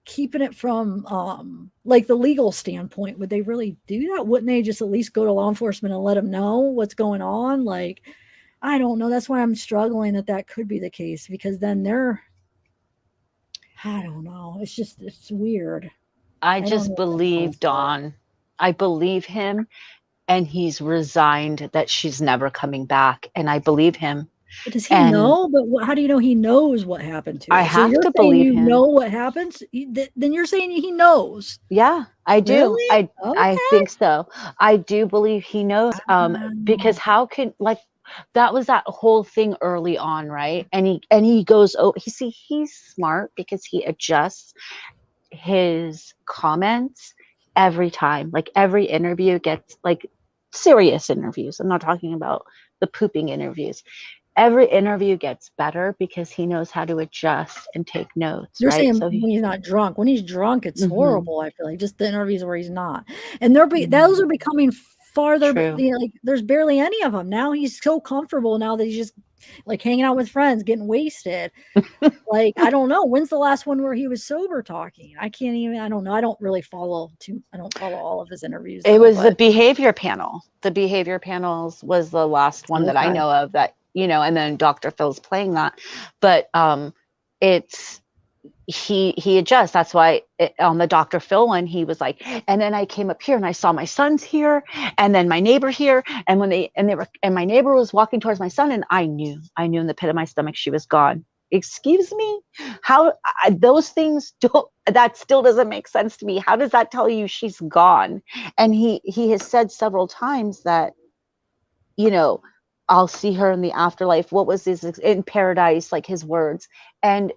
S1: keeping it from like the legal standpoint? Would they really do that? Wouldn't they just at least go to law enforcement and let them know what's going on? Like, I don't know. That's why I'm struggling that could be the case, because then I don't know. It's weird.
S9: I just believe Dawn. I believe him, and he's resigned that she's never coming back. And I believe him.
S1: But does he know? But how do you know he knows what happened to her?
S9: I have to believe him.
S1: You know what happens? Then you're saying he knows.
S9: Yeah, I do.
S1: Really?
S9: I think so. I do believe he knows. Because how can, like, that was that whole thing early on, right? And he goes, he's smart because he adjusts his comments every time. Like, every interview gets, like, serious interviews. I'm not talking about the pooping interviews. Every interview gets better because he knows how to adjust and take notes.
S1: You're
S9: right?
S1: saying when he's not drunk. When he's drunk, it's horrible. I feel like just the interviews where he's not, and those are becoming farther. Like, there's barely any of them now. He's so comfortable now that he's just like hanging out with friends, getting wasted. Like, I don't know, when's the last one where he was sober talking? I don't know. I don't really follow all of his interviews.
S9: It was the behavior panel. The behavior panels was the last one that I know of that, and then Dr. Phil's playing that. But it's he adjusts. That's why on the Dr. Phil one, he was like, and then I came up here and I saw my sons here, and then my neighbor here, and my neighbor was walking towards my son, and I knew in the pit of my stomach she was gone. Excuse me, how those things don't, that still doesn't make sense to me. How does that tell you she's gone? And he has said several times that, you know, I'll see her in the afterlife. What was his, in paradise, like his words. And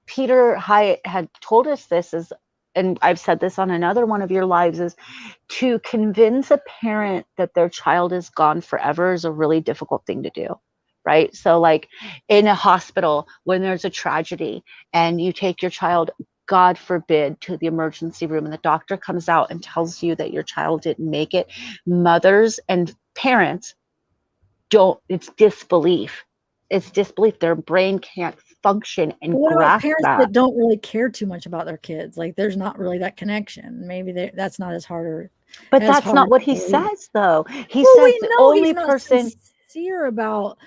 S9: Peter Hyatt had told us this is, and I've said this on another one of your lives, is to convince a parent that their child is gone forever is a really difficult thing to do, right? So like in a hospital, when there's a tragedy and you take your child, God forbid, to the emergency room, and the doctor comes out and tells you that your child didn't make it, mothers and parents it's disbelief. It's disbelief. Their brain can't function and
S1: what about
S9: grasp
S1: parents
S9: that.
S1: that don't really care too much about their kids? Like there's not really that connection. Maybe that's not as hard.
S9: But that's not what he says, though. He says the only person
S1: sincere about.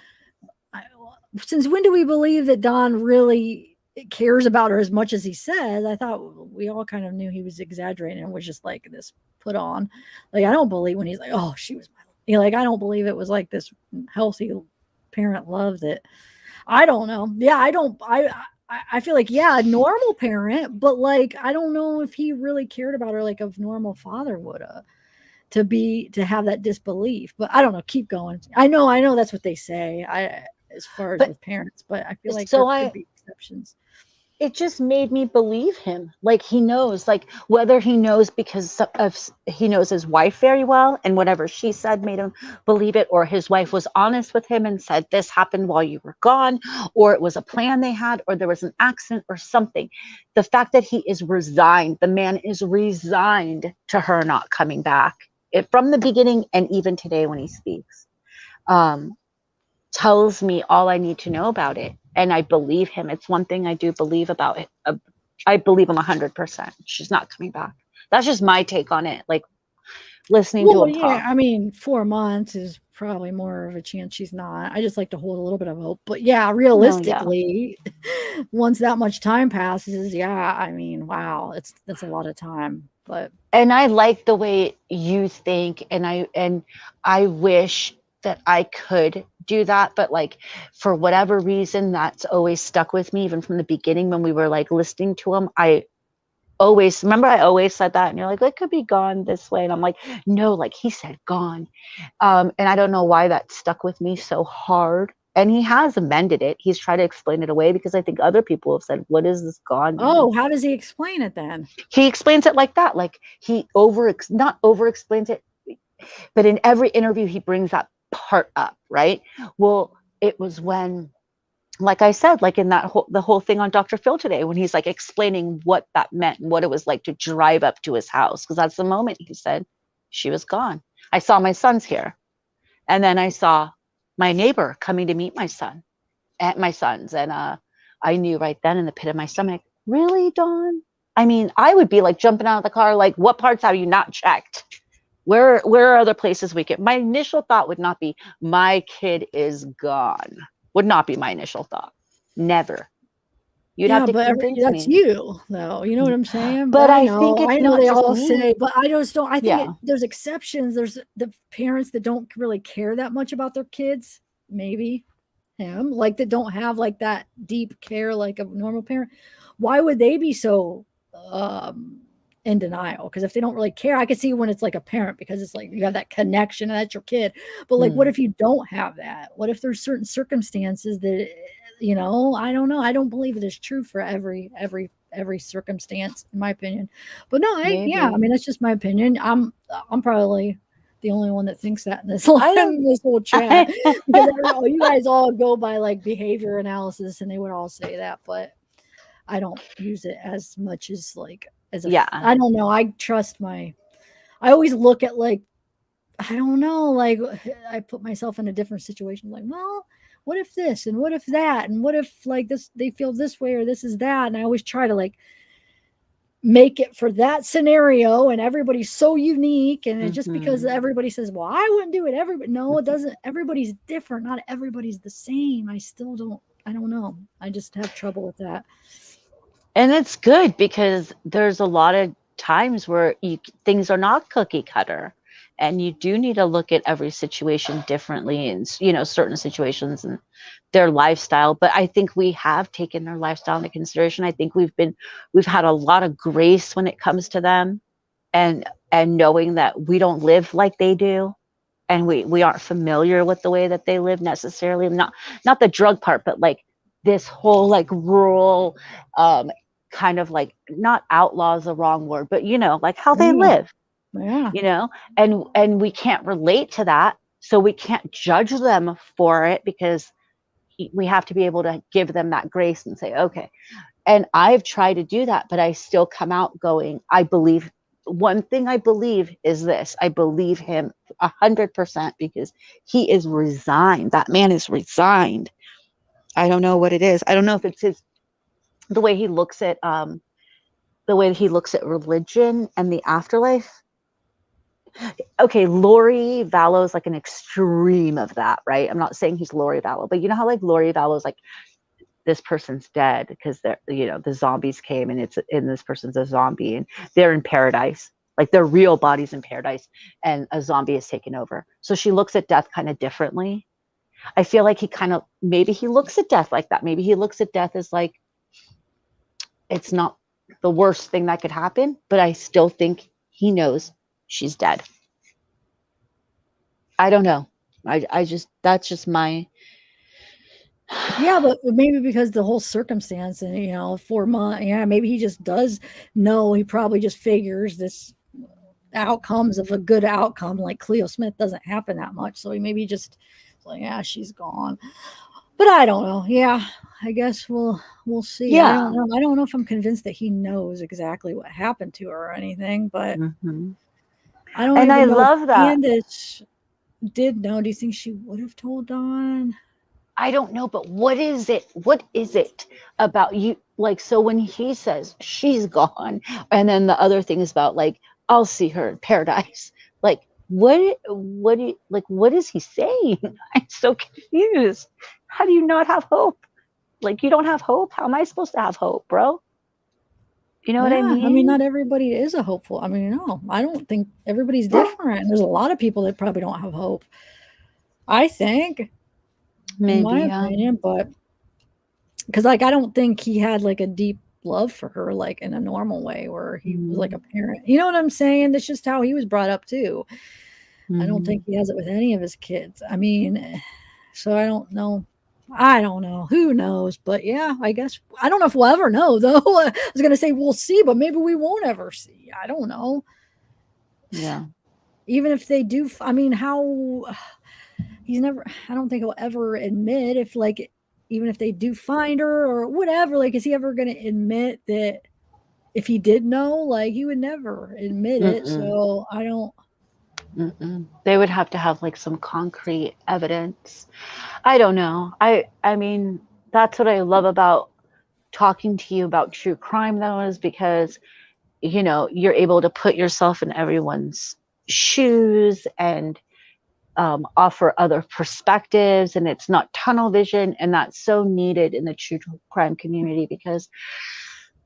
S1: Since when do we believe that Don really cares about her as much as he says? I thought we all kind of knew he was exaggerating and was just like this put on. Like I don't believe when he's like, "Oh, she was my," you know, like I don't believe it was like this healthy parent love that. I don't know. Yeah, I feel like, yeah, a normal parent, but like I don't know if he really cared about her like a normal father would have, to have that disbelief. But I don't know. Keep going. I know that's what they say. As far as with parents, but I feel like there could be exceptions.
S9: It just made me believe him. Like he knows, like whether he knows because he knows his wife very well and whatever she said made him believe it, or his wife was honest with him and said this happened while you were gone, or it was a plan they had, or there was an accident or something. The fact that he is resigned, the man is resigned to her not coming back, from the beginning and even today when he speaks, tells me all I need to know about it. And I believe him. It's one thing I do believe about it. I believe him 100%. She's not coming back. That's just my take on it. Like listening to him talk.
S1: I mean, 4 months is probably more of a chance she's not. I just like to hold a little bit of hope. But yeah, realistically, once that much time passes, I mean, wow, that's a lot of time. And
S9: I like the way you think, and I wish that I could do that, but like for whatever reason that's always stuck with me, even from the beginning when we were like listening to him. I always said that, and you're like, it could be gone this way, and I'm like, no, like he said gone. And I don't know why that stuck with me so hard, and he has amended it. He's tried to explain it away, because I think other people have said, what is this gone mean?
S1: Oh, how does he explain it then?
S9: He explains it like that, like he not over explains it, but in every interview he brings that part up, right? Well, it was when, like I said, like in the whole thing on Dr. Phil today, when he's like explaining what that meant and what it was like to drive up to his house, because that's the moment he said she was gone. I saw my sons here, and then I saw my neighbor coming to meet my sons, and I knew right then in the pit of my stomach, really, Dawn? I mean, I would be like jumping out of the car, like, what parts have you not checked? Where are other places we can? My initial thought would not be, my kid is gone. Would not be my initial thought. Never. You'd have to convince
S1: that's
S9: me.
S1: you, though. You know what I'm saying?
S9: But I think it's not
S1: they
S9: just
S1: all
S9: me.
S1: say, but I just don't. I think there's exceptions. There's the parents that don't really care that much about their kids. Maybe him, like that don't have like that deep care like a normal parent. Why would they be so in denial? Because if they don't really care, I could see when it's like a parent, because it's like you have that connection and that's your kid. But like, what if you don't have that? What if there's certain circumstances that, you know, I don't know. I don't believe it is true for every circumstance, in my opinion. But no, I mean, that's just my opinion. I'm probably the only one that thinks that in this whole chat, because you guys all go by like behavior analysis, and they would all say that, but I don't use it as much as like I don't know. I always look at like, I don't know, like I put myself in a different situation. Like, well, what if this and what if that? And what if like this, they feel this way or this is that? And I always try to like make it for that scenario, and everybody's so unique. And just because everybody says, well, I wouldn't do it. No, it doesn't. Everybody's different. Not everybody's the same. I don't know. I just have trouble with that.
S9: And it's good because there's a lot of times where things are not cookie cutter, and you do need to look at every situation differently, and certain situations and their lifestyle. But I think we have taken their lifestyle into consideration. I think we've had a lot of grace when it comes to them, and knowing that we don't live like they do, and we aren't familiar with the way that they live necessarily. Not the drug part, but like this whole like rural kind of like, not outlaw is the wrong word, but like how they live.
S1: Yeah.
S9: And we can't relate to that, so we can't judge them for it, because we have to be able to give them that grace and say, okay. And I've tried to do that, but I still come out going, one thing I believe is this: I believe him 100%, because he is resigned. That man is resigned. I don't know what it is. I don't know if it's the way he looks at religion and the afterlife. Okay, Lori Vallow is like an extreme of that, right? I'm not saying he's Lori Vallow, but you know how like Lori Vallow is like, this person's dead because they're, the zombies came, and this person's a zombie, and they're in paradise, like their real body's in paradise, and a zombie is taken over. So she looks at death kind of differently. I feel like maybe he looks at death like that. Maybe he looks at death as like, it's not the worst thing that could happen, but I still think he knows she's dead. I don't know. That's just my.
S1: Yeah, but maybe because the whole circumstance and 4 months, maybe he just does know. He probably just figures this outcomes of a good outcome like Cleo Smith doesn't happen that much. So he maybe just like, yeah, she's gone. But I don't know. Yeah, I guess we'll see.
S9: Yeah.
S1: I don't know if I'm convinced that he knows exactly what happened to her or anything, but I don't
S9: And
S1: even
S9: I
S1: know
S9: love
S1: if
S9: that.
S1: Candace did know. Do you think she would have told Dawn?
S9: I don't know, but what is it? What is it about you? Like, so when he says she's gone, and then the other thing is about like, I'll see her in paradise. Like, what is he saying? I'm so confused. How do you not have hope? Like, you don't have hope? How am I supposed to have hope, bro? You know what I mean?
S1: I mean, not everybody is a hopeful. I mean, no, I don't think everybody's different. There's a lot of people that probably don't have hope. I think.
S9: Maybe,
S1: in my opinion, but because like I don't think he had like a deep love for her like in a normal way where he was like a parent. You know what I'm saying? That's just how he was brought up too. I don't think he has it with any of his kids. I mean, so I don't know. Who knows? But yeah, I guess I don't know if we'll ever know though. I was gonna say we'll see, but maybe we won't ever see. I don't know.
S9: Yeah.
S1: Even if they do, I mean, how I don't think he'll ever admit if like, even if they do find her or whatever, like, is he ever going to admit that if he did know? Like, he would never admit it. So I don't.
S9: They would have to have like some concrete evidence. I don't know. I mean, that's what I love about talking to you about true crime though, is because, you're able to put yourself in everyone's shoes and offer other perspectives, and it's not tunnel vision, and that's so needed in the true crime community, because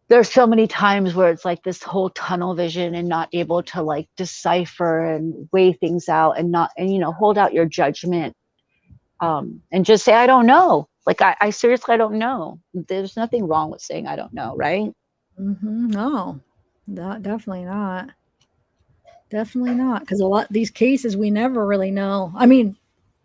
S9: there's so many times where it's like this whole tunnel vision and not able to like decipher and weigh things out and hold out your judgment and just say I don't know. Like I seriously, I don't know. There's nothing wrong with saying I don't know, right?
S1: No, definitely not. Definitely not, because a lot of these cases we never really know. I mean,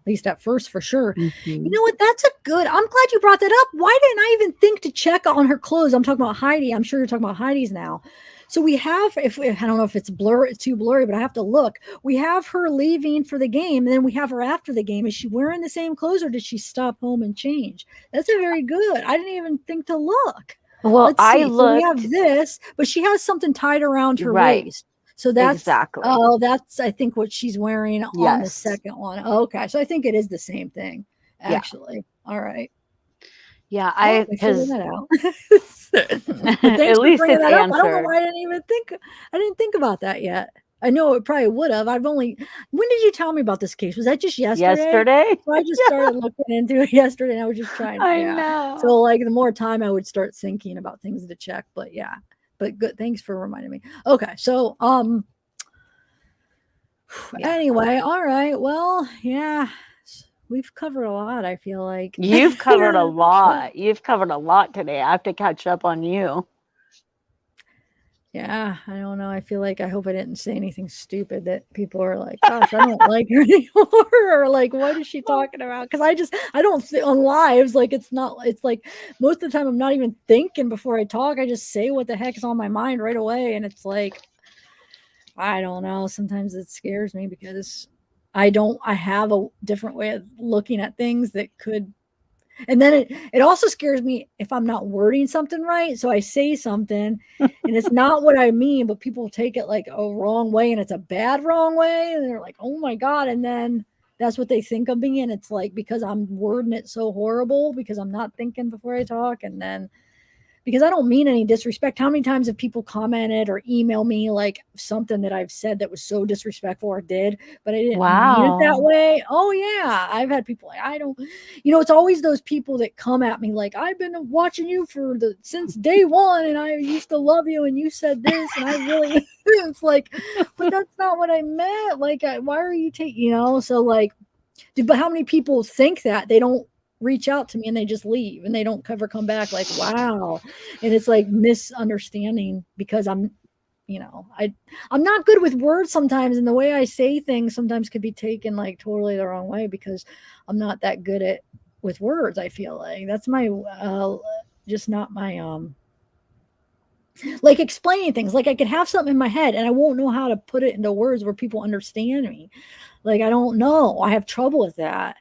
S1: at least at first, for sure. You know what? I'm glad you brought that up. Why didn't I even think to check on her clothes? I'm talking about Heidi. I'm sure you're talking about Heidi's now. So we have, I don't know if it's too blurry, but I have to look. We have her leaving for the game, and then we have her after the game. Is she wearing the same clothes, or did she stop home and change? That's a very good. I didn't even think to look.
S9: Well,
S1: Let's see. So we have this, but she has something tied around her waist. So that's
S9: exactly.
S1: That's I think what she's wearing on the second one. Okay, so I think it is the same thing, actually. Yeah. All right.
S9: Yeah, I
S1: figured that out.
S9: At least it's answered.
S1: I don't know why I didn't think about that yet. I know it probably would have. When did you tell me about this case? Was that just yesterday?
S9: Yesterday.
S1: So I just started looking into it yesterday, and I was just trying.
S9: I
S1: Yeah.
S9: know.
S1: So like the more time I would start thinking about things to check. But yeah. But good. Thanks for reminding me. Okay. So anyway, all right. Well, yeah. We've covered a lot, I feel like.
S9: You've covered a lot. You've covered a lot today. I have to catch up on you.
S1: Yeah, I don't know. I feel like I hope I didn't say anything stupid that people are like, gosh, I don't like her anymore. Or like, what is she talking about? Because I don't on lives, like it's like most of the time I'm not even thinking before I talk. I just say what the heck is on my mind right away. And it's like, I don't know. Sometimes it scares me because I have a different way of looking at things that could. And then it also scares me if I'm not wording something right. So I say something and it's not what I mean, but people take it like a wrong way and it's a bad wrong way. And they're like, oh my God. And then that's what they think of me. And it's like, because I'm wording it so horrible because I'm not thinking before I talk. And then because I don't mean any disrespect. How many times have people commented or email me like something that I've said that was so disrespectful or did, but I didn't mean it that way? Oh yeah. I've had people like, it's always those people that come at me like, I've been watching you since day one and I used to love you and you said this and I really, it's like, but that's not what I meant. Like, why are you taking, so like, but how many people think that they don't reach out to me and they just leave and they don't ever come back like, wow. And it's like misunderstanding because I'm not good with words sometimes. And the way I say things sometimes could be taken like totally the wrong way because I'm not that good with words. I feel like that's my, just not my, like explaining things. Like I could have something in my head and I won't know how to put it into words where people understand me. Like, I don't know. I have trouble with that.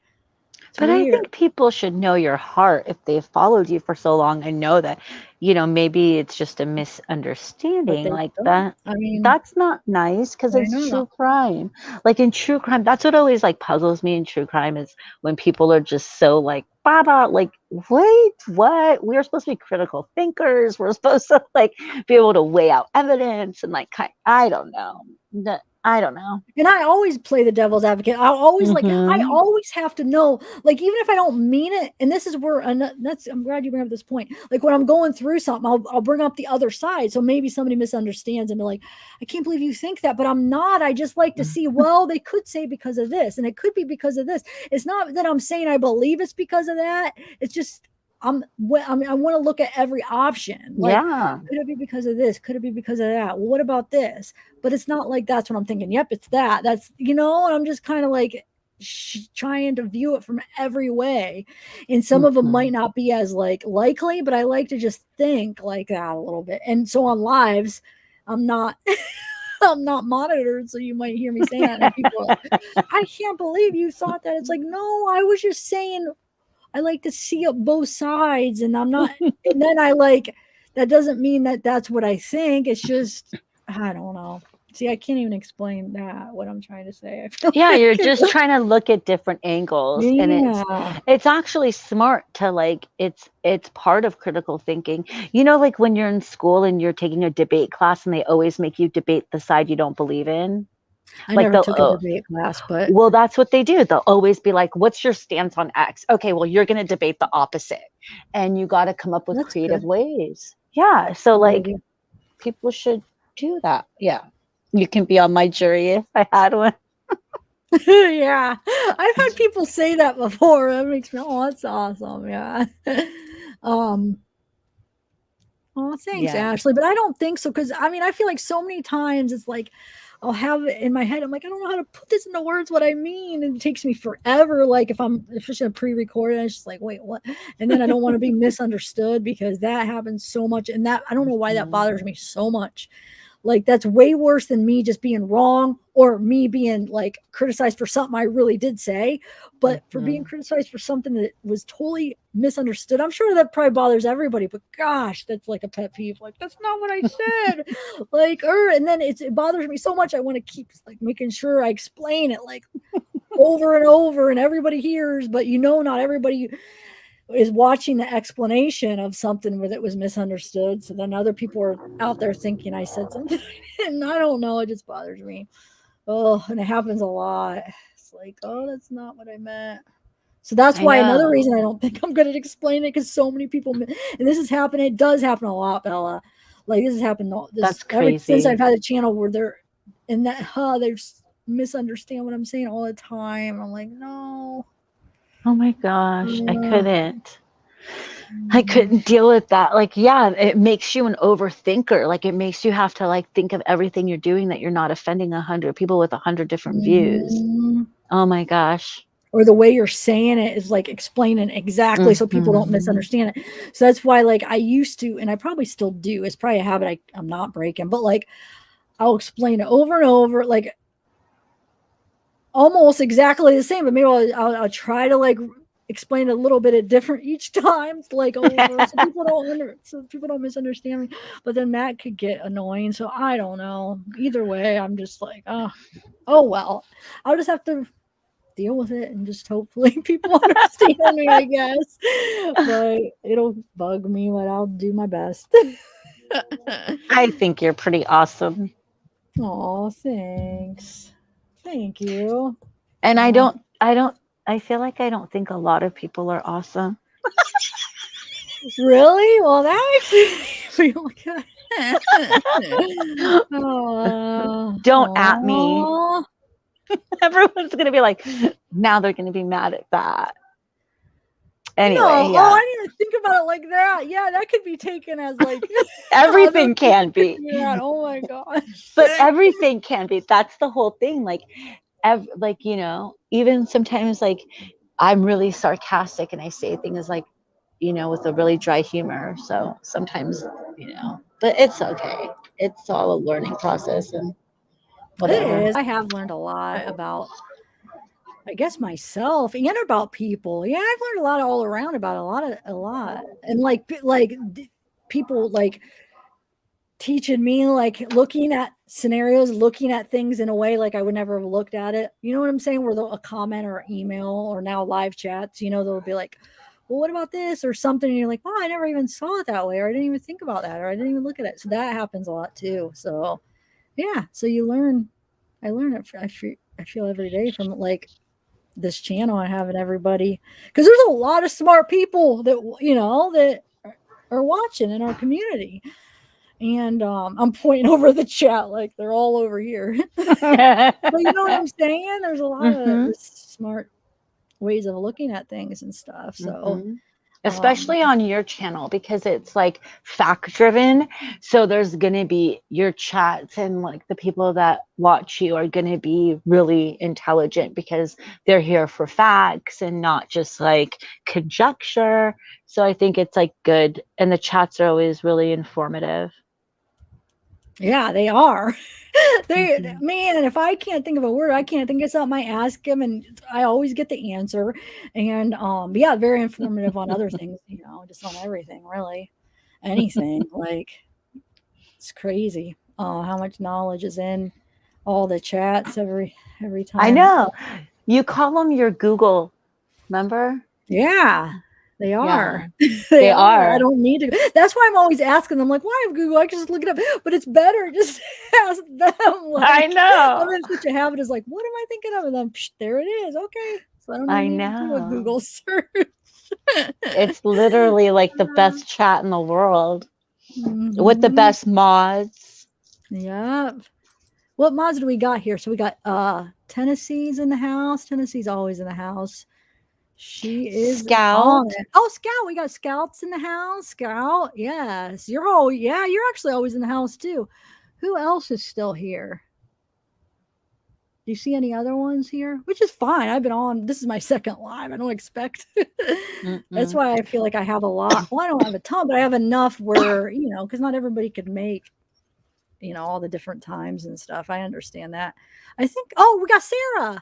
S9: But I think people should know your heart if they've followed you for so long and know that, maybe it's just a misunderstanding like that.
S1: I mean,
S9: that's not nice because it's true crime. Like in true crime, that's what always like puzzles me in true crime is when people are just so like, Baba, like, wait, what? We're supposed to be critical thinkers. We're supposed to like be able to weigh out evidence and like, I don't know. I don't know.
S1: And I always play the devil's advocate. I always I always have to know, like, even if I don't mean it, and this is where, I'm glad you bring up this point. Like when I'm going through something, I'll bring up the other side. So maybe somebody misunderstands and be like, I can't believe you think that, but I'm not. I just like to see, well, they could say because of this, and it could be because of this. It's not that I'm saying I believe it's because of that. It's just, I want to look at every option. Like, could it be because of this? Could it be because of that? Well, what about this? But it's not like that's what I'm thinking. Yep, it's that. That's, and I'm just kind of like trying to view it from every way. And some of them might not be as likely, but I like to just think like that a little bit. And so on lives, I'm not monitored, so you might hear me say that. And people are like, I can't believe you thought that. It's like, no, I was just saying I like to see both sides, and I'm not, and then that doesn't mean that that's what I think. It's just, I don't know. See, I can't even explain what I'm trying to say.
S9: You're just trying to look at different angles, and it's actually smart to it's part of critical thinking. Like when you're in school and you're taking a debate class and they always make you debate the side you don't believe in.
S1: I never took a debate class, but
S9: well, that's what they do. They'll always be like, what's your stance on X? Okay, well, you're going to debate the opposite, and you got to come up with creative ways. Yeah. So people should do that. Yeah. You can be on my jury if I had one.
S1: Yeah. I've had people say that before. That makes me, that's awesome. Yeah. Oh, thanks, Ashley. But I don't think so. Cause I feel like so many times it's like, I'll have it in my head. I'm like, I don't know how to put this into words, what I mean. And it takes me forever. Like if I'm especially pre-recorded, it's just like, wait, what? And then I don't want to be misunderstood because that happens so much. And that, I don't know why that bothers me so much. Like that's way worse than me just being wrong or me being like criticized for something I really did say, but for being criticized for something that was totally misunderstood. I'm sure that probably bothers everybody, but gosh, that's like a pet peeve. Like, that's not what I said. And then it bothers me so much. I want to keep like making sure I explain it like over and over and everybody hears, but not everybody. is watching the explanation of something where it was misunderstood. So then other people are out there thinking I said something and I don't know. It just bothers me. Oh, and it happens a lot. It's like, oh, that's not what I meant. So that's why another reason I don't think I'm good at explaining it, because so many people, and this is happening. It does happen a lot, Bella. Like this has happened.
S9: That's
S1: ever since
S9: crazy.
S1: I've had a channel where they're in that, they just misunderstand what I'm saying all the time. I'm like, no.
S9: Oh my gosh, I couldn't. I couldn't deal with that. Like, yeah, it makes you an overthinker. Like, it makes you have to like think of everything you're doing, that you're not offending 100 people with 100 different views. Oh my gosh.
S1: Or the way you're saying it is like explaining exactly so people don't misunderstand it. So that's why, like, I used to, and I probably still do, it's probably a habit I'm not breaking, but like I'll explain it over and over, like almost exactly the same, but maybe I'll try to like explain a little bit different each time, like over, so people don't misunderstand me. But then that could get annoying. So I don't know. Either way, I'm just like, oh well, I'll just have to deal with it and just hopefully people understand me, I guess. But it'll bug me, but I'll do my best.
S9: I think you're pretty awesome.
S1: Oh, thanks. Thank you.
S9: And I feel like I don't think a lot of people are awesome.
S1: Really? Well, that makes me feel good.
S9: Don't at me. Everyone's going to be like, now they're going to be mad at that. Anyway,
S1: no,
S9: yeah.
S1: I didn't even think about it like that. Yeah, that could be taken as like
S9: everything can be.
S1: Yeah, oh my gosh.
S9: But everything can be. That's the whole thing. Like, you know, even sometimes like I'm really sarcastic and I say things like, you know, with a really dry humor. So sometimes, you know, but it's okay. It's all a learning process and whatever.
S1: It is. I have learned a lot about, I guess, myself and about people. Yeah, I've learned a lot all around about a lot. And like people like teaching me, like looking at scenarios, looking at things in a way like I would never have looked at it. You know what I'm saying? Where a comment or email or now live chats, you know, they'll be like, well, what about this or something? And you're like, wow, I never even saw it that way, or I didn't even think about that, or I didn't even look at it. So that happens a lot too. So yeah, so you learn. I learn it. I feel every day from like this channel and having everybody, because there's a lot of smart people that, you know, that are watching in our community. And I'm pointing over the chat like they're all over here. But you know what I'm saying? There's a lot of smart ways of looking at things and stuff. So
S9: especially on your channel, because it's like fact driven. So there's going to be your chats and like the people that watch you are going to be really intelligent because they're here for facts and not just like conjecture. So I think it's like good. And the chats are always really informative.
S1: Yeah, they are. Man, and if I can't think of a word, I can't think of something, I ask them and I always get the answer. And yeah, very informative on other things, you know, just on everything, really. Anything. Like, it's crazy how much knowledge is in all the chats every time.
S9: I know. You call them your Google, remember?
S1: Yeah. They are.
S9: Yeah, they are.
S1: I don't need to. That's why I'm always asking them, like, why have Google? I can just look it up. But it's better just ask them. Like,
S9: I know.
S1: I'm in such a habit is like, what am I thinking of? And then there it is. Okay. So I don't need to do a Google search.
S9: It's literally like the best chat in the world with the best mods.
S1: Yep. What mods do we got here? So we got Tennessee's in the house. Tennessee's always in the house. She is
S9: Scout.
S1: Oh, Scout. We got Scouts in the house. Scout. Yes. You're actually always in the house too. Who else is still here? Do you see any other ones here? Which is fine. I've been on. This is my second live. I don't expect. That's why I feel like I have a lot. Well, I don't have a ton, but I have enough where, you know, because not everybody could make, you know, all the different times and stuff. I understand that. I think, oh, we got Sarah.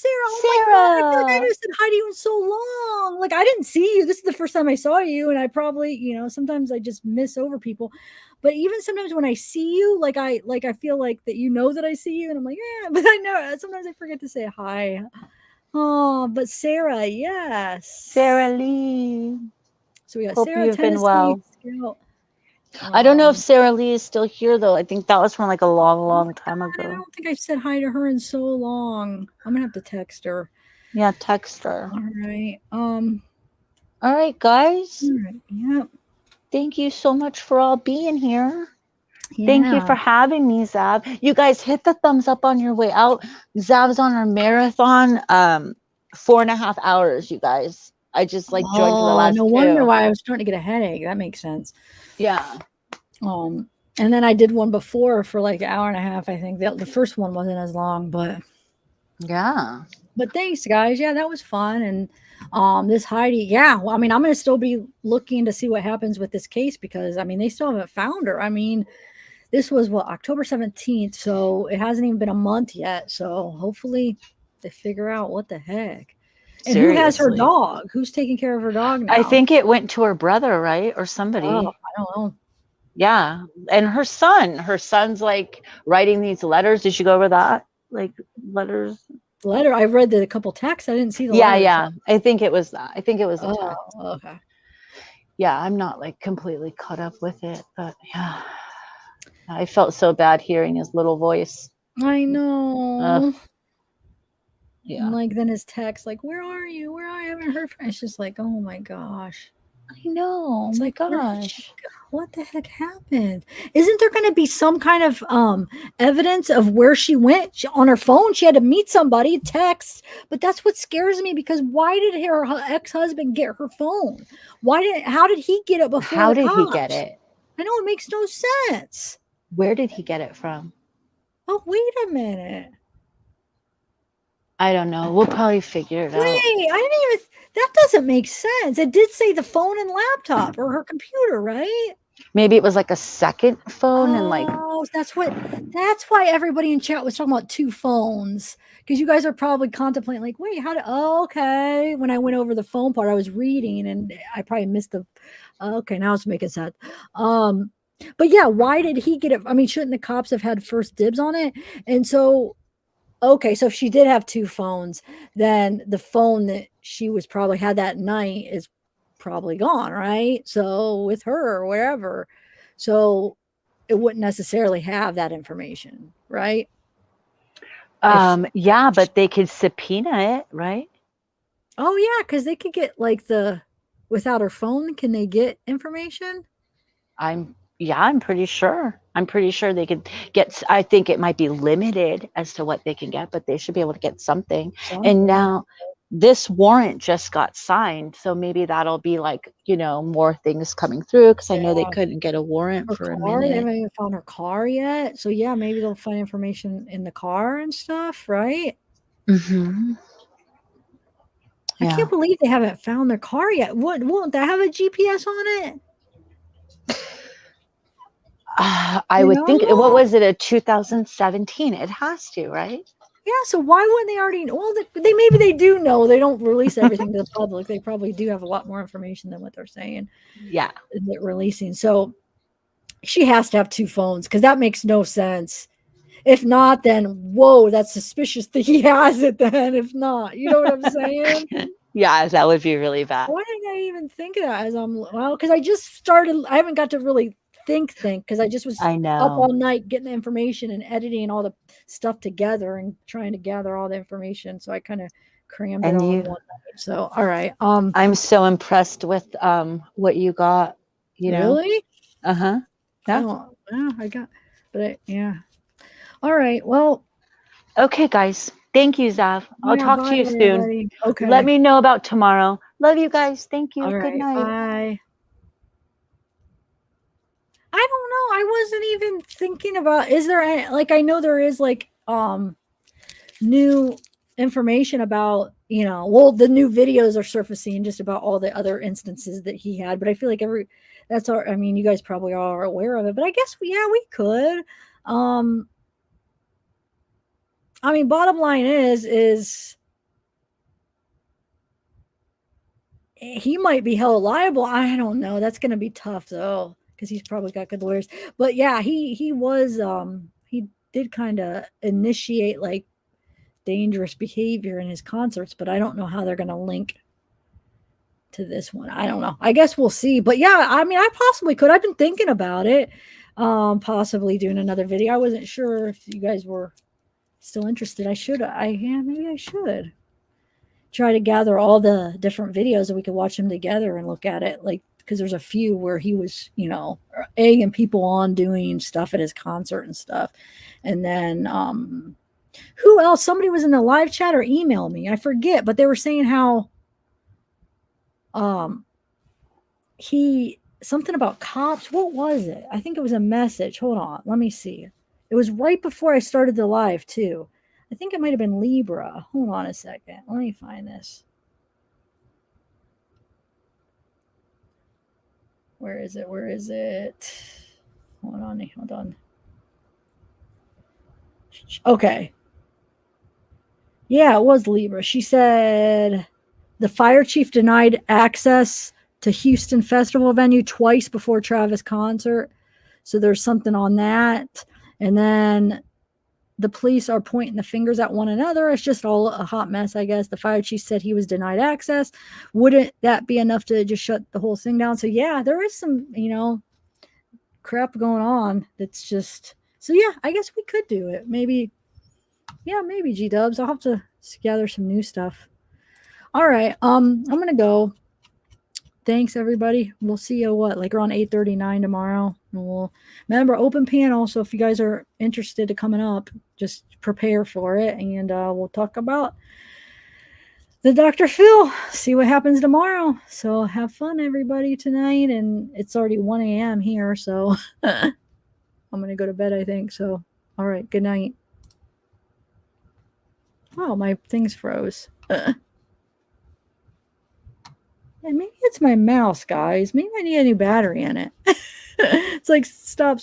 S1: Oh my God, I feel like I haven't said hi to you in so long. Like, I didn't see you. This is the first time I saw you. And I probably, you know, sometimes I just miss over people. But even sometimes when I see you, like I feel like that, you know, that I see you. And I'm like, yeah, but I know sometimes I forget to say hi. Oh, but Sarah, yes.
S9: Sarah Lee.
S1: So we got
S9: Hope
S1: Sarah,
S9: you've been
S1: Tennessee,
S9: well.
S1: Scout.
S9: I don't know if Sarah Lee is still here though. I think that was from like a long time
S1: I
S9: ago.
S1: don't think I've said hi to her in so long. I'm gonna have to text her.
S9: Yeah, text her.
S1: All right.
S9: All right, guys.
S1: All right. Yep.
S9: Thank you so much for all being here.
S1: Yeah.
S9: Thank you for having me, Zav. You guys hit the thumbs up on your way out. Zav's on our marathon, 4.5 hours, you guys. I just like joined for the last
S1: no wonder
S9: 2.
S1: why I was starting to get a headache. That makes sense.
S9: Yeah.
S1: And then I did one before for like an hour and a half. I think the first one wasn't as long, but
S9: yeah.
S1: But thanks, guys. Yeah, that was fun. And this Heidi, yeah. Well, I mean, I'm gonna still be looking to see what happens with this case because I mean they still haven't found her. I mean, this was what October 17th, so it hasn't even been a month yet. So hopefully they figure out what the heck. And who has her
S9: Seriously.
S1: dog? Who's taking care of her dog now?
S9: I think it went to her brother, right? Or somebody.
S1: Oh, I don't know.
S9: Yeah. And her son's like writing these letters. Did you go over that? Like letters?
S1: Letter. I read a couple texts. I didn't see the
S9: Yeah,
S1: letters.
S9: yeah. I think it was that. I think it was the text.
S1: Oh, okay.
S9: Yeah, I'm not like completely caught up with it, but yeah. I felt so bad hearing his little voice.
S1: I know.
S9: Yeah.
S1: And like then his text, like, where are you? Where are you? I haven't heard from. It's just like, oh my gosh.
S9: I know.
S1: It's
S9: Oh my
S1: like, where did
S9: gosh.
S1: she go? What the heck happened? Isn't there going to be some kind of evidence of where she went? On her phone, she had to meet somebody, text. But that's what scares me because why did her ex-husband get her phone? How did he get it before?
S9: How
S1: the
S9: did he
S1: cops?
S9: get it?
S1: I know it makes no sense.
S9: Where did he get it from?
S1: Oh, wait a minute.
S9: I don't know. We'll probably figure it out.
S1: Wait, I didn't even. That doesn't make sense. It did say the phone and laptop or her computer, right?
S9: Maybe it was like a second phone and like.
S1: Oh, that's why everybody in chat was talking about 2 phones because you guys are probably contemplating like, wait, okay. When I went over the phone part, I was reading and I probably missed the. Okay, now it's making sense. But yeah, why did he get it? I mean, shouldn't the cops have had first dibs on it? And so. Okay, so if she did have 2 phones, then the phone that she was probably had that night is probably gone, right? So with her or wherever. So it wouldn't necessarily have that information, right?
S9: Yeah, but they could subpoena it, right?
S1: Oh yeah, because they could get like without her phone, can they get information?
S9: I'm pretty sure. I'm pretty sure they could get. I think it might be limited as to what they can get, but they should be able to get something. And now this warrant just got signed, so maybe that'll be like, more things coming through because I know they couldn't get a warrant for a minute.
S1: They haven't even found her car yet, so yeah, maybe they'll find information in the car and stuff, right?
S9: Mm-hmm.
S1: I can't believe they haven't found their car yet. Won't that have a GPS on it?
S9: I would think. What was it? A 2017? It has to, right?
S1: Yeah. So why wouldn't they already know? Well, maybe they do know. They don't release everything to the public. They probably do have a lot more information than what they're saying.
S9: Yeah.
S1: They're releasing. So she has to have 2 phones because that makes no sense. If not, then whoa, that's suspicious that he has it. Then if not, you know what I'm saying?
S9: Yeah, that would be really bad.
S1: Why didn't I even think of that? Because I just started. I haven't got to really think because I just was up all night getting the information and editing all the stuff together and trying to gather all the information. So I kind of crammed it all in one night. So all right.
S9: I'm so impressed with what you got.
S1: Really?
S9: Uh-huh. Yeah.
S1: Oh, yeah, I got, yeah. All right. Well.
S9: Okay, guys. Thank you, Zav. I'll talk to you soon.
S1: Everybody. Okay.
S9: Let me know about tomorrow. Love you guys. Thank you.
S1: All
S9: Good
S1: right,
S9: night.
S1: bye. I don't know. I wasn't even thinking about, is there any, like, I know there is like new information about, the new videos are surfacing just about all the other instances that he had, but I feel like you guys probably are aware of it, but I guess, we could. Bottom line is he might be held liable. I don't know. That's going to be tough though, because he's probably got good lawyers. But yeah, he was he did kind of initiate like dangerous behavior in his concerts, but I don't know how they're going to link to this one. I don't know. I guess we'll see. But yeah, I mean, I possibly could. I've been thinking about it, possibly doing another video. I wasn't sure if you guys were still interested. Maybe I should try to gather all the different videos and we could watch them together and look at it. Like, because there's a few where he was, egging people on doing stuff at his concert and stuff. And then, who else? Somebody was in the live chat or emailed me. I forget, but they were saying how, something about cops. What was it? I think it was a message. Hold on. Let me see. It was right before I started the live too. I think it might have been Libra. Hold on a second. Let me find this. Where is it? Where is it? Hold on. Okay. Yeah, it was Libra. She said the fire chief denied access to Houston festival venue twice before Travis concert. So there's something on that. And then the police are pointing the fingers at one another. It's just all a hot mess, I guess. The fire chief said he was denied access. Wouldn't that be enough to just shut the whole thing down? So yeah, there is some, crap going on. That's just, so yeah, I guess we could do it. Maybe G-dubs. I'll have to gather some new stuff. All right. I'm going to go. Thanks everybody. We'll see you around 8:39 tomorrow. And we'll remember open panel. So if you guys are interested in coming up, just prepare for it. And we'll talk about the Dr. Phil, see what happens tomorrow. So have fun everybody tonight. And it's already 1 a.m. here. So I'm going to go to bed, I think. So, all right. Good night. Oh, my things froze. And maybe it's my mouse, guys. Maybe I need a new battery in it. It's like stops